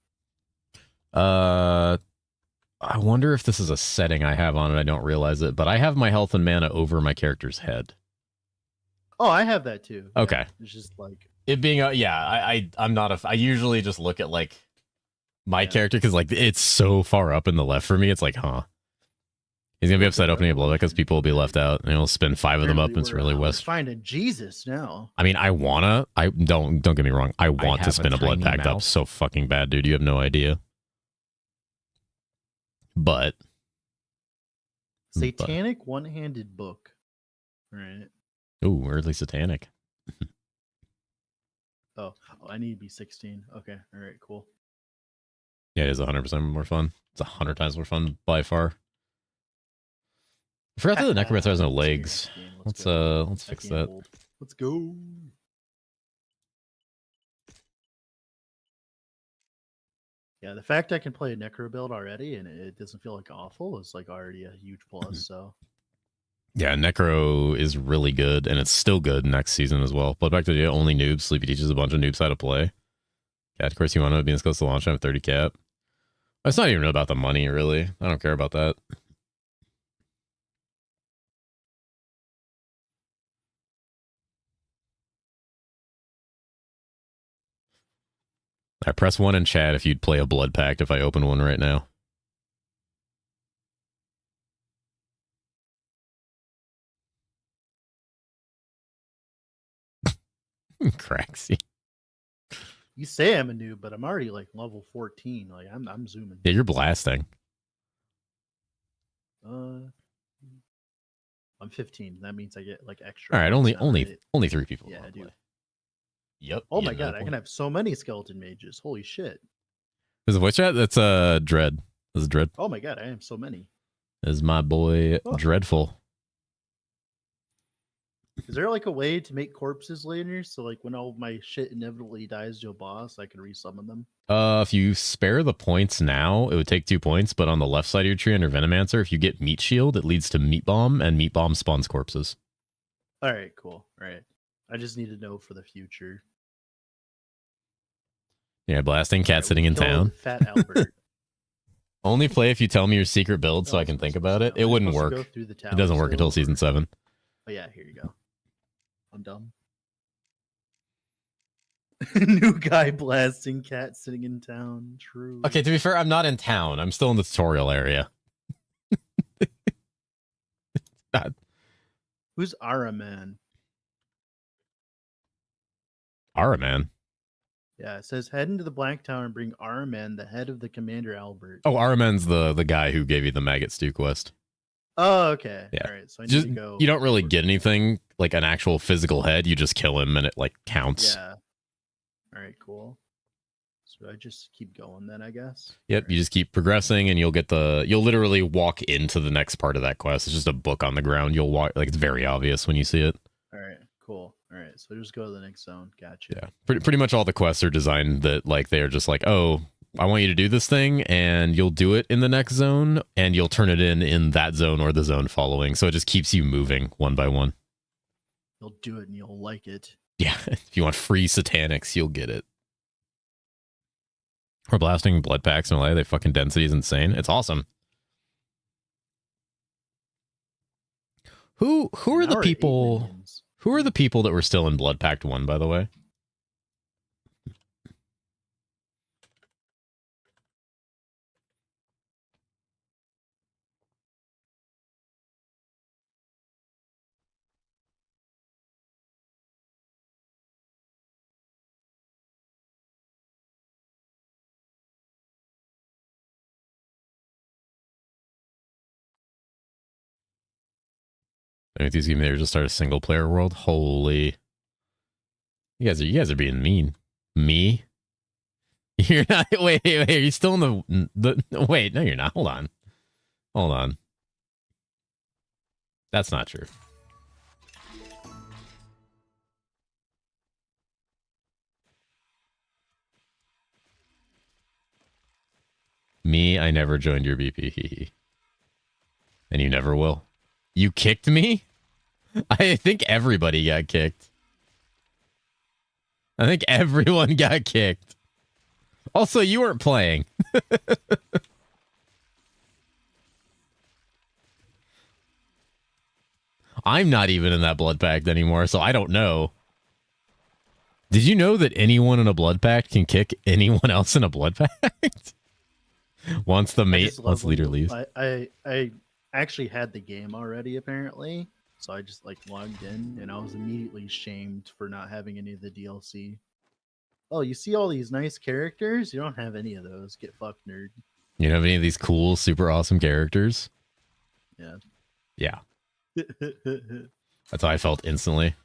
I wonder if this is a setting I have on it. I don't realize it, but I have my health and mana over my character's head.
Oh, I have that too.
Okay.
Yeah, it's just like
it being I'm not a I usually just look at like my character because like it's so far up in the left for me. It's like, huh. He's gonna be upset opening a blow because people will be left out, and he'll spin 5 of them up. And it's really west.
Finding Jesus now.
I mean, I don't get me wrong. I want to spin a blood pact up so fucking bad, dude. You have no idea. But
satanic one-handed book, right?
Ooh, weirdly satanic.
oh, I need to be 16. Okay, all right, cool.
Yeah, it is 100% more fun. It's 100 times more fun by far. I forgot that the Necromancer has no legs. Let's fix that.
Let's go. Yeah, the fact I can play a Necro build already and it doesn't feel like awful is like already a huge plus. So
yeah, Necro is really good, and it's still good next season as well. But back to the only noobs. Sleepy teaches a bunch of noobs how to play. Yeah, of course you want to be this close to launch time 30 cap. It's not even about the money, really. I don't care about that. I press 1 in chat if you'd play a blood pact if I open one right now. Craxy.
You say I'm a noob, but I'm already like level 14. Like I'm zooming.
Yeah, you're blasting.
I'm 15. That means I get like extra.
All right, only 3 people.
Yeah, I do.
Yep.
Oh my god, I can have so many skeleton mages. Holy shit.
Is it voice chat? That's Dread. This is Dread.
Oh my god, I have so many.
is my boy Dreadful.
Is there like a way to make corpses later? So like when all my shit inevitably dies to a boss, I can resummon them?
If you spare the points now, it would take 2 points, but on the left side of your tree under Venomancer, if you get Meat Shield, it leads to Meat Bomb, and Meat Bomb spawns corpses.
All right, cool. All right. I just need to know for the future.
Yeah, blasting cat sitting in town.
Fat Albert.
Only play if you tell me your secret build so I can think about it. It wouldn't work. It doesn't work until season 7.
Oh yeah, here you go. I'm dumb. New guy blasting cat sitting in town. True.
Okay, to be fair, I'm not in town. I'm still in the tutorial area.
Who's Araman?
Araman?
Yeah, it says head into the Black Tower and bring Araman, the head of the Commander Albert.
Oh, Araman's the guy who gave you the Maggot Stew quest.
Oh, okay.
Yeah.
All right, so I need to go.
You don't really get anything like an actual physical head. You just kill him and it like counts.
Yeah. All right, cool. So I just keep going then, I guess.
Yep,
right.
You just keep progressing and you'll literally walk into the next part of that quest. It's just a book on the ground. You'll walk, like, it's very obvious when you see it.
All right, cool. All right, so just go to the next zone. Gotcha.
Yeah. Pretty much all the quests are designed that like they're just like, oh, I want you to do this thing, and you'll do it in the next zone, and you'll turn it in that zone or the zone following. So it just keeps you moving one by one.
You'll do it and you'll like it.
Yeah, if you want free satanics, you'll get it. We're blasting blood packs in LA. Their fucking density is insane. It's awesome. Who are the people? Who are the people that were still in Blood Pact 1, by the way? I think these games there just start a single player world. Holy, you guys are being mean. Me? You're not. Wait. Are you still in the? Wait, no, you're not. Hold on. That's not true. Me, I never joined your BP. And you never will. You kicked me? I think everybody got kicked. I think everyone got kicked. Also, you weren't playing. I'm not even in that blood pact anymore, so I don't know. Did you know that anyone in a blood pact can kick anyone else in a blood pact? Once the leader leaves.
I actually had the game already, apparently. So I just like logged in and I was immediately shamed for not having any of the DLC. Oh, you see all these nice characters? You don't have any of those. Get fucked, nerd.
You don't have any of these cool, super awesome characters?
Yeah.
Yeah. That's how I felt instantly.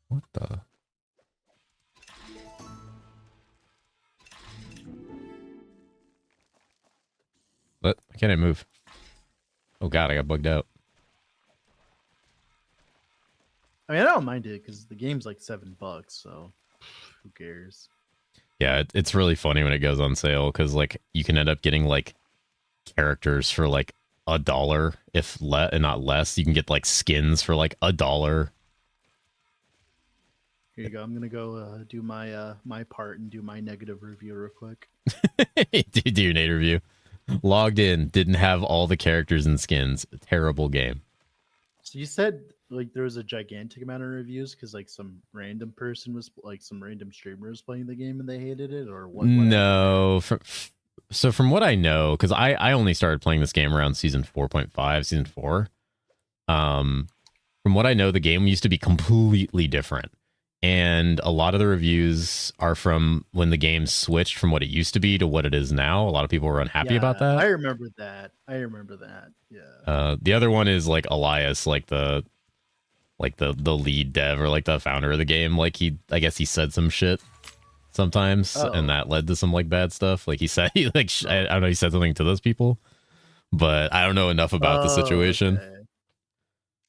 What the? What? Why can't I move? Oh god, I got bugged out.
I mean, I don't mind it because the game's like $7, so who cares?
Yeah, it's really funny when it goes on sale because like you can end up getting like characters for like $1, if and not less. You can get like skins for like $1.
Here you go. I'm gonna go do my my part and do my negative review real quick.
do your native review. Logged in, didn't have all the characters and skins. Terrible game.
So you said like there was a gigantic amount of reviews because like some random person was like some random streamer was playing the game and they hated it, or what?
No, so from what I know, because I only started playing this game around season 4.5, season 4. From what I know, the game used to be completely different. And a lot of the reviews are from when the game switched from what it used to be to what it is now. A lot of people were unhappy about that.
I remember that. Yeah.
The other one is like Elias, like the lead dev or like the founder of the game. Like I guess he said some shit sometimes, and that led to some like bad stuff. Like he said, I don't know, he said something to those people. but I don't know enough about the situation.
Okay.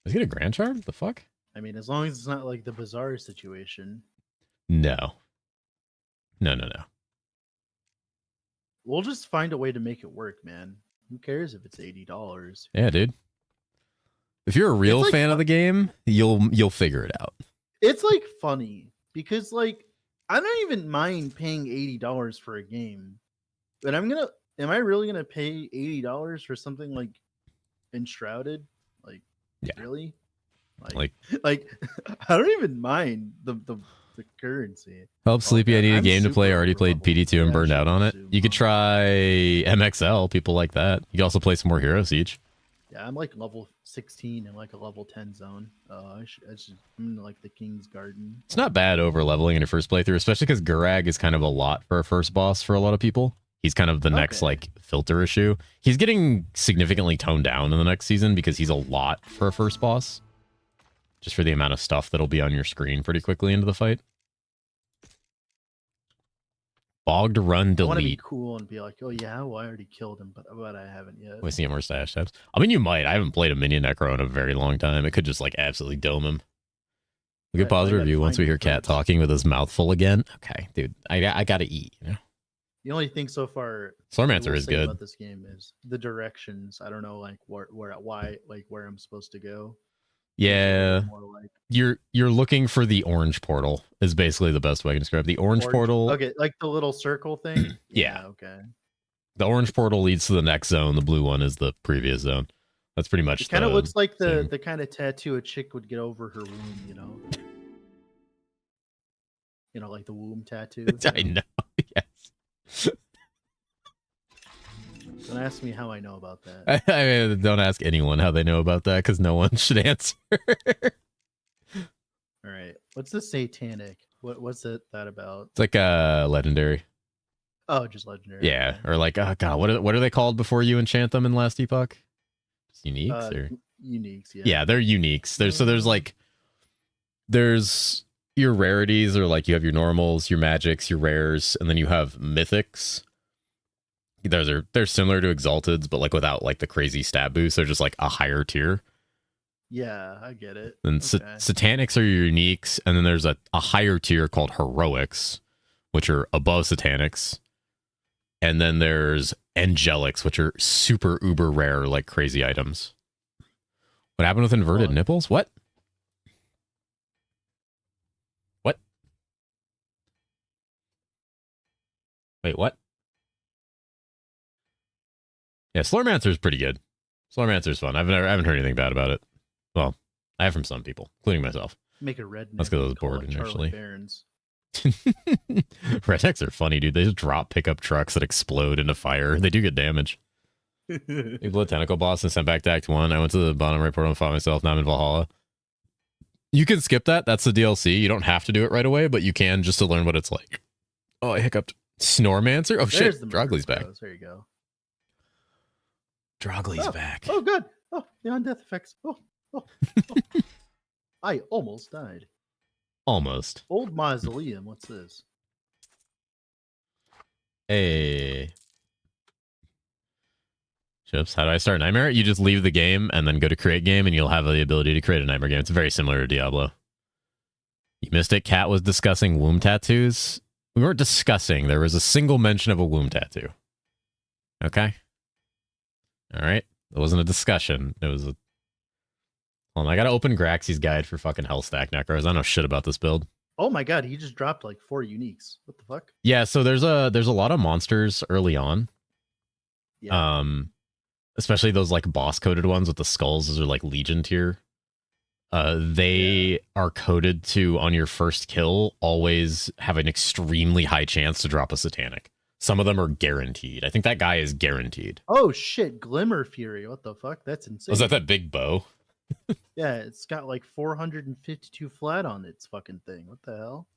Is he a grand charm? The fuck?
I mean, as long as it's not like the bizarre situation.
No. No.
We'll just find a way to make it work, man. Who cares if it's $80?
Yeah, dude. If you're a real
like,
fan of the game, you'll figure it out.
It's like funny because like I don't even mind paying $80 for a game, but am I really gonna pay $80 for something like Enshrouded? Like,
yeah,
really?
Like
I don't even mind the currency.
Help Sleepy. I need a game to play. I already played
overleveled.
PD2 and burned out on it. You could try MXL. People like that. You could also play some more Hero Siege.
Yeah, I'm like level 16 in like a level 10 zone. I'm in like the King's Garden.
It's not bad over leveling in your first playthrough, especially because Gurag is kind of a lot for a first boss for a lot of people. He's kind of the next like filter issue. He's getting significantly toned down in the next season because he's a lot for a first boss. Just for the amount of stuff that'll be on your screen pretty quickly into the fight. Bogged run delete.
I want to be cool and be like, oh yeah, well I already killed him, but I haven't yet.
We see more stash tabs. I mean, you might. I haven't played a minion necro in a very long time. It could just like absolutely dome him. We could pause the review once we hear Cat talking with his mouth full again. Okay, dude, I gotta eat. You know.
The only thing so far
Stormancer is good
about this game is the directions. I don't know like where I'm supposed to go.
Yeah, you're looking for the orange portal is basically the best way I can describe it. The orange portal.
Okay, like the little circle thing.
Yeah.
Okay.
The orange portal leads to the next zone. The blue one is the previous zone. That's pretty much.
It kind of looks like the kind of tattoo a chick would get over her womb. You know, like the womb tattoo.
I know. Yes.
Don't ask me how I know about that.
I mean, don't ask anyone how they know about that because no one should answer.
All right. What's the satanic? What's that about?
It's like legendary.
Oh, just legendary.
Yeah, or like oh god, what are they called before you enchant them in Last Epoch? Just uniques or
uniques? Yeah.
Yeah, they're uniques. There's your rarities, or like you have your normals, your magics, your rares, and then you have mythics. They're similar to exalteds, but like without like the crazy stab boost. They're just like a higher tier.
Yeah, I get it.
And satanics are your uniques, and then there's a higher tier called heroics, which are above satanics. And then there's angelics, which are super uber rare, like crazy items. What happened with inverted nipples? What? Wait, what? Yeah, Slurmancer is pretty good. Slurmancer is fun. I haven't heard anything bad about it. Well, I have from some people, including myself.
Make a red.
Let's go to the board initially.
Barons.
Rednecks are funny, dude. They just drop pickup trucks that explode into fire. They do get damage. We blew a tentacle boss and sent back to Act 1. I went to the bottom right portal and fought myself. Now I'm in Valhalla. You can skip that. That's the DLC. You don't have to do it right away, but you can just to learn what it's like. Oh, I hiccuped. Snormancer? Oh, shit. Drogley's back.
There you go.
Drogley's back.
Oh, good. Oh, the on-death effects. Oh. I almost died.
Almost.
Old Mausoleum. What's this?
Hey. Chips, how do I start Nightmare? You just leave the game and then go to create game, and you'll have the ability to create a Nightmare game. It's very similar to Diablo. You missed it. Kat was discussing womb tattoos. We weren't discussing. There was a single mention of a womb tattoo. Okay. All right. It wasn't a discussion. It was a... Hold on, I gotta open Graxy's guide for fucking Hellstack Necros. I don't know shit about this build.
Oh my god, he just dropped like 4 uniques. What the fuck?
Yeah, so there's a lot of monsters early on.
Yeah.
Especially those like boss coded ones with the skulls. Those are like Legion tier. They are coded to, on your first kill, always have an extremely high chance to drop a satanic. Some of them are guaranteed. I think that guy is guaranteed.
Oh shit, Glimmer Fury. What the fuck? That's insane.
Was that big bow?
Yeah, it's got like 452 flat on its fucking thing. What the hell?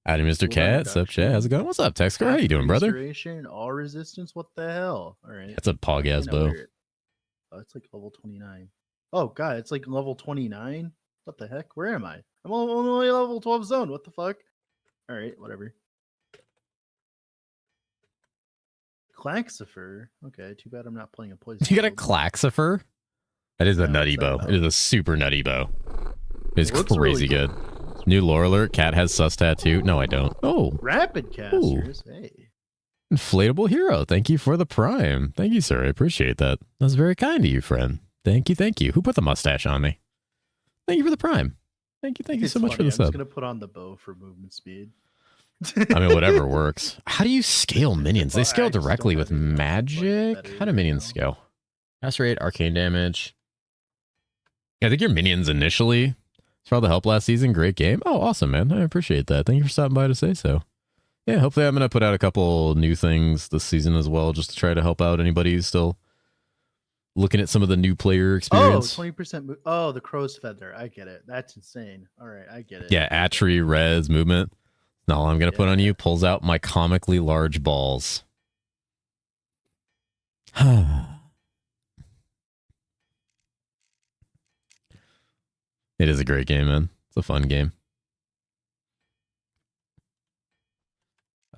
Howdy, Mr. Cat. What's up, Chat? How's it going? What's up, Texcar? How you doing, brother?
Restoration, all resistance. What the hell? All right.
That's a pog-ass bow.
Oh, it's like level 29. Oh god, it's like level 29. What the heck? Where am I? I'm only level 12 zone. What the fuck? All right, whatever. Claxifer. Okay, too bad I'm not playing a poison.
You got a
Robe.
Claxifer? That is a nutty bow. It is a super nutty bow. It's crazy really good. New lore alert. Cat has sus tattoo. No, I don't. Oh.
Rapid casters. Ooh. Hey.
Inflatable hero. Thank you for the prime. Thank you, sir. I appreciate that. That's very kind of you, friend. Thank you. Thank you. Who put the mustache on me? Thank you for the prime. Thank you. Thank you so much for the sub.
I'm just going to put on the bow for movement speed.
I mean, whatever works. How do you scale minions? They scale directly with magic? How do minions scale? Pass rate, arcane damage. I think your minions initially, for all the help last season, great game. Oh, awesome, man. I appreciate that. Thank you for stopping by to say so. Yeah, hopefully I'm going to put out a couple new things this season as well, just to try to help out anybody who's still looking at some of the new player experience.
Oh, 20%. Oh, the crow's feather. I get it. That's insane. All right, I get it.
Yeah, Atri, res, movement. All I'm going to put on you pulls out my comically large balls. It is a great game, man. It's a fun game.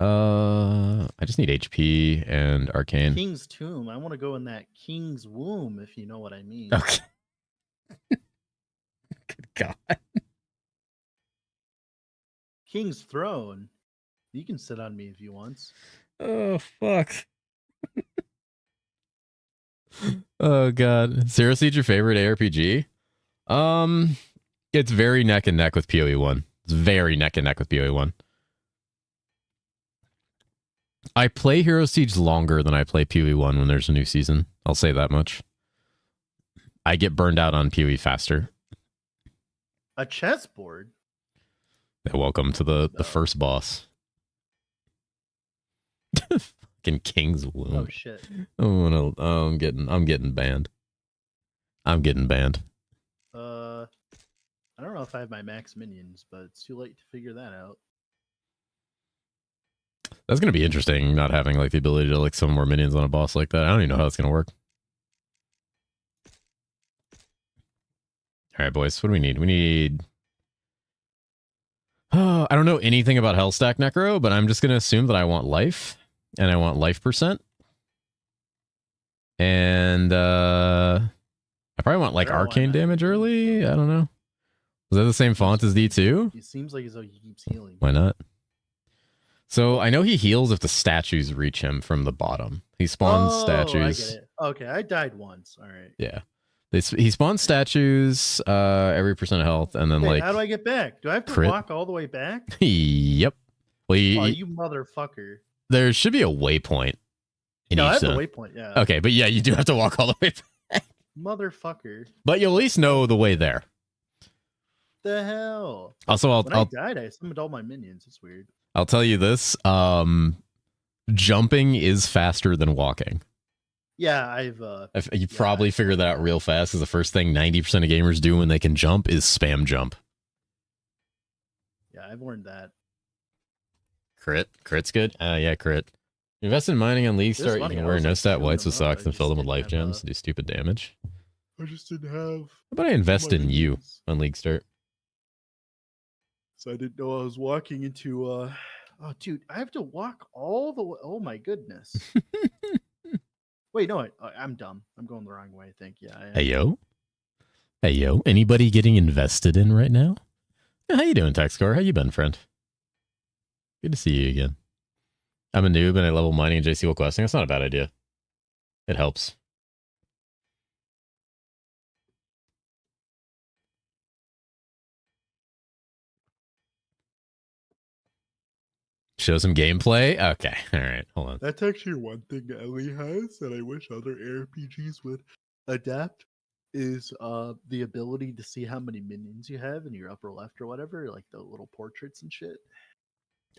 I just need HP and arcane.
King's Tomb. I want to go in that King's Womb, if you know what I mean.
Okay. Good God.
King's Throne. You can sit on me if you want.
Oh, fuck. Oh, God. Zero Siege your favorite ARPG? It's very neck and neck with PoE 1. It's very neck and neck with PoE 1. I play Hero Siege longer than I play PoE 1 when there's a new season. I'll say that much. I get burned out on PoE faster.
A chessboard?
Yeah, welcome to the first boss. Fucking King's Womb.
Oh shit.
I'm getting banned. I'm getting banned.
I don't know if I have my max minions, but it's too late to figure that out.
That's gonna be interesting, not having like the ability to like summon more minions on a boss like that. I don't even know how it's gonna work. All right, boys, what do we need? We need... I don't know anything about Hellstack Necro, but I'm just gonna assume that I want life, and I want life %. And I probably want like arcane damage early. I don't know. Was that the same font as D2?
It seems like as though he keeps healing.
Why not? So I know he heals if the statues reach him from the bottom. He spawns statues.
I get it. Okay, I died once. All right.
Yeah. He spawns statues every % of health, and then like...
How do I get back? Do I have to walk all the way back?
Yep. Well,
you motherfucker.
There should be a waypoint in each
I have
zone.
a waypoint, yeah.
Okay, but yeah, you do have to walk all the way back.
Motherfucker.
But you'll at least know the way there.
The hell?
Also,
I died, I summoned all my minions. It's weird.
I'll tell you this. Jumping is faster than walking.
Yeah,
you probably figured that out real fast, because the first thing 90% of gamers do when they can jump is spam jump.
Yeah, I've learned that.
Crit's good? Yeah, crit. Invest in mining on League Start. You can wear no stat whites with socks and fill them with life gems to do stupid damage.
I just didn't have...
How about I invest in you on League Start?
So I didn't know I was walking into... Oh, dude, I have to walk all the way... Oh, my goodness. Wait, no, I'm dumb. I'm going the wrong way, I think. Yeah.
Hey, yo. Hey, yo. Anybody getting invested in right now? How you doing, TechScore? How you been, friend? Good to see you again. I'm a noob and I level mining and JCL questing. That's not a bad idea. It helps. Show some gameplay? Okay. All right. Hold on.
That's actually one thing Ellie has that I wish other ARPGs would adapt is the ability to see how many minions you have in your upper left or whatever, like the little portraits and shit.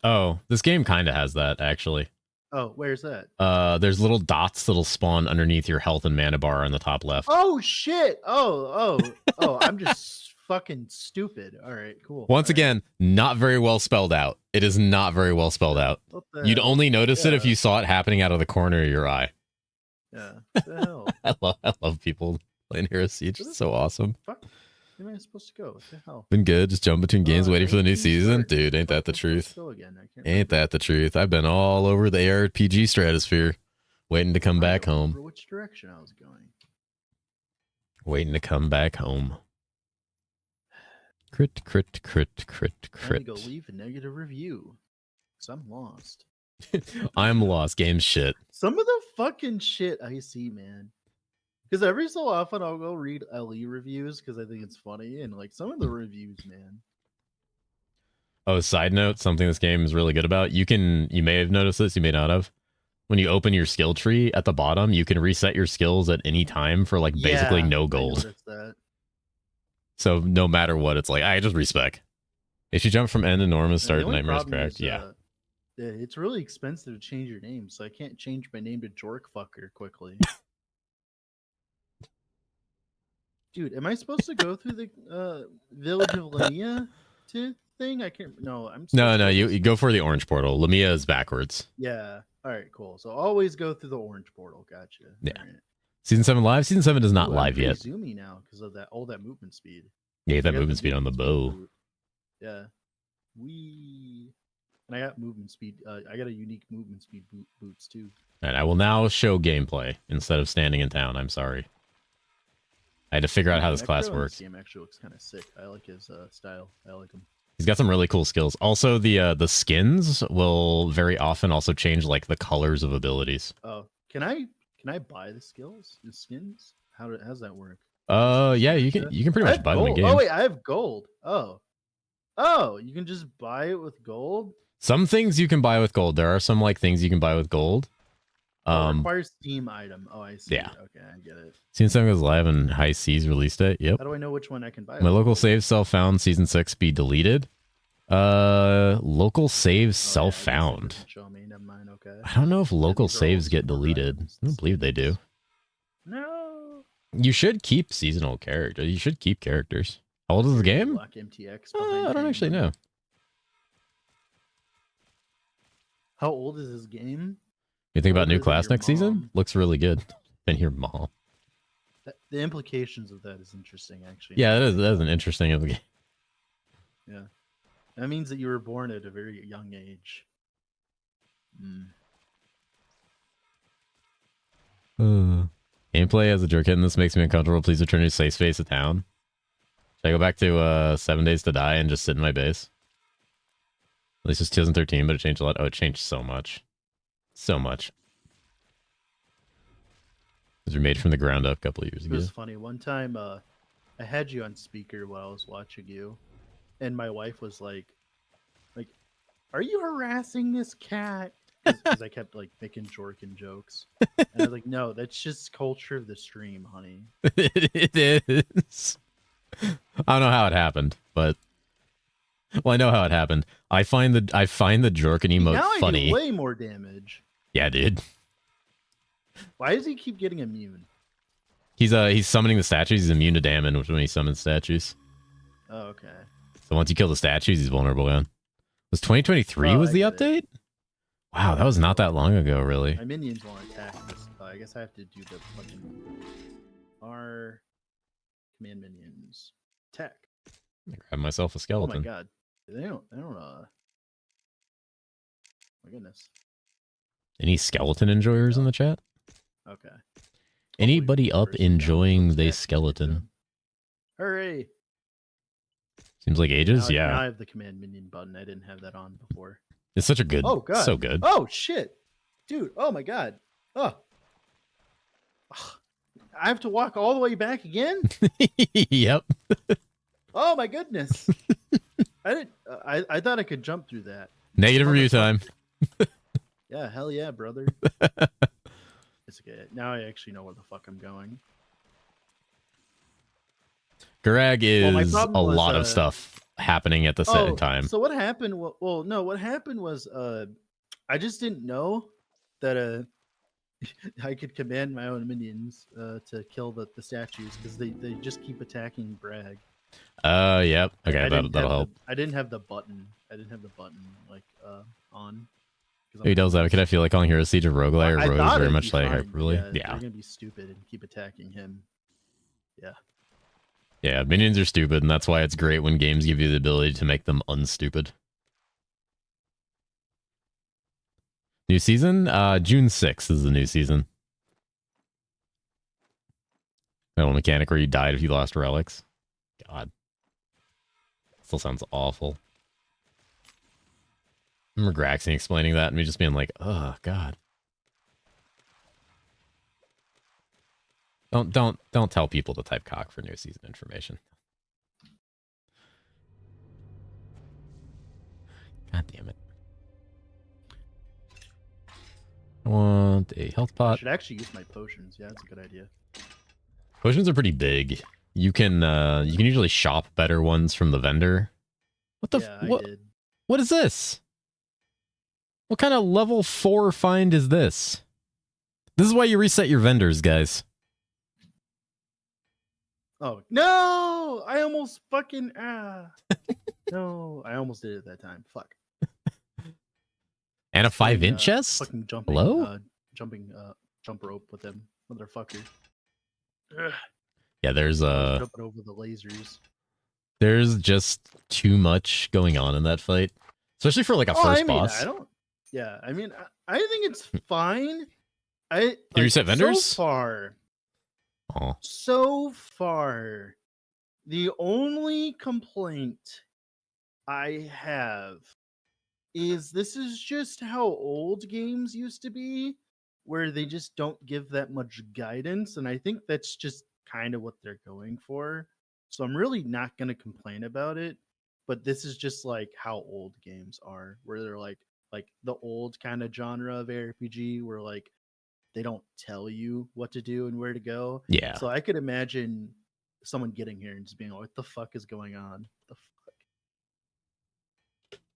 Oh, this game kind of has that, actually.
Oh, where's that?
There's little dots that'll spawn underneath your health and mana bar on the top left.
Oh, shit. Oh, I'm just fucking stupid. All right, cool.
Once again, not very well spelled out. It is not very well spelled out. You'd only notice it if you saw it happening out of the corner of your eye.
Yeah. What the hell?
I love people playing Hero Siege. It's so awesome.
Fuck. Where am I supposed to go? What the hell?
Been good. Just jump between games waiting for the new season. Dude, ain't that the truth?
Go again.
Ain't that the truth? I've been all over the ARPG stratosphere. Waiting to come back home.
Remember which direction I was going.
Waiting to come back home. Crit.
Time to go leave a negative review. Because I'm lost.
I'm lost. Game shit.
Some of the fucking shit I see, man. Because every so often I'll go read LE reviews because I think it's funny. And like some of the reviews, man.
Oh, side note, something this game is really good about. You may have noticed this, you may not have. When you open your skill tree at the bottom, you can reset your skills at any time for like basically no gold.
That.
So no matter what, it's like, I just respec. If you jump from end to norm and start Nightmares Cracked, yeah.
It's really expensive to change your name, so I can't change my name to Jorkfucker quickly. Dude, am I supposed to go through the Village of Lamia thing? I can't. No, I'm.
No. You go for the orange portal. Lamia is backwards.
Yeah. All right. Cool. So always go through the orange portal. Gotcha.
Yeah.
Right.
Season 7 live. Season 7 is not live
I'm
yet.
Zoomy now because of all that movement speed.
Yeah, that movement speed on the bow.
Yeah. And I got movement speed. I got a unique movement speed boots too.
And I will now show gameplay instead of standing in town. I'm sorry. I had to figure out how this class works.
This game actually looks kind of sick. I like his style. I like him.
He's got some really cool skills. Also, the skins will very often also change like the colors of abilities.
Oh, can I buy the skins? How's that work?
Yeah, you can pretty much buy them in game.
Oh wait, I have gold. Oh, you can just buy it with gold.
Some things you can buy with gold. There are some like things you can buy with gold.
Requires Steam item. Oh, I see.
Yeah.
Okay, I get it.
Season 7 goes live and High Seas release date. Yep.
How do I know which one I can buy?
My local save self-found Season 6 be deleted. Local saves self-found.
Show me. Never mind. Okay.
I don't know if local saves get deleted. I don't believe they do.
No.
You should keep seasonal characters. You should keep characters. How old is the game? I don't actually know.
How old is this game?
You think about new class next season? Looks really good. And your mom.
The implications of that is interesting, actually.
Yeah, that is an interesting of the game.
Yeah. That means that you were born at a very young age.
Gameplay as a jerk hit, and this makes me uncomfortable. Please return to safe space of town. Should I go back to 7 Days to Die and just sit in my base? At least it's 2013, but it changed a lot. Oh, it changed so much. So much. Those were made from the ground up a couple of years ago.
It was funny. One time, I had you on speaker while I was watching you, and my wife was like, "Are you harassing this cat?" Because I kept like making Jorkin jokes, and I was like, "No, that's just culture of the stream, honey."
It is. I don't know how it happened, but I know how it happened. I find the Jorkin emote
now
funny.
I do way more damage.
Yeah, dude.
Why does he keep getting immune?
He's summoning the statues. He's immune to damage when he summons statues.
Oh, okay.
So once you kill the statues, he's vulnerable again. Was 2023 was the update? Wow, that was not that long ago, really.
My minions won't attack this. I guess I have to do the fucking R command minions attack.
I grabbed myself a skeleton.
Oh my god, they don't. My goodness.
Any skeleton enjoyers in the chat?
Okay.
Anybody up enjoying the skeleton?
Hooray!
Seems like ages.
Now,
yeah.
Now I have the command minion button. I didn't have that on before.
It's such a good.
Oh god.
So good.
Oh shit, dude. Oh my god. Oh. I have to walk all the way back again.
Yep.
Oh my goodness. I thought I could jump through that.
Negative review time.
Yeah, hell yeah, brother. It's okay. Now I actually know where the fuck I'm going.
Garag is a lot of stuff happening at the same time.
So what happened? Well, no, what happened was I just didn't know that I could command my own minions to kill the statues because they just keep attacking Bragg.
Yep. Okay, that'll help.
I didn't have the button. Like on.
Hey, Devil's Advocate, I feel like calling Hero Siege a roguelike or rogue is very much like hyperbole.
Yeah. They're gonna be stupid and keep attacking him. Yeah.
Yeah, minions are stupid, and that's why it's great when games give you the ability to make them unstupid. New season? June 6th is the new season. That one mechanic where you died if you lost relics. God. Still sounds awful. I remember Graxing explaining that and me just being like, oh, God. Don't tell people to type cock for new season information. God damn it. I want a health pot.
I should actually use my potions. Yeah, that's a good idea.
Potions are pretty big. You can usually shop better ones from the vendor. What the what is this? What kind of level 4 find is this? This is why you reset your vendors, guys.
Oh no! I almost fucking no, I almost did it that time. Fuck.
And a 5-inch chest?
Fucking jumping,
hello?
Jump rope with them, motherfucker.
Yeah, there's
jumping over the lasers.
There's just too much going on in that fight, especially for like a first boss.
I mean, I think it's fine.
You reset vendors
so far. The only complaint I have is this is just how old games used to be, where they just don't give that much guidance, and I think that's just kind of what they're going for. So I'm really not going to complain about it, but this is just like how old games are, where they're like the old kind of genre of RPG where like they don't tell you what to do and where to go.
Yeah.
So I could imagine someone getting here and just being like, what the fuck is going on? What the fuck?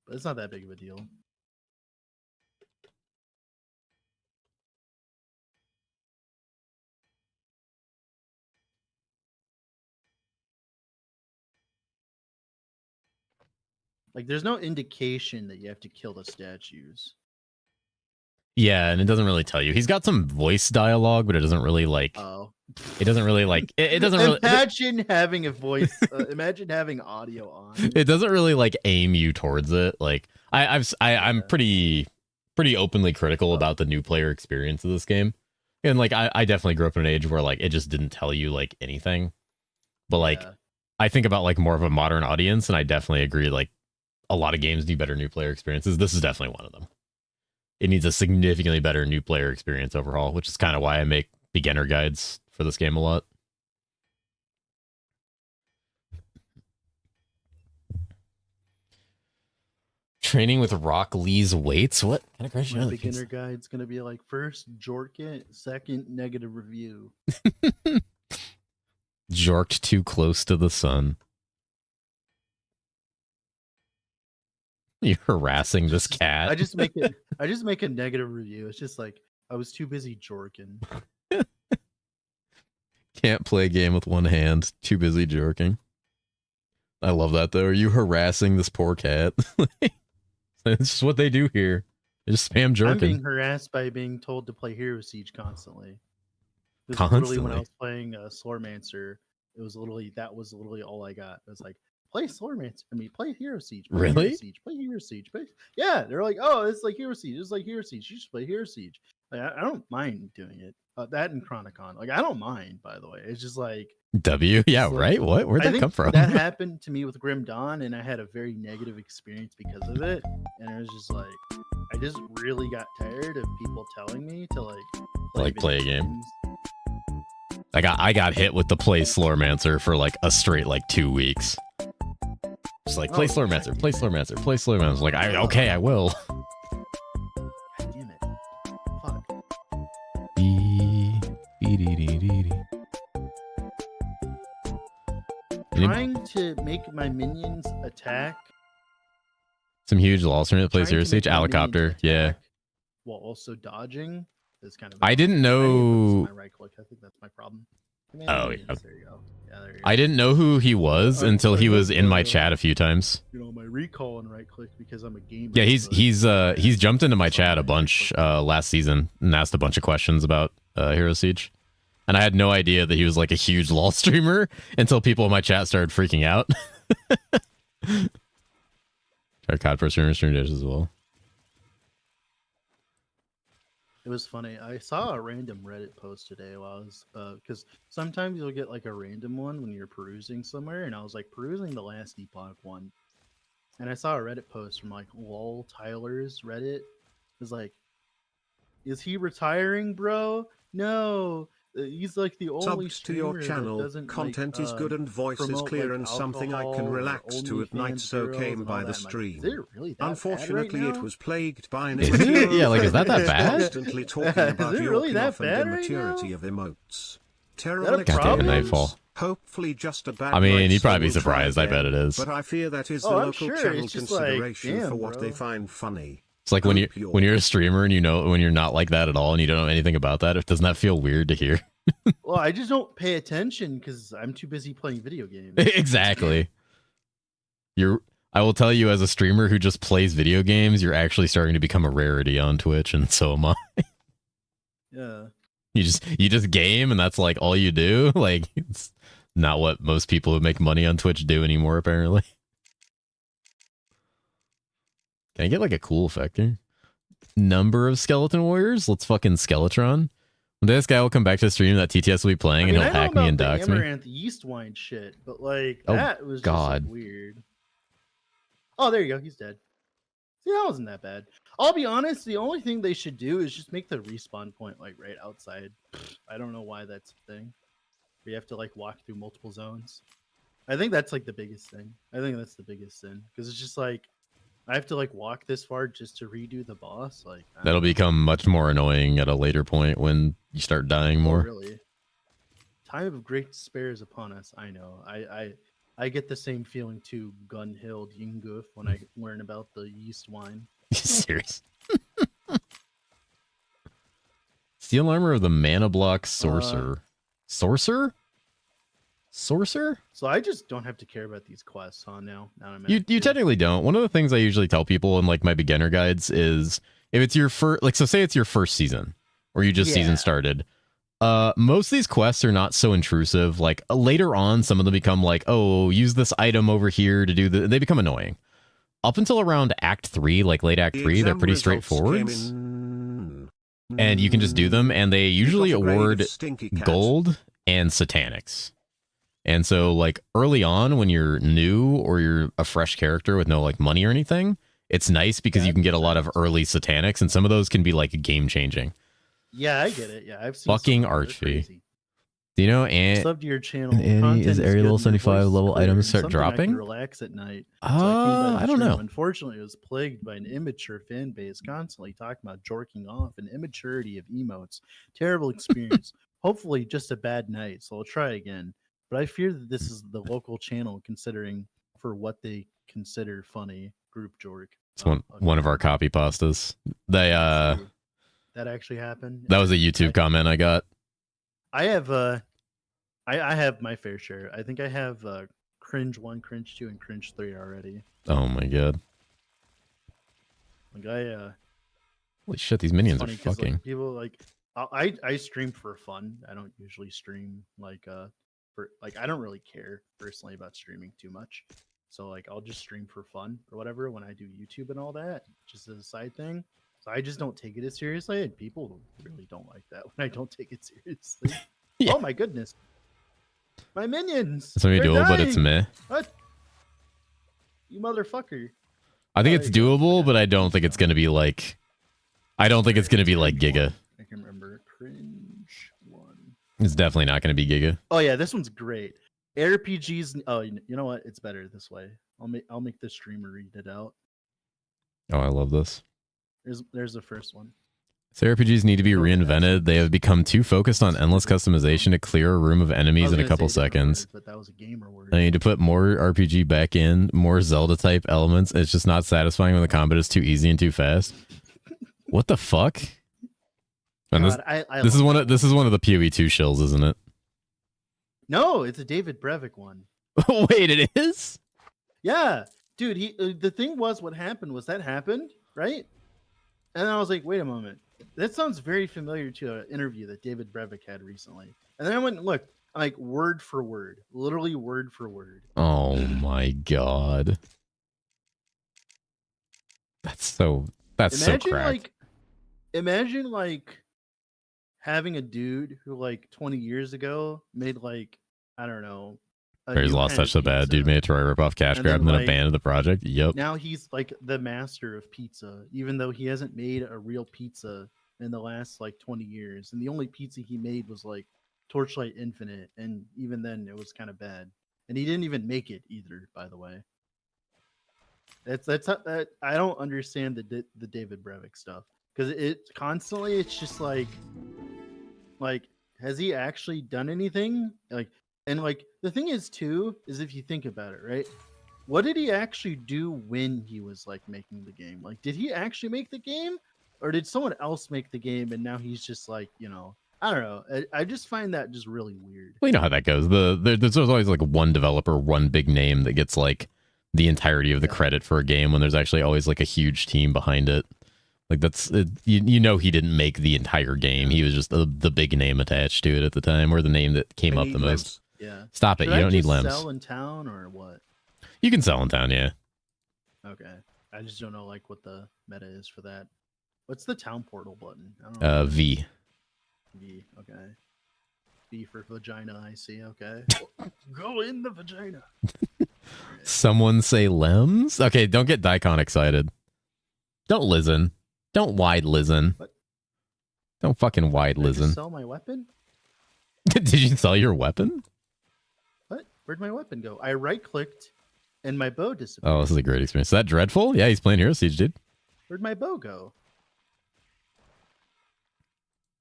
But it's not that big of a deal. Like, there's no indication that you have to kill the statues.
Yeah, and it doesn't really tell you. He's got some voice dialogue, but it doesn't really like.
Oh,
it doesn't really like. It doesn't really.
Imagine having a voice. Imagine having audio on.
It doesn't really like aim you towards it. Like I'm pretty openly critical about the new player experience of this game, and like I definitely grew up in an age where like it just didn't tell you like anything. But like I think about like more of a modern audience, and I definitely agree. Like a lot of games need better new player experiences. This is definitely one of them. It needs a significantly better new player experience overhaul, which is kind of why I make beginner guides for this game a lot. Training with Rock Lee's weights? What kind of crazy?
My beginner guide's going to be like, first, jork it, second, negative review.
Jorked too close to the sun. You're harassing this cat.
I just make a negative review. It's just like, I was too busy jorking.
Can't play a game with one hand. Too busy jorking. I love that though. Are you harassing this poor cat? It's just what they do here. They just spam jorking.
I'm being harassed by being told to play Hero Siege constantly.
Constantly.
When I was playing Slormancer, that was literally all I got. It was like, play Slormancer. I mean, play Hero Siege.
Really?
Hero Siege. Play Hero Siege. Yeah, they're like, oh, it's like Hero Siege. It's like Hero Siege. You should play Hero Siege. Like, I don't mind doing it. That and Chronicon. Like, I don't mind, by the way. It's just like
yeah, right? What? Where'd that come from?
That happened to me with Grim Dawn, and I had a very negative experience because of it. And it was just like, I just really got tired of people telling me to
play a game. I got hit with the play Slormancer for like a straight like 2 weeks. Just like play Slormancer, play Slormancer, play Slormancer. Like okay, I will.
God damn it! Fuck. Trying to make my minions attack.
Some huge alternate that plays Hero Siege. Helicopter, yeah.
While also dodging is kind of.
I didn't know.
My right click. I think that's my problem.
Oh yeah.
There you go. Yeah, there you go.
I didn't know who he was until he was in my chat a few times.
You know, my recall and right click because I'm a gamer.
Yeah, he's jumped into my chat a bunch last season and asked a bunch of questions about Hero Siege. And I had no idea that he was like a huge LOL streamer until people in my chat started freaking out. Try COD Pro streamer stream days as well.
It was funny. I saw a random Reddit post today while I was because sometimes you'll get like a random one when you're perusing somewhere, and I was like perusing the last Epoch one, and I saw a Reddit post from like lol Tyler's Reddit. It was like, is he retiring, bro? No. He's like the only
Subs to your channel, content is good and voice is clear and something I can relax to at night, so came by the stream. Unfortunately, it was plagued by an immature
yeah, like, is that bad?
Constantly talking about
really
the
that bad
immaturity
right
of emotes. Terrible
problem?
experience. Hopefully just a bad
I mean,
night,
you'd
so
probably be
we'll try
surprised. I bet
again.
it is.
But I fear that is the
I'm
local
sure.
channel
It's just
consideration
like,
for
damn,
what
bro.
they find funny.
It's like when you're a streamer and you know when you're not like that at all and you don't know anything about that. Doesn't that feel weird to hear?
Well, I just don't pay attention because I'm too busy playing video games.
Exactly. I will tell you, as a streamer who just plays video games, you're actually starting to become a rarity on Twitch, and so am I.
Yeah.
You just game, and that's like all you do. Like, it's not what most people who make money on Twitch do anymore, apparently. Can I get like a cool effect here? Number of skeleton warriors? Let's fucking Skeletron. One day this guy will come back to the stream that TTS will be playing, and he'll hack me and dox me.
Amaranth yeast wine shit, but like that was
God.
just like, weird. Oh, there you go. He's dead. See, that wasn't that bad. I'll be honest. The only thing they should do is just make the respawn point like right outside. I don't know why that's a thing. We have to like walk through multiple zones. I think that's like the biggest thing. I think that's the biggest sin because it's just like I have to like walk this far just to redo the boss. Like
that'll become much more annoying at a later point when you start dying more.
Oh, really? Time of great despair is upon us. I know. I get the same feeling too, Gunhild Yinguf, when I learn about the yeast wine.
Serious? Steel armor of the mana block sorcerer. Sorcerer? Sorcerer?
So I just don't have to care about these quests, huh? Now I'm
you technically don't. One of the things I usually tell people in like my beginner guides is if it's your first, like, so say it's your first season or you just season started. Most of these quests are not so intrusive. Like later on, some of them become like, oh, use this item over here to do the. They become annoying. Up until around Act 3, like late Act 3, they're pretty straightforward. And you can just do them, and they usually award gold and satanics. And so, like, early on, when you're new or you're a fresh character with no, like, money or anything, it's nice because you can get a lot of early satanics, and some of those can be, like, game-changing.
Yeah, I get it. Yeah, I've seen
fucking Archie. Do you know,
subbed to your channel.
Annie, is Area level 75 level items start dropping?
I can relax at night.
I don't know.
Unfortunately, it was plagued by an immature fan base constantly talking about jorking off and immaturity of emotes. Terrible experience. Hopefully, just a bad night, so I'll try again. But I fear that this is the local channel considering for what they consider funny group jork.
It's one of our copy pastas. They
that actually happened.
That was a YouTube comment I got.
I have I have my fair share. I think I have cringe 1, cringe 2, and cringe 3 already.
Oh my god.
Like
holy shit, these minions are fucking.
Like, people like I stream for fun. I don't usually stream like I don't really care personally about streaming too much. So like I'll just stream for fun or whatever when I do YouTube and all that, just as a side thing. So I just don't take it as seriously, and people really don't like that when I don't take it seriously. Yeah. Oh my goodness. My minions.
It's gonna be doable, but it's meh.
What? You motherfucker.
I think it's doable, but I don't think it's gonna be like Giga.
I can remember cringe 1.
It's definitely not gonna be Giga.
Oh yeah, this one's great. RPGs. Oh, you know what? It's better this way. I'll make the streamer read it out.
Oh, I love this.
There's the first one.
So RPGs need to be reinvented. They have become too focused on endless customization to clear a room of enemies in a couple seconds.
But that was a gamer word.
I need to put more RPG back in, more Zelda type elements. It's just not satisfying when the combat is too easy and too fast. What the fuck? And
God,
this is one of the PoE2 shills, isn't it?
No, it's a David Brevik one.
Wait, it is?
Yeah, dude. The thing was, what happened was that happened, right? And then I was like, wait a moment. That sounds very familiar to an interview that David Brevik had recently. And then I went and looked. I'm like, word for word. Literally word for word.
Oh my god. That's so cracked.
imagine like having a dude who like 20 years ago made like, I don't know,
He's lost touch so bad. Dude made a Troy rip off cash grab and then abandoned the project. Yep.
Now he's like the master of pizza, even though he hasn't made a real pizza in the last like 20 years. And the only pizza he made was like Torchlight Infinite. And even then it was kind of bad. And he didn't even make it either, by the way. That's I don't understand the David Brevik stuff. Because it's just like has he actually done anything? And the thing is too, is if you think about it, right? What did he actually do when he was like making the game? Like, did he actually make the game, or did someone else make the game and now he's just like, I don't know. I just find that just really weird.
Well, you know how that goes. There's always like one developer, one big name that gets like the entirety of the credit for a game when there's actually always like a huge team behind it. Like that's he didn't make the entire game. He was just the big name attached to it at the time, or the name that came up the most.
Yeah.
Stop it. You don't need limbs.
Sell in town or what?
You can sell in town, yeah.
Okay. I just don't know like what the meta is for that. What's the town portal button? I don't
know. V.
V. Okay. V for vagina. I see. Okay. Go in the vagina. Right.
Someone say limbs? Okay, don't get Daikon excited. Don't listen. Don't wide listen.
What?
Don't fucking wide listen.
Sell my weapon?
Did you sell your weapon?
What? Where'd my weapon go? I right-clicked and my bow disappeared.
Oh, this is a great experience. Is that Dreadful? Yeah, he's playing Hero Siege, dude.
Where'd my bow go?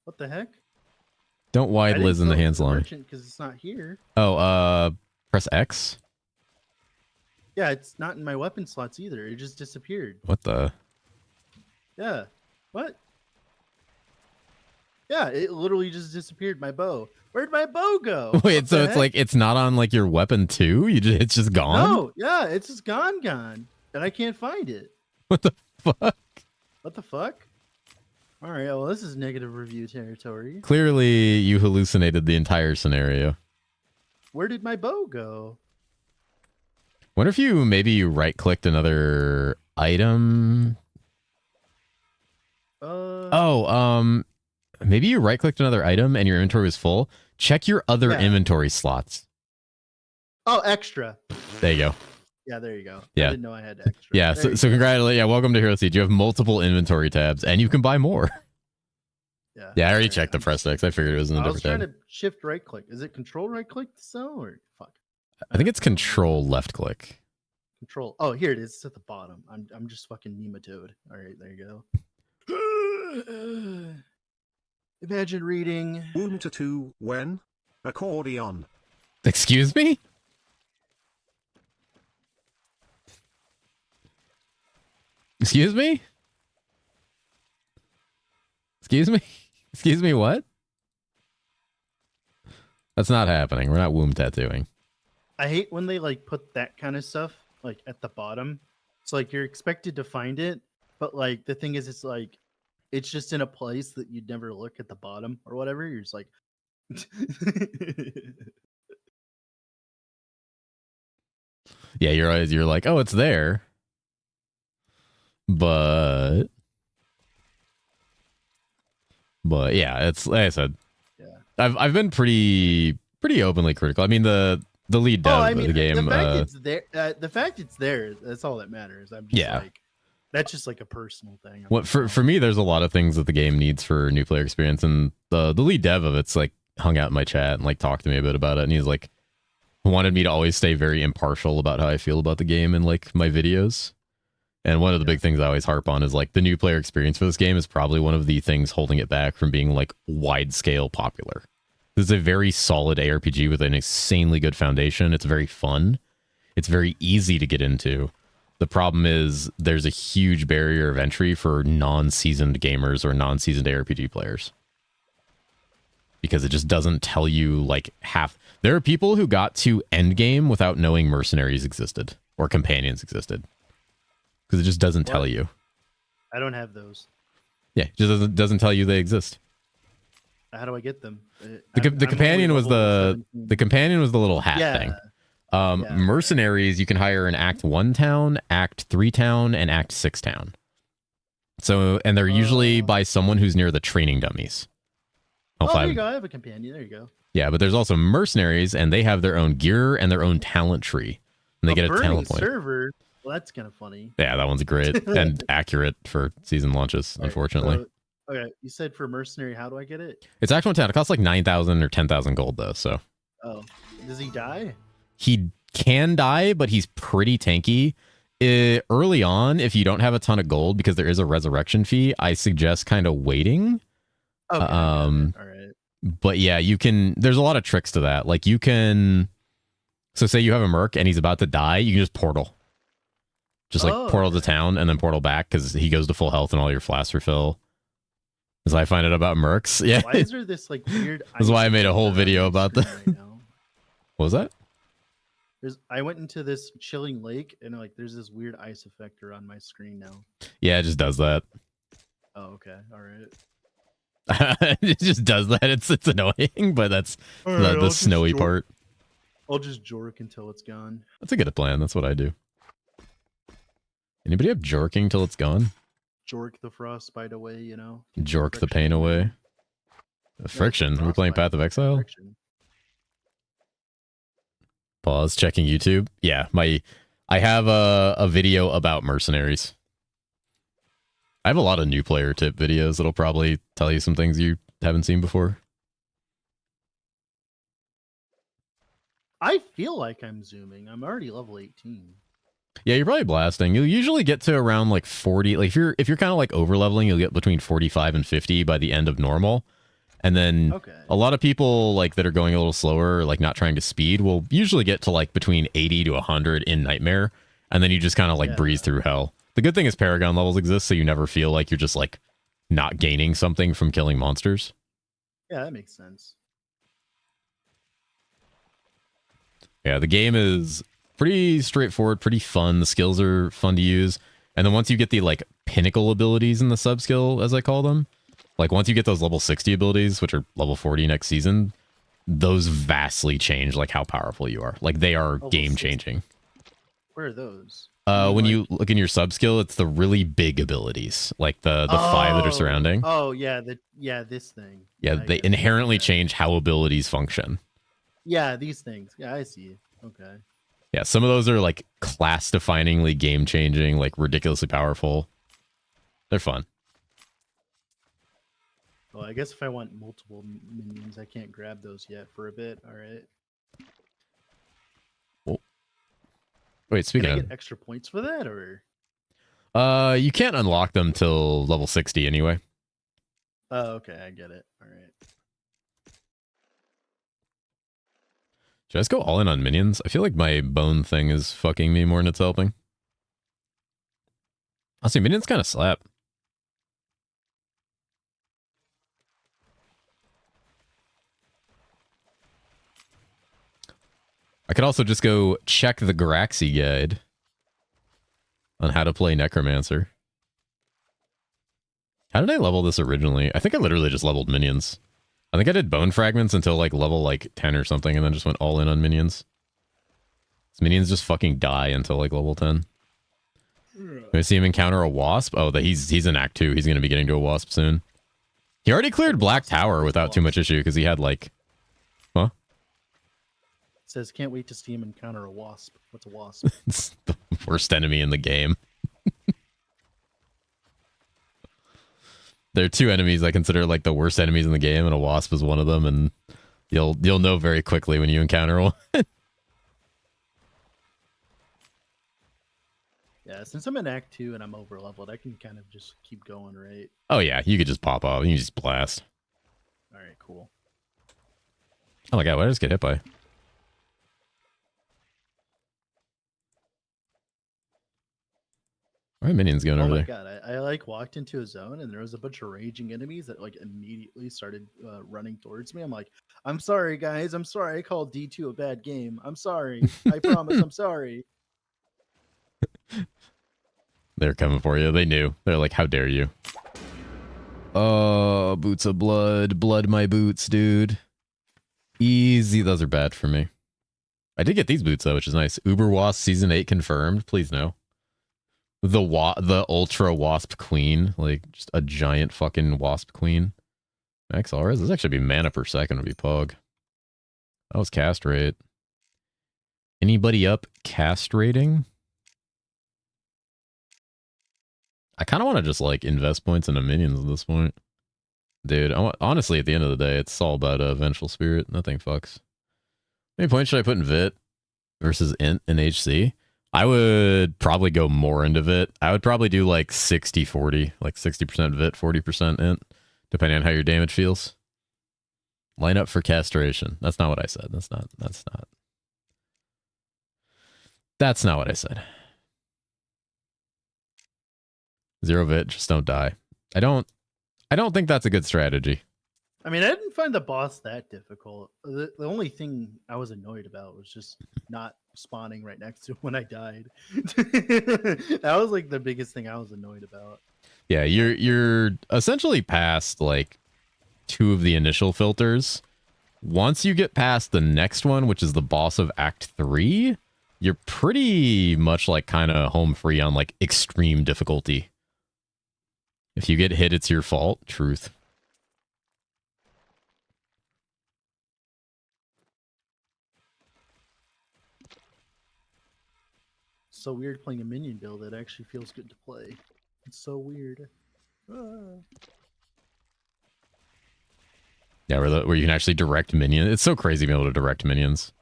What the heck?
Don't wide listen the hands long.
Because it's not here.
Oh, press X.
Yeah, it's not in my weapon slots either. It just disappeared.
What the?
Yeah. What? Yeah, it literally just disappeared. My bow. Where'd my bow go?
Wait, so it's like it's not on like your weapon too? It's just gone?
No, yeah, it's just gone, and I can't find it.
What the fuck?
What the fuck? All right, well, this is negative review territory.
Clearly, you hallucinated the entire scenario.
Where did my bow go?
Wonder if maybe right-clicked another item. Maybe you right-clicked another item and your inventory was full. Check your other inventory slots.
Oh, extra.
There you go.
Yeah, there you go.
Yeah.
I didn't know I had extra.
Yeah, so congratulations. Yeah, welcome to Hero Siege. You have multiple inventory tabs, and you can buy more.
Yeah.
Yeah, I already checked the press X. I figured it was in a different tab.
I was trying to shift right-click. Is it control right-click to sell, or fuck?
I think it's control left-click.
Control. Oh, here it is. It's at the bottom. I'm just fucking nematode. All right, there you go. Imagine reading.
Womb to 2 when? Accordion.
Excuse me? Excuse me? Excuse me? Excuse me, what? That's not happening. We're not womb tattooing.
I hate when they like put that kind of stuff like at the bottom. It's like you're expected to find it, but like the thing is, it's like it's just in a place that you'd never look at the bottom or whatever. You're just like,
yeah, you're like, oh, it's there, but yeah, it's like I said. Yeah, I've been pretty openly critical. I mean, the lead dev of the game.
The fact it's there, that's all that matters. I'm just like, that's just like a personal thing.
What for me, there's a lot of things that the game needs for new player experience, and the lead dev of it's like hung out in my chat and like talked to me a bit about it, and he's like wanted me to always stay very impartial about how I feel about the game in like my videos. And one of the big things I always harp on is like the new player experience for this game is probably one of the things holding it back from being like wide scale popular. This is a very solid ARPG with an insanely good foundation. It's very fun. It's very easy to get into. The problem is there's a huge barrier of entry for non-seasoned gamers or non-seasoned ARPG players. Because it just doesn't tell you like half. There are people who got to endgame without knowing mercenaries existed or companions existed. Because it just doesn't tell you.
I don't have those.
Yeah, it just doesn't tell you they exist.
How do I get them?
The companion was the companion was the little hat thing. Mercenaries you can hire in Act 1 town, Act 3 town, and Act 6 town. So, and they're usually by someone who's near the training dummies.
There you go. I have a companion. There you go.
Yeah, but there's also mercenaries, and they have their own gear and their own talent tree. And they get a talent point.
Server. Well, that's kind of funny.
Yeah, that one's great and accurate for season launches, unfortunately.
Okay, you said for mercenary, how do I get it?
It's actual town. It costs like 9,000 or 10,000 gold, though, so.
Oh, does he die?
He can die, but he's pretty tanky. Early on, if you don't have a ton of gold, because there is a resurrection fee, I suggest kind of waiting.
Okay. All right.
But yeah, you can, there's a lot of tricks to that. Like you can, so say you have a merc and he's about to die, you can just portal. Just like portal to town and then portal back because he goes to full health and all your flasks refill. As I find out about mercs. Yeah.
Why is there this like weird?
That's why I made a whole video about that.
Right
What was that?
I went into this chilling lake and like there's this weird ice effector on my screen now.
Yeah, it just does that.
Oh, okay. All right.
It just does that. It's annoying, but that's the snowy part.
I'll just jork until it's gone.
That's a good plan. That's what I do. Anybody have jorking till it's gone?
Jork the frostbite away, you know.
Jork the pain away. Friction. Are we playing Path of Exile?
Friction.
Pause. Checking YouTube. Yeah, I have a video about mercenaries. I have a lot of new player tip videos that'll probably tell you some things you haven't seen before.
I feel like I'm zooming. I'm already level 18.
Yeah, you're probably blasting. You'll usually get to around like 40. Like if you're kind of like over leveling, you'll get between 45 and 50 by the end of normal. And then a lot of people like that are going a little slower, like not trying to speed, will usually get to like between 80 to 100 in Nightmare. And then you just kind of like breeze through hell. The good thing is Paragon levels exist, so you never feel like you're just like not gaining something from killing monsters.
Yeah, that makes sense.
Yeah, the game is pretty straightforward, pretty fun. The skills are fun to use. And then once you get the like pinnacle abilities in the sub skill, as I call them, like once you get those level 60 abilities, which are level 40 next season, those vastly change like how powerful you are. Like they are game changing.
Where are those?
When you look in your sub skill, it's the really big abilities, like the 5 that are surrounding.
Oh yeah, this thing.
Yeah, they inherently change how abilities function.
Yeah, these things. Yeah, I see. Okay.
Yeah, some of those are like class-definingly game-changing, like ridiculously powerful. They're fun.
Well, I guess if I want multiple minions, I can't grab those yet for a bit. All right.
Wait, speaking
Can I
of,
get extra points for that, or?
You can't unlock them till level 60 anyway.
Oh, okay, I get it. All right.
Should I just go all in on minions? I feel like my bone thing is fucking me more than it's helping. Honestly, minions kind of slap. I could also just go check the Graxy guide on how to play Necromancer. How did I level this originally? I think I literally just leveled minions. I think I did bone fragments until like level like 10 or something and then just went all in on minions. So minions just fucking die until like level 10. I see him encounter a wasp. Oh, he's in Act 2. He's going to be getting to a wasp soon. He already cleared Black Tower without too much issue because he had like... Huh?
It says, can't wait to see him encounter a wasp. What's a wasp?
It's the worst enemy in the game. There are two enemies I consider like the worst enemies in the game, and a wasp is one of them, and you'll know very quickly when you encounter one.
Yeah, since I'm in Act 2 and I'm over leveled, I can kind of just keep going, right?
Oh yeah, you could just pop off. You can just blast.
All right, cool.
Oh my god, what did I just get hit by? Why are minions going over there?
Oh my god, I like walked into a zone and there was a bunch of raging enemies that like immediately started running towards me. I'm like, I'm sorry guys, I'm sorry I called D2 a bad game. I'm sorry. I promise I'm sorry.
They're coming for you. They knew. They're like, how dare you? Oh, boots of blood. Blood my boots, dude. Easy. Those are bad for me. I did get these boots, though, which is nice. Uber Wasp Season 8 confirmed. Please no. The ultra wasp queen, like just a giant fucking wasp queen. Max auras. This actually be mana per second would be pog. That was cast rate. Anybody up cast rating? I kind of want to just like invest points into minions at this point. Dude, honestly, at the end of the day, it's all about Vengeful Spirit. Nothing fucks. How many points should I put in Vit versus Int and HC? I would probably go more into Vit. I would probably do like 60-40, like 60% Vit, 40% Int, depending on how your damage feels. Line up for castration. That's not what I said. That's not what I said. 0 Vit, just don't die. I don't think that's a good strategy.
I mean, I didn't find the boss that difficult. The only thing I was annoyed about was just not spawning right next to when I died. That was like the biggest thing I was annoyed about.
Yeah, you're essentially past like 2 of the initial filters. Once you get past the next one, which is the boss of Act 3, you're pretty much like kind of home free on like extreme difficulty. If you get hit, it's your fault. Truth.
So weird playing a minion build that actually feels good to play. It's so weird.
Yeah, where you can actually direct minions. It's so crazy being able to direct minions.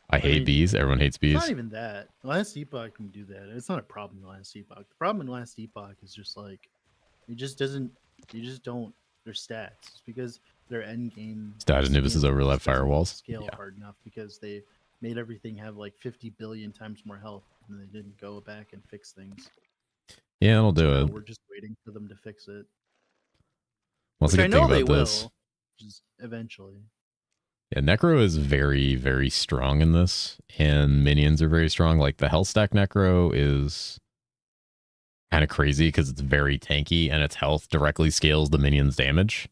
I hate bees. Everyone hates bees.
It's not even that. Last Epoch can do that. It's not a problem in Last Epoch. The problem in Last Epoch is just like, it just doesn't, you just don't, their stats. It's because their end game
Stat Anubis' overlap firewalls.
Scale hard enough because they made everything have like 50 billion times more health and they didn't go back and fix things.
Yeah, I'll do it.
We're just waiting for them to fix it.
What's
Which
a good thing about this?
Just eventually.
Yeah, Necro is very, very strong in this, and minions are very strong. Like the health stack Necro is kind of crazy because it's very tanky and its health directly scales the minion's damage.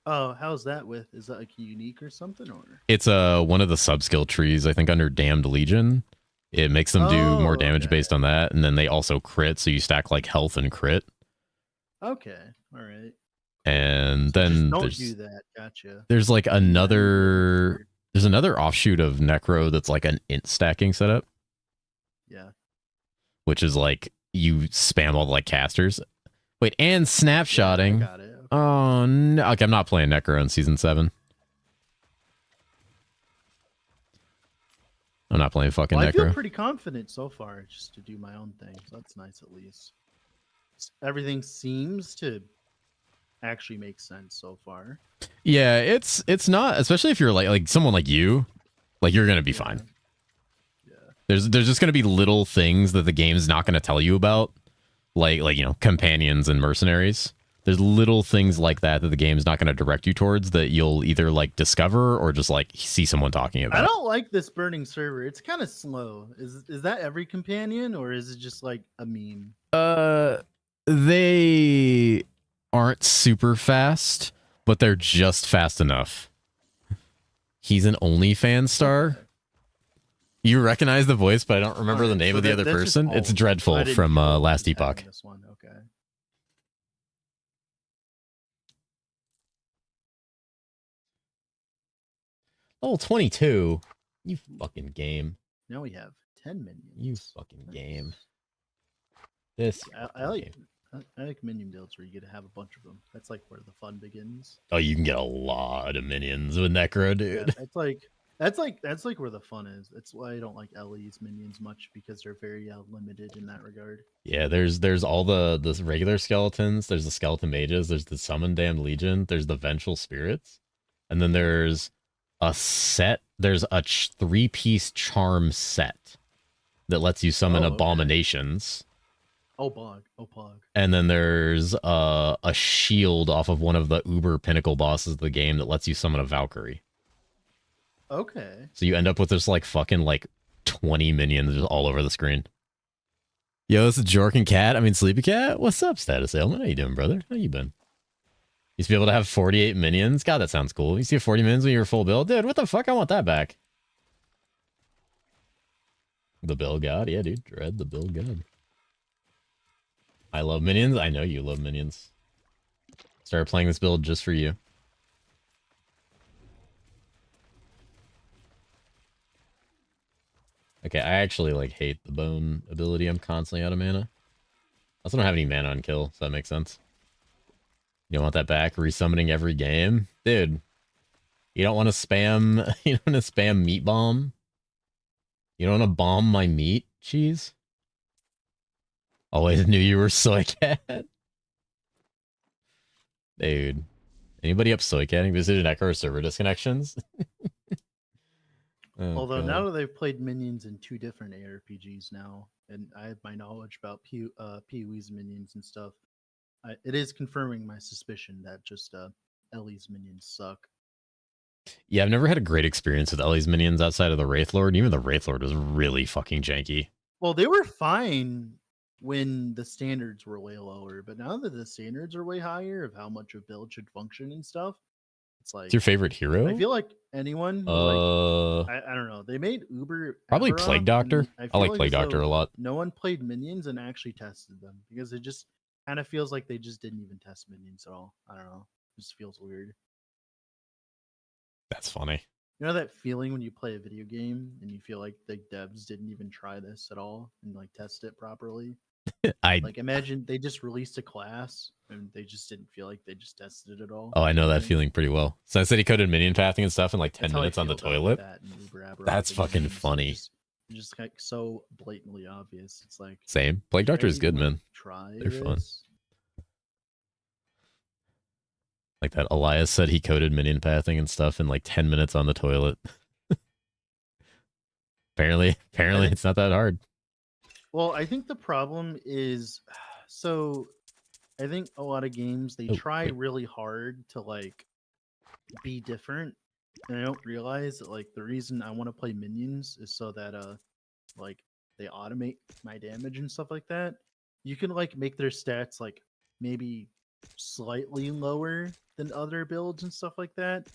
Oh, how's that with? Is that like unique or something? Or
it's one of the sub skill trees, I think, under Damned Legion. It makes them do more damage based on that, and then they also crit, so you stack like health and crit.
Okay, all right.
And
so
then
don't do that. Gotcha.
There's like another offshoot of Necro that's like an int stacking setup.
Yeah.
Which is like you spam all the like casters. Wait, and snapshotting.
Yeah, I got it. Okay.
Oh no. Okay, I'm not playing Necro in season 7. I'm not playing fucking Necro.
I feel pretty confident so far just to do my own thing. So that's nice at least. Everything seems to actually makes sense so far.
Yeah, it's not, especially if you're like someone like you, like you're gonna be fine.
Yeah.
There's just gonna be little things that the game's not gonna tell you about, like you know, companions and mercenaries. There's little things like that the game's not gonna direct you towards that you'll either like discover or just like see someone talking about.
I don't like this burning server. It's kind of slow. Is that every companion or is it just like a meme?
They aren't super fast, but they're just fast enough. He's an OnlyFans star. You recognize the voice, but I don't remember the name of the other person. It's Dreadful from Last Epoch.
This one, okay.
Oh, 22. You fucking game.
Now we have 10 minions.
You fucking game. This.
I like minion builds where you get to have a bunch of them. That's like where the fun begins.
Oh, you can get a lot of minions with Necro, dude.
Yeah, that's like where the fun is. That's why I don't like Ellie's minions much because they're very limited in that regard.
Yeah, there's all the regular skeletons. There's the skeleton mages. There's the summon damned legion. There's the vengeful spirits, and then there's a set. There's a 3-piece charm set that lets you summon abominations.
Oh, pog.
And then there's a shield off of one of the uber pinnacle bosses of the game that lets you summon a Valkyrie.
Okay.
So you end up with this like fucking like 20 minions just all over the screen. Yo, this is Jork and Cat. I mean, Sleepy Cat. What's up, Status Ailment? How you doing, brother? How you been? Used to be able to have 48 minions. God, that sounds cool. You see 40 minions when you were full build? Dude, what the fuck? I want that back. The Bill God? Yeah, dude. Dread the Bill God. I love minions. I know you love minions. Started playing this build just for you. Okay, I actually like hate the bone ability. I'm constantly out of mana. I also don't have any mana on kill, so that makes sense. You don't want that back resummoning every game? Dude, you don't want to spam you don't want to spam meat bomb? You don't want to bomb my meat cheese? Always knew you were soy cat. Dude. Anybody up soy catting? Visited Echo or server disconnections? Oh,
Although
God.
now that they've played minions in 2 different ARPGs now, and I have my knowledge about Pee-wee's minions and stuff, it is confirming my suspicion that just Ellie's minions suck.
Yeah, I've never had a great experience with Ellie's minions outside of the Wraith Lord. Even the Wraith Lord was really fucking janky.
Well, they were fine when the standards were way lower, but now that the standards are way higher of how much a build should function and stuff, it's like...
What's your favorite hero?
I feel like anyone who I don't know. They made Uber
probably
Aberra,
Plague Doctor. I like Plague Doctor a lot.
No one played minions and actually tested them because it just kind of feels like they just didn't even test minions at all. I don't know. It just feels weird.
That's funny.
You know that feeling when you play a video game and you feel like the devs didn't even try this at all and like test it properly? Like imagine they just released a class and they just didn't feel like they just tested it at all.
Oh, I know that feeling pretty well. So I said he coded minion pathing and stuff in like 10 minutes on the toilet. That's fucking funny.
Just like so blatantly obvious. It's like
same. Plague Doctor is good, man. They're fun. Like that Elias said he coded minion pathing and stuff in like 10 minutes on the toilet. apparently it's not that hard.
Well, I think the problem is, so I think a lot of games, they try really hard to like be different. And I don't realize that like the reason I want to play minions is so that like they automate my damage and stuff like that. You can like make their stats like maybe slightly lower than other builds and stuff like that.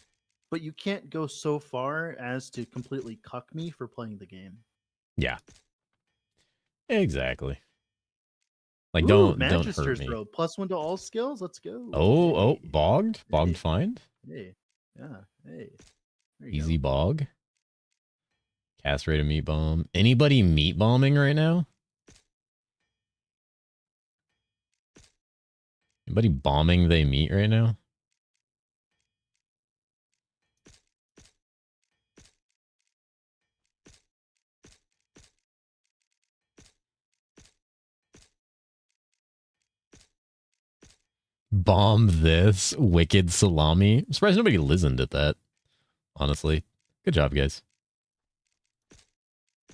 But you can't go so far as to completely cuck me for playing the game.
Yeah. Exactly. Like,
Ooh,
don't hurt me.
Robe. +1 to all skills. Let's go.
Oh, bogged find.
Hey, yeah, hey.
Easy go. Bog. Cast rate of meat bomb. Anybody meat bombing right now? Anybody bombing they meat right now? Bomb this wicked salami. I'm surprised nobody listened at that. Honestly, good job, guys.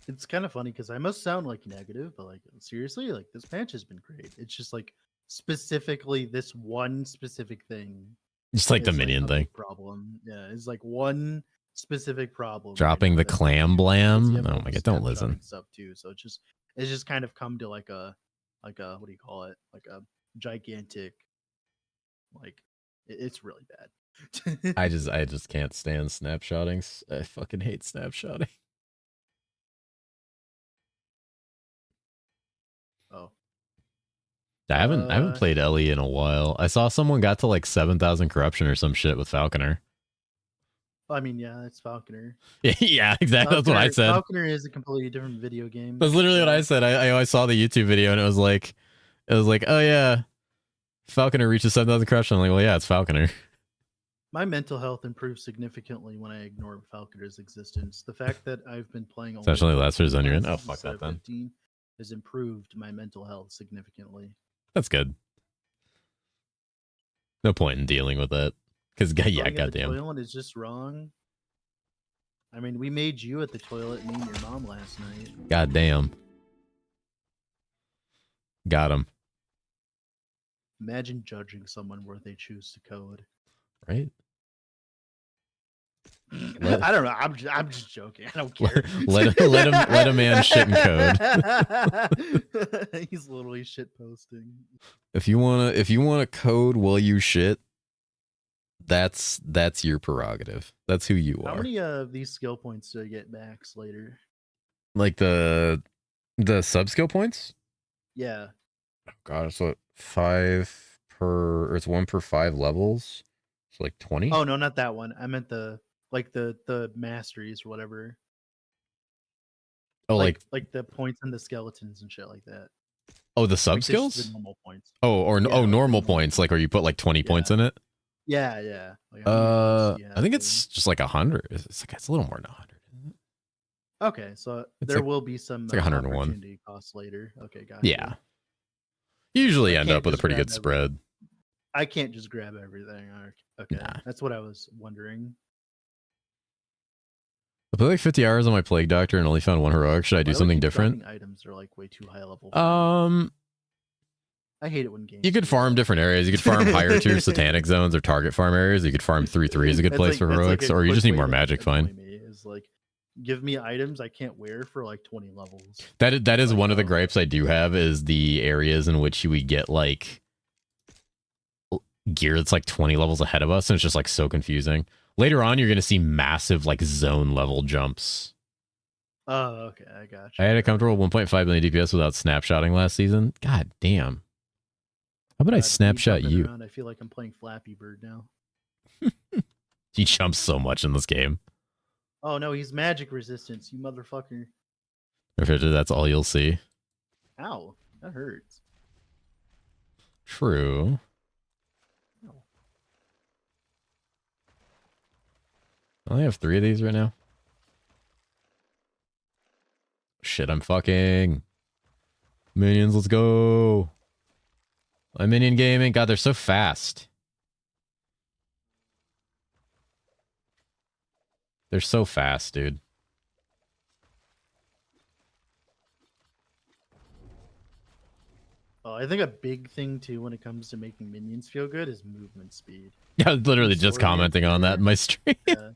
It's kind of funny because I must sound like negative, but like seriously, like this match has been great. It's just like specifically this one specific thing.
Just like the minion thing.
Problem, yeah, it's like one specific problem.
Dropping the clam blam. Oh my god, don't listen.
Stuff too. So it's just kind of come to like a what do you call it? Like a gigantic. Like it's really bad.
I just can't stand snapshotting. I fucking hate snapshotting.
Oh.
I haven't played Ellie in a while. I saw someone got to like 7,000 corruption or some shit with Falconer.
I mean, yeah, it's Falconer.
Yeah, exactly. That's what I said.
Falconer is a completely different video game.
That's literally what I said. I saw the YouTube video and it was like, oh yeah, Falconer reaches 7,000 corruption. I'm like, well, yeah, it's Falconer.
My mental health improved significantly when I ignored Falconer's existence. The fact that I've been playing
especially last year's Onion. Oh, fuck that then.
Has improved my mental health significantly.
That's good. No point in dealing with that. Because, yeah, goddamn.
The toilet is just wrong. I mean, we made you at the toilet, me and your mom last night.
Goddamn. Got him.
Imagine judging someone where they choose to code.
Right?
I don't know. I'm just joking. I don't care.
let a man shit in
code. He's literally shit posting.
If you wanna code while you shit, that's your prerogative. That's who you are.
How many of these skill points do I get max later?
Like the sub skill points?
Yeah.
Oh god, it's what 5 per, or it's 1 per 5 levels. So like 20?
Oh no, not that one. I meant the masteries or whatever.
Oh, like
the points and the skeletons and shit like that.
oh, the sub
Like
skills?
the normal points.
Oh, or
Yeah,
oh,
like
normal points, like where you put like 20 points in it.
Yeah, yeah. Like, how many points do you
I
have
think
in-
it's just like 100. It's a little more than 100.
Okay, so
It's
there
like-
will be some
it's like 101.
opportunity costs later. Okay, gotcha.
Yeah. Usually
I
end
can't
up with a
just
pretty
grab
good spread.
I can't just grab everything. Okay,
Nah.
that's what I was wondering.
I played like 50 hours on my Plague Doctor and only found 1 heroic. Should I do
Why would
something
you
different?
dropping items are like way too high level. I hate it when games.
You could
do
farm
that.
different areas. You could farm higher tier satanic zones or target farm areas. You could farm 3/3 is a good
That's
place
like-
for
that's like
heroics,
a
or you
quick
just need
way
more
to
magic.
annoy
Fine.
me, is like, give me items I can't wear for like 20 levels.
That is
Like,
one of the
oh.
gripes I do have, is the areas in which we get like gear that's like 20 levels ahead of us, and it's just like so confusing. Later on, you're going to see massive like zone level jumps.
Oh, okay, I got
I
you.
had a comfortable 1.5 million DPS without snapshotting last season. God damn. How about I
God, me
snapshot
jumping
you?
around, I feel like I'm playing Flappy Bird now.
He jumps so much in this game.
Oh no, he's magic resistance, you motherfucker.
If that's all you'll see.
Ow, that hurts.
True.
Ow.
I only have 3 of these right now. Shit, I'm fucking. Minions, let's go. I'm minion gaming. God, they're so fast. They're so fast, dude.
Oh, I think a big thing too when it comes to making minions feel good is movement speed.
I was literally
In
just commenting on that in my stream.
Yeah.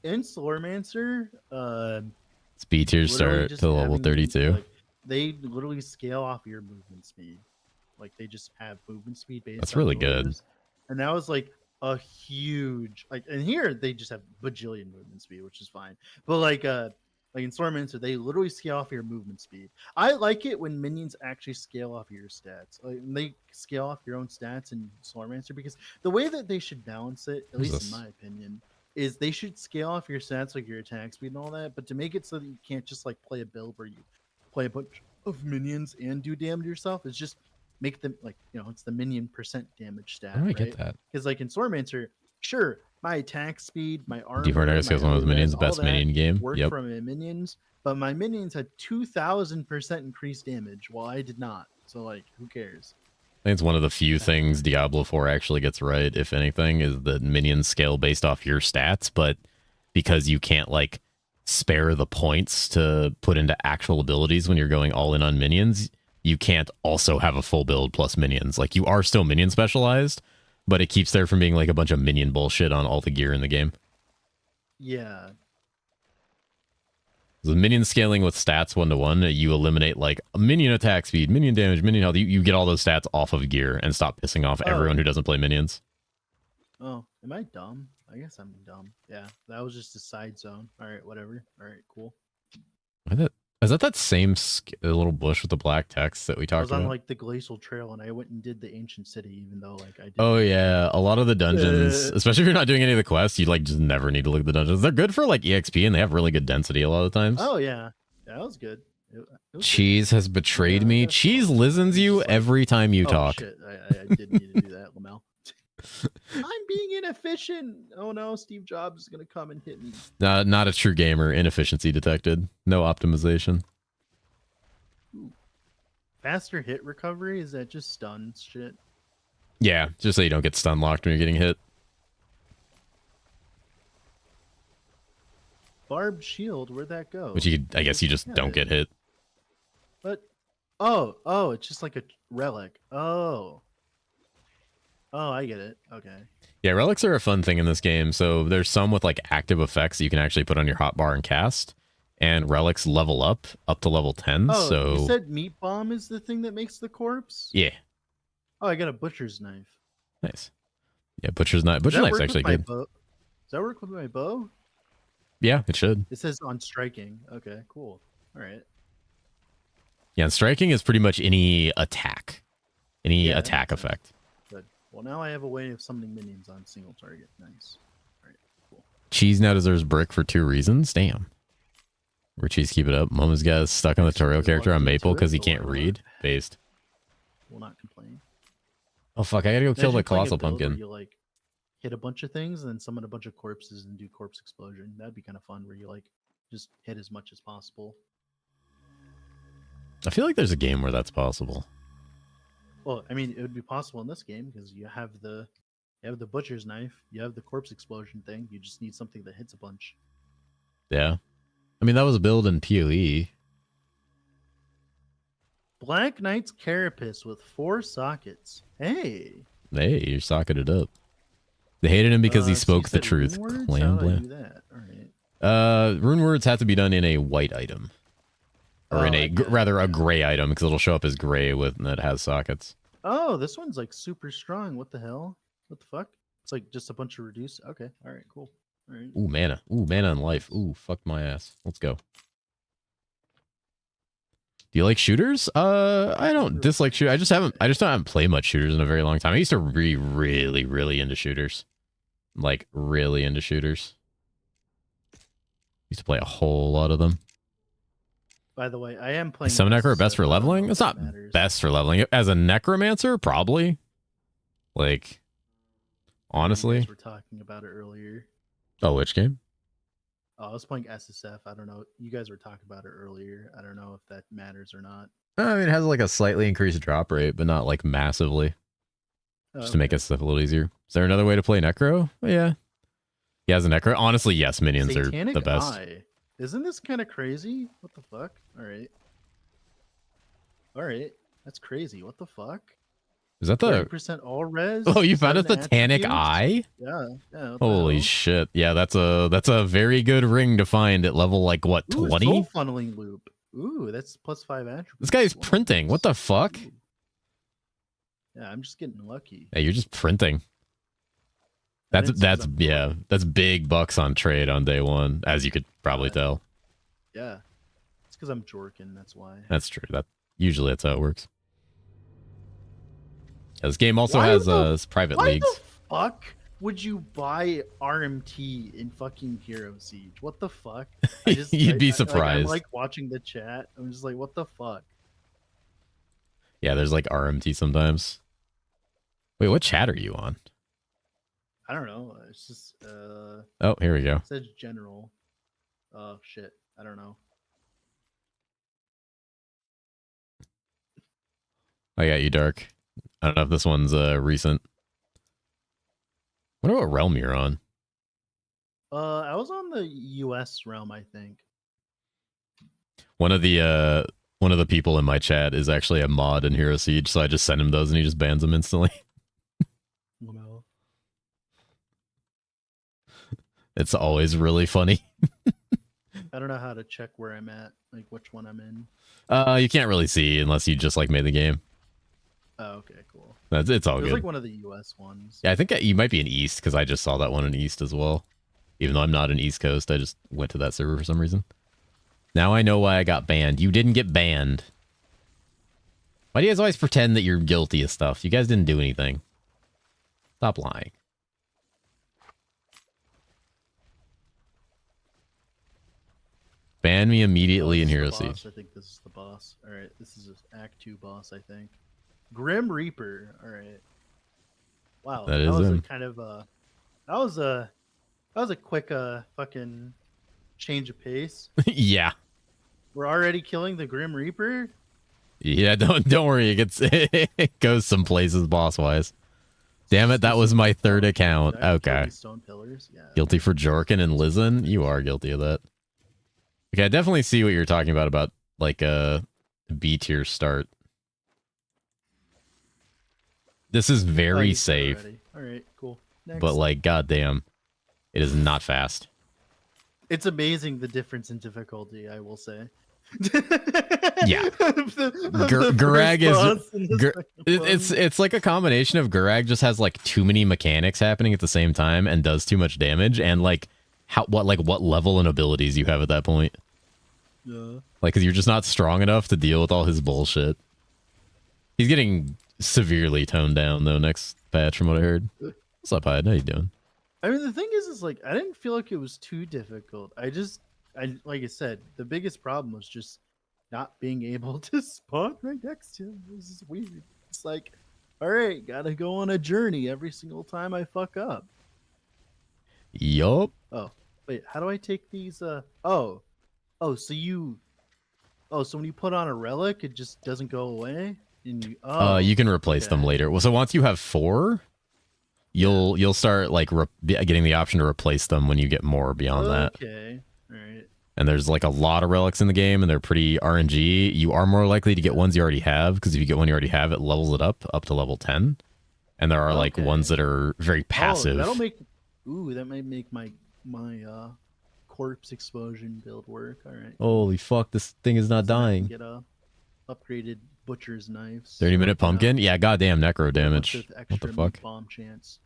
In Slormancer,
Speed tiers
literally
start
just
to level
having,
32.
like, they literally scale off your movement speed. Like they just have movement speed based.
That's
on
really good.
yours. And that was like a huge and here they just have bajillion movement speed, which is fine. But like in Slormancer, they literally scale off your movement speed. I like it when minions actually scale off your stats. Like they scale off your own stats in Slormancer, because the way that they should balance it, at
What's
least
this?
in my opinion, is they should scale off your stats, like your attack speed and all that, but to make it so that you can't just like play a build where you play a bunch of minions and do damage yourself. It's just make them like, it's the minion percent damage stat.
How do I
right?
get that?
Because like in Swordmancer, sure, my attack speed, my armor,
D4 Next
my
goes one of those minions,
all
best
that
minion game.
worked
Yep.
from my minions, but my minions had 2,000% increased damage, while I did not. So like, who cares?
I think it's one of the few things Diablo 4 actually gets right, if anything, is that minions scale based off your stats, but because you can't like spare the points to put into actual abilities when you're going all in on minions, you can't also have a full build plus minions. Like you are still minion specialized, but it keeps there from being like a bunch of minion bullshit on all the gear in the game.
Yeah.
The minion scaling with stats 1-to-1, you eliminate like minion attack speed, minion damage, minion health. You get all those stats off of gear and stop pissing off everyone who doesn't play minions.
Oh, am I dumb? I guess I'm dumb. Yeah, that was just a side zone. All right, whatever. All right, cool.
Is that same little bush with the black text that we
I
talked
was on
about?
like the glacial trail, and I went and did the ancient city, even though like I did.
Oh yeah, a lot of the dungeons, especially if you're not doing any of the quests, you like just never need to look at the dungeons. They're good for like EXP, and they have really good density a lot of the times.
Oh yeah, that was good. It was good.
Cheese has betrayed
Yeah,
me.
that's
Cheese
awesome.
listens
It's
you
just like-
every time you
Oh,
talk.
Shit. I did need to do that, Lamel. I'm being inefficient. Oh no, Steve Jobs is gonna come and hit me.
Not a true gamer. Inefficiency detected. No optimization.
Faster hit recovery, is that just stun shit?
Yeah, just so you don't get stun locked when you're getting hit.
Barbed shield, where'd that go?
Which I guess you just
Yeah,
don't get hit.
But oh, it's just like a relic. Oh, I get it. Okay.
Yeah, relics are a fun thing in this game. So there's some with like active effects that you can actually put on your hotbar and cast. And relics level up to level 10.
Oh,
so
you said meat bomb is the thing that makes the corpse?
yeah,
Oh, I got a butcher's knife.
nice. Yeah, butcher's knife.
Does
Butcher's
that
knife's
work with
actually
my
good.
bow? Does that work with my bow?
Yeah, it should.
It says on striking. Okay, cool. All right.
Yeah, and striking is pretty much any attack. Any attack effect.
Good. Well, now I have a way of summoning minions on single target. Nice. All right, cool.
Cheese now deserves brick for 2 reasons. Damn. Where Cheese keep it up. Mama's got stuck on the tutorial character on Maple because he can't read. Based.
Will not complain.
Oh, fuck. I gotta go kill the Colossal Pumpkin.
You, like, hit a bunch of things and then summon a bunch of corpses and do corpse explosion. That'd be kind of fun where you, like, just hit as much as possible.
I feel like there's a game where that's possible.
Well, I mean, it would be possible in this game because you have the butcher's knife, you have the corpse explosion thing. You just need something that hits a bunch.
Yeah, I mean that was a build in PoE.
Black Knight's Carapace with 4 sockets. Hey,
you're socketed up. They hated him because he spoke the truth.
Clan blame. All right.
Rune words have to be done in a white item. Or in a rather a gray item because it'll show up as gray and it has sockets.
Oh, this one's like super strong. What the hell? What the fuck? It's like just a bunch of reduced. Okay, all right, cool. All right.
Ooh, mana. Ooh, mana and life. Ooh, fuck my ass. Let's go. Do you like shooters? I don't dislike shooters. I just haven't played much shooters in a very long time. I used to be really, really into shooters. Like really into shooters. Used to play a whole lot of them.
By the way, I am playing.
Is some necro best for leveling? It's not best for leveling. As a necromancer, probably. Like, honestly.
We're talking about it earlier.
Oh, which game?
Oh, I was playing SSF. I don't know. You guys were talking about it earlier. I don't know if that matters or not.
I mean, it has like a slightly increased drop rate, but not like massively. Just to make us stuff a little easier. Is there another way to play necro? Oh, yeah. Yeah, as a necro. Honestly, yes, minions
Satanic
are the best.
Eye. Isn't this kind of crazy? What the fuck? All right. All right. That's crazy. What the fuck?
Is that the
30% all res?
Oh, you found a Satanic Eye?
Yeah. Yeah.
Holy shit. Yeah, that's a very good ring to find at level like what, 20?
Soul funneling loop. Ooh, that's +5 attributes.
This guy's printing. What the fuck?
Ooh. Yeah, I'm just getting lucky.
Hey, you're just printing. That's big bucks on trade on day 1, as you could probably tell.
Yeah. It's because I'm jorking, that's why.
That's true. Usually that's how it works. Yeah, this game also has private leagues.
Why the fuck would you buy RMT in fucking Hero Siege? What the fuck?
You'd be surprised.
I'm like watching the chat. I'm just like, what the fuck?
Yeah, there's like RMT sometimes. Wait, what chat are you on?
I don't know. It's just
oh, here we go.
It says general. Oh shit. I don't know.
I got you, Dark. I don't know if this one's recent. I wonder what realm you're on.
I was on the US realm, I think.
One of the people in my chat is actually a mod in Hero Siege, so I just send him those and he just bans them instantly.
No.
It's always really funny.
I don't know how to check where I'm at, like which one I'm in.
You can't really see unless you just like made the game.
Oh, okay, cool.
It's all good.
It's like one of the US ones.
Yeah, I think you might be in East because I just saw that one in East as well. Even though I'm not in East Coast, I just went to that server for some reason. Now I know why I got banned. You didn't get banned. Why do you guys always pretend that you're guilty of stuff? You guys didn't do anything. Stop lying. Ban me immediately in Hero Siege.
I think this is the boss. All right, this is Act 2 boss, I think. Grim Reaper. All right. Wow,
that was
a kind of that was a quick fucking change of pace.
Yeah.
We're already killing the Grim Reaper.
Yeah, don't worry. It goes some places boss wise. Damn it, that was my third account. Okay.
Stone pillars. Yeah.
Guilty for Jorkin and Lizen? You are guilty of that. Okay, I definitely see what you're talking about like a B tier start. This is very safe.
All right, cool. Next.
But like, goddamn, it is not fast.
It's amazing the difference in difficulty, I will say.
Yeah, Gurag is it's like a combination of Gurag just has like too many mechanics happening at the same time and does too much damage, and like what level and abilities you have at that point.
Yeah.
Like, because you're just not strong enough to deal with all his bullshit. He's getting severely toned down, though, next patch, from what I heard. What's up, Hyde? How you doing?
I mean, the thing is like, I didn't feel like it was too difficult. Like I said, the biggest problem was just not being able to spawn right next to him. This is weird. It's like, all right, gotta go on a journey every single time I fuck up.
Yup.
Oh, wait, how do I take these? So when you put on a relic, it just doesn't go away, and
you can replace them later. Well, so once you have 4, you'll start like getting the option to replace them when you get more beyond that.
Okay, all right.
And there's like a lot of relics in the game, and they're pretty RNG. You are more likely to get ones you already have, because if you get one you already have, it levels it up to level 10. And there are like ones that are very passive.
That might make my corpse explosion build work. All right.
Holy fuck, this thing is not dying.
Get a upgraded butcher's knives.
30-minute pumpkin? Yeah, goddamn necro damage. What the fuck?
Bomb chance.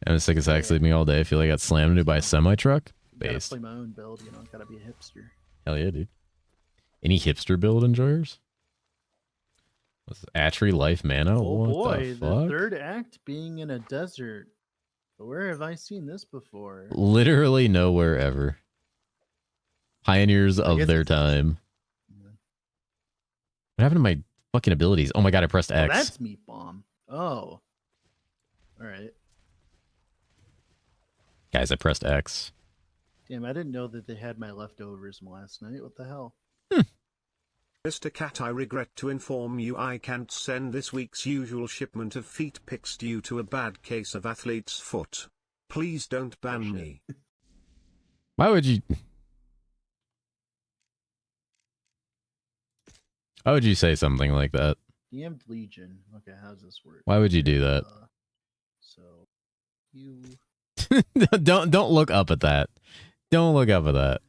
I'm sick as heck, sleeping all day. I feel like I got slammed into by a semi-truck. Based.
Gotta play my own build, gotta be a hipster.
Hell yeah, dude. Any hipster build enjoyers? What's this? Atri Life Mana?
Oh
what
boy,
the fuck?
third act being in a desert. Where have I seen this before?
Literally nowhere ever. Pioneers of their time. What happened to my fucking abilities? Oh my god, I pressed X.
That's Meat Bomb. Oh. Alright.
Guys, I pressed X.
Damn, I didn't know that they had my leftovers from last night. What the hell?
Mr. Cat, I regret to inform you I can't send this week's usual shipment of feet pics due to a bad case of athlete's foot. Please don't ban me.
Why would you... Why would you say something like that?
DM'd Legion. Okay, how's this work?
Why would you do that?
So, you...
don't look up at that. Don't look up at that.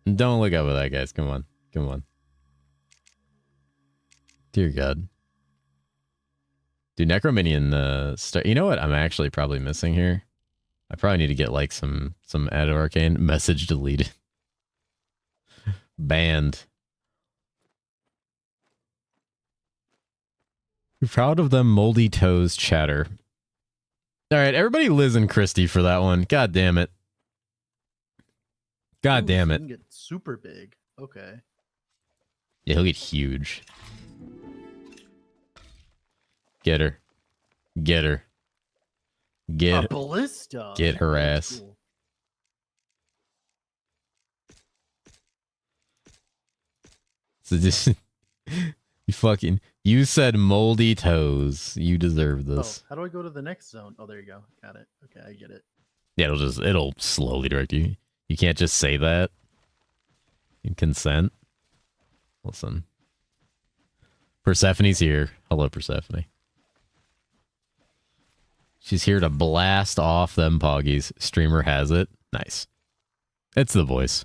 Don't look up at that, guys. Come on. Come on. Dear God. Dude, Necrominion, you know what I'm actually probably missing here? I probably need to get like some added arcane. Message deleted. Banned. You're proud of them moldy toes chatter. Alright, everybody Liz and Christy for that one. God damn it. God damn it.
He can get super big. Okay.
Yeah, he'll get huge. Get her. Get her. Get
a ballista.
Get her ass.
Cool.
So just you said moldy toes. You deserve this.
Oh, how do I go to the next zone? Oh, there you go. Got it. Okay, I get it.
Yeah, it'll slowly direct you. You can't just say that. You consent. Listen. Persephone's here. Hello, Persephone. She's here to blast off them poggies. Streamer has it. Nice. It's the voice.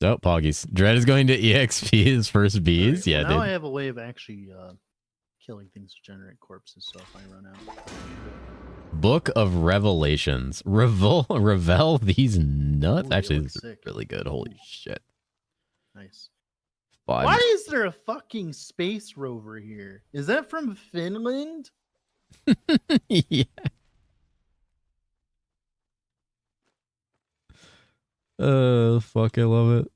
Oh, poggies. Dread is going to EXP his first bees.
Right,
yeah,
now
dude.
I have a way of actually killing things to generate corpses, so if I run out.
Book of Revelations. Revel these nuts.
Ooh,
actually, this is
sick.
really good. Holy shit.
Nice.
5.
Why is there a fucking space rover here? Is that from Finland?
Yeah. Fuck, I love it.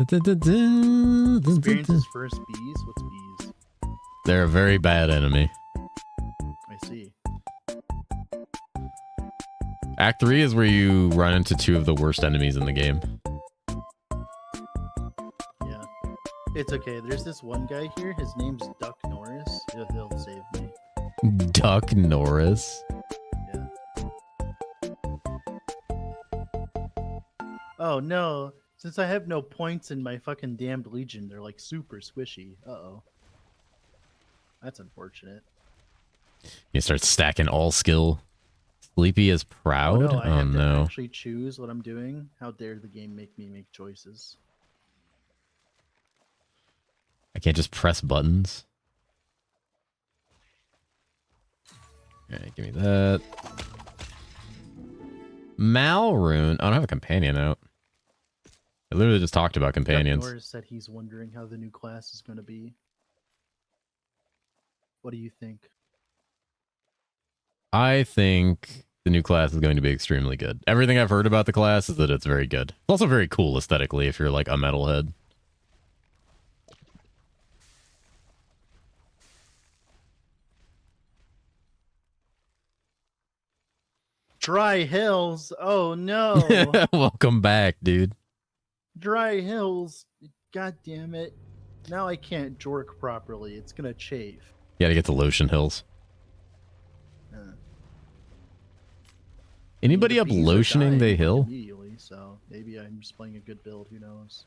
Experiences first bees? What's bees?
They're a very bad enemy.
I see.
Act 3 is where you run into 2 of the worst enemies in the game.
Yeah. It's okay. There's this one guy here. His name's Duck Norris. He'll save me.
Duck Norris?
Yeah. Oh, no. Since I have no points in my fucking damned Legion, they're like super squishy. Uh-oh. That's unfortunate.
You start stacking all skill. Sleepy is proud?
Oh, no. I have to
no.
actually choose what I'm doing. How dare the game make me make choices.
I can't just press buttons. Alright, give me that. Malrune. I don't have a companion out. I literally just talked about companions.
Norris said he's wondering how the new class is going to be. What do you think?
I think the new class is going to be extremely good. Everything I've heard about the class is that it's very good. It's also very cool aesthetically if you're like a metalhead.
Dry Hills. Oh no.
Welcome back, dude.
Dry Hills. God damn it. Now I can't jork properly. It's gonna chafe.
You gotta get to Lotion Hills. Anybody up lotioning the hill?
Immediately, so maybe I'm just playing a good build. Who knows?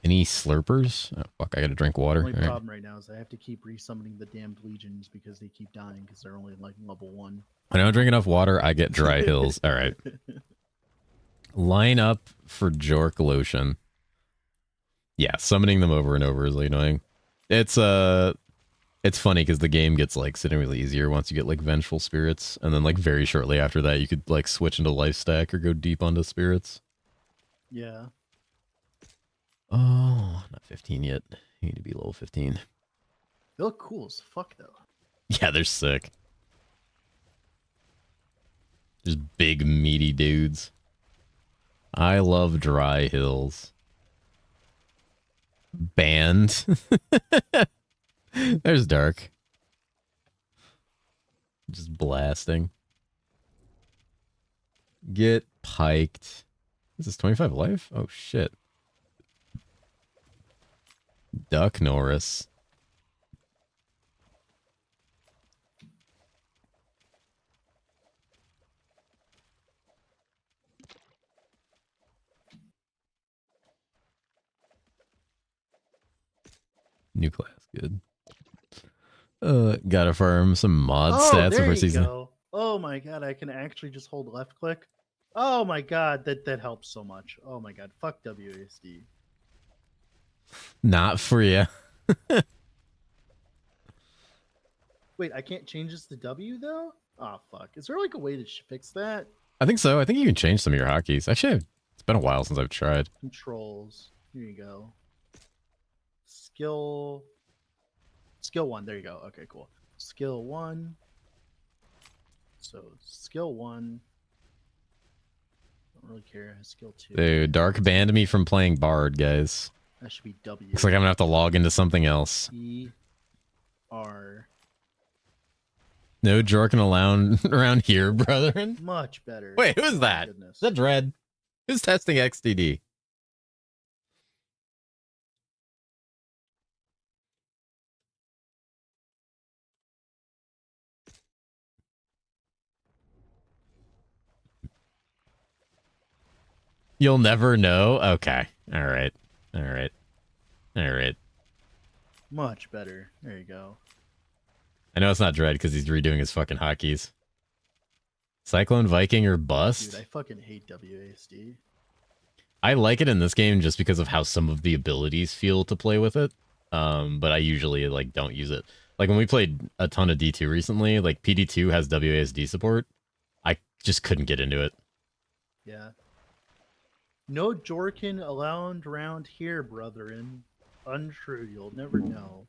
Any slurpers? Oh, fuck, I gotta drink water.
The only problem right now is I have to keep resummoning the damned legions because they keep dying because they're only like level 1.
I don't drink enough water, I get dry hills. All right. Line up for Jork Lotion. Yeah, summoning them over and over is like annoying. It's funny because the game gets like significantly easier once you get like Vengeful Spirits, and then like very shortly after that you could like switch into Life Stack or go deep onto Spirits.
Yeah.
Oh, not 15 yet. You need to be level 15.
They look cool as fuck though.
Yeah, they're sick. Just big meaty dudes. I love Dry Hills. Banned. There's Dark. Just blasting. Get piked. Is this 25 life? Oh shit. Duck Norris. New class, good. Gotta farm some mod stats before season.
Go. Oh my god, I can actually just hold left click. Oh my god, that helps so much. Oh my god, fuck WASD.
Not for you.
Wait, I can't change this to W though? Oh fuck. Is there like a way to fix that?
I think so. I think you can change some of your hotkeys. Actually, it's been a while since I've tried.
Controls. Here you go. Skill 1. There you go. Okay, cool. Skill 1. So skill 1. Don't really care. Skill 2.
Dude, Dark banned me from playing Bard, guys.
That should be W.
Looks like I'm gonna have to log into something else.
R.
No jorking around here, brethren.
Much better.
Wait, who is that?
Goodness.
Is that Dread? Who's testing XDD? You'll never know? Okay. All right. All right. All right.
Much better. There you go.
I know it's not Dread because he's redoing his fucking hotkeys. Cyclone Viking or bust?
Dude, I fucking hate WASD.
I like it in this game just because of how some of the abilities feel to play with it. But I usually like don't use it. Like when we played a ton of D2 recently, like PD2 has WASD support. I just couldn't get into it.
Yeah. No Jorkin allowed around here, brethren. Untrue, you'll never know.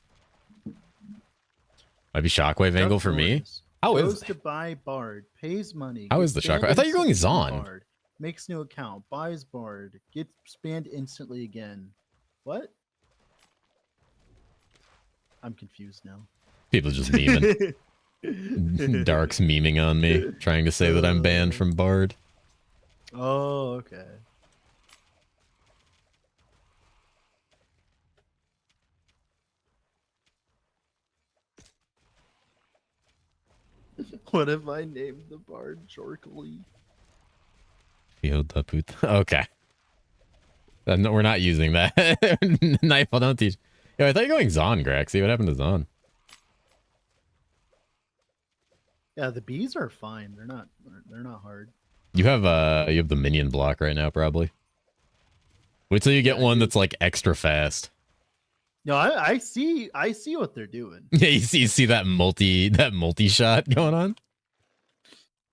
Might be Shockwave angle for me. How
Goes
is
to buy Bard, pays money.
How is the Shockwave? I thought you were going Zon.
Bard, makes new account, buys Bard, gets spanned instantly again. What? I'm confused now.
People just memeing. Dark's memeing on me, trying to say that I'm banned from Bard.
Oh, okay. What if I named the Bard Jorkly?
Okay. No, we're not using that. Knife, don't teach. Yo, I thought you were going Zon, Graxy. What happened to Zon?
Yeah, the bees are fine. They're not hard.
You have the minion block right now, probably. Wait till you get one that's like extra fast.
No, I see what they're doing.
Yeah, you see that multi shot going on.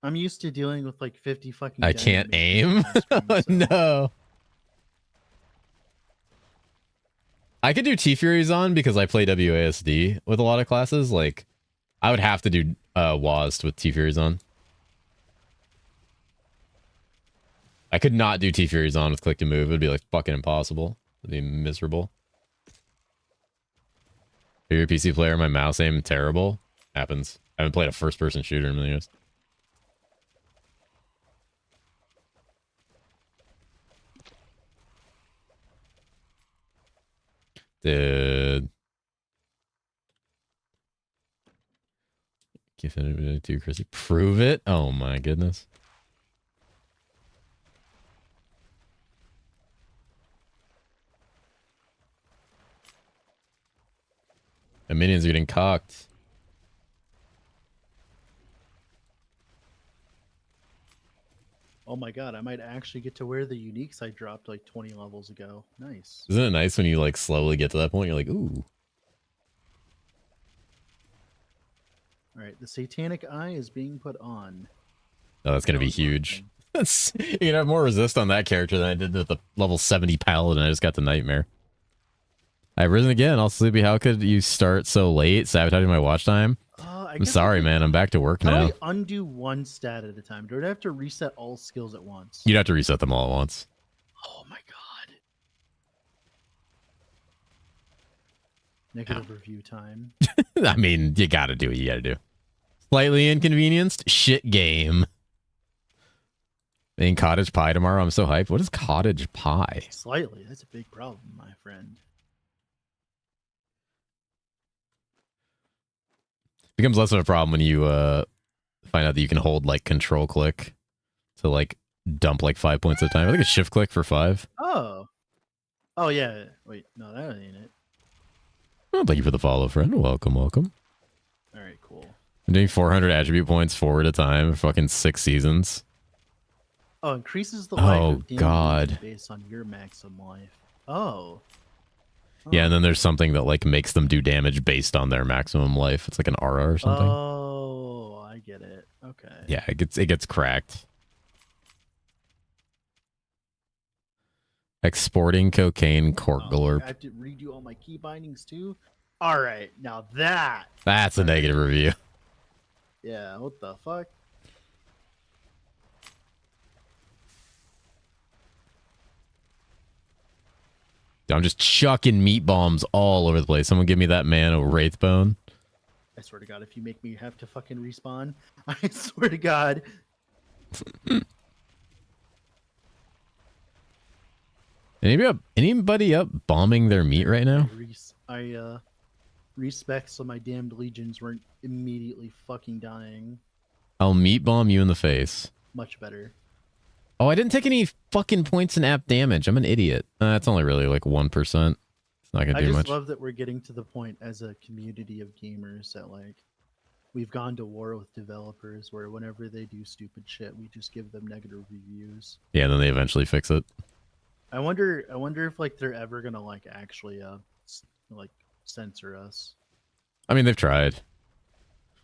I'm used to dealing with like 50 fucking.
I can't aim.
Screen, so.
No. I could do T-Furies on because I play WASD with a lot of classes. Like, I would have to do WASD with T-Furies on. I could not do T-Furies on with click to move. It would be like fucking impossible. It'd be miserable. If you're a PC player, my mouse aim terrible. Happens. I haven't played a first-person shooter in a million years. Dude. Give it to Chrissy. Prove it? Oh my goodness. The minions are getting cocked.
Oh my god, I might actually get to wear the uniques I dropped like 20 levels ago. Nice.
Isn't it nice when you like slowly get to that point? You're like, ooh.
All right, the satanic eye is being put on.
Oh, that's gonna be huge. You're gonna have more resist on that character than I did with the level 70 paladin. I just got the nightmare. I've risen again. All sleepy. How could you start so late? Sabotaging my watch time. I'm sorry, man. I'm back to work now.
How do I undo one stat at a time? Do I have to reset all skills at once?
You'd have to reset them all at once.
Oh my god. Negative review time.
I mean, you gotta do what you gotta do. Slightly inconvenienced? Shit game. Eating cottage pie tomorrow. I'm so hyped. What is cottage pie?
Slightly. That's a big problem, my friend.
Becomes less of a problem when you find out that you can hold like control click to like dump like 5 points at a time. I think it's shift click for 5.
Oh. Oh yeah. Wait, no, that ain't it.
Oh, thank you for the follow, friend. Welcome, welcome.
All right, cool.
I'm doing 400 attribute points 4 at a time. Fucking 6 seasons.
Oh, increases the life
Oh
of damage
god.
based on your maximum life. Oh.
Yeah, and then there's something that like makes them do damage based on their maximum life. It's like an aura or something.
Oh, I get it. Okay.
Yeah, it gets cracked. Exporting cocaine cork galore.
I have to redo all my key bindings too. All right, now that's
a negative review.
Yeah, what the fuck?
I'm just chucking meat bombs all over the place. Someone give me that man a wraith bone.
I swear to God, if you make me have to fucking respawn, I swear to God.
Anybody up bombing their meat right now?
I respect so my damned legions weren't immediately fucking dying.
I'll meat bomb you in the face.
Much better.
Oh, I didn't take any fucking points in app damage. I'm an idiot. That's only really like 1%. It's not gonna do much.
I just love that we're getting to the point as a community of gamers that like we've gone to war with developers where whenever they do stupid shit, we just give them negative reviews.
Yeah, and then they eventually fix it.
I wonder if like they're ever gonna like actually like censor us.
I mean, they've tried.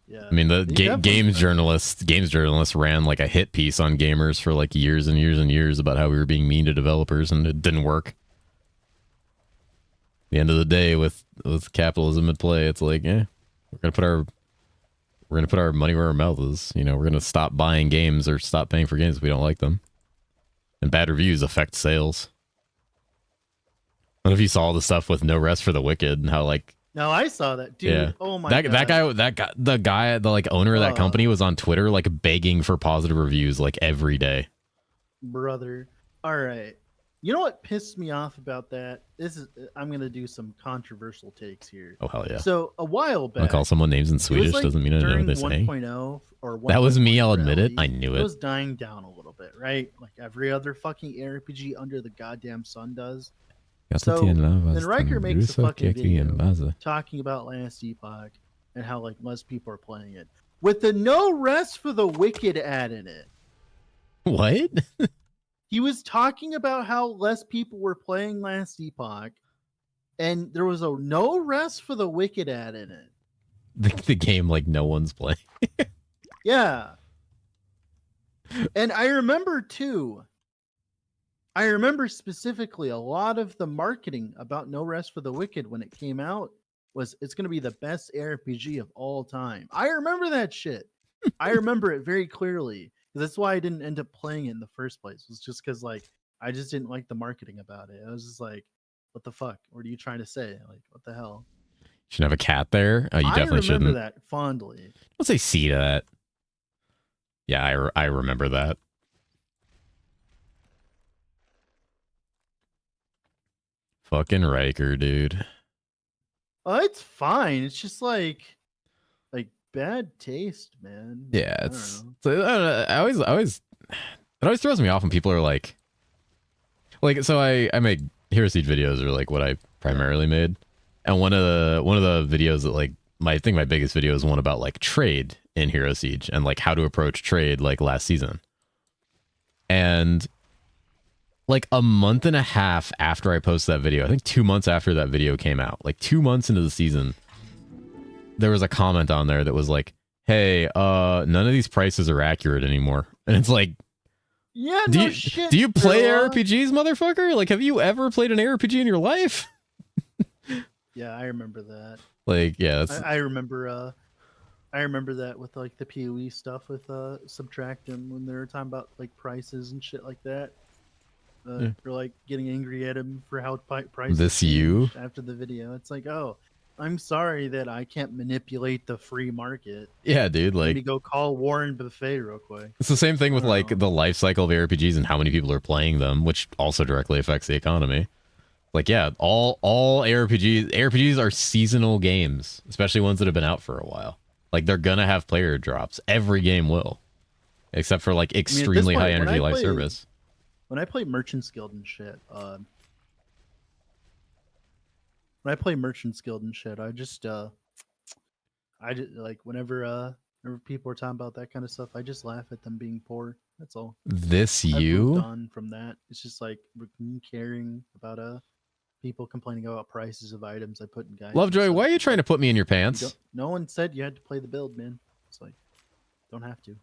Yeah.
I mean, the games journalists ran like a hit piece on gamers for like years and years and years about how we were being mean to developers, and it didn't work. At the end of the day, with capitalism at play, it's like, we're gonna put our money where our mouth is. You know, we're gonna stop buying games or stop paying for games if we don't like them. And bad reviews affect sales. I don't know if you saw the stuff with No Rest for the Wicked and how like.
No, I saw that, dude.
Yeah.
Oh my god.
The guy, the like owner of that company was on Twitter like begging for positive reviews like every day.
Brother. All right. You know what pissed me off about that? I'm gonna do some controversial takes here.
Oh hell yeah.
So a while back,
I'll call someone names in Swedish
like
doesn't mean I know what they're saying.
1.0 or 1.
That was me, I'll admit it. I knew it.
It was dying down a little bit, right? Like every other fucking RPG under the goddamn sun does. So then Riker makes a fucking video talking about Last Epoch and how like less people are playing it with the No Rest for the Wicked ad in it.
What?
He was talking about how less people were playing Last Epoch, and there was a No Rest for the Wicked ad in it.
The game like no one's playing.
Yeah. And I remember too. I remember specifically a lot of the marketing about No Rest for the Wicked when it came out was it's going to be the best ARPG of all time. I remember that shit. I remember it very clearly. That's why I didn't end up playing it in the first place. It was just because like I just didn't like the marketing about it. I was just like, what the fuck? What are you trying to say? Like, what the hell?
You should have a cat there. Oh, you definitely shouldn't.
I remember that fondly.
Don't say C to that. Yeah, I remember that. Fucking Riker, dude.
Oh, it's fine. It's just like bad taste, man.
Yeah, it's I don't know. I always it always throws me off when people are like so I make Hero Siege videos are like what I primarily made, and one of the videos that like I think my biggest video is one about like trade in Hero Siege and like how to approach trade like last season. And like a month and a half after I posted that video, I think 2 months after that video came out, like 2 months into the season, there was a comment on there that was like, hey, none of these prices are accurate anymore. And it's like,
yeah,
do you play ARPGs, motherfucker? Like, have you ever played an ARPG in your life?
Yeah, I remember that.
Like, yeah, that's...
I remember that with like the PoE stuff with Subtractem when they were talking about like prices and shit like that. Or like getting angry at him for how prices
this you
after the video. It's like, oh, I'm sorry that I can't manipulate the free market.
Yeah, dude. Like,
maybe go call Warren Buffet real quick.
It's the same thing with like the life cycle of ARPGs and how many people are playing them, which also directly affects the economy. Like, yeah, all ARPGs are seasonal games, especially ones that have been out for a while. Like, they're gonna have player drops. Every game will, except for like extremely high energy live service.
When I play Merchant's Guild and shit, I just like whenever people are talking about that kind of stuff, I just laugh at them being poor. That's all.
I've
moved on from that. It's just like caring about people complaining about prices of items I put in guides.
Lovejoy, why are you trying to put me in your pants?
No one said you had to play the build, man. It's like, don't have to.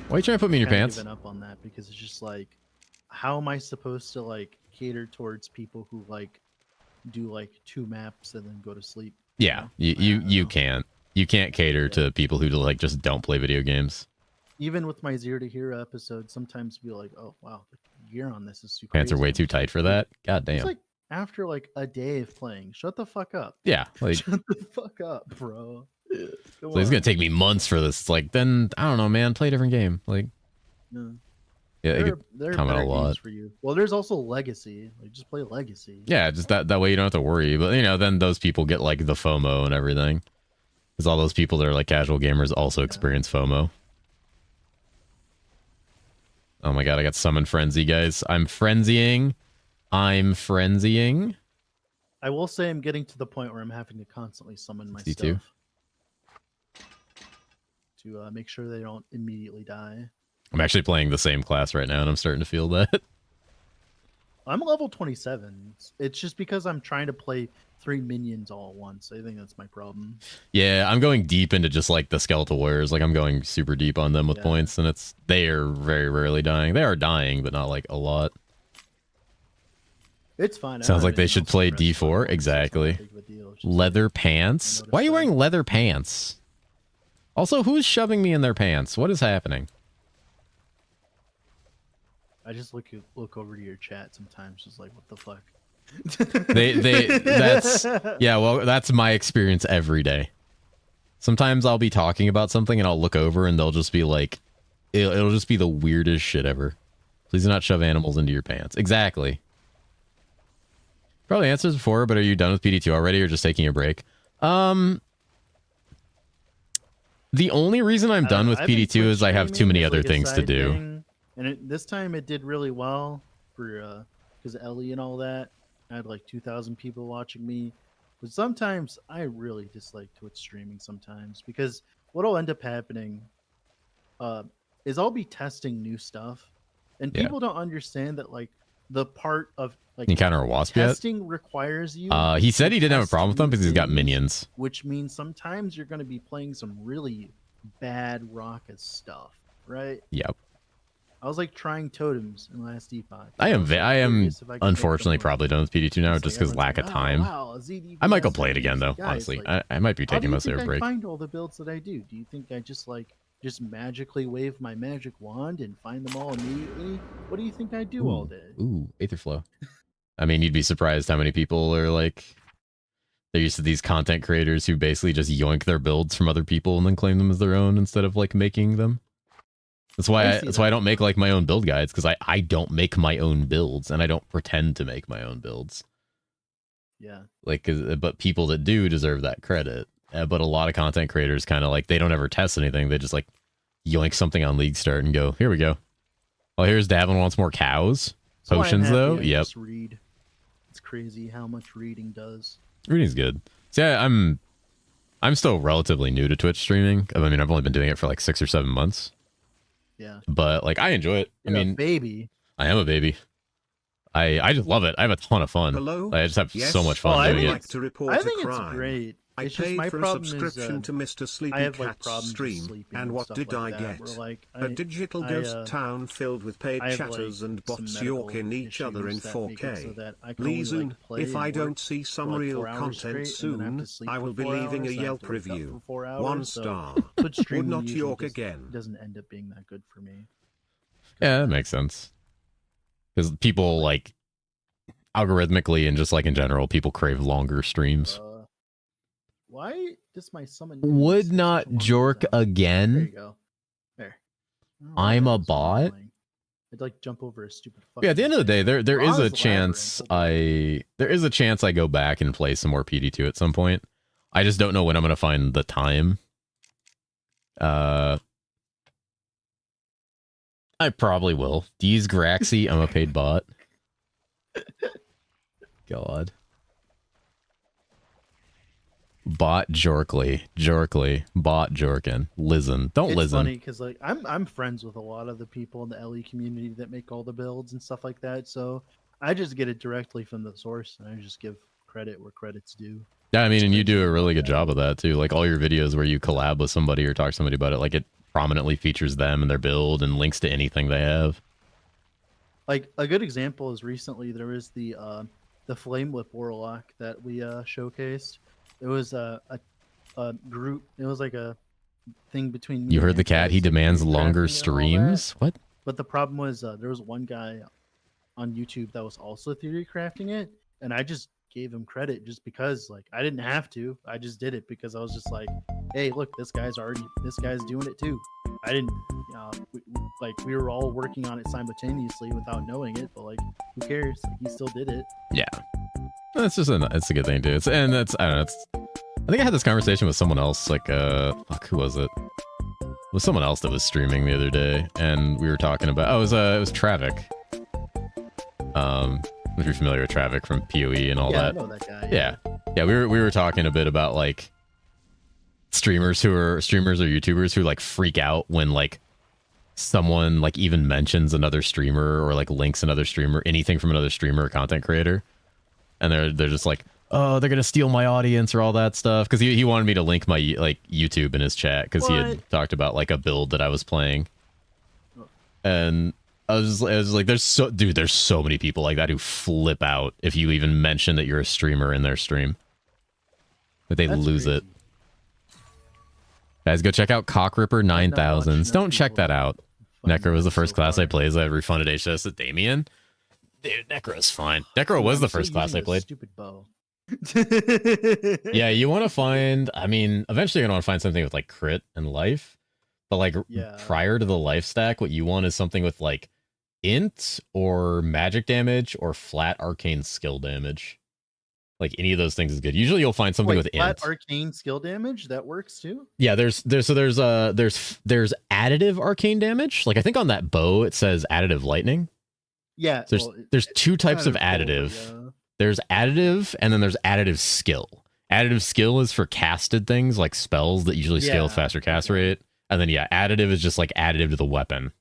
Why are you trying to put me in your pants?
I've given up on that because it's just like, how am I supposed to like cater towards people who like do like 2 maps and then go to sleep?
Yeah, you can't cater to people who like just don't play video games.
Even with my Zero to Hero episode, sometimes be like, oh wow, the gear on this is super.
Pants are way too tight for that. God damn.
It's like after like a day of playing, shut the fuck up.
Yeah, like
shut the fuck up, bro.
So it's gonna take me months for this. It's like, then I don't know, man. Play a different game. Like, yeah,
there are
comment a lot
for you. Well, there's also Legacy. Like, just play Legacy.
Yeah, just that way you don't have to worry. But you know, then those people get like the FOMO and everything, because all those people that are like casual gamers also experience FOMO. Oh my god, I got Summon Frenzy, guys. I'm frenzying.
I will say I'm getting to the point where I'm having to constantly summon my stuff to make sure they don't immediately die.
I'm actually playing the same class right now, and I'm starting to feel that.
I'm level 27. It's just because I'm trying to play 3 minions all at once. I think that's my problem.
Yeah, I'm going deep into just like the skeletal warriors. Like, I'm going super deep on them with points, and they are very rarely dying. They are dying, but not like a lot.
It's fine.
Sounds like they should play D4. Exactly. Leather pants. Why are you wearing leather pants? Also, who's shoving me in their pants? What is happening?
I just look over to your chat sometimes, just like, what the fuck?
That's my experience every day. Sometimes I'll be talking about something and I'll look over and they'll just be like, it'll just be the weirdest shit ever. Please do not shove animals into your pants. Exactly. Probably answers before, but are you done with PD2 already or just taking a break? The only reason I'm done with PD2 is I have too many other things to do.
And this time it did really well for because Ellie and all that. I had like 2,000 people watching me. But sometimes I really dislike Twitch streaming sometimes because what'll end up happening is I'll be testing new stuff, and people don't understand that like the part of like
Encounter a Wasp
testing requires you.
He said he didn't have a problem with them because he's got minions,
which means sometimes you're going to be playing some really bad raucous stuff. right?
Yep.
I was like trying totems in last epoch.
I am
curious if I could make
unfortunately
them work.
probably done with PD2 now
It's
just
like
because
everyone's
lack
like,
of
"Oh,
time.
wow, ZDBS
I might go play it
and
again
it's
though,
like, guys,
honestly.
like,
I might be
how do
taking
you
most of
think
a
I
break.
find all the builds that I do? Do you think I just magically wave my magic wand and find them all immediately? What do you think I do all day?
Ooh, Aetherflow. I mean, you'd be surprised how many people are like, they're used to these content creators who basically just yoink their builds from other people and then claim them as their own instead of like making them. That's why I don't make like my own build guides, because I don't make my own builds and I don't pretend to make my own builds.
Yeah.
Like, but people that do deserve that credit. But a lot of content creators kind of like, they don't ever test anything. They just like yoink something on League Start and go, here we go. Well, here's Davin wants more cows.
So
Potions though.
I
Yep.
just read. It's crazy how much reading does.
Reading's good. So yeah, I'm still relatively new to Twitch streaming. I mean, I've only been doing it for like 6 or 7 months.
Yeah.
But like, I enjoy it.
You're
I mean,
a baby.
I am a baby. I just love it. I have a ton of fun.
Hello?
I just have
Yes.
so much fun doing
like
it.
to report
I think
a
it's
crime.
great.
I
It's just
paid
my
for a
problem
subscription
is,
to Mr. Sleepy
I have
Cat's
problems with
stream,
sleeping
and what
stuff
did
like
I
that,
get?
where, like,
A digital ghost town filled with paid
I have,
chatters
like,
and
some
bots
medical
yorking each other in
issues that make it
4K.
so that I can only,
Leezoon,
like, play
if I
and
don't
work
see some
for, like,
real
4 hours
content
straight, and then I have
soon,
to sleep
I
for
will be
4
leaving a
hours, and I have
Yelp
to wake up
review.
for 4 hours,
1
so
star.
Twitch
Would
streaming
not
usually
york
just
again.
doesn't end up being that good for me.
Yeah, that makes sense. Because people like algorithmically and just like in general, people crave longer streams.
Why does my summon
Would not jork
There you
again.
go. There. I don't know why
I'm
that
a
was so
bot.
annoying. I'd like jump over a stupid fucking
Yeah, at the end of the day, there is a
Ra's
chance
Labyrinth.
I go back and play some more PD2 at some point. I just don't know when I'm gonna find the time. I probably will. D's Graxy, I'm a paid bot. God. Bot Jorkly. Bot Jorkin. Listen. Don't
It's
listen.
funny because like I'm friends with a lot of the people in the LE community that make all the builds and stuff like that. So I just get it directly from the source and I just give credit where credit's due.
Yeah, I mean, and you do a really good job of that too. Like all your videos where you collab with somebody or talk to somebody about it, like it prominently features them and their build and links to anything they have.
Like a good example is recently there was the Flame Whip Warlock that we showcased. It was a group. It was like a thing between.
You heard the cat. He demands longer streams. What?
But the problem was there was one guy on YouTube that was also theory crafting it, and I just gave him credit just because like I didn't have to. I just did it because I was just like, hey, look, this guy's doing it too. I didn't, we were all working on it simultaneously without knowing it, but like, who cares? Like, he still did it.
Yeah. It's a good thing, dude. I don't know. I think I had this conversation with someone else, like, who was it? It was someone else that was streaming the other day, and we were talking about, it was Travik. If you're familiar with Travik from PoE and all that.
I know that guy.
Yeah, we were talking a bit about like streamers or YouTubers who like freak out when like someone like even mentions another streamer or like links another streamer, anything from another streamer or content creator, and they're just like, oh, they're gonna steal my audience or all that stuff, because he wanted me to link my like YouTube in his chat because he had talked about like a build that I was playing, and I was like, there's so many people like that who flip out if you even mention that you're a streamer in their stream. But they lose it. Guys, go check out Cockripper 9000s. Don't check that out. Necro was the first class I played, so I refunded HS at Damien. Dude, Necro's fine. Necro was the first class I played.
Stupid bow.
Yeah, you want to find, I mean, eventually you're going to want to find something with like crit and life. But like prior to the life stack, what you want is something with like int or magic damage or flat arcane skill damage. Like any of those things is good. Usually you'll find something with
flat
int.
Arcane skill damage that works too.
Yeah, there's additive arcane damage. Like I think on that bow it says additive lightning.
Yeah,
there's two types of additive. There's additive and then there's additive skill. Additive skill is for casted things like spells that usually scale with faster cast rate. And then additive is just like additive to the weapon.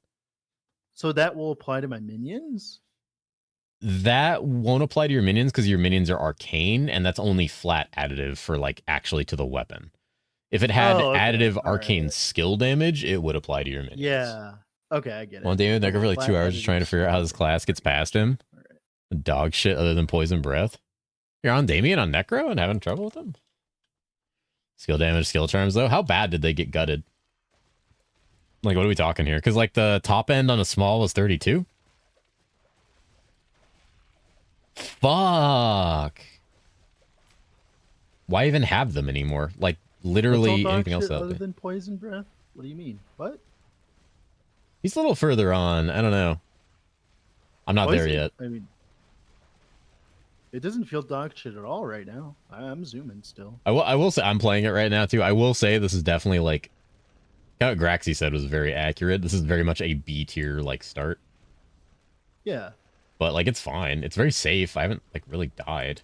So that will apply to my minions?
That won't apply to your minions because your minions are arcane, and that's only flat additive for like actually to the weapon. If it had
Oh, okay.
additive
All
arcane
right.
skill damage, it would apply to your minions.
Yeah. Okay, I get it.
One David Necker for like 2 hours just trying to figure out how this class gets past him.
Right.
Dog shit other than poison breath. You're on Damien on Necro and having trouble with him? Skill damage, skill charms, though? How bad did they get gutted? Like, what are we talking here? Because, like, the top end on a small was 32? Fuck. Why even have them anymore? Like, literally anything else
other than poison breath? What do you mean? What?
He's a little further on. I don't know. I'm not there yet.
I mean, it doesn't feel dog shit at all right now. I'm zooming still.
I will say I'm playing it right now too. I will say this is definitely like what Graxy said was very accurate. This is very much a B tier like start.
Yeah.
But like it's fine. It's very safe. I haven't like really died.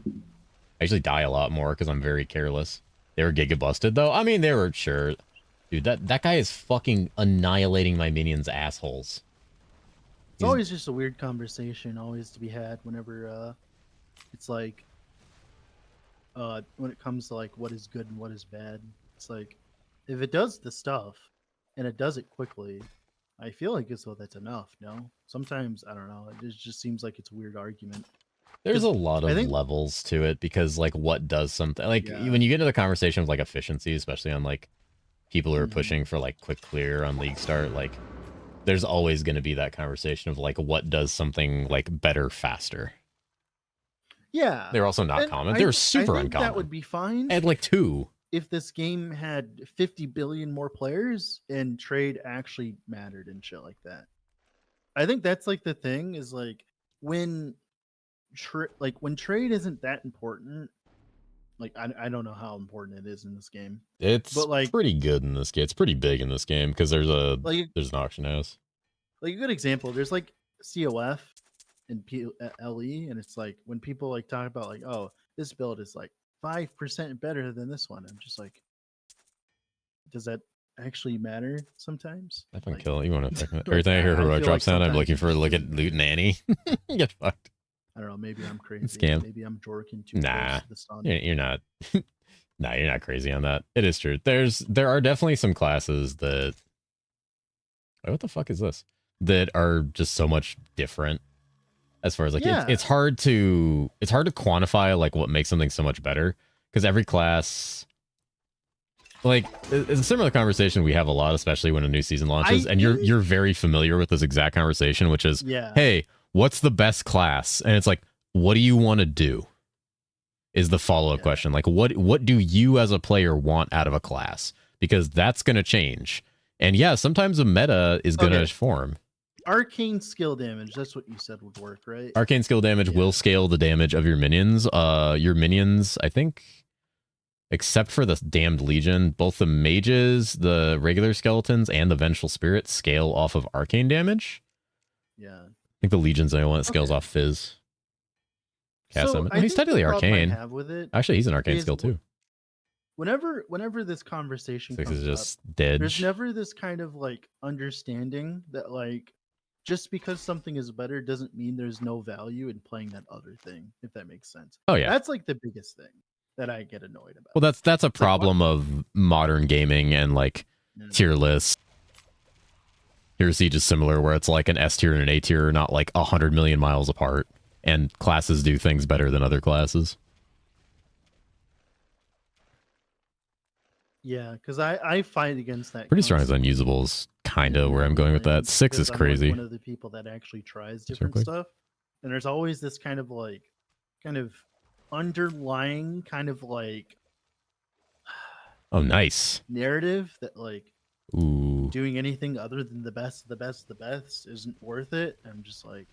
I usually die a lot more because I'm very careless. They were giga busted though. I mean they were sure. Dude, that guy is fucking annihilating my minions' assholes.
It's always just a weird conversation always to be had whenever it's like when it comes to like what is good and what is bad. It's like if it does the stuff and it does it quickly, I feel like as though that's enough, no? Sometimes I don't know, it just seems like it's a weird argument.
There's a lot of levels to it because like what does something like when you get into the conversation of like efficiency, especially on like people who are pushing for like quick clear on League Start, like there's always going to be that conversation of like what does something like better faster.
Yeah,
they're also not common. They're super uncommon.
That would be fine.
And like 2
if this game had 50 billion more players and trade actually mattered and shit like that. I think that's like the thing is like when trade isn't that important. Like I don't know how important it is in this game.
It's like pretty good in this game. It's pretty big in this game because there's an auction house.
Like a good example, there's like COF and LE, and it's like when people like talk about like, oh, this build is like 5% better than this one. I'm just like, does that actually matter sometimes?
I don't kill you want to every time I hear heroic drop sound, I'm looking for a look at Loot and Annie. Get fucked.
I don't know. Maybe I'm crazy.
Scam.
Maybe I'm jorking too.
Nah,
close to the sun.
You're not. Nah, you're not crazy on that. It is true. There are definitely some classes that. Wait, what the fuck is this? That are just so much different. As far as like it's hard to quantify like what makes something so much better because every class. Like it's a similar conversation we have a lot, especially when a new season launches, and you're very familiar with this exact conversation, which is, hey, what's the best class? And it's like, what do you want to do? Is the follow-up question. Like, what do you as a player want out of a class? Because that's going to change. And yeah, sometimes a meta is going to form.
Arcane skill damage, that's what you said would work, right?
Arcane skill damage will scale the damage of your minions. Your minions, I think, except for the Damned Legion, both the mages, the regular skeletons, and the Vengeful Spirits scale off of arcane damage.
Yeah.
I think the Legion's the only one that scales off Fizz.
So
he's technically arcane.
Actually,
he's an arcane skill too.
Whenever this conversation
Six
comes
is just
up,
dead.
There's never this kind of like understanding that like just because something is better doesn't mean there's no value in playing that other thing, if that makes sense.
Oh yeah.
That's like the biggest thing that I get annoyed about.
Well, that's a problem of modern gaming and like tier lists. Tier Siege is similar where it's like an S tier and an A tier are not like 100 million miles apart. And classes do things better than other classes.
Yeah, because I fight against that.
Pretty strong as unusable kind of where I'm going with that. 6 is crazy.
I'm one of the people that actually tries different stuff. And there's always this kind of underlying kind of like
oh, nice
narrative that like
ooh,
doing anything other than the best isn't worth it. I'm just like,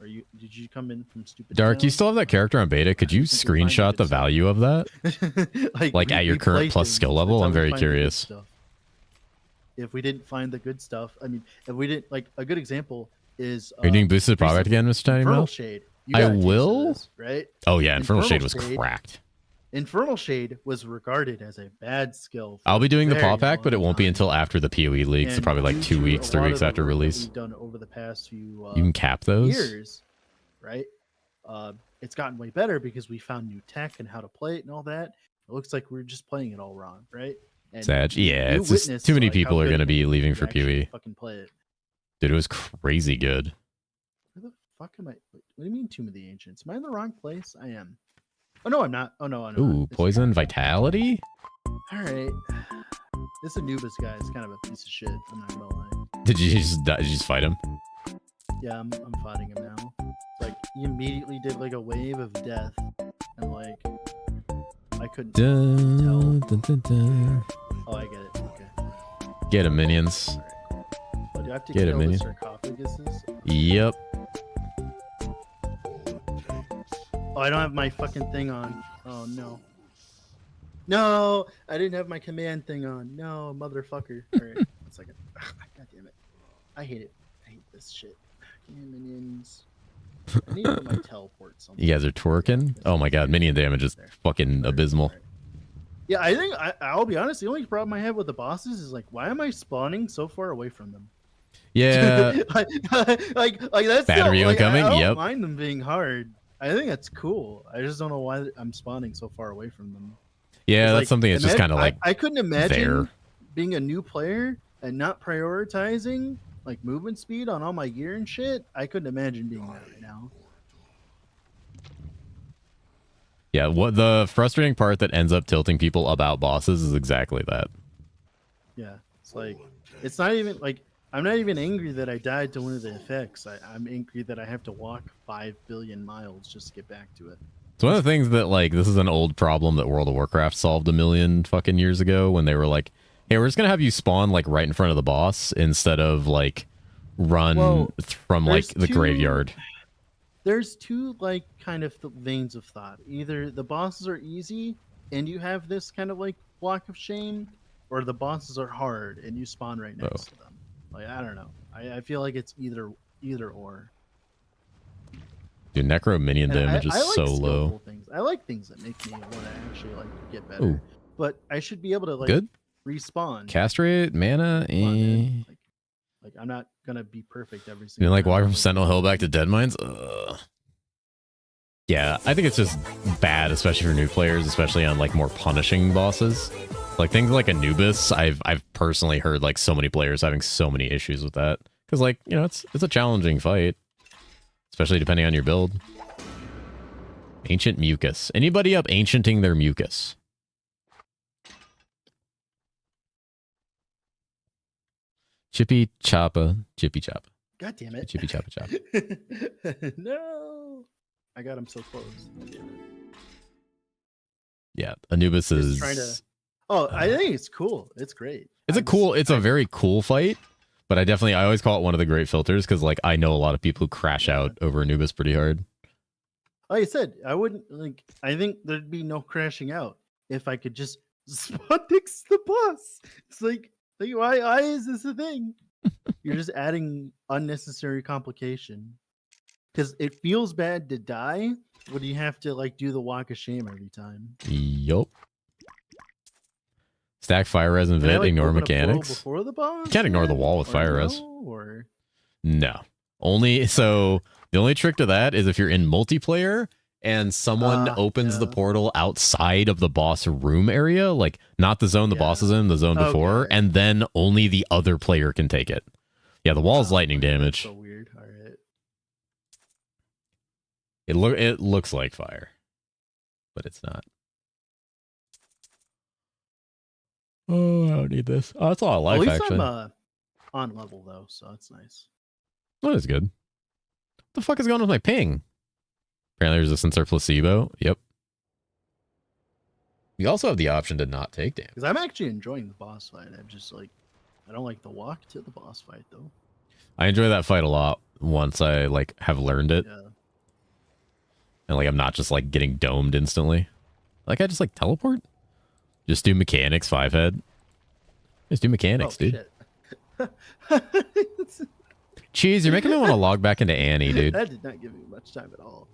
did you come in from stupid
Dark, you still have that character on beta? Could you screenshot the value of that? like at your current plus skill level? I'm very curious.
If we didn't find the good stuff, I mean, if we didn't, like a good example is
are you doing boosted product again, Mr. Tiny Infernal
Shade.
I will.
This, right?
Oh yeah, Infernal Shade was cracked.
Infernal Shade was regarded as a bad skill.
I'll be doing the paw pack, but it won't be until after the PoE leaks. So probably like 2 weeks, 3 weeks after release.
We've done over the past few
you can cap those
years, right? It's gotten way better because we found new tech and how to play it and all that. It looks like we're just playing it all wrong, right? And
Sad. Yeah, it's just too many people are going to be leaving for PoE.
Fucking play it.
Dude, it was crazy good.
Where the fuck am I? What do you mean Tomb of the Ancients? Am I in the wrong place? I am. Oh no, I'm not. Oh no, I'm not.
Ooh, poison vitality?
All right. This Anubis guy is kind of a piece of shit. I'm not gonna lie.
Did you just fight him?
Yeah, I'm fighting him now. It's like he immediately did like a wave of death, and like I couldn't tell. Oh, I get it. Okay.
Get him, minions.
Right. Oh, do I have to
Get
kill
him,
the
minion.
sarcophaguses?
Yep.
Oh, I don't have my fucking thing on. Oh no. No, I didn't have my command thing on. No, motherfucker. All right, 1 second. God damn it. I hate it. I hate this shit. Minions. I need to put my teleport something.
You guys are twerking? Oh my god, minion damage is fucking abysmal.
Right. Yeah, I think I'll be honest. The only problem I have with the bosses is like, why am I spawning so far away from them?
Yeah.
like that's
Battery incoming.
I don't
Yep.
mind them being hard. I think that's cool. I just don't know why I'm spawning so far away from them.
Yeah, that's
like,
something that's just kind of like
I couldn't imagine
there.
being a new player and not prioritizing like movement speed on all my gear and shit. I couldn't imagine being that right now.
Yeah, what the frustrating part that ends up tilting people about bosses is exactly that.
Yeah, it's like it's not even like I'm not even angry that I died to one of the effects. I'm angry that I have to walk 5 billion miles just to get back to it.
It's one of the things that, like, this is an old problem that World of Warcraft solved a million fucking years ago when they were like, hey, we're just gonna have you spawn like right in front of the boss instead of like run from like the graveyard.
There's two like kind of veins of thought. Either the bosses are easy and you have this kind of like block of shame, or the bosses are hard and you spawn right next to them. Like, I don't know. I feel like it's either or.
Dude, necro minion damage is
I like
so low.
Things. I like things that make me want to actually like get better.
Ooh.
But I should be able to like respawn.
Castrate, mana,
like I'm not gonna be perfect every
you
single
know, like
time.
walk from Sentinel Hill back to Dead Mines? Yeah, I think it's just bad, especially for new players, especially on like more punishing bosses. Like things like Anubis, I've personally heard like so many players having so many issues with that. Because like, you know, it's a challenging fight. Especially depending on your build. Ancient mucus. Anybody up ancienting their mucus? Chippy Choppa. Chippy Choppa.
God damn it.
Chippy Choppa Choppa.
No. I got him so close.
Yeah, Anubis is
trying to... Oh, I think it's cool. It's great.
It's a very cool fight. But I always call it one of the great filters because, like, I know a lot of people who crash out over Anubis pretty hard.
Like I said, I wouldn't, like, I think there'd be no crashing out if I could just spawn next to the boss. It's like why is this a thing? You're just adding unnecessary complication. Because it feels bad to die when you have to, like, do the walk of shame every time.
Yup. Stack fire res and vit, ignore mechanics.
Before the boss?
You can't ignore the wall with fire res. No. The only trick to that is if you're in multiplayer and someone opens the portal outside of the boss room area, like not the zone the boss is in, the zone before, and then only the other player can take it. Yeah, the wall is lightning damage.
So weird. All right.
It looks like fire, but it's not. Oh, I don't need this. Oh, that's all I like, actually.
I'm on level, though, so that's nice.
That is good. What the fuck is going on with my ping? Apparently resistance or placebo. Yep. You also have the option to not take damage.
Because I'm actually enjoying the boss fight. I'm just like, I don't like the walk to the boss fight, though.
I enjoy that fight a lot once I, like, have learned it.
Yeah.
And, like, I'm not just, like, getting domed instantly. Like, I just, like, teleport? Just do mechanics, 5-head. Just do mechanics, dude. Cheese, you're making me want to log back into Annie, dude.
That did not give me much time at all.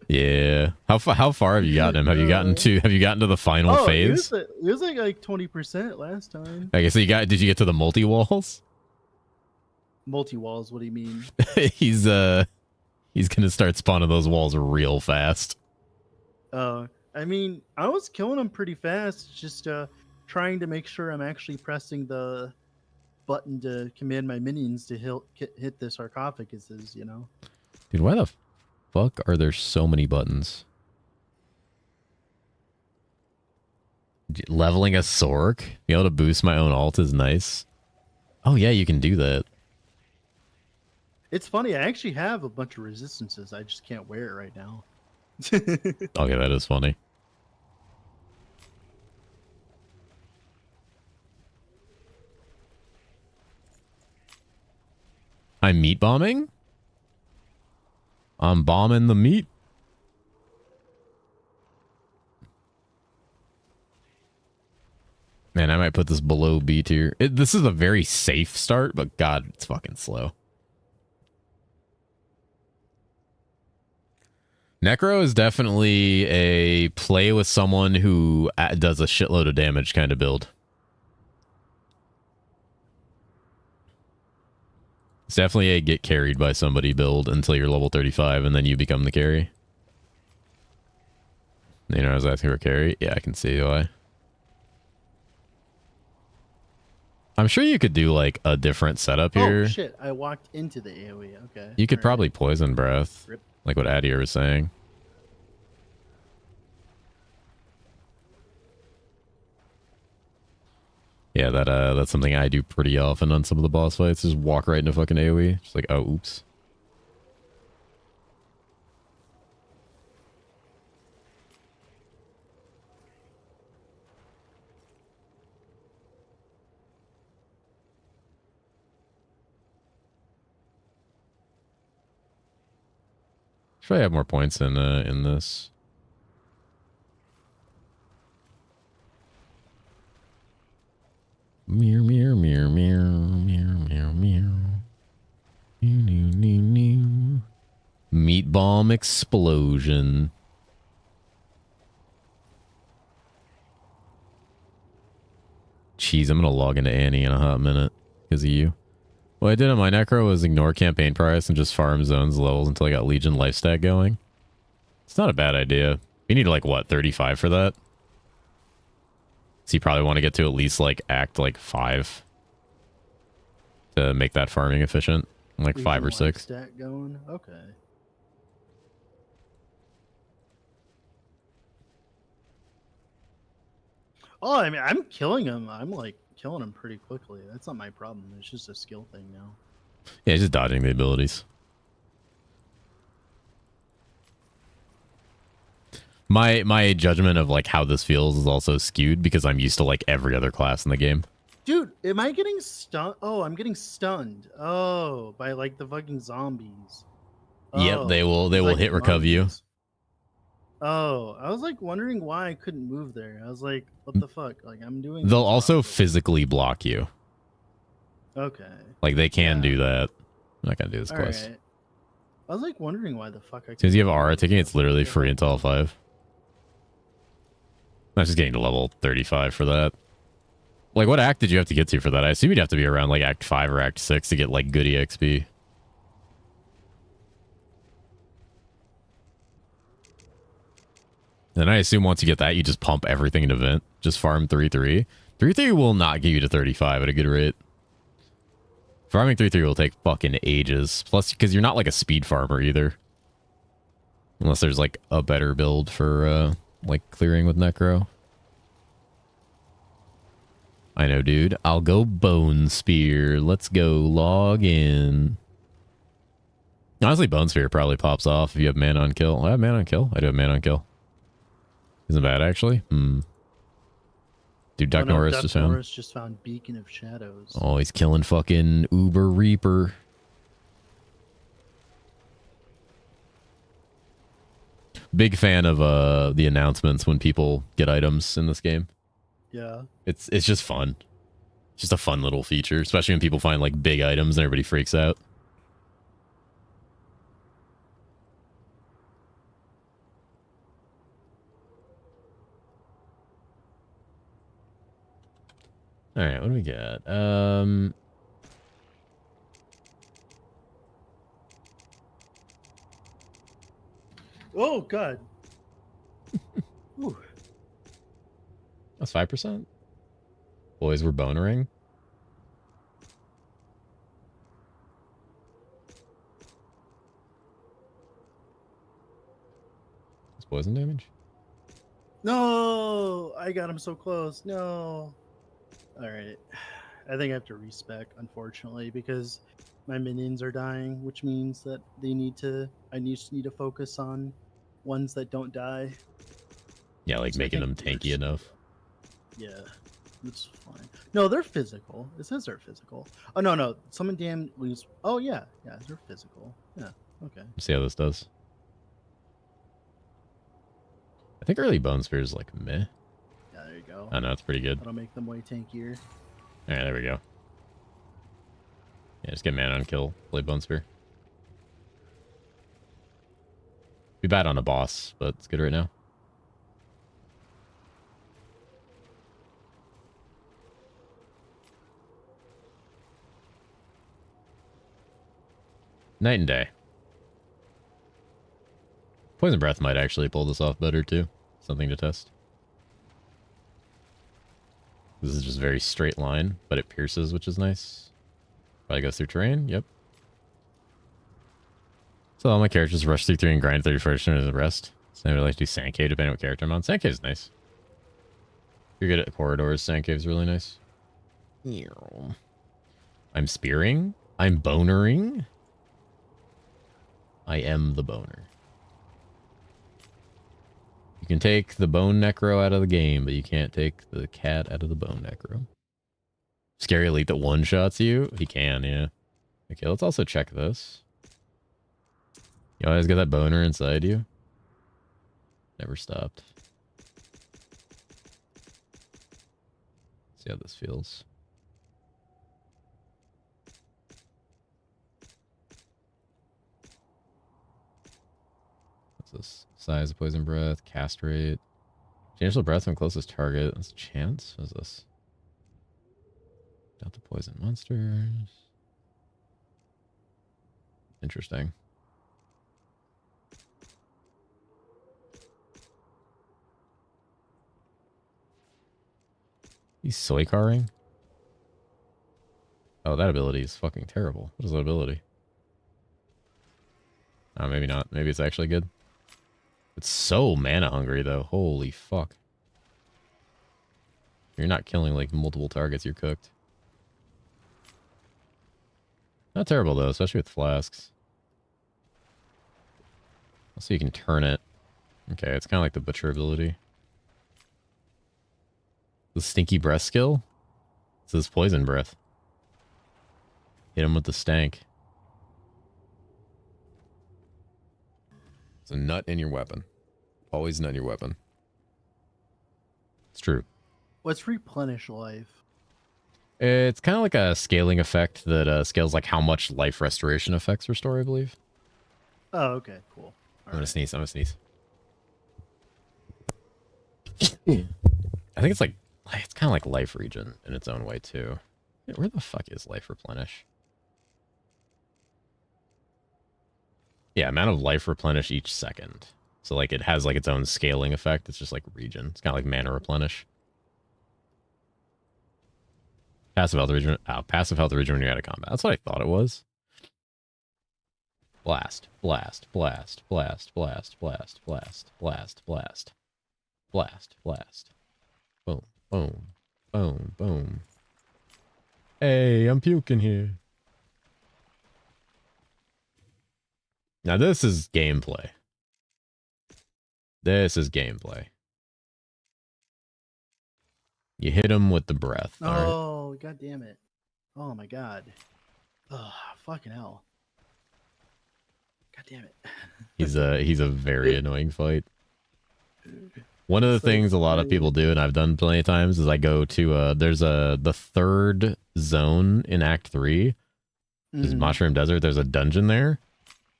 Yeah. How far have you gotten him? Have you gotten to the final phase?
It was like 20% last time.
Okay, so did you get to the multi walls?
Multi walls, what do you mean?
He's He's gonna start spawning those walls real fast.
I mean, I was killing him pretty fast, just trying to make sure I'm actually pressing the button to command my minions to hit the sarcophaguses, you know?
Dude, why the fuck are there so many buttons? Leveling a Sork? Being able to boost my own ult is nice. Oh yeah, you can do that.
It's funny, I actually have a bunch of resistances. I just can't wear it right now.
Okay, that is funny. I'm meat bombing? I'm bombing the meat. Man, I might put this below B tier. This is a very safe start, but God, it's fucking slow. Necro is definitely a play with someone who does a shitload of damage kind of build. It's definitely a get carried by somebody build until you're level 35 and then you become the carry. You know, I was asking for carry. Yeah, I can see why. I'm sure you could do like a different setup here.
Oh shit, I walked into the AoE. Okay.
You could probably poison breath.
Rip.
Like what Adier was saying. Yeah, that's something I do pretty often on some of the boss fights. Just walk right into fucking AoE. Just like, oh, oops. Should I have more points in this? Meow, meow, meow, meow, meow, meow, meow. New, new, new. Meat bomb explosion. Jeez, I'm gonna log into Annie in a hot minute because of you. What I did on my Necro was ignore campaign price and just farm zones levels until I got Legion life stack going. It's not a bad idea. You need like, what, 35 for that? So you probably want to get to at least like Act like 5 to make that farming efficient. Like
Legion
5 or
life
6.
Stack going. Okay. Oh, I mean, I'm killing him. I'm like killing him pretty quickly. That's not my problem. It's just a skill thing now.
Yeah, just dodging the abilities. My judgment of like how this feels is also skewed because I'm used to like every other class in the game.
Dude, am I getting stunned? Oh, I'm getting stunned. Oh, by like the fucking zombies.
Yep,
Oh,
they will
like
hit recover you.
Oh, I was like wondering why I couldn't move there. I was like, what the fuck? Like I'm doing.
They'll also physically block you.
Okay.
Like they can do that. I'm not gonna do this
All
quest.
right. I was like wondering why the fuck I.
As soon as you have aura taking, it's literally free until 5. I'm just getting to level 35 for that. Like, what act did you have to get to for that? I assume you'd have to be around like Act 5 or Act 6 to get like good EXP. And I assume once you get that, you just pump everything in event. Just farm 3-3. 3-3 will not get you to 35 at a good rate. Farming 3-3 will take fucking ages. Plus, because you're not like a speed farmer either. Unless there's like a better build for like clearing with Necro. I know, dude. I'll go Bone Spear. Let's go log in. Honestly, Bone Spear probably pops off if you have mana on kill. I have mana on kill. I do have mana on kill. Isn't bad, actually. Dude, Duck Norris just found.
Norris just found Beacon of Shadows.
Oh, he's killing fucking Uber Reaper. Big fan of the announcements when people get items in this game.
Yeah.
It's just fun. It's just a fun little feature, especially when people find like big items and everybody freaks out. All right, what do we got?
Oh god. Ooh.
That's 5%. Boys were bonering. That's poison damage.
No, I got him so close. No. All right. I think I have to respec, unfortunately, because my minions are dying, which means that I just need to focus on ones that don't die.
Yeah, like
So
making them tanky enough.
Yeah, that's fine. No, they're physical. It says they're physical. Oh, no. Summon damn lose. Oh, yeah. Yeah, they're physical. Yeah, okay.
Let's see how this does. I think early Bone Spear is like meh.
Yeah, there you go.
Oh, no, it's pretty good.
That'll make them way tankier.
All right, there we go. Yeah, just get mana on kill. Play Bone Spear. Be bad on a boss, but it's good right now. Night and day. Poison Breath might actually pull this off better too. Something to test. This is just very straight line, but it pierces, which is nice. Probably goes through terrain. Yep. So all my characters rush through 3 and grind 31st and the rest. So I would like to do Sand Cave depending on what character I'm on. Sand Cave is nice. If you're good at corridors, Sand Cave is really nice. I'm spearing. I'm bonering. I am the boner. You can take the bone necro out of the game, but you can't take the cat out of the bone necro. Scary elite that one-shots you? He can, yeah. Okay, let's also check this. You always got that boner inside you? Never stopped. See how this feels. What's this? Size of poison breath, cast rate. Change the breath when closest target. That's chance. What is this? Delta poison monsters. Interesting. He's soy carring. Oh, that ability is fucking terrible. What is that ability? Oh, maybe not. Maybe it's actually good. It's so mana hungry, though. Holy fuck. If you're not killing, like, multiple targets, you're cooked. Not terrible, though, especially with flasks. Also, you can turn it. Okay, it's kind of like the Butcher ability. The Stinky Breath skill? It's this Poison Breath. Hit him with the stank. It's a nut in your weapon. Always nut in your weapon. It's true.
What's replenish life?
It's kind of like a scaling effect that scales like how much life restoration effects restore, I believe.
Oh, okay, cool.
I'm gonna sneeze. I'm gonna sneeze. I think it's like, it's kind of like life regen in its own way too. Where the fuck is life replenish? Yeah, amount of life replenish each second. So like it has like its own scaling effect. It's just like regen. It's kind of like mana replenish. Passive health regen. Oh, passive health regen when you're out of combat. That's what I thought it was. Blast, blast, blast, blast, blast, blast, blast, blast, blast, blast, blast. Boom, boom, boom, boom. Hey, I'm puking here. Now this is gameplay. This is gameplay. You hit him with the breath.
Oh, god damn it. Oh my god. Oh, fucking hell. God damn it.
He's a very annoying fight. One of the things a lot of people do, and I've done plenty of times, is I go to there's the third zone in Act 3. Is Mushroom Desert. There's a dungeon there.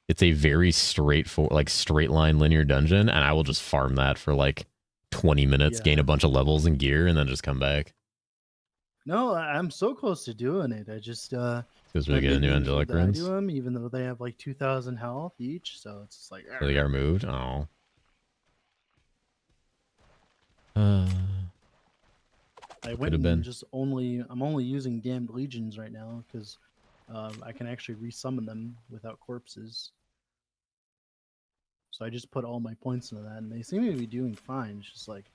It's a very straight line linear dungeon, and I will just farm that for like 20 minutes, gain a bunch of levels and gear, and then just come back.
No, I'm so close to doing it. I just
Because we get a new angelic
die
runes.
to them, even though they have like 2,000 health each. So it's just like.
So they got removed. Oh.
I went and just I'm only using damned legions right now because I can actually resummon them without corpses. So I just put all my points into that, and they seem to be doing fine. It's just like,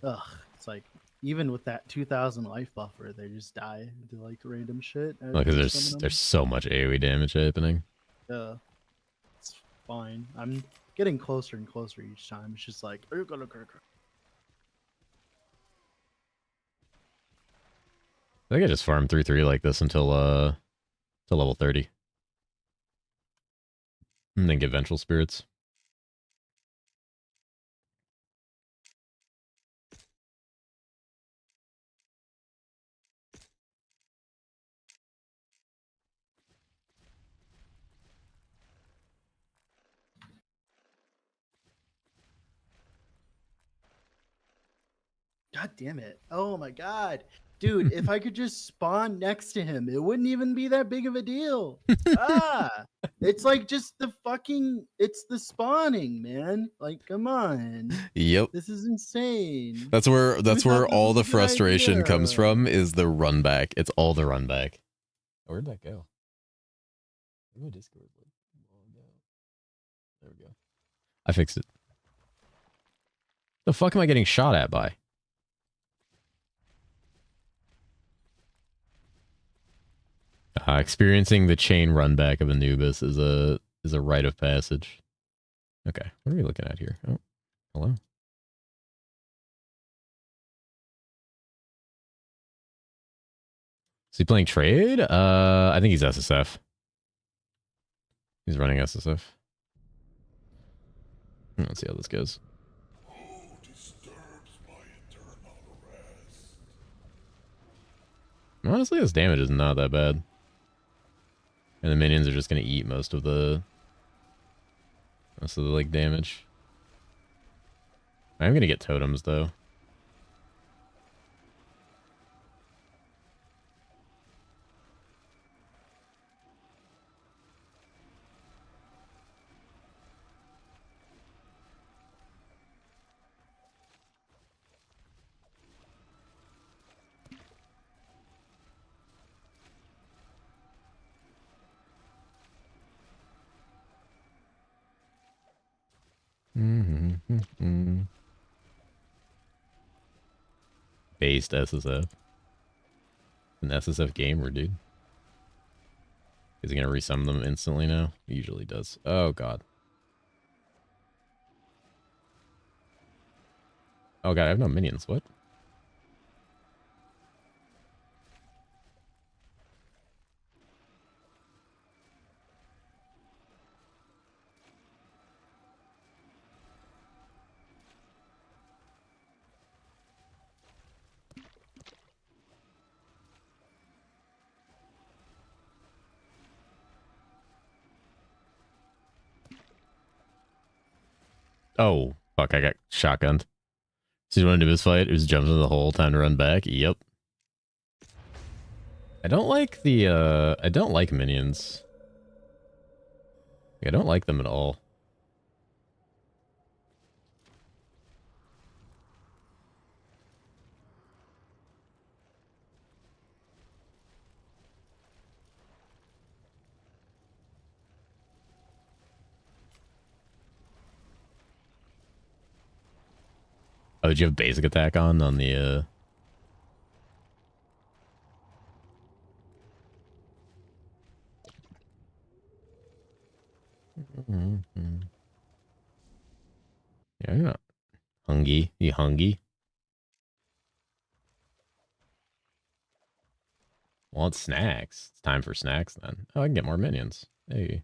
ugh, it's like even with that 2,000 life buffer, they just die to like random shit.
Because there's so much AoE damage happening.
Yeah, it's fine. I'm getting closer and closer each time. It's just like,
I think I just farmed 3/3 like this until level 30. And then get Vengeful Spirits.
God damn it. Oh my god. Dude, if I could just spawn next to him, it wouldn't even be that big of a deal. It's like just it's the spawning, man. Like, come on.
Yep.
This is insane.
That's where all the frustration comes from, is the run back. It's all the run back. Where'd that go? Where'd my Discord go? There we go. I fixed it. The fuck am I getting shot at by? Experiencing the chain run back of Anubis is a rite of passage. Okay, what are we looking at here? Oh, hello. Is he playing trade? I think he's SSF. He's running SSF. Let's see how this goes. Honestly, this damage is not that bad. And the minions are just going to eat most of the like damage. I'm going to get totems though. Based SSF. An SSF gamer, dude. Is he gonna resummon them instantly now? He usually does. Oh god. Oh god, I have no minions. What? Oh, fuck, I got shotgunned. So you want to do this fight? It was jumping into the hole, time to run back. Yep. I don't like I don't like minions. I don't like them at all. Oh, did you have basic attack on the Yeah, you're not hungry. You hungry? Want snacks? It's time for snacks then. Oh, I can get more minions. Hey.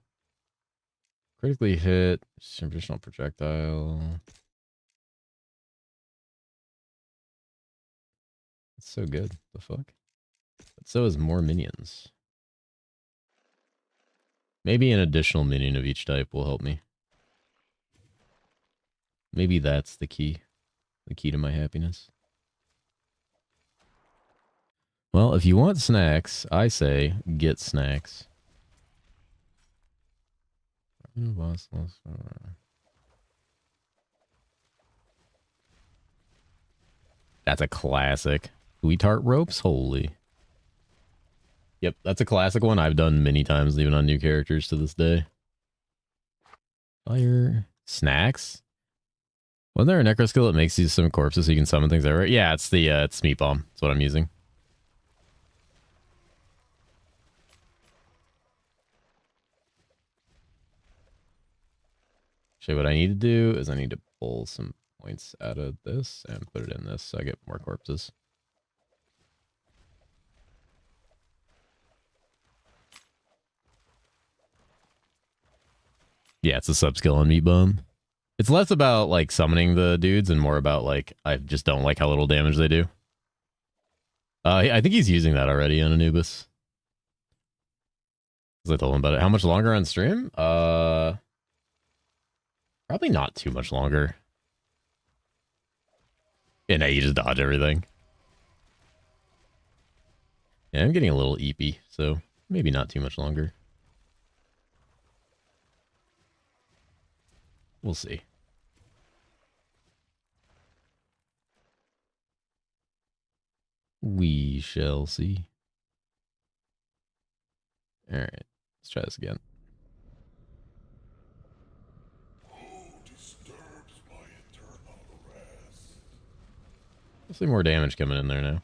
Critically hit. Additional projectile. That's so good. The fuck? But so is more minions. Maybe an additional minion of each type will help me. Maybe that's the key. The key to my happiness. Well, if you want snacks, I say get snacks. That's a classic. Sweetheart ropes? Holy. Yep, that's a classic one I've done many times, even on new characters to this day. Fire. Snacks? Wasn't there a necro skill that makes you some corpses so you can summon things over? Yeah, it's the it's meat bomb. That's what I'm using. Actually, what I need to do is I need to pull some points out of this and put it in this so I get more corpses. Yeah, it's a sub skill on meat bomb. It's less about like summoning the dudes and more about like I just don't like how little damage they do. I think he's using that already on Anubis. I told him about it. How much longer on stream? Probably not too much longer. Yeah, no, you just dodge everything. Yeah, I'm getting a little eepy, so maybe not too much longer. We'll see. We shall see. All right, let's try this again. I'll see more damage coming in there now.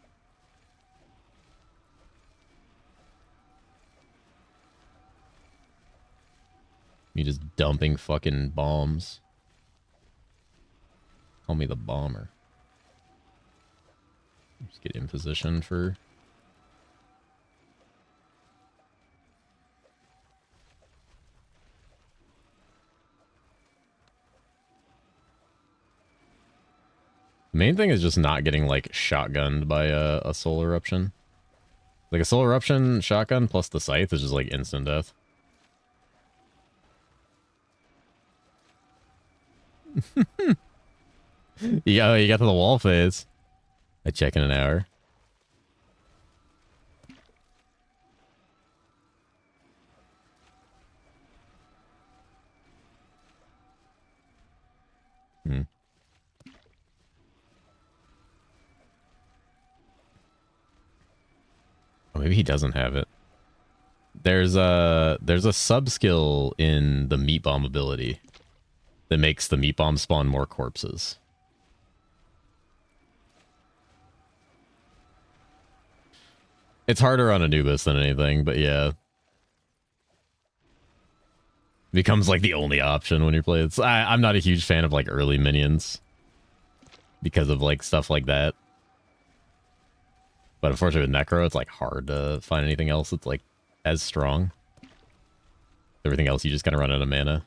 Me just dumping fucking bombs. Call me the bomber. Just get in position for... The main thing is just not getting, like, shotgunned by a soul eruption. Like, a soul eruption shotgun plus the scythe is just, like, instant death. Yeah, you got to the wall phase. I check in an hour. Oh, maybe he doesn't have it. There's a sub skill in the meat bomb ability that makes the meat bomb spawn more corpses. It's harder on Anubis than anything, but yeah. Becomes like the only option when you play it. I'm not a huge fan of like early minions because of like stuff like that. But unfortunately with Necro, it's like hard to find anything else that's like as strong. Everything else you just kind of run out of mana.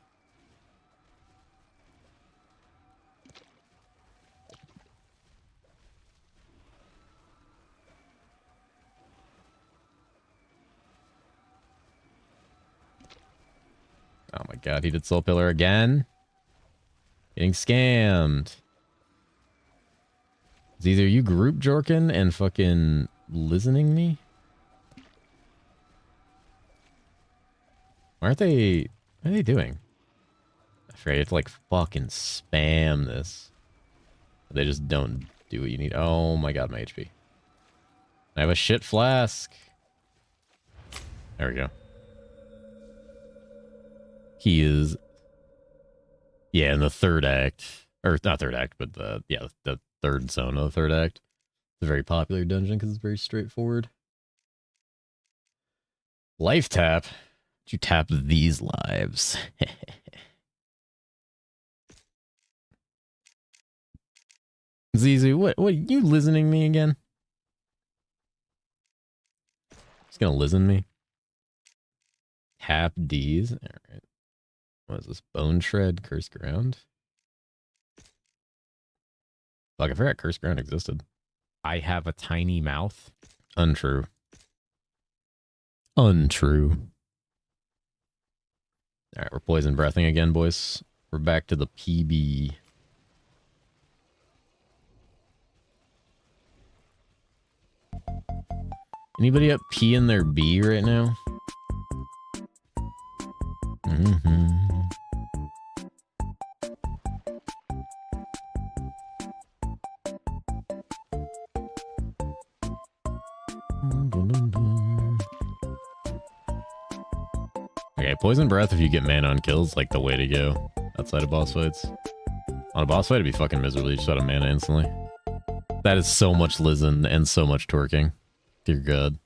Oh my god, he did Soul Pillar again. Getting scammed. It's either you group jorking and fucking listening me. What are they doing? I forget, you have to like fucking spam this. They just don't do what you need. Oh my god, my HP. I have a shit flask. There we go. He is, yeah, in the third act, or not third act, but the third zone of the third act. It's a very popular dungeon because it's very straightforward. Life tap. You tap these lives. Zizu, what you listening me again? Just gonna listen me. Tap D's. All right. What is this? Bone Shred, Cursed Ground? Fuck, I forgot Cursed Ground existed. I have a tiny mouth. Untrue. Untrue. Alright, we're poison breathing again, boys. We're back to the PB. Anybody up P in their B right now? Okay, Poison Breath if you get mana on kills, like the way to go outside of boss fights. On a boss fight, it'd be fucking miserable. You just out of mana instantly. That is so much Lizen and so much twerking. Dear God.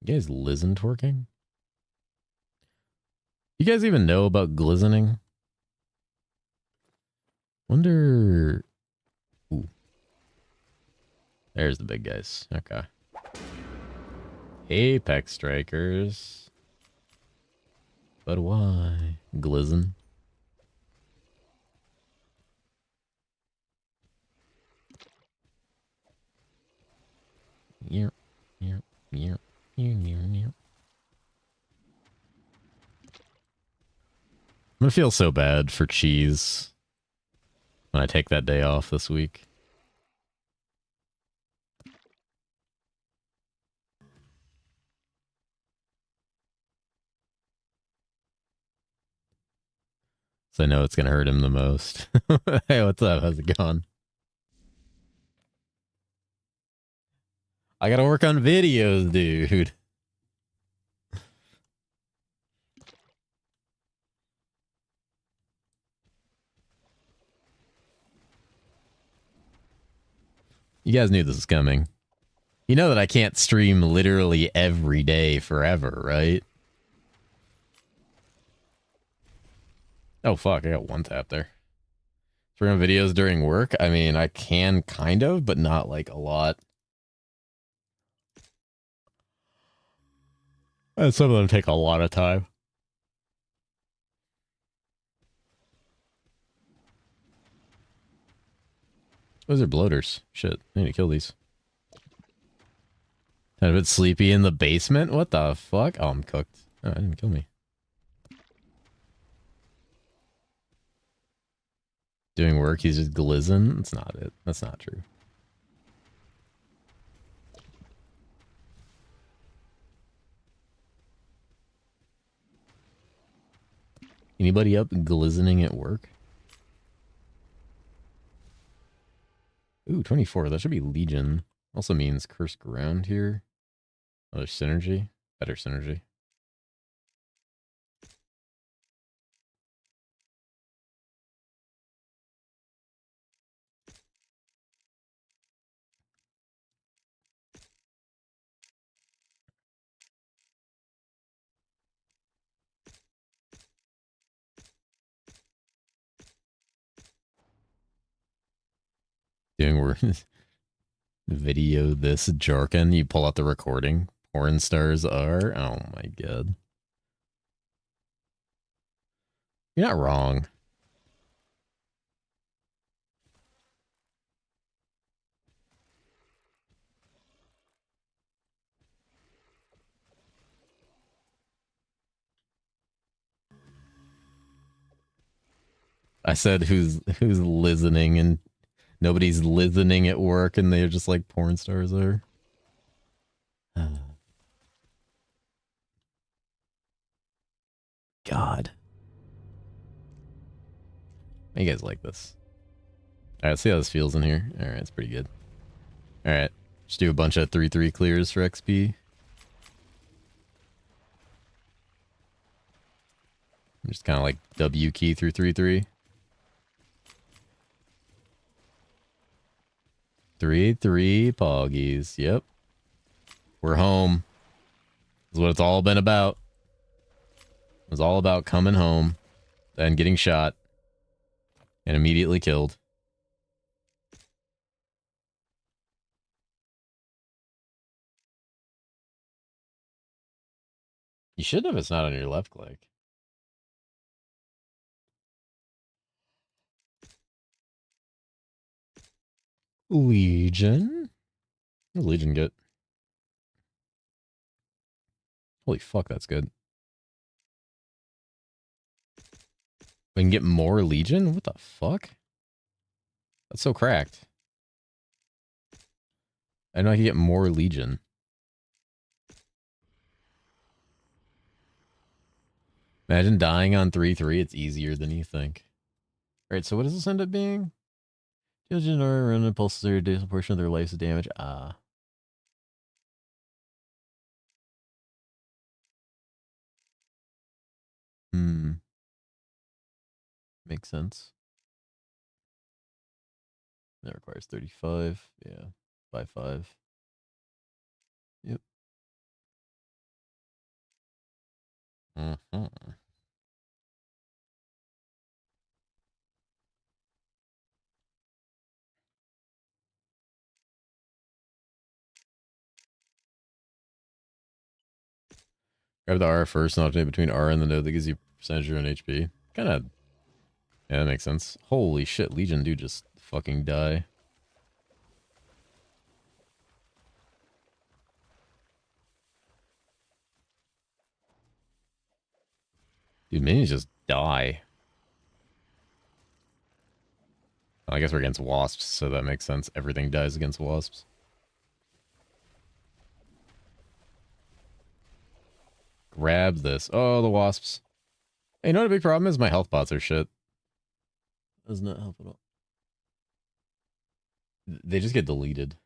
You guys Lizen twerking? You guys even know about glistening? Wonder... Ooh. There's the big guys. Okay. Apex Strikers. But why? Glizzen. Yeah. Yeah. Yeah. I'm gonna feel so bad for Cheese when I take that day off this week. So I know it's gonna hurt him the most. Hey, what's up? How's it going? I gotta work on videos, dude. You guys knew this was coming. You know that I can't stream literally every day forever, right? Oh, fuck. I got one tap there. Stream videos during work? I mean, I can kind of, but not like a lot. And some of them take a lot of time. Those are bloaters. Shit, I need to kill these. Kind of a bit sleepy in the basement? What the fuck? Oh, I'm cooked. Oh, it didn't kill me. Doing work, he's just glizzing? That's not it. That's not true. Anybody up glistening at work? Ooh, 24. That should be Legion. Also means Cursed Ground here. Another synergy. Better synergy. Doing work. Video this jargon. You pull out the recording. Porn stars are. Oh my god. You're not wrong. I said who's listening and nobody's listening at work and they're just like porn stars are. God. You guys like this. Alright, let's see how this feels in here. Alright, it's pretty good. Alright, just do a bunch of 3-3 clears for XP. Just kind of like W key through 3-3. 3-3 Poggies. Yep. We're home. This is what it's all been about. It was all about coming home and getting shot and immediately killed. You should have. It's not on your left click. Legion? What does Legion get? Holy fuck, that's good. We can get more Legion? What the fuck? That's so cracked. I know I can get more Legion. Imagine dying on 3-3. It's easier than you think. All right, so what does this end up being? Children are run impulses or a portion of their lives of damage. Ah. Makes sense. That requires 35. Yeah. 5-5. Yep. Mm-hmm. Grab the R first and alternate between R and the node that gives you percentage of your own HP. Kind of. Yeah, that makes sense. Holy shit, Legion do just fucking die. Dude, minions just die. I guess we're against wasps, so that makes sense. Everything dies against wasps. Grab this. Oh, the wasps. Hey, you know what a big problem is? My health pots are shit. Does not help at all. They just get deleted.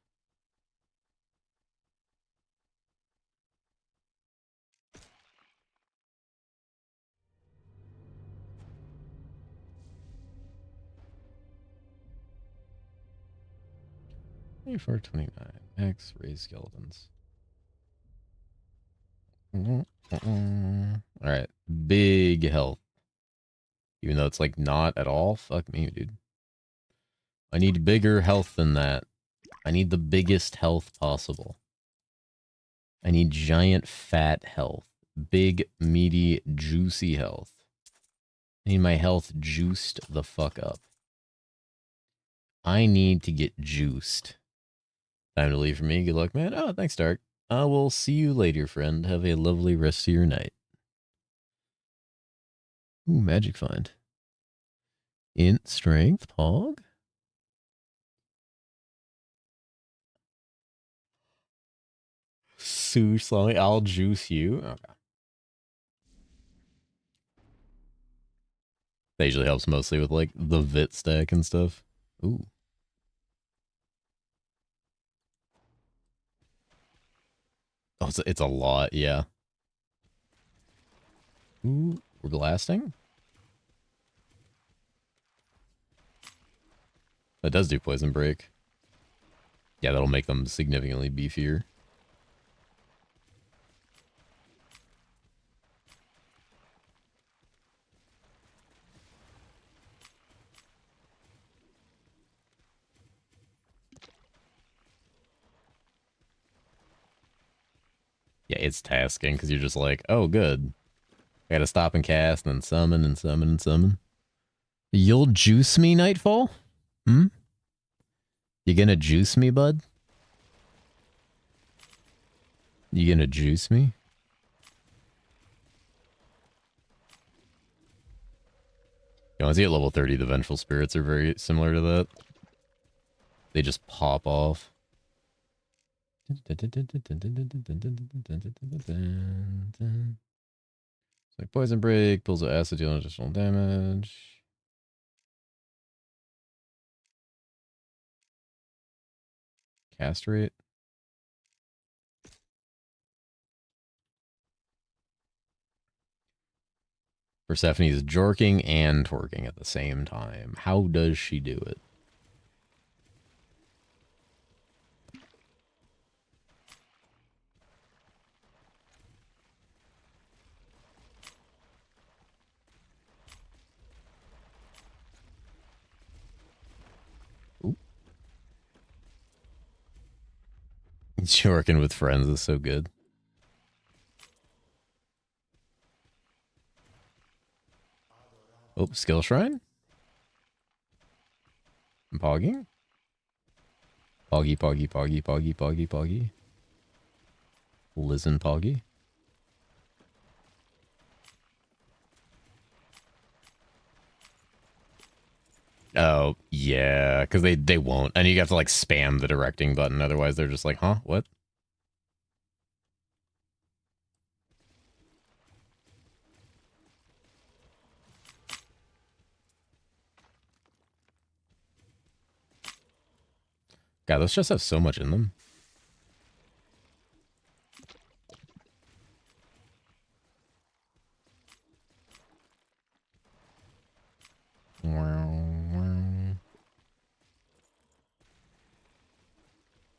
$429. X-ray skeletons. Alright. Big health. Even though it's like not at all. Fuck me, dude. I need bigger health than that. I need the biggest health possible. I need giant fat health. Big, meaty, juicy health. I need my health juiced the fuck up. I need to get juiced. Time to leave for me. Good luck, man. Oh, thanks, Dark. I will see you later, friend. Have a lovely rest of your night. Ooh, magic find. Int strength, Pog. Sue slowly. I'll juice you. Okay. That usually helps mostly with like the vit stack and stuff. Ooh. Oh, it's a lot, yeah. Ooh, we're blasting? That does do poison break. Yeah, that'll make them significantly beefier. Yeah, it's tasking because you're just like, oh, good. I gotta stop and cast and then summon and summon and summon. You'll juice me, Nightfall? Hmm? You gonna juice me, bud? You gonna juice me? You know, I see at level 30, the Vengeful Spirits are very similar to that. They just pop off. Like Poison Break, pulls of acid, dealing additional damage. Castrate. Persephone's jorking and twerking at the same time. How does she do it? Ooh. Jorking with friends is so good. Oh, skill shrine? I'm pogging? Poggy, poggy, poggy, poggy, poggy, poggy. Listen, poggy. Oh, yeah, because they won't. And you have to, like, spam the directing button. Otherwise, they're just like, huh? What? God, those just have so much in them.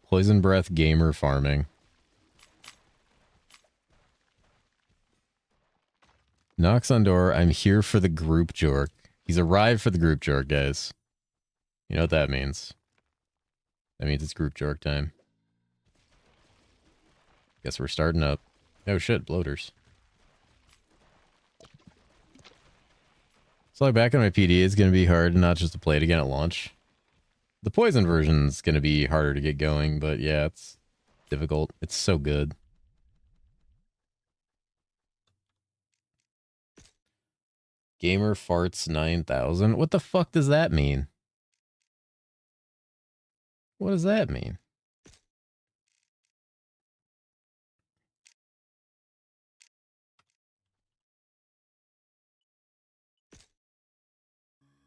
Poison breath gamer farming. Knocks on door. I'm here for the group jork. He's arrived for the group jork, guys. You know what that means. That means it's group jork time. Guess we're starting up. Oh shit, bloaters. So like back on my PD, it's going to be hard not just to play it again at launch. The poison version's going to be harder to get going, but yeah, it's difficult. It's so good. Gamer farts 9,000. What the fuck does that mean? What does that mean?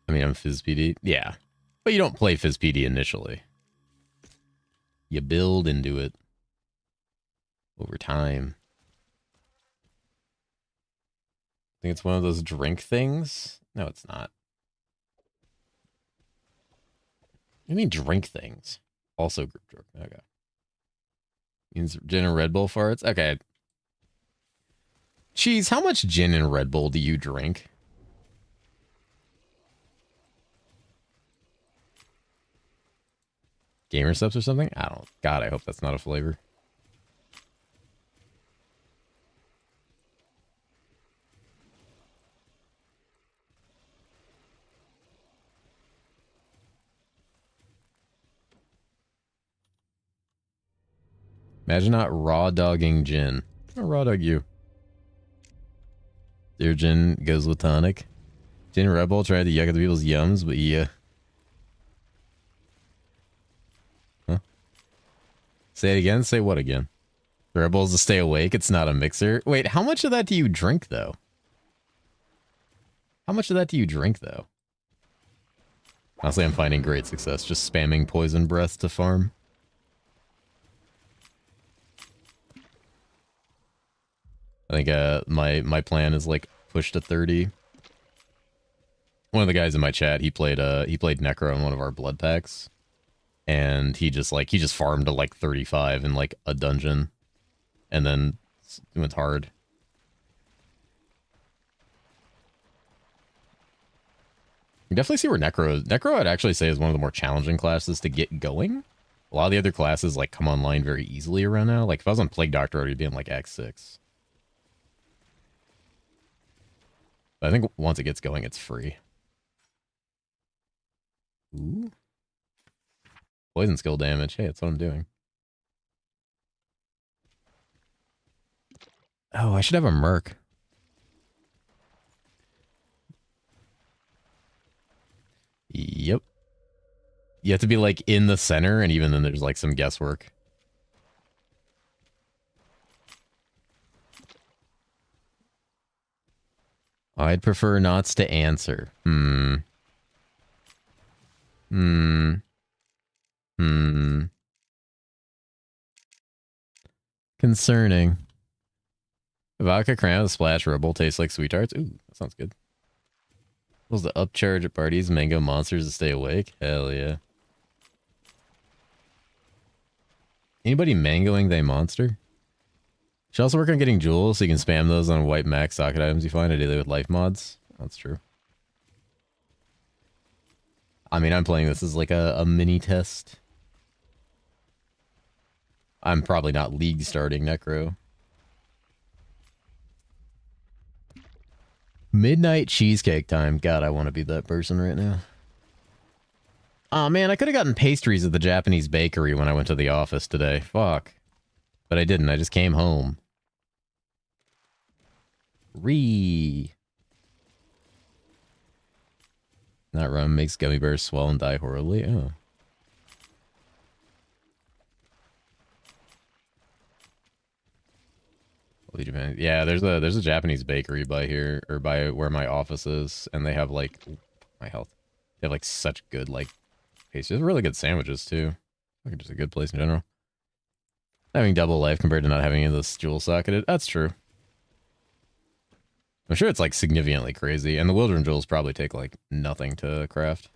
I mean, I'm FizzPD. Yeah. But you don't play FizzPD initially. You build into it over time. I think it's one of those drink things. No, it's not. I mean drink things. Also group drink. Okay. Means gin and Red Bull farts? Okay. Cheese, how much gin and Red Bull do you drink? Gamer subs or something? I don't. God, I hope that's not a flavor. Imagine not raw dogging gin. I'll raw dog you. Their gin goes with tonic. Gin and Red Bull tried to yuck at the people's yums, but yeah. Huh? Say it again? Say what again? The Red Bull's to stay awake. It's not a mixer. Wait, how much of that do you drink, though? How much of that do you drink, though? Honestly, I'm finding great success just spamming poison breath to farm. I think my plan is like push to 30. One of the guys in my chat, he played Necro in one of our blood packs. And he just farmed to like 35 in like a dungeon. And then went hard. You definitely see where Necro I'd actually say is one of the more challenging classes to get going. A lot of the other classes like come online very easily around now. Like if I was on Plague Doctor, I'd be in like Act 6. But I think once it gets going, it's free. Ooh. Poison skill damage. Hey, that's what I'm doing. Oh, I should have a Merc. Yep. You have to be like in the center, and even then there's like some guesswork. I'd prefer not to answer. Concerning. Vodka crown splash rubble tastes like sweet tarts. Ooh, that sounds good. Was the upcharge at parties mango monsters to stay awake? Hell yeah. Anybody mangoing they monster? Should also work on getting jewels so you can spam those on white max socket items you find ideally with life mods. That's true. I mean, I'm playing this as like a mini test. I'm probably not league starting Necro. Midnight cheesecake time. God, I want to be that person right now. Aw, man, I could have gotten pastries at the Japanese bakery when I went to the office today. Fuck. But I didn't. I just came home. That rum makes gummy bears swell and die horribly. Oh. Yeah, there's a Japanese bakery by here, or by where my office is, and they have like my health. They have like such good like pastries, really good sandwiches too. Like just a good place in general. Having double life compared to not having any of this jewel socketed, that's true. I'm sure it's like significantly crazy, and the Wildren jewels probably take like nothing to craft.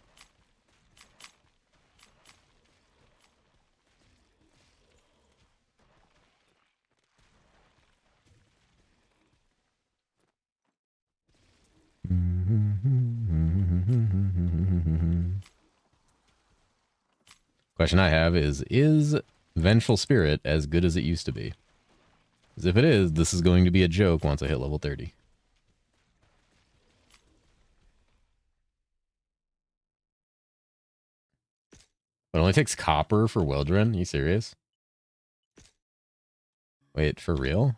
Question I have is Vengeful Spirit as good as it used to be? Because if it is, this is going to be a joke once I hit level 30. It only takes copper for Wildren? Are you serious? Wait, for real?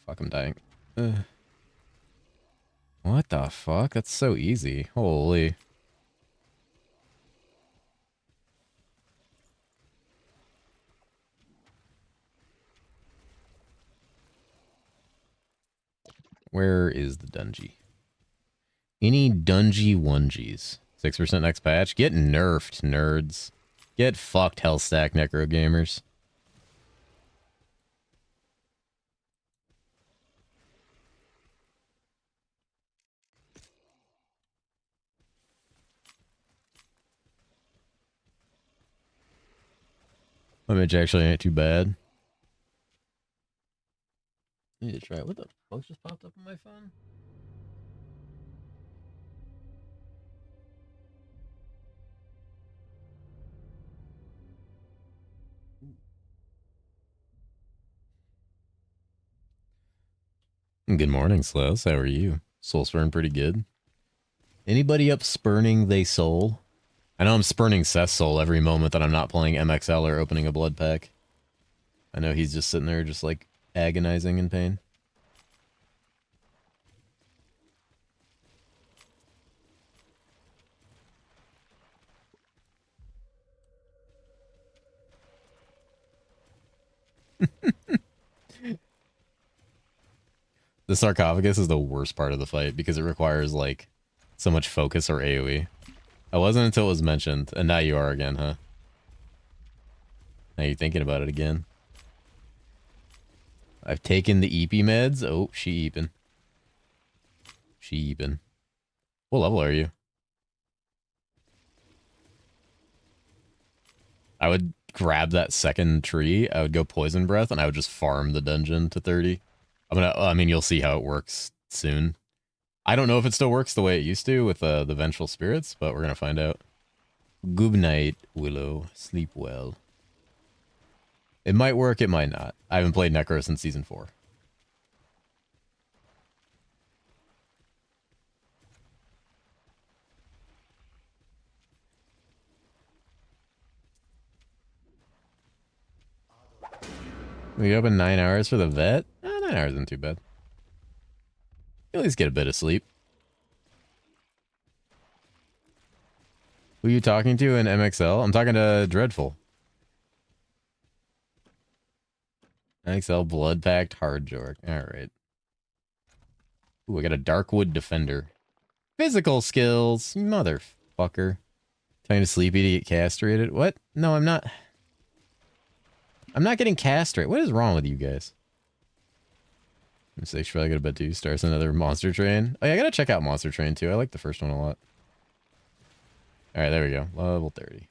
Fuck, I'm dying. What the fuck? That's so easy. Holy. Where is the dungeon? Any dungy onesies? 6% next patch? Get nerfed, nerds. Get fucked, Hellstack Necro Gamers. Image actually ain't too bad. I need to try it. What the fuck just popped up on my phone? Good morning, Slows. How are you? Soul spurn pretty good. Anybody up spurning they soul? I know I'm spurning Seth's soul every moment that I'm not playing MXL or opening a blood pack. I know he's just sitting there just like agonizing in pain. The sarcophagus is the worst part of the fight because it requires like so much focus or AoE. I wasn't until it was mentioned, and now you are again, huh? Now you're thinking about it again. I've taken the EP meds. Oh, she eeping. She eeping. What level are you? I would grab that second tree. I would go Poison Breath, and I would just farm the dungeon to 30. I mean, you'll see how it works soon. I don't know if it still works the way it used to with the Vengeful Spirits, but we're gonna find out. Good night, Willow. Sleep well. It might work, it might not. I haven't played Necro since Season 4. We open 9 hours for the vet? 9 hours isn't too bad. You at least get a bit of sleep. Who are you talking to in MXL? I'm talking to Dreadful. MXL Blood Pact Hard Jork. Alright. Ooh, I got a Darkwood Defender. Physical skills. Motherfucker. Trying to sleepy to get castrated. What? No, I'm not. I'm not getting castrated. What is wrong with you guys? Mistakes, should probably go to bed too. Starts another Monster Train. Oh yeah, I gotta check out Monster Train too. I like the first one a lot. Alright, there we go. Level 30.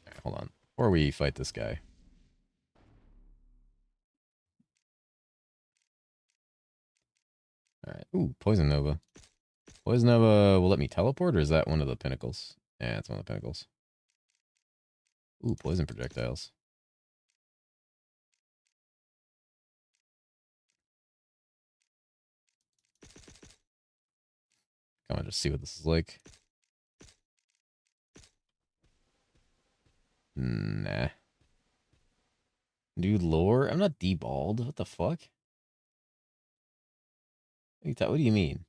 Alright, hold on. Before we fight this guy. Alright. Ooh, Poison Nova. Poison Nova will let me teleport, or is that one of the pinnacles? Yeah, it's one of the pinnacles. Ooh, Poison Projectiles. Come on, just see what this is like. Nah. Dude, lore? I'm not deballed. What the fuck? What do you mean?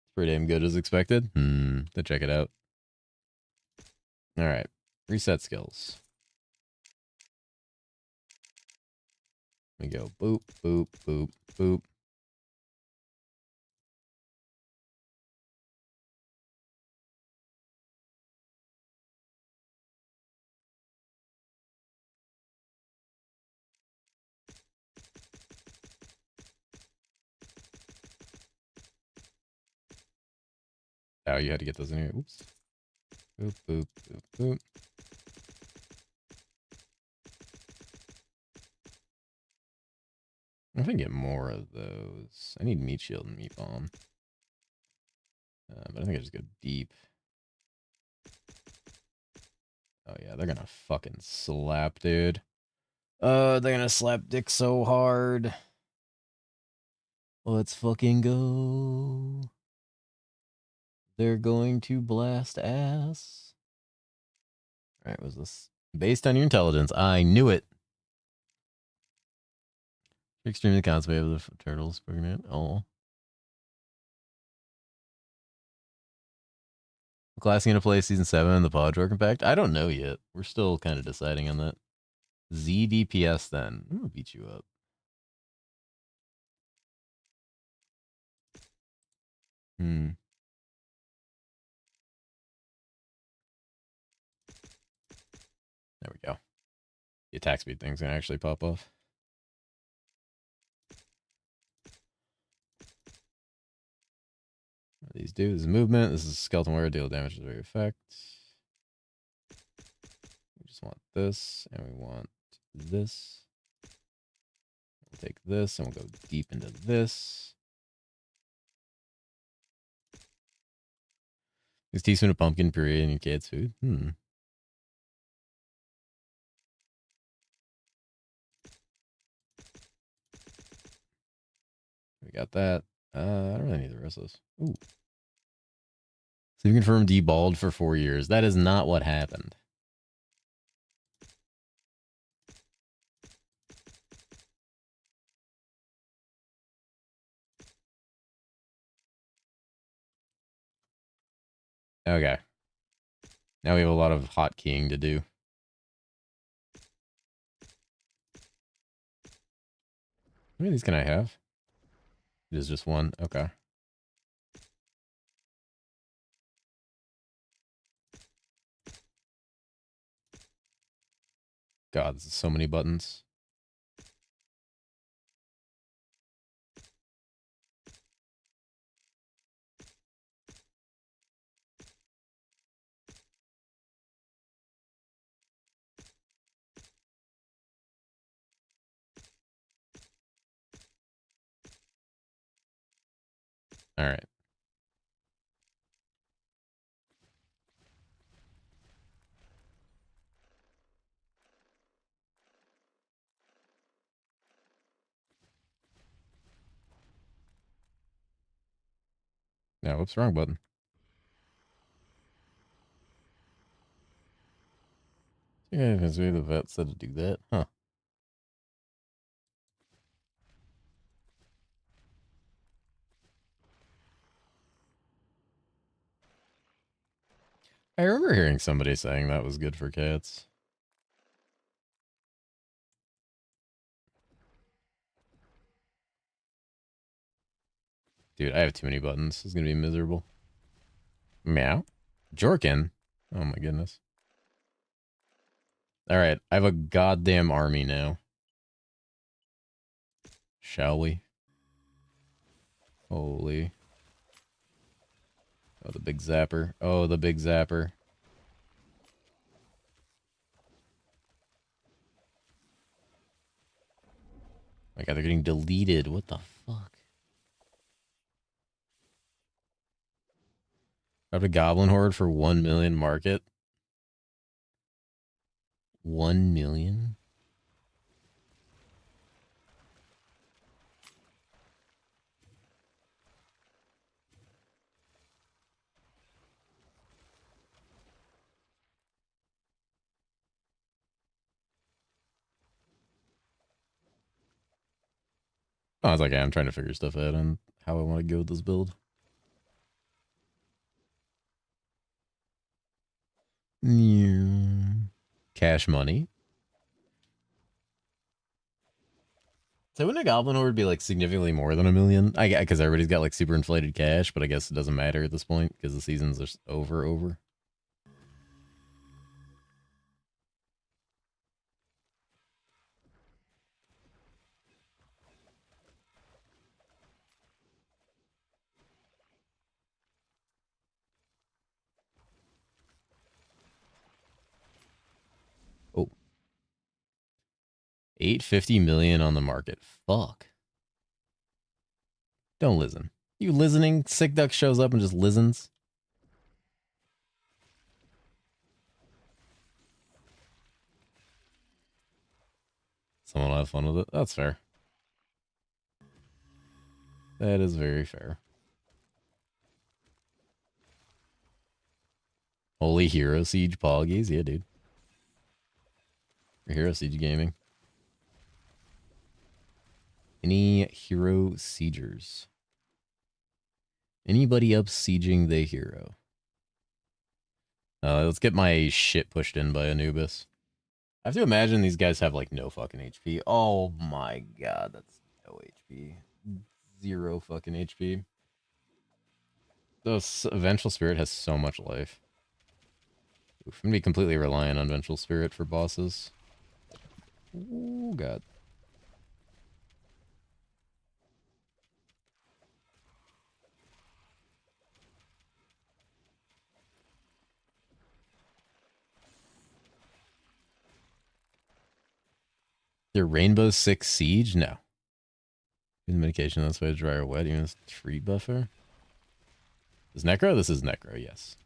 It's pretty damn good as expected. To check it out. All right. Reset skills. We go boop, boop, boop, boop. Oh, you had to get those in here. Oops. Boop, boop, boop, boop. I think I can get more of those. I need meat shield and meat bomb. But I think I just go deep. Oh yeah, they're gonna fucking slap, dude. They're gonna slap dick so hard. Let's fucking go. They're going to blast ass. All right, was this based on your intelligence? I knew it. Extremely constipated with the turtles. Oh. Classing gonna play season 7 in the Pod Work Impact? I don't know yet. We're still kind of deciding on that. ZDPS then. I'm gonna beat you up. There we go. The attack speed thing's gonna actually pop off. What these do? This is movement. This is skeleton warrior. Deal damage to very effect. We just want this, and we want this. We'll take this, and we'll go deep into this. Is teaspoon of pumpkin puree in your kid's food? We got that. I don't really need the rest of this. Ooh. So you confirmed deballed for 4 years. That is not what happened. Okay. Now we have a lot of hotkeying to do. How many of these can I have? It is just one. Okay. God, this is so many buttons. All right. No, whoops, wrong button. Yeah, because the vet said to do that. Huh. I remember hearing somebody saying that was good for cats. Dude, I have too many buttons. This is going to be miserable. Meow? Jorkin? Oh my goodness. All right, I have a goddamn army now. Shall we? Holy. Oh, the big zapper. Oh, the big zapper. My God, they're getting deleted. What the fuck? I have a goblin horde for 1 million market. 1 million? I was like, yeah, I'm trying to figure stuff out on how I want to go with this build. Yeah. Cash money. So wouldn't a goblin horde be like significantly more than 1 million? I because everybody's got like super inflated cash, but I guess it doesn't matter at this point because the seasons are over. Oh. 850 million on the market. Fuck. Don't listen. You listening? Sick Duck shows up and just listens. Someone will have fun with it. That's fair. That is very fair. Holy Hero Siege Poggies. Yeah, dude. Hero Siege Gaming. Any Hero Siegers? Anybody up sieging the hero? Let's get my shit pushed in by Anubis. I have to imagine these guys have like no fucking HP. Oh my god, that's no HP. 0 fucking HP. This Vengeful Spirit has so much life. Oof, I'm gonna be completely reliant on Vengeful Spirit for bosses. Oh god. The Rainbow Six Siege? No. Use medication, that's why dry or wet. Even tree buffer. Is Necro? This is Necro, yes.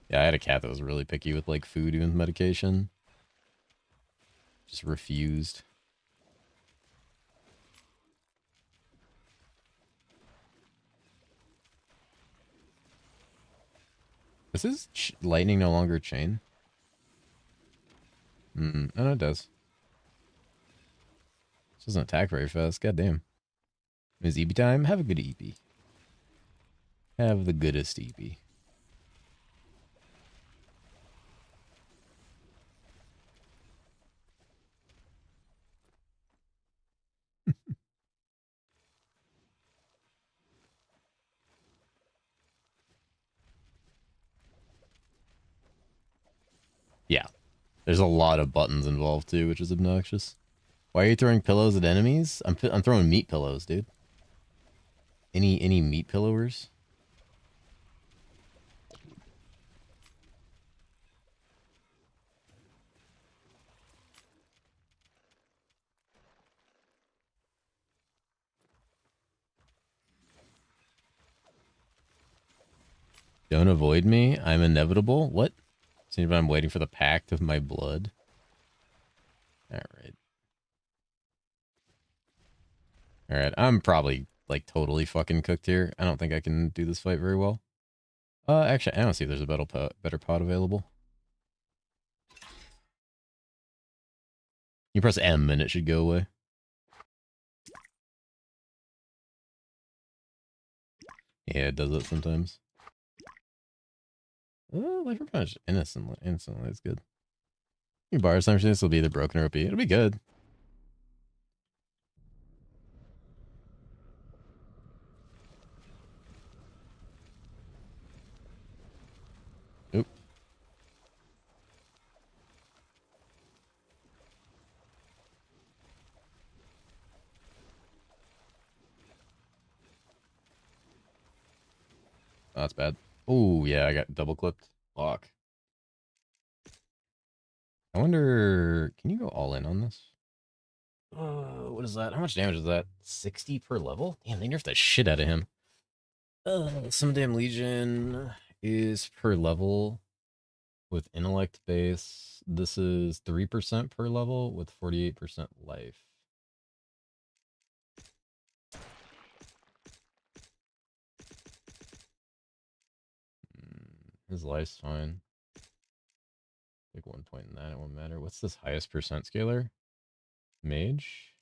Yeah, I had a cat that was really picky with like food even with medication. Just refused. This is lightning no longer chain. I know it does. This doesn't attack very fast. God damn. Is EP time? Have a good EP. Have the goodest EP. Yeah. There's a lot of buttons involved too, which is obnoxious. Why are you throwing pillows at enemies? I'm throwing meat pillows, dude. Any meat pillowers? Don't avoid me. I'm inevitable. What? See if I'm waiting for the pact of my blood. Alright. Alright, I'm probably like totally fucking cooked here. I don't think I can do this fight very well. Actually, I don't see if there's a better pot available. You press M and it should go away. Yeah, it does it sometimes. Life Revenge instantly. It's good. Your bar assumption this will be either broken or OP. It'll be good. Oop. Oh, that's bad. Oh, yeah, I got double clipped. Fuck. I wonder, can you go all in on this? What is that? How much damage is that? 60 per level? Damn, they nerfed the shit out of him. Some damn Legion is per level with intellect base. This is 3% per level with 48% life. His life's fine. Like 1 point in that, it won't matter. What's this highest percent scaler? Mage?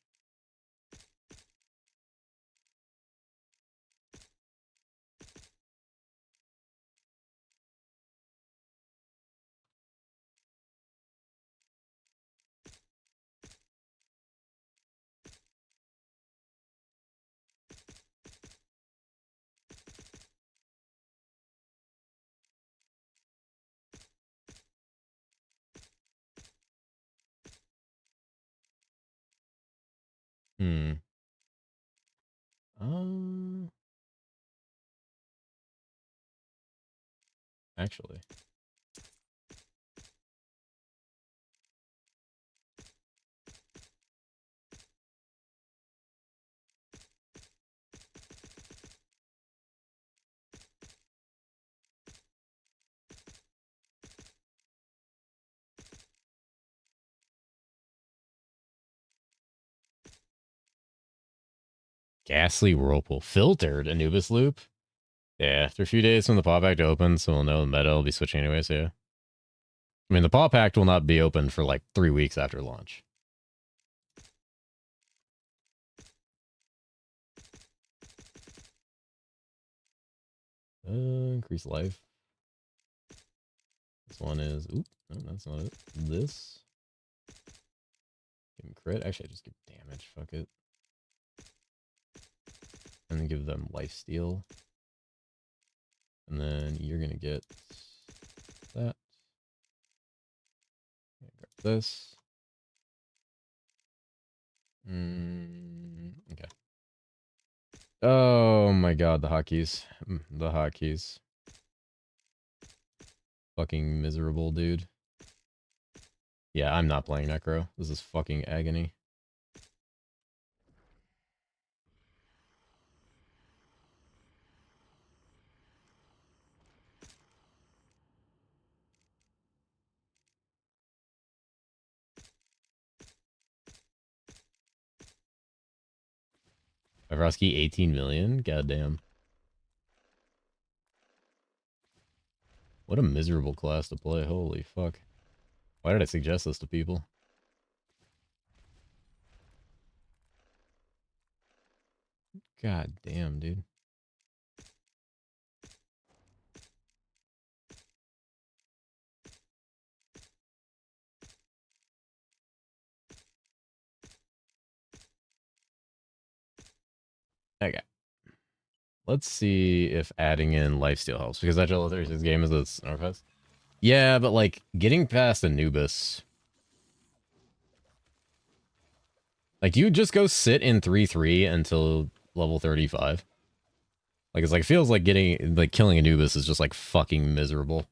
Hmm. Actually. Ghastly Whirlpool. Filtered Anubis Loop? Yeah, after a few days when the Paw Pact opens, so we'll know the meta will be switching anyway, so yeah. I mean, the Paw Pact will not be open for like 3 weeks after launch. Increase life. This one is... Oop, no, that's not it. This. Give him crit. Actually, I just give damage. Fuck it. And then give them lifesteal. And then you're going to get that. Grab this. Okay. Oh my god, the hotkeys. The hotkeys. Fucking miserable, dude. Yeah, I'm not playing Necro. This is fucking agony. Ivrovsky, 18 million? Goddamn. What a miserable class to play. Holy fuck. Why did I suggest this to people? God damn, dude. Okay. Let's see if adding in lifesteal helps, because Agile Thursday's game is a Snarfest. Yeah, but like getting past Anubis. Like, do you just go sit in 3-3 until level 35? Like, it's like, it feels like getting, like, killing Anubis is just like fucking miserable.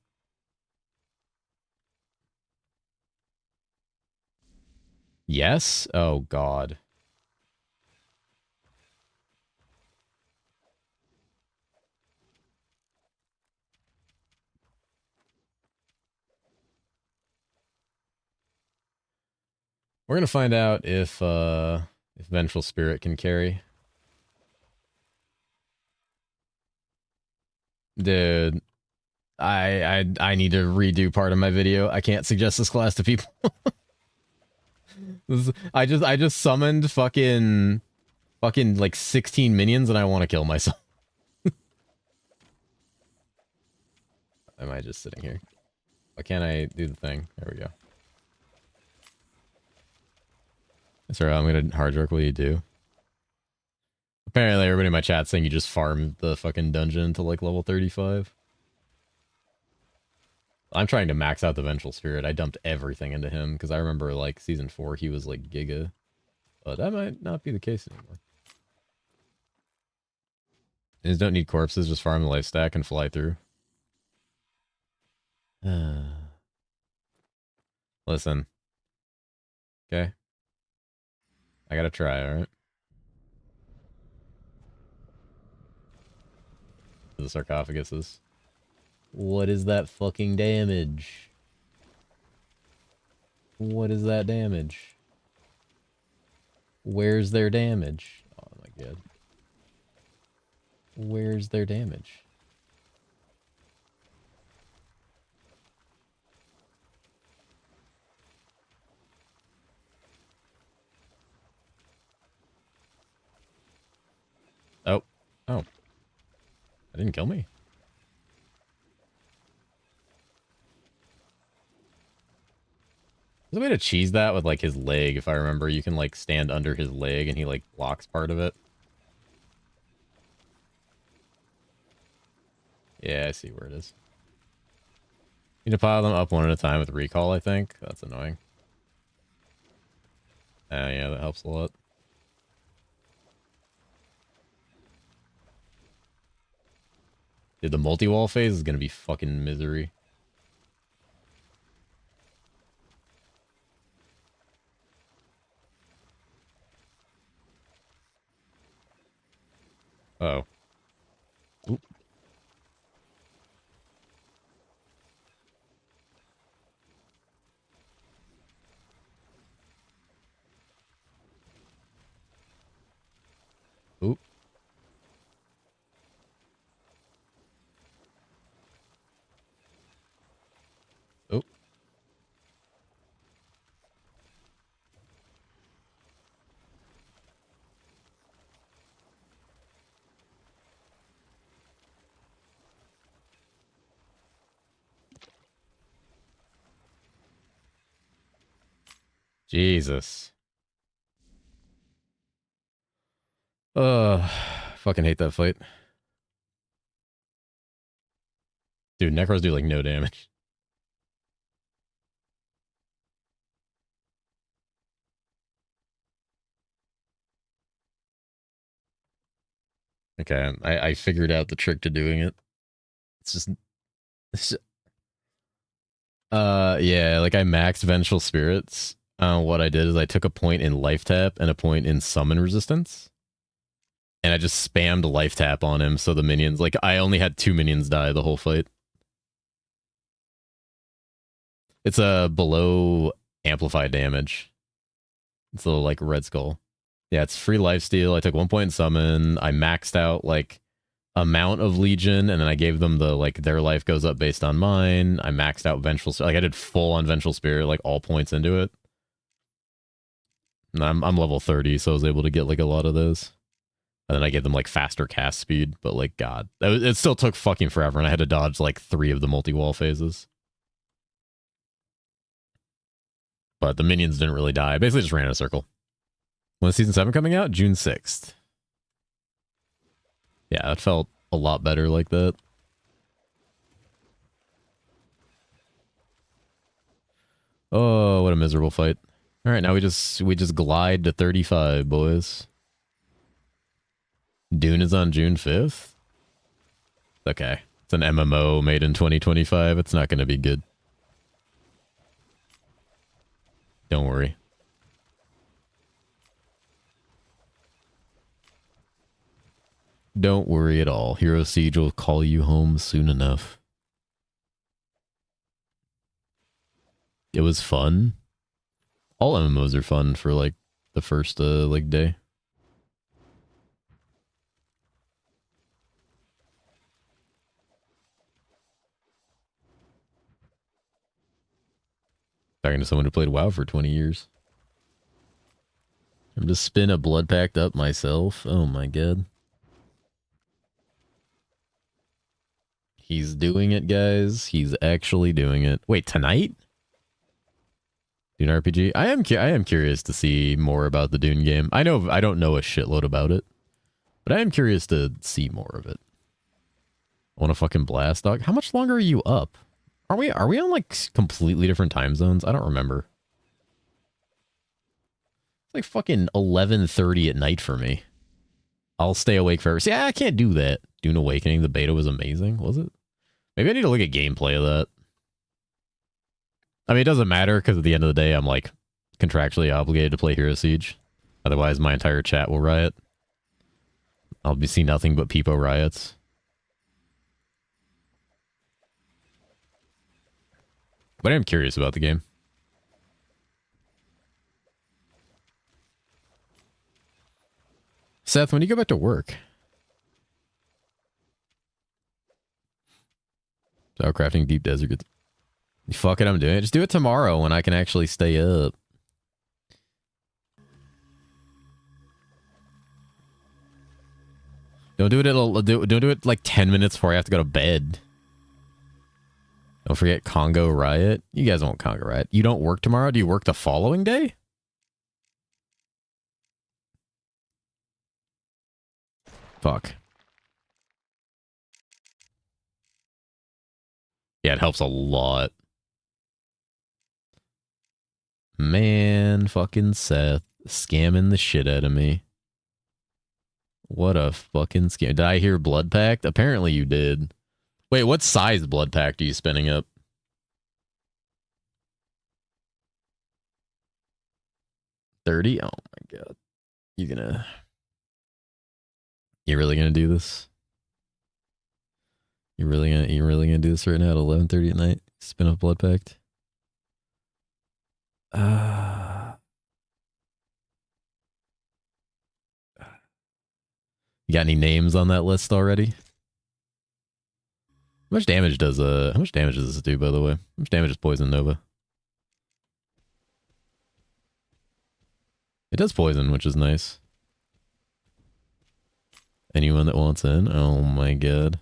Yes? Oh, God. We're gonna find out if Vengeful Spirit can carry. Dude, I need to redo part of my video. I can't suggest this class to people. I just summoned fucking like 16 minions and I want to kill myself. Am I just sitting here? Why can't I do the thing? There we go. Sorry, I'm gonna hard work. What do you do? Apparently, everybody in my chat saying you just farm the fucking dungeon to like level 35. I'm trying to max out the Vengeful Spirit. I dumped everything into him because I remember like season 4 he was like giga, but that might not be the case anymore. You just don't need corpses. Just farm the life stack and fly through. Listen. Okay. I gotta try, alright? The sarcophaguses. What is that fucking damage? What is that damage? Where's their damage? Oh my god. Where's their damage? Oh. Oh. That didn't kill me. There's a way to cheese that with like his leg, if I remember. You can like stand under his leg and he like blocks part of it. Yeah, I see where it is. You need to pile them up one at a time with recall, I think. That's annoying. Yeah, that helps a lot. Dude, the multi-wall phase is gonna be fucking misery. Uh-oh. Oop. Oop. Oop. Jesus. Fucking hate that fight. Dude, Necros do like no damage. Okay, I figured out the trick to doing it. It's just yeah, like I maxed Vengeful Spirits. What I did is I took a point in life tap and a point in summon resistance. And I just spammed life tap on him so the minions, like I only had 2 minions die the whole fight. It's a below amplified damage. It's a little like Red Skull. Yeah, it's free lifesteal. I took 1 point in summon. I maxed out like amount of Legion, and then I gave them the like their life goes up based on mine. I maxed out Vengeful Spirit. Like I did full on Vengeful Spirit, like all points into it. And I'm level 30, so I was able to get like a lot of those. And then I gave them like faster cast speed, but like God, it still took fucking forever, and I had to dodge like 3 of the multi-wall phases. But the minions didn't really die. I basically just ran in a circle. When is season 7 coming out? June 6th. Yeah, it felt a lot better like that. Oh, what a miserable fight. All right, now we just glide to 35, boys. Dune is on June 5th? Okay. It's an MMO made in 2025. It's not going to be good. Don't worry. Don't worry at all. Hero Siege will call you home soon enough. It was fun. All MMOs are fun for like the first like day. Talking to someone who played WoW for 20 years. I'm just spin a blood pact up myself. Oh my God. He's doing it, guys. He's actually doing it. Wait, tonight? Dune RPG? I am curious to see more about the Dune game. I don't know a shitload about it, but I am curious to see more of it. I want to fucking blast, dog. How much longer are you up? Are we on like completely different time zones? I don't remember. It's like fucking 11:30 at night for me. I'll stay awake forever. See, I can't do that. Dune Awakening, the beta was amazing, was it? Maybe I need to look at gameplay of that. I mean, it doesn't matter because at the end of the day, I'm like contractually obligated to play Hero Siege. Otherwise, my entire chat will riot. I'll be seeing nothing but peepo riots. But I am curious about the game. Seth, when do you go back to work? So crafting deep desert goods. Fuck it, I'm doing it. Just do it tomorrow when I can actually stay up. Don't do it like 10 minutes before I have to go to bed. Don't forget Congo Riot. You guys won't Congo Riot. You don't work tomorrow? Do you work the following day? Fuck. Yeah, it helps a lot. Man, fucking Seth. Scamming the shit out of me. What a fucking scam. Did I hear Blood Pact? Apparently you did. Wait, what size blood pack are you spinning up? $30? Oh my god. You really gonna do this? You really gonna do this right now at 11:30 at night? Spin up blood pact? You got any names on that list already? How much damage does this do, by the way? How much damage is Poison Nova? It does poison, which is nice. Anyone that wants in? Oh my god.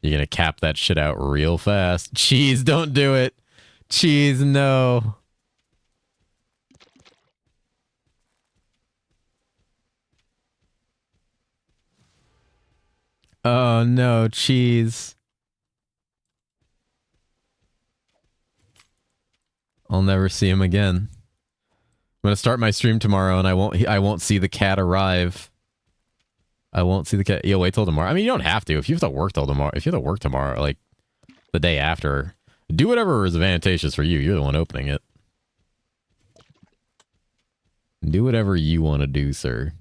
You're gonna cap that shit out real fast. Cheese, don't do it. Cheese, no. Oh no, cheese. I'll never see him again. I'm gonna start my stream tomorrow, and I won't see the cat arrive. I won't see the cat. Yeah, wait till tomorrow. I mean, you don't have to. If you have to work till tomorrow, like the day after, do whatever is advantageous for you. You're the one opening it. Do whatever you want to do, sir.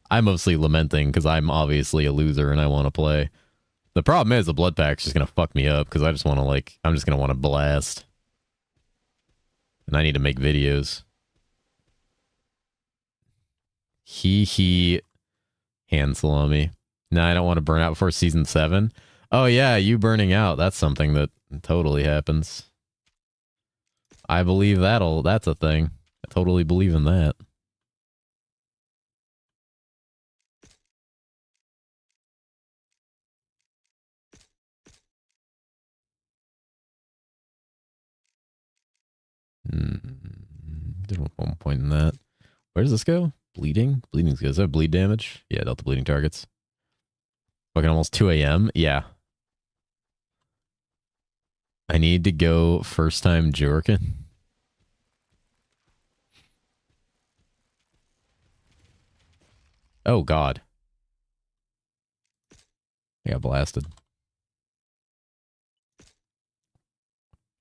I'm mostly lamenting because I'm obviously a loser and I want to play. The problem is the blood pack's just gonna fuck me up because I just want to I'm just gonna want to blast, and I need to make videos. He hand salami. No, I don't want to burn out before season 7. Oh yeah, you burning out. That's something that totally happens. I believe that's a thing. I totally believe in that. Different one point in that. Where does this go? Bleeding? Bleeding's good. Is that bleed damage? Yeah, dealt the bleeding targets. Fucking almost 2 a.m. Yeah. I need to go first time Jorkin. Oh god. I got blasted.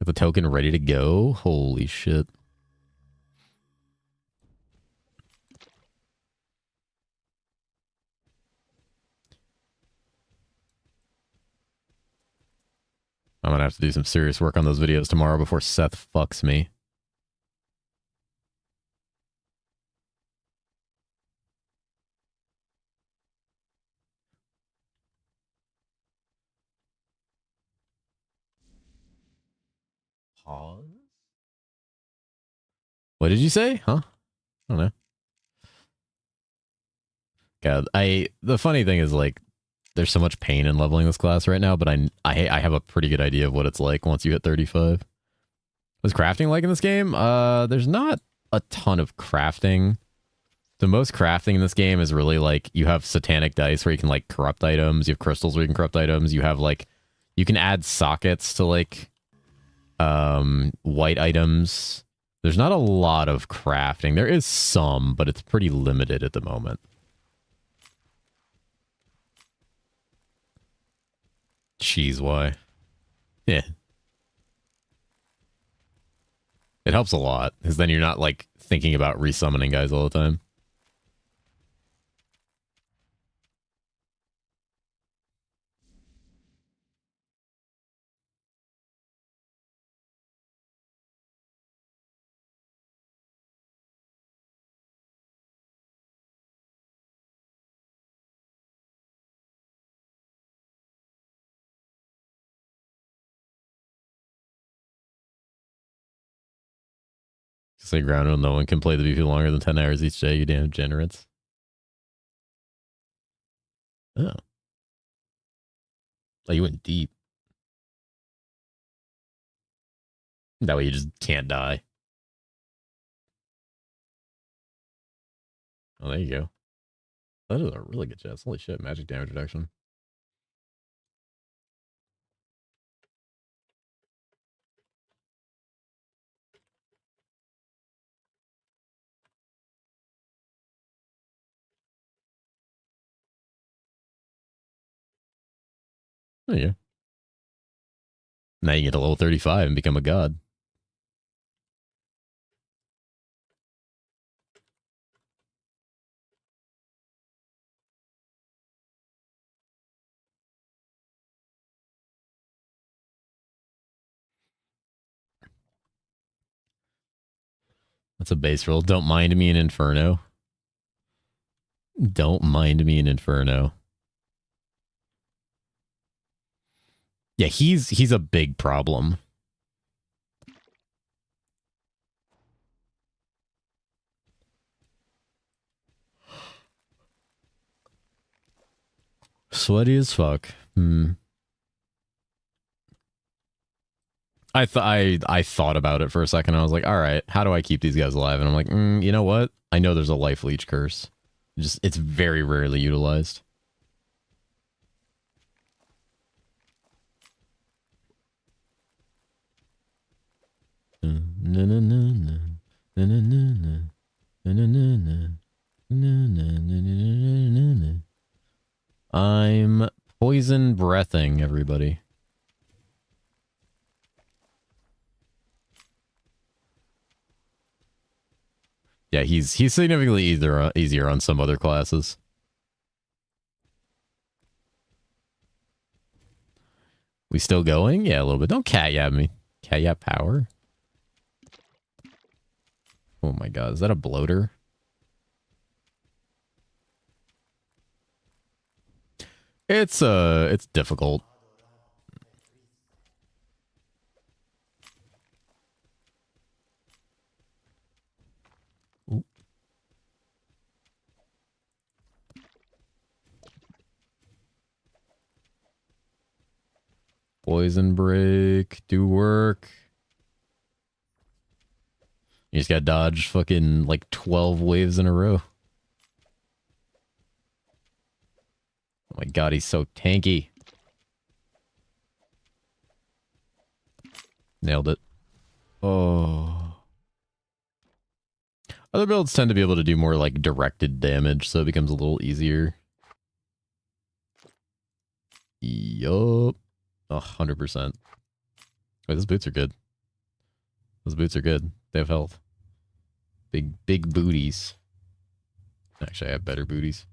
Got the token ready to go? Holy shit. I'm gonna have to do some serious work on those videos tomorrow before Seth fucks me. Pause? What did you say? Huh? I don't know. God, the funny thing is there's so much pain in leveling this class right now, but I have a pretty good idea of what it's like once you hit 35. What's crafting like in this game? There's not a ton of crafting. The most crafting in this game is really you have satanic dice where you can corrupt items. You have crystals where you can corrupt items. You have you can add sockets to white items. There's not a lot of crafting. There is some, but it's pretty limited at the moment. Cheese, why? Yeah. It helps a lot, because then you're not thinking about resummoning guys all the time. Say grounded, no one can play the VP longer than 10 hours each day, you damn degenerates. Oh. Oh, you went deep. That way you just can't die. Oh, there you go. That is a really good chest. Holy shit, magic damage reduction. Oh, yeah. Now you get to level 35 and become a god. That's a base roll. Don't mind me in Inferno. Don't mind me in Inferno. Yeah, he's a big problem. Sweaty as fuck. I thought about it for a second. I was like, all right, how do I keep these guys alive? And I'm like, you know what? I know there's a life leech curse. It's very rarely utilized. I'm poison breathing everybody. Yeah, he's significantly easier on some other classes. We still going? Yeah, a little bit. Don't cat-yap me. Cat-yap power? Oh my god, is that a bloater? It's difficult. Ooh. Poison break, do work. You just got dodge fucking like 12 waves in a row. Oh my god, he's so tanky. Nailed it. Oh. Other builds tend to be able to do more like directed damage, so it becomes a little easier. Yup. 100%. Wait, those boots are good. Those boots are good. They have health. Big booties. Actually, I have better booties.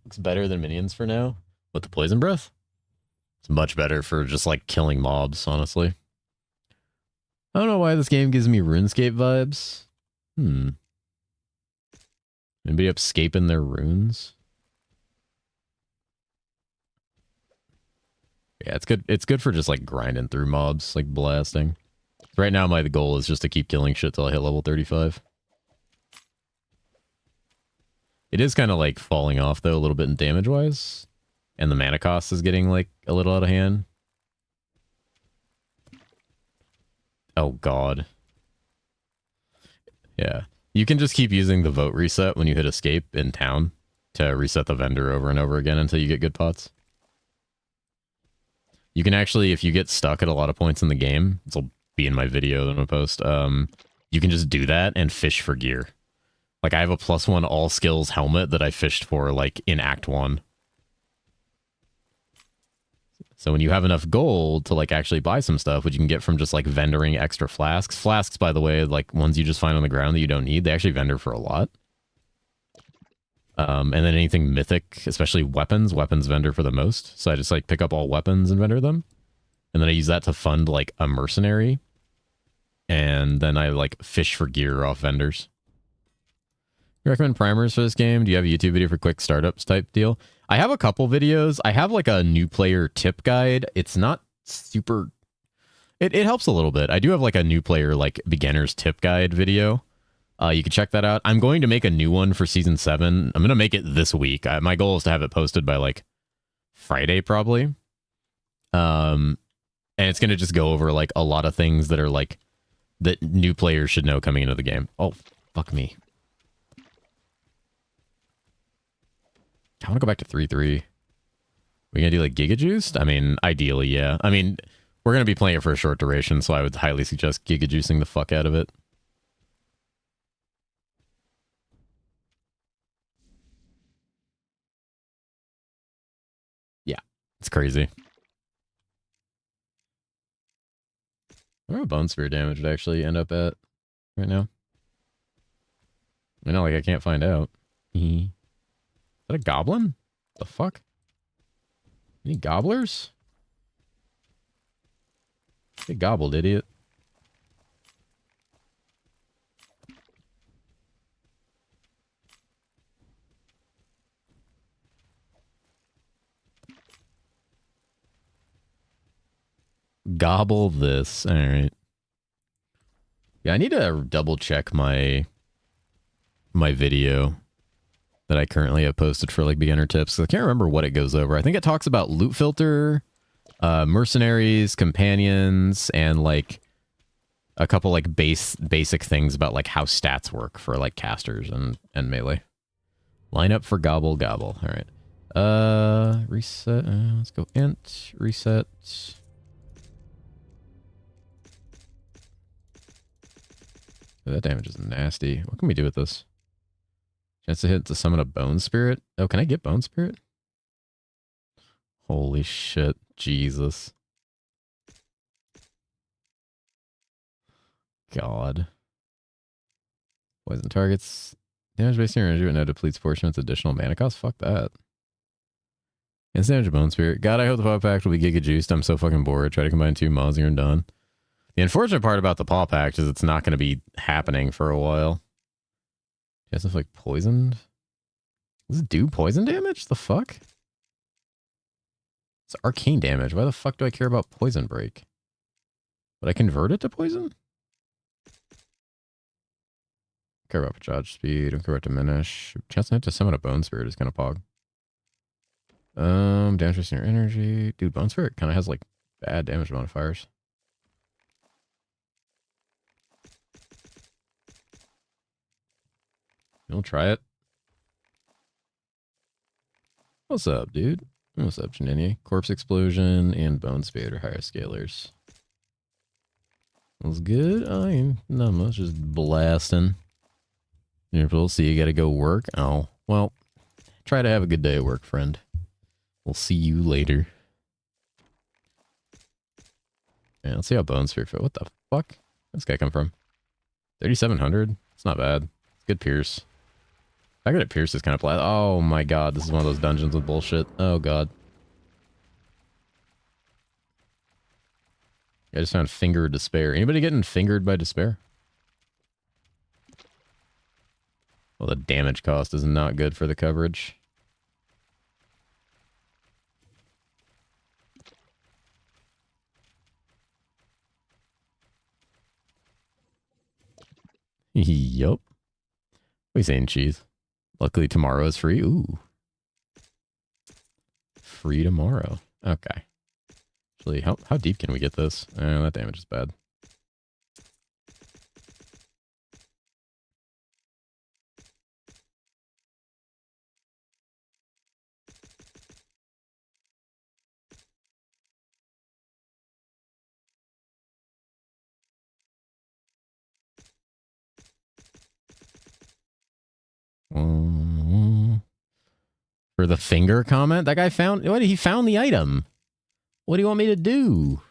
Looks better than minions for now. With the poison breath? It's much better for just like killing mobs, honestly. I don't know why this game gives me RuneScape vibes. Anybody escaping their runes? Yeah, it's good. It's good for just like grinding through mobs, like blasting. Right now, my goal is just to keep killing shit till I hit level 35. It is kind of like falling off though a little bit in damage wise, and the mana cost is getting like a little out of hand. Oh god. Yeah, you can just keep using the vote reset when you hit escape in town to reset the vendor over and over again until you get good pots. You can actually, if you get stuck at a lot of points in the game, this will be in my video that I'm gonna post, you can just do that and fish for gear. Like, I have a +1 all skills helmet that I fished for, like, in Act 1. So when you have enough gold to, like, actually buy some stuff, which you can get from just, like, vendoring extra flasks. Flasks, by the way, like, ones you just find on the ground that you don't need, they actually vendor for a lot. And then anything mythic, especially weapons vendor for the most. So I just like pick up all weapons and vendor them. And then I use that to fund like a mercenary. And then I like fish for gear off vendors. You recommend primers for this game? Do you have a YouTube video for quick startups type deal? I have a couple videos. I have like a new player tip guide. It's not super... It helps a little bit. I do have like a new player like beginner's tip guide video. You can check that out. I'm going to make a new one for Season 7. I'm going to make it this week. My goal is to have it posted by, like, Friday, probably. And it's going to just go over, like, a lot of things that are, like, that new players should know coming into the game. Oh, fuck me. I want to go back to 3-3. We going to do, like, Giga Juiced? I mean, ideally, yeah. I mean, we're going to be playing it for a short duration, so I would highly suggest Giga Juicing the fuck out of it. Yeah. It's crazy. I wonder what bone spear damage would actually end up at right now. I know, like, I can't find out. Is that a goblin? The fuck? Any gobblers? Get gobbled, idiot. Gobble this. All right. Yeah, I need to double check my video that I currently have posted for like beginner tips. I can't remember what it goes over. I think it talks about loot filter, mercenaries, companions, and like a couple like basic things about like how stats work for like casters and melee. Line up for gobble gobble. All right. Reset. Let's go int reset. That damage is nasty. What can we do with this? Chance to hit to summon a bone spirit. Oh, can I get bone spirit? Holy shit. Jesus. God. Poison targets. Damage based on your energy, but no depletes portion with additional mana cost. Fuck that. Instant damage bone spirit. God, I hope the pop pack will be giga juiced. I'm so fucking bored. Try to combine 2 mods and you're done. The unfortunate part about the paw pack is it's not going to be happening for a while. Guess if like poisoned. Does it do poison damage? The fuck? It's arcane damage. Why the fuck do I care about poison break? Would I convert it to poison? Care about charge speed. Don't care about diminish. Chance not to summon a bone spirit is kind of pog. Damage based on your energy. Dude, bone spirit kind of has like bad damage modifiers. You'll try it. What's up, dude? What's up, Janini? Corpse Explosion and Bone Spirit are higher scalers. That's good. I ain't not much, just blasting. We'll see, you gotta go work. Oh, well, try to have a good day at work, friend. We'll see you later. Yeah, let's see how Bone Spirit fit. What the fuck? Where'd this guy come from? 3,700? It's not bad. It's good Pierce. I got it Pierce is kind of flat. Oh my god, this is one of those dungeons with bullshit. Oh god. I just found Finger of Despair. Anybody getting fingered by despair? Well, the damage cost is not good for the coverage. Yup. What are you saying, Cheese? Luckily, tomorrow is free. Ooh. Free tomorrow. Okay. Actually, how deep can we get this? That damage is bad. For the finger comment, that guy found what? He found the item. What do you want me to do?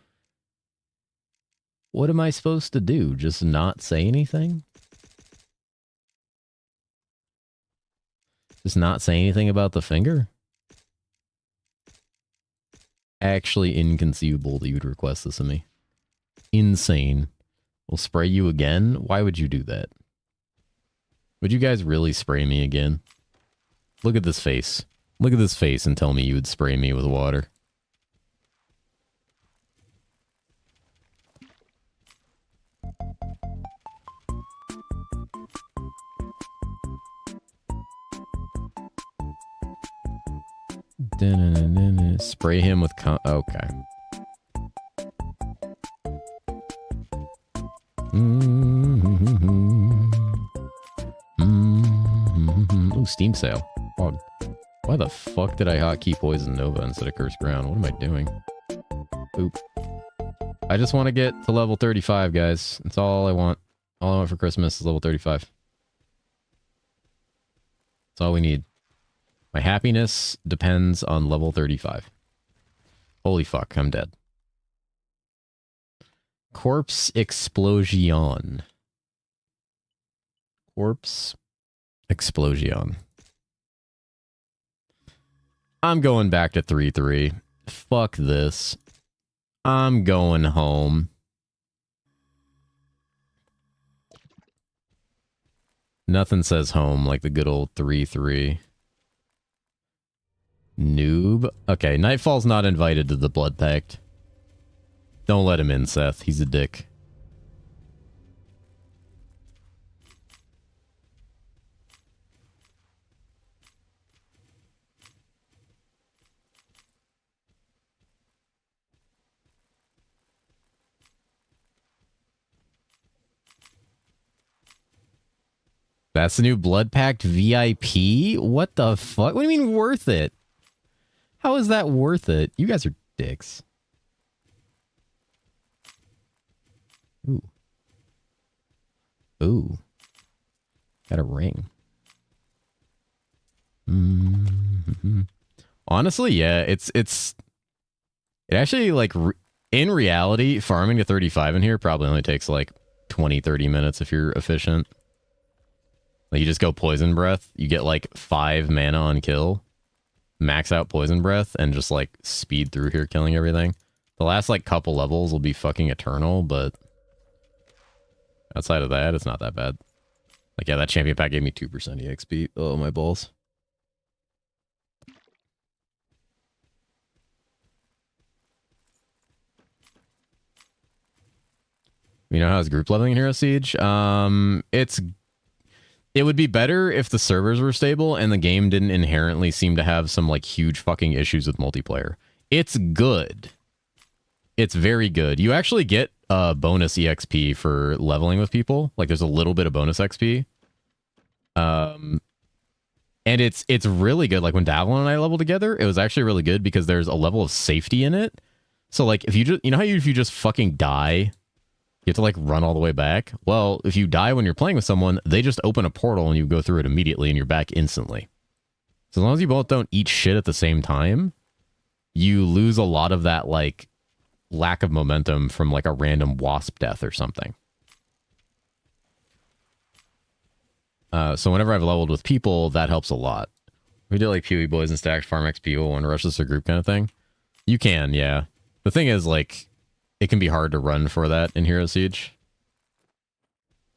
What am I supposed to do? Just not say anything? Just not say anything about the finger? Actually inconceivable that you would request this of me. Insane. We'll spray you again? Why would you do that? Would you guys really spray me again? Look at this face. Look at this face and tell me you would spray me with water. Spray him with okay. Ooh, Steam sale. Oh, why the fuck did I hotkey Poison Nova instead of Cursed Ground? What am I doing? Oop. I just want to get to level 35, guys. That's all I want. All I want for Christmas is level 35. That's all we need. My happiness depends on level 35. Holy fuck, I'm dead. Corpse Explosion. Corpse Explosion. I'm going back to 3-3. Fuck this. I'm going home. Nothing says home like the good old 3-3. Noob. Okay, Nightfall's not invited to the Blood Pact. Don't let him in, Seth. He's a dick. That's the new Blood Pact VIP? What the fuck? What do you mean worth it? How is that worth it? You guys are dicks. Ooh. Ooh. Got a ring. Mm-hmm. Honestly, yeah, it actually, like, in reality, farming to 35 in here probably only takes like 20-30 minutes if you're efficient. Like, you just go Poison Breath, you get like 5 mana on kill, max out Poison Breath, and just like speed through here killing everything. The last like couple levels will be fucking eternal, but outside of that, it's not that bad. Like, yeah, that champion pack gave me 2% EXP. Oh, my balls. You know how's group leveling in Hero Siege? It would be better if the servers were stable and the game didn't inherently seem to have some like huge fucking issues with multiplayer. It's good. It's very good. You actually get bonus EXP for leveling with people. Like, there's a little bit of bonus XP. And it's really good. Like, when Davlin and I leveled together, it was actually really good because there's a level of safety in it. So like, if you just, you know how if you just fucking die, you have to like run all the way back? Well, if you die when you're playing with someone, they just open a portal and you go through it immediately and you're back instantly. So as long as you both don't eat shit at the same time, you lose a lot of that like lack of momentum from like a random wasp death or something. So whenever I've leveled with people, that helps a lot. We did like PoE boys and stacked farm XP while one rushes a group kind of thing. You can, yeah. The thing is, like, it can be hard to run for that in Hero Siege.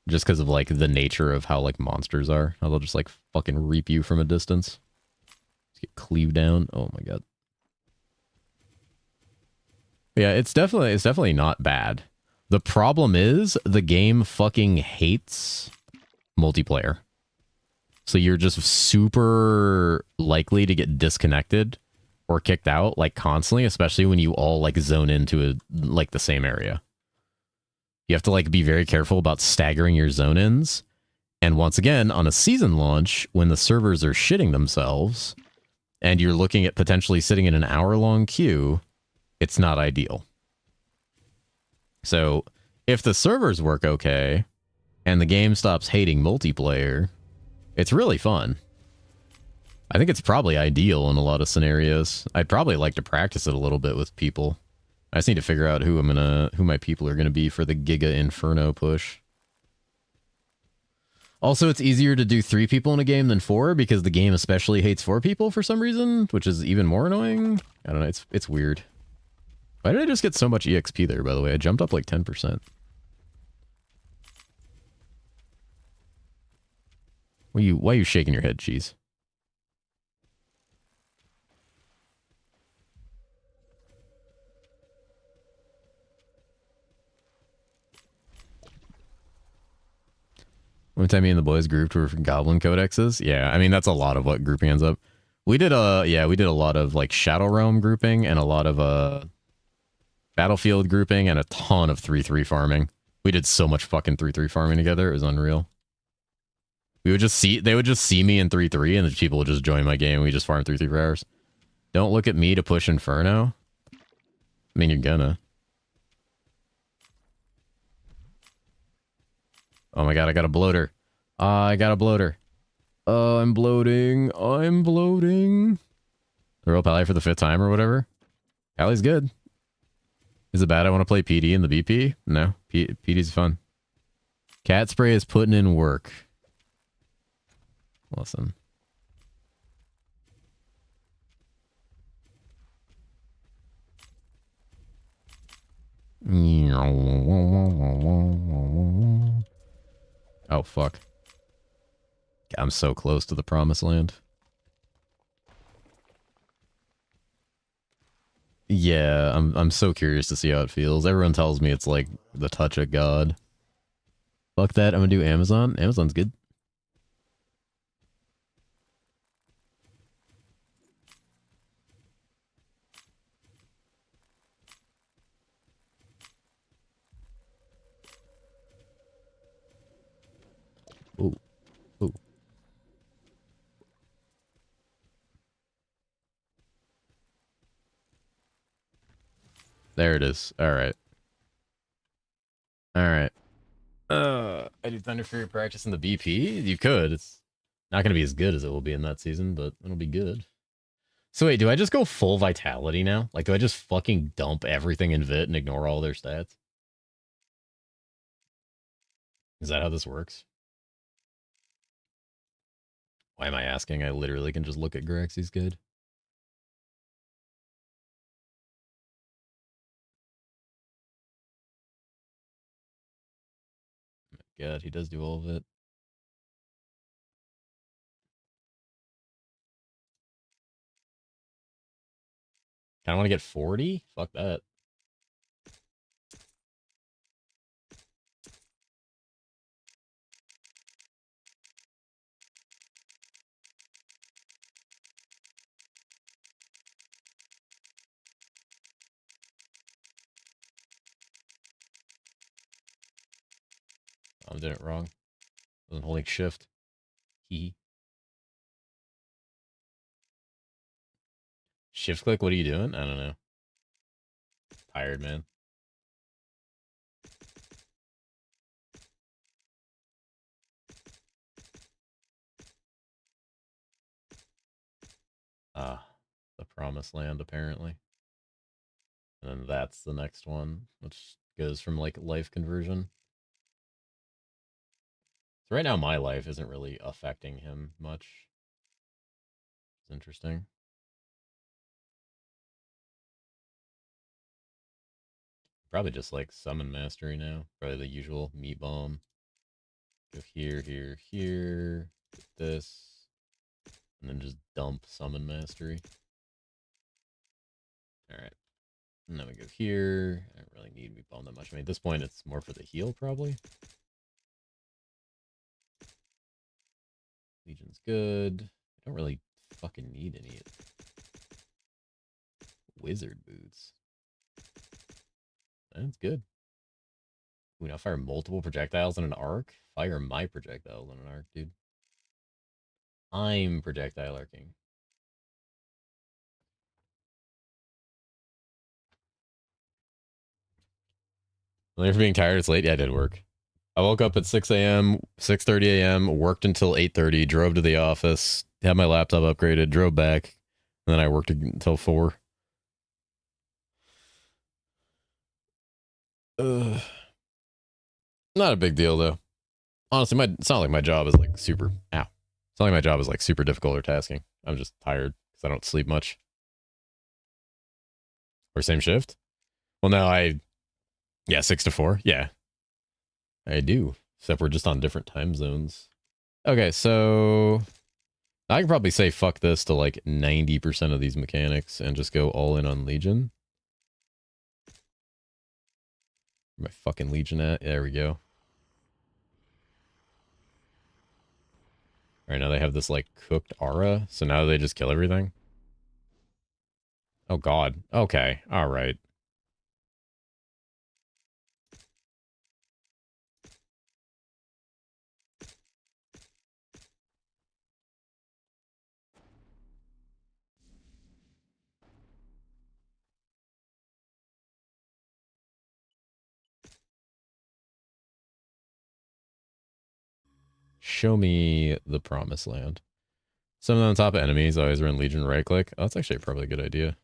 Just because of, like, the nature of how, like, monsters are. How they'll just, like, fucking reap you from a distance. Just get cleaved down. Oh, my God. Yeah, it's definitely not bad. The problem is, the game fucking hates multiplayer. So you're just super likely to get disconnected or kicked out, like, constantly, especially when you all, like, zone into, like, the same area. You have to, like, be very careful about staggering your zone-ins. And once again, on a season launch, when the servers are shitting themselves, and you're looking at potentially sitting in an hour-long queue, it's not ideal. So, if the servers work okay, and the game stops hating multiplayer, it's really fun. I think it's probably ideal in a lot of scenarios. I'd probably like to practice it a little bit with people. I just need to figure out who my people are gonna be for the Giga Inferno push. Also, it's easier to do 3 people in a game than 4 because the game especially hates 4 people for some reason, which is even more annoying. I don't know, it's weird. Why did I just get so much EXP there, by the way? I jumped up like 10%. Why are you shaking your head, Cheese? One time me and the boys grouped were Goblin Codexes. Yeah, I mean, that's a lot of what grouping ends up. We did a lot of like Shadow Realm grouping and a lot of Battlefield grouping and a ton of 3-3 farming. We did so much fucking 3-3 farming together. It was unreal. They would just see me in 3-3 and the people would just join my game. We just farm 3-3 for hours. Don't look at me to push Inferno. I mean, you're gonna. Oh my God, I got a bloater. I got a bloater. I'm bloating. I'm bloating. The real pally for the 5th time or whatever. Alley's good. Is it bad I want to play PD in the BP? No, PD's fun. Cat spray is putting in work. Listen. Oh, fuck. I'm so close to the promised land. Yeah, I'm so curious to see how it feels. Everyone tells me it's like the touch of God. Fuck that, I'm gonna do Amazon. Amazon's good. Ooh. Ooh. There it is. Alright. Alright. I do Thunder Fury practice in the BP? You could. It's not going to be as good as it will be in that season, but it'll be good. So wait, do I just go full Vitality now? Like, do I just fucking dump everything in Vit and ignore all their stats? Is that how this works? Why am I asking? I literally can just look at Graxy's good. Oh my God, he does do all of it. Kinda want to get 40? Fuck that. I'm doing it wrong. Wasn't holding shift. Hee. Shift click, what are you doing? I don't know. Tired, man. Ah, the promised land, apparently. And then that's the next one, which goes from, like, life conversion. So right now, my life isn't really affecting him much. It's interesting. Probably just, like, summon mastery now. Probably the usual meat bomb. Go here, here, here. Get this. And then just dump summon mastery. Alright. And then we go here. I don't really need meat bomb that much. I mean, at this point, it's more for the heal, probably. Legion's good. I don't really fucking need any wizard boots. That's good. We now fire multiple projectiles in an arc? Fire my projectiles in an arc, dude. I'm projectile arcing. Only for being tired, it's late. Yeah, I did work. I woke up at 6 a.m., 6:30 a.m., worked until 8:30, drove to the office, had my laptop upgraded, drove back, and then I worked until 4. Not a big deal, though. Honestly, it's not like my job is like super, ow. It's not like my job is like super difficult or tasking. I'm just tired because I don't sleep much. Or same shift? Well, no, yeah, 6 to 4. Yeah, I do. Except we're just on different time zones. Okay, so I can probably say fuck this to like 90% of these mechanics and just go all in on Legion. Where my fucking Legion at? There we go. All right, now they have this like cooked aura, so now they just kill everything. Oh god. Okay. All right. Show me the promised land. Some of them on top of enemies always run Legion right click. Oh, that's actually probably a good idea.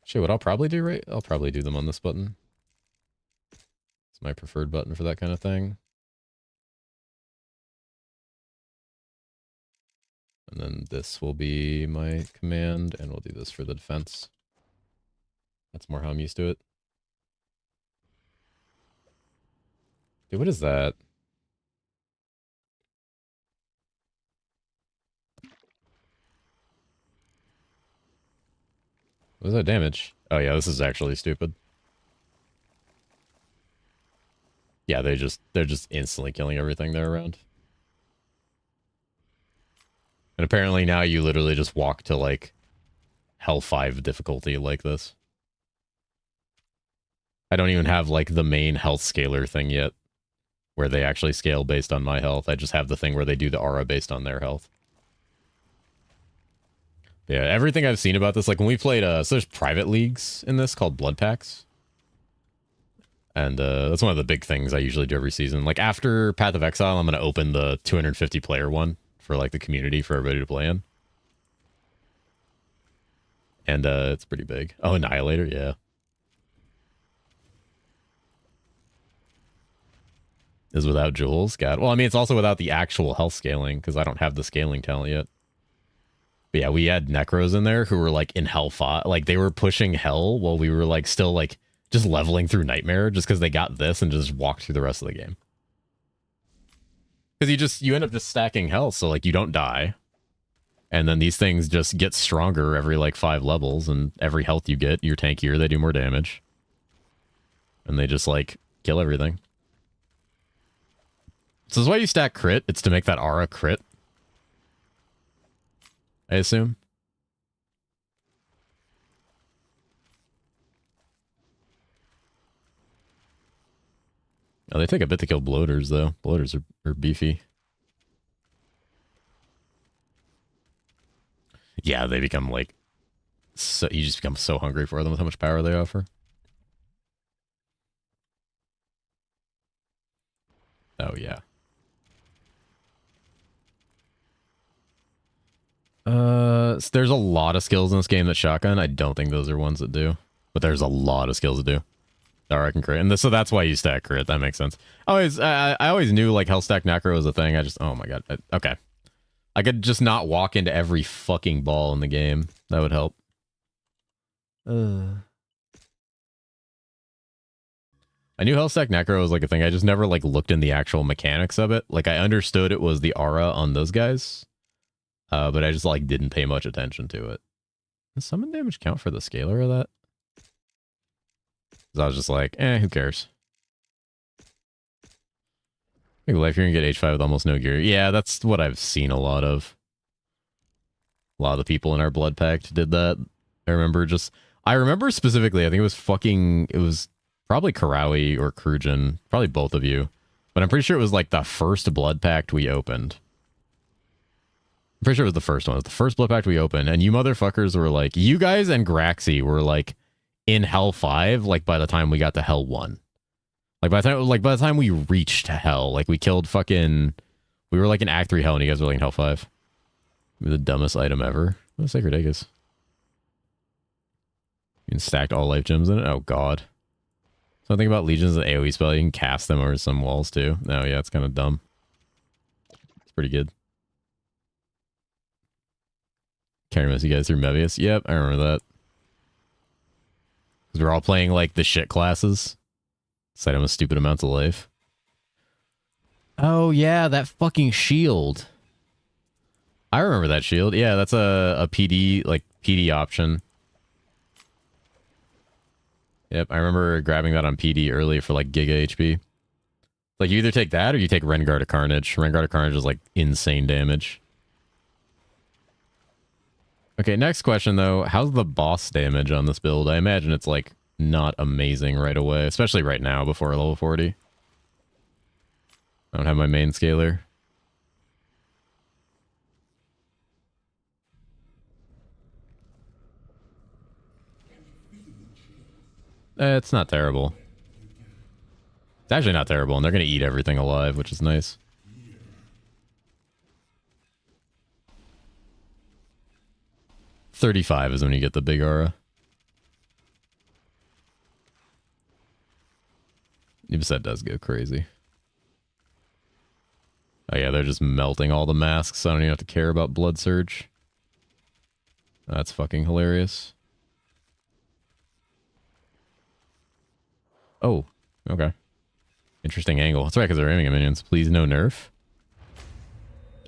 Shit, what I'll probably do, right? I'll probably do them on this button. It's my preferred button for that kind of thing. And then this will be my command, and we'll do this for the defense. That's more how I'm used to it. Dude, what is that? What is that damage? Oh yeah, this is actually stupid. Yeah, they're just instantly killing everything they're around. And apparently now you literally just walk to like Hell 5 difficulty like this. I don't even have like the main health scaler thing yet, where they actually scale based on my health. I just have the thing where they do the aura based on their health. Yeah, everything I've seen about this, like when we played, so there's private leagues in this called blood packs. And that's one of the big things I usually do every season. Like after Path of Exile, I'm going to open the 250 player one for like the community for everybody to play in. And it's pretty big. Oh, Annihilator, yeah. Is without jewels. God. Well, I mean, it's also without the actual health scaling because I don't have the scaling talent yet. But yeah, we had Necros in there who were like in Hell 5. Like they were pushing Hell while we were like still like just leveling through Nightmare just because they got this and just walked through the rest of the game. Because you end up just stacking health, so like you don't die. And then these things just get stronger every like 5 levels, and every health you get, you're tankier, they do more damage. And they just like kill everything. So this is why you stack crit. It's to make that aura crit, I assume. Oh, they take a bit to kill bloaters, though. Bloaters are beefy. Yeah, they become like... So, you just become so hungry for them with how much power they offer. Oh, yeah. So there's a lot of skills in this game that shotgun. I don't think those are ones that do. But there's a lot of skills that do. I can crit. And so that's why you stack crit. That makes sense. I always knew like Hellstack Necro was a thing. I just... Oh my god. Okay. I could just not walk into every fucking ball in the game. That would help. I knew Hellstack Necro was like a thing. I just never like looked in the actual mechanics of it. Like I understood it was the aura on those guys. But I just like didn't pay much attention to it. Does summon damage count for the scaler of that? I was just like, who cares? I think life here and get H5 with almost no gear. Yeah, that's what I've seen a lot of. A lot of the people in our blood pact did that. I remember specifically, I think it was probably Karawi or Krujan, probably both of you. But I'm pretty sure it was like the first blood pact we opened. I'm pretty sure it was the first one. It was the first blood pact we opened. And you motherfuckers were like, you guys and Graxy were like, in Hell 5, like by the time we got to Hell 1. Like by the time we reached Hell, like we killed fucking... We were like in Act 3 Hell and you guys were like in Hell 5. Maybe the dumbest item ever. What a Sacred Aegis. You can stack all life gems in it? Oh god. Something about Legions and AoE spell, you can cast them over some walls too. No, yeah, it's kind of dumb. It's pretty good. Carry most of you guys through Mevius. Yep, I remember that. Because we're all playing, like, the shit classes. Side them with stupid amounts of life. Oh, yeah, that fucking shield. I remember that shield. Yeah, that's a PD, like, PD option. Yep, I remember grabbing that on PD early for, like, Giga HP. Like, you either take that or you take Renguard of Carnage. Renguard of Carnage is, like, insane damage. Okay, next question, though. How's the boss damage on this build? I imagine it's, like, not amazing right away. Especially right now, before level 40. I don't have my main scaler. It's not terrible. It's actually not terrible, and they're going to eat everything alive, which is nice. $35 is when you get the big aura. Set does go crazy. Oh yeah, they're just melting all the masks, so I don't even have to care about Blood Surge. That's fucking hilarious. Oh, okay. Interesting angle. That's right, because they're aiming at minions. Please no nerf.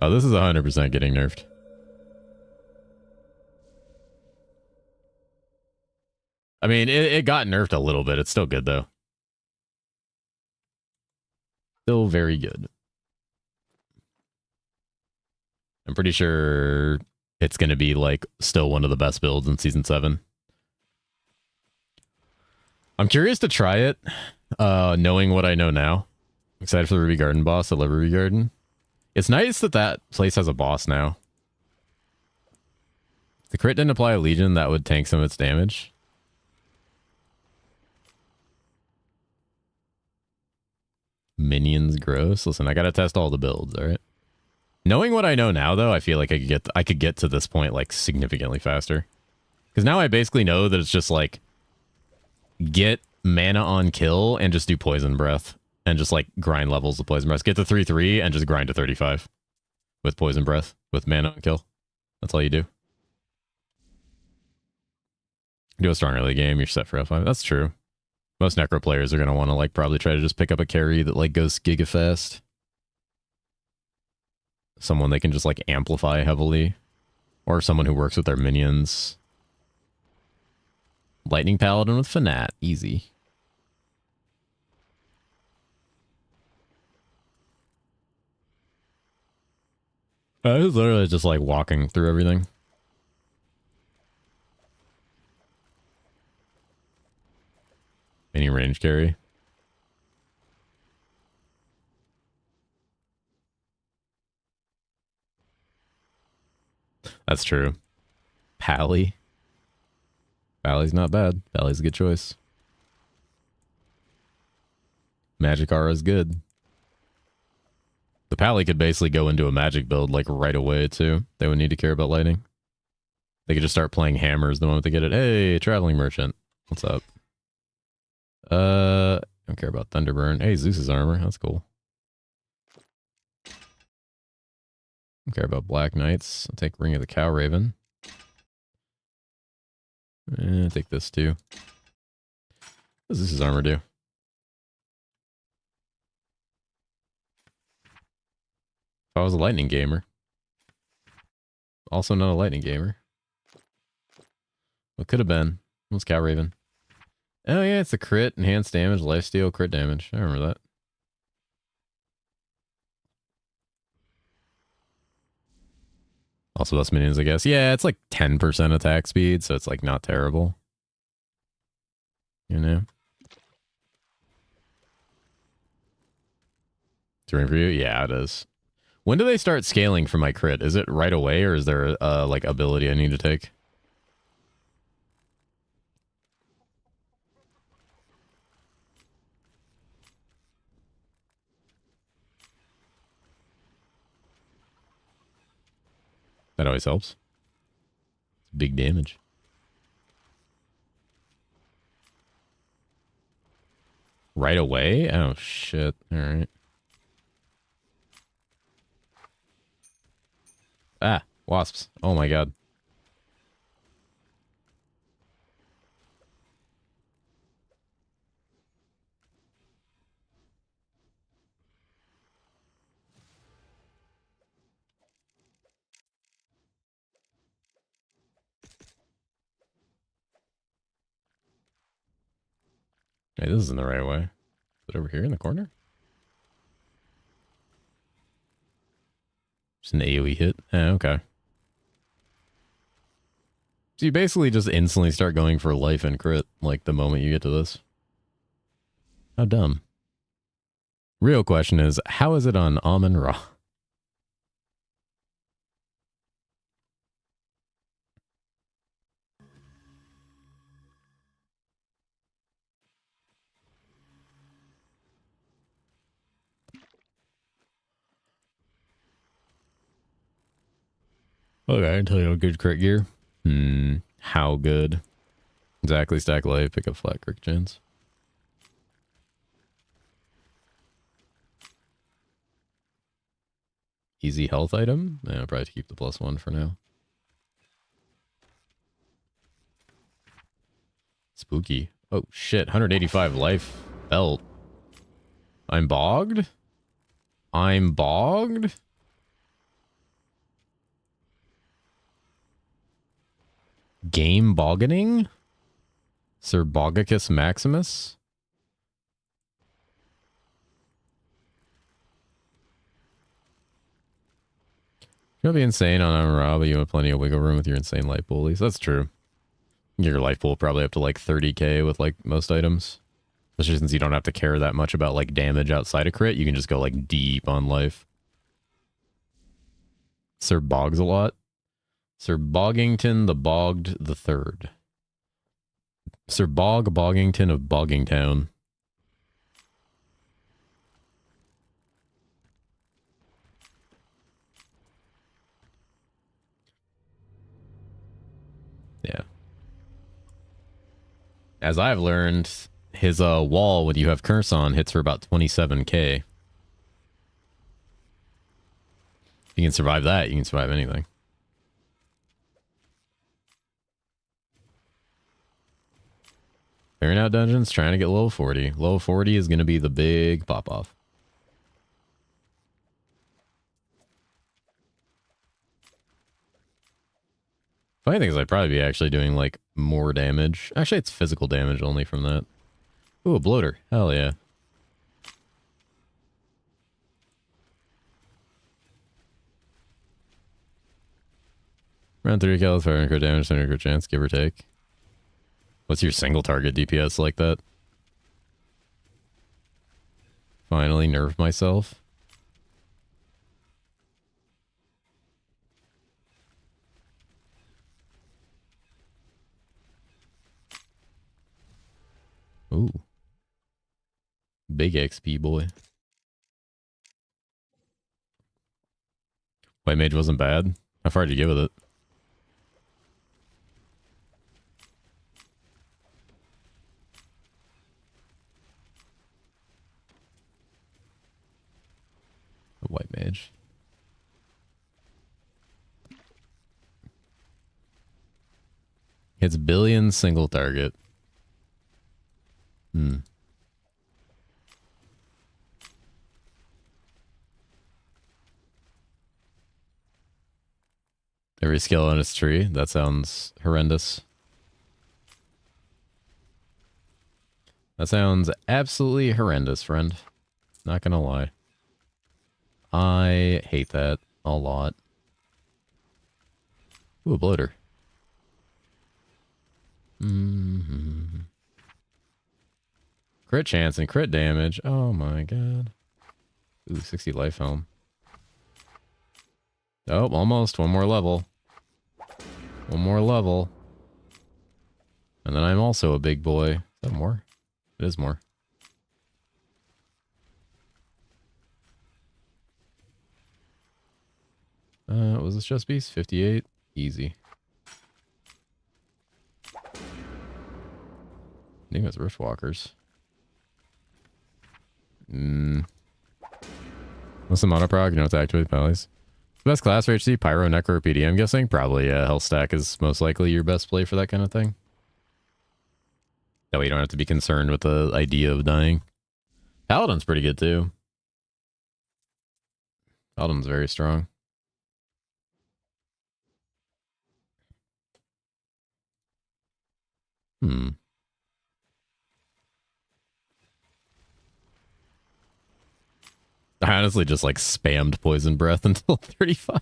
Oh, this is 100% getting nerfed. I mean, it got nerfed a little bit. It's still good, though. Still very good. I'm pretty sure it's going to be, like, still one of the best builds in Season 7. I'm curious to try it, knowing what I know now. I'm excited for the Ruby Garden boss. I love Ruby Garden. It's nice that that place has a boss now. If the crit didn't apply a Legion, that would tank some of its damage. Minions gross. Listen, I gotta test all the builds, all right? Knowing what I know now, though, I feel like I could get to this point, like, significantly faster. Because now I basically know that it's just, like, get mana on kill and just do Poison Breath. And just, like, grind levels of Poison Breath. Get to 3-3 and just grind to 35. With Poison Breath. With mana on kill. That's all you do. Do a strong early game, you're set for F5. That's true. Most Necro players are going to want to, like, probably try to just pick up a carry that, like, goes giga fast. Someone they can just, like, amplify heavily. Or someone who works with their minions. Lightning Paladin with Fanat. Easy. I was literally just, like, walking through everything. Any range carry? That's true. Pally. Pally's not bad. Pally's a good choice. Magic Aura is good. The Pally could basically go into a magic build like right away too. They would need to care about lighting. They could just start playing hammers the moment they get it. Hey, traveling merchant. What's up? Don't care about Thunderburn. Hey, Zeus's armor. That's cool. Don't care about Black Knights. I'll take Ring of the Cow Raven. I'll take this too. What does Zeus's armor do? If I was a lightning gamer. Also not a lightning gamer. What could have been? What's Cow Raven? Oh yeah, it's a crit, enhanced damage, lifesteal, crit damage. I remember that. Also less minions, I guess. Yeah, it's like 10% attack speed, so it's like not terrible. You know? It's ring for you? Yeah, it is. When do they start scaling for my crit? Is it right away, or is there like ability I need to take? That always helps. It's big damage. Right away? Oh, shit. All right. Ah, wasps. Oh, my God. Hey, this isn't the right way. Is it over here in the corner? Just an AoE hit? Okay. So you basically just instantly start going for life and crit, like, the moment you get to this. How dumb. Real question is, how is it on Amon Ra? Okay, I can tell you a good crit gear. How good? Exactly, stack life, pick up flat crit chance. Easy health item. Yeah, I'll probably keep the +1 for now. Spooky. Oh shit, 185 life belt. I'm bogged? I'm bogged? Game boggening? Sir Bogicus Maximus? You'll be insane on Amara, but you have plenty of wiggle room with your insane life bullies. That's true. Your life pool probably up to like 30k with like most items. Especially since you don't have to care that much about like damage outside of crit. You can just go like deep on life. Sir Boggs a lot. Sir Boggington the Bogged the Third. Sir Boggington of Boggingtown. Yeah. As I've learned, his wall when you have curse on hits for about 27k. If you can survive that, you can survive anything. Clearing out dungeons, trying to get low 40. Low 40 is going to be the big pop-off. Funny thing is I'd probably be actually doing like more damage. Actually, it's physical damage only from that. Ooh, a bloater. Hell yeah. Around 30 kills, 500 crit damage, 100 crit chance, give or take. What's your single target DPS like that? Finally nerfed myself. Ooh. Big XP boy. White Mage wasn't bad. How far did you get with it? A White Mage. Hits billion single target. Every skill on its tree. That sounds horrendous. That sounds absolutely horrendous, friend. Not gonna lie. I hate that a lot. Ooh, a bloater. Crit chance and crit damage. Oh my god. Ooh, 60 life helm. Oh, almost. One more level. One more level. And then I'm also a big boy. Is that more? It is more. Was this just beast? 58? Easy. I think it's Riftwalkers. What's the monoproc? You know, it's activate penalties. Best class for HC? Pyro, Necro, or PD, I'm guessing? Probably, yeah. Health stack is most likely your best play for that kind of thing. That way you don't have to be concerned with the idea of dying. Paladin's pretty good, too. Paladin's very strong. I honestly just like spammed poison breath until 35.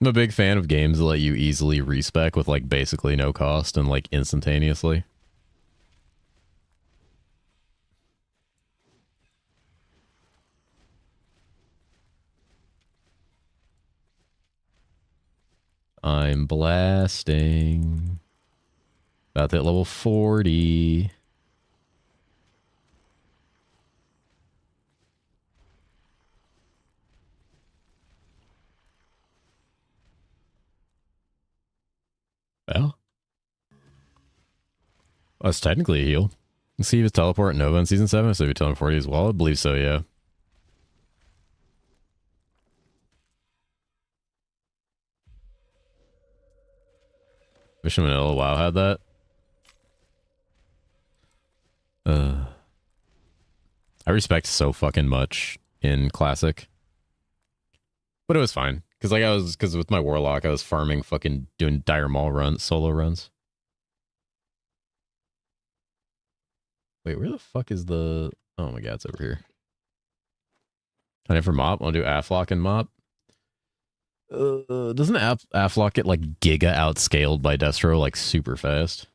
I'm a big fan of games that let you easily respec with like basically no cost and like instantaneously. I'm blasting. About that level 40. Well. That's technically a heal. See, he was teleport Nova in season 7, so he teleport 40 as well. I believe so, yeah. Mission Vanilla WoW had that. I respect so fucking much in Classic. But it was fine. Because with my Warlock, I was farming fucking doing Dire Maul runs, solo runs. Wait, where the fuck is the... Oh my god, it's over here. Time for Mop. I'll do Aflock and Mop. Doesn't Aflock get like giga outscaled by Destro like super fast?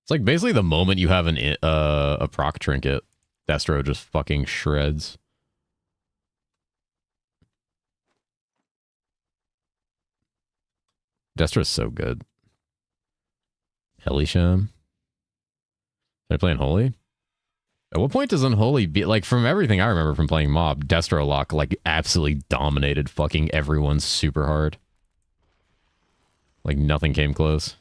It's like basically the moment you have a proc trinket, Destro just fucking shreds. Destro's so good. Helisham. They're playing Holy? At what point does Unholy be like, from everything I remember from playing Mob, Destro Lock like absolutely dominated fucking everyone super hard. Like nothing came close.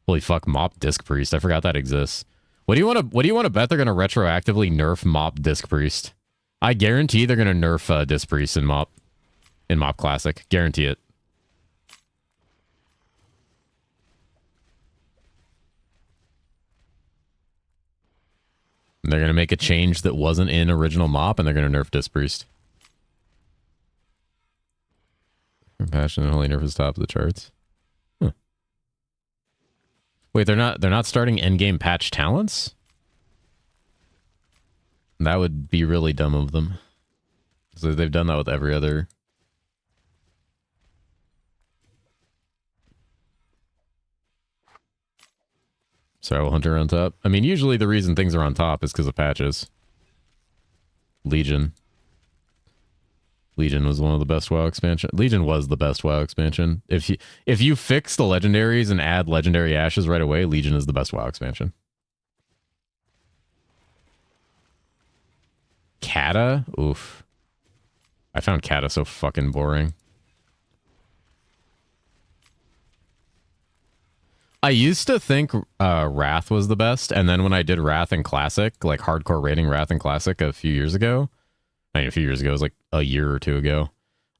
Holy fuck, Mop Disc Priest. I forgot that exists. What do you want to bet they're gonna retroactively nerf Mop Disc Priest? I guarantee they're gonna nerf Disc Priest in Mop Classic. Guarantee it. They're going to make a change that wasn't in original Mop, and they're going to nerf Disc Priest. Compassion and Holy nerf is top of the charts. Huh. Wait, they're not starting endgame patch talents? That would be really dumb of them. So they've done that with every other... Sorrow Hunter on top. I mean, usually the reason things are on top is because of patches. Legion. Legion was one of the best WoW expansion. Legion was the best WoW expansion. If you fix the legendaries and add legendary ashes right away, Legion is the best WoW expansion. Kata? Oof. I found Kata so fucking boring. I used to think Wrath was the best, and then when I did Wrath in Classic, like hardcore rating Wrath in Classic a few years ago, it was like a year or two ago,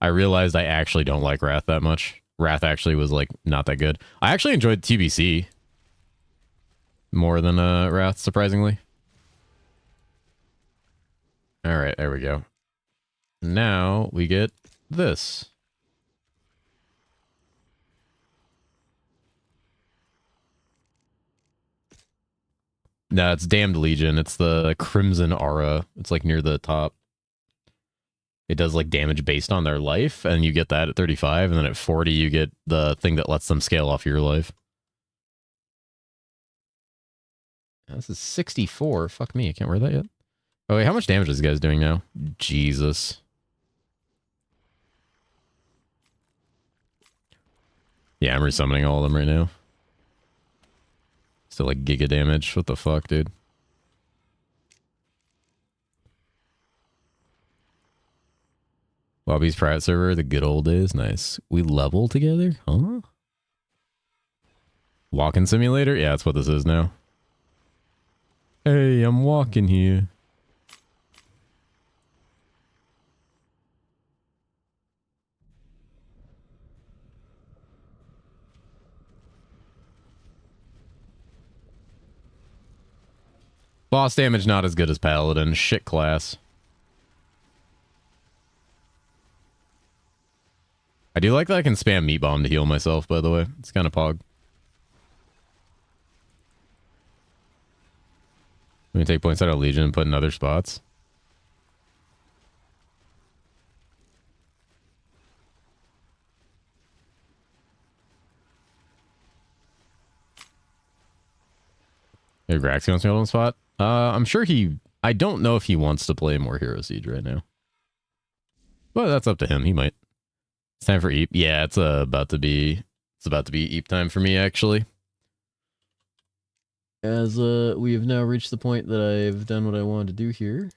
I realized I actually don't like Wrath that much. Wrath actually was like not that good. I actually enjoyed TBC more than Wrath, surprisingly. All right, there we go. Now we get this. No, it's Damned Legion. It's the Crimson Aura. It's like near the top. It does like damage based on their life, and you get that at 35, and then at 40 you get the thing that lets them scale off your life. This is 64. Fuck me, I can't wear that yet. Oh wait, how much damage is this guy's doing now? Jesus. Yeah, I'm resummoning all of them right now. Still like giga damage. What the fuck, dude? Bobby's private server, the good old days. Nice. We level together? Huh? Walking simulator? Yeah, that's what this is now. Hey, I'm walking here. Boss damage not as good as Paladin. Shit class. I do like that I can spam Meat Bomb to heal myself, by the way. It's kind of pog. Let me take points out of Legion and put in other spots. Hey, Graxi wants to hold on spot. I'm sure I don't know if he wants to play more Hero Siege right now. Well, that's up to him. He might. It's time for Eep. Yeah, it's about to be Eep time for me, actually. As we have now reached the point that I've done what I wanted to do here.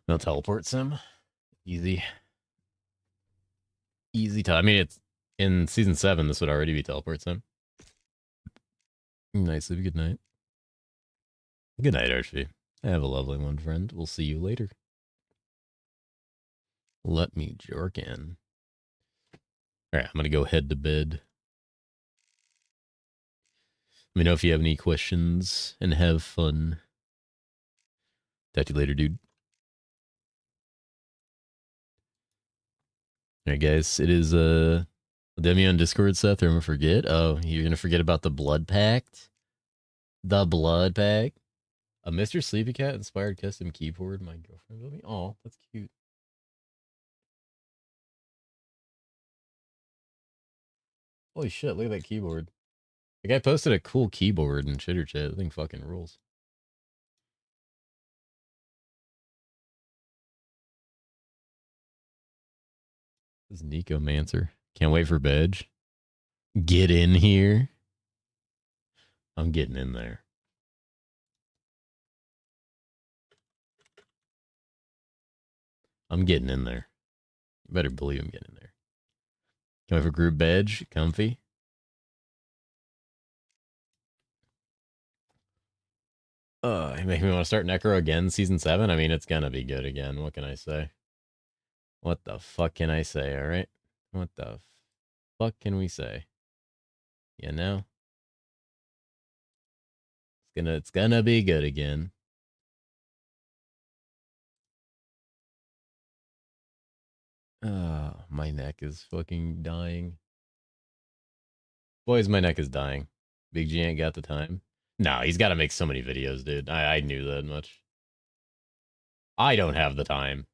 No teleport sim. Easy. Easy time. I mean, it's in season 7, this would already be teleport sim. Night, sleep. Good night. Good night, Archie. Have a lovely one, friend. We'll see you later. Let me jerk in. All right, I'm gonna go head to bed. Let me know if you have any questions, and have fun. Talk to you later, dude. All right, guys. It is Demi on Discord, Seth, or I'm gonna forget. Oh, you're gonna forget about the Blood Pact? The Blood Pact? A Mr. Sleepy Cat inspired custom keyboard my girlfriend built me. Oh, that's cute. Holy shit, look at that keyboard. The guy posted a cool keyboard in Chitter Chat. That thing fucking rules. This is Nicomancer. Can't wait for Bedge. Get in here. I'm getting in there. I'm getting in there. You better believe I'm getting in there. Can't wait for Group Bedge. Comfy. You make me want to start Necro again, Season 7? I mean, it's gonna be good again. What can I say? What the fuck can I say, alright? What the fuck can we say? You know? It's gonna be good again. My neck is fucking dying. Boys, my neck is dying. Big G ain't got the time. No, he's got to make so many videos, dude. I knew that much. I don't have the time.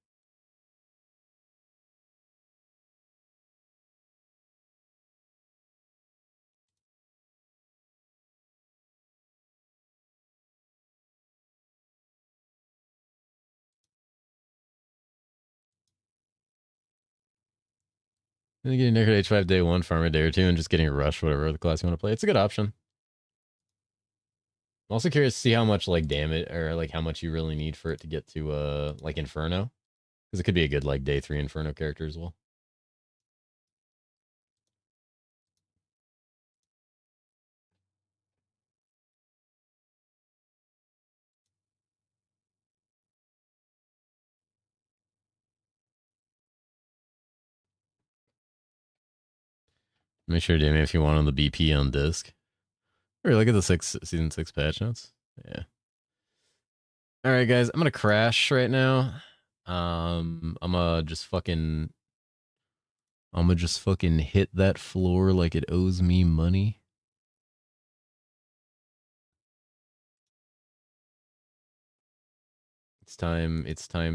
And getting Necro H5 day 1, farm a day or 2, and just getting a rush, whatever other class you want to play. It's a good option. I'm also curious to see how much like damage or like how much you really need for it to get to like Inferno. Because it could be a good like day 3 Inferno character as well. Make sure, Damien, if you want on the BP on disc. Or look at the season 6 patch notes. Yeah. All right, guys, I'm gonna crash right now. I'm gonna just fucking hit that floor like it owes me money. It's time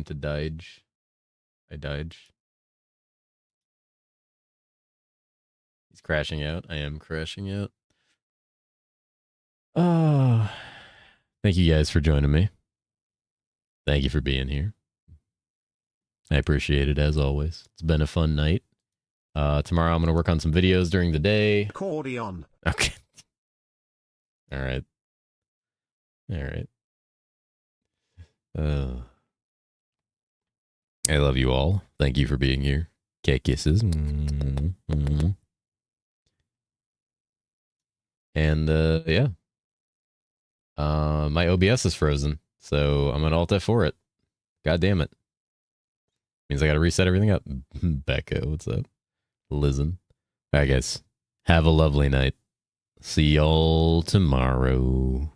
to dodge. I dodge. He's crashing out. I am crashing out. Oh, thank you guys for joining me. Thank you for being here. I appreciate it as always. It's been a fun night. Tomorrow I'm going to work on some videos during the day.
Accordion.
Okay. All right. All right. I love you all. Thank you for being here. Cat kisses. And yeah. My OBS is frozen, so I'm gonna alt F4 it. God damn it. Means I gotta reset everything up. Becca, what's up? Listen. Alright, guys. Have a lovely night. See y'all tomorrow.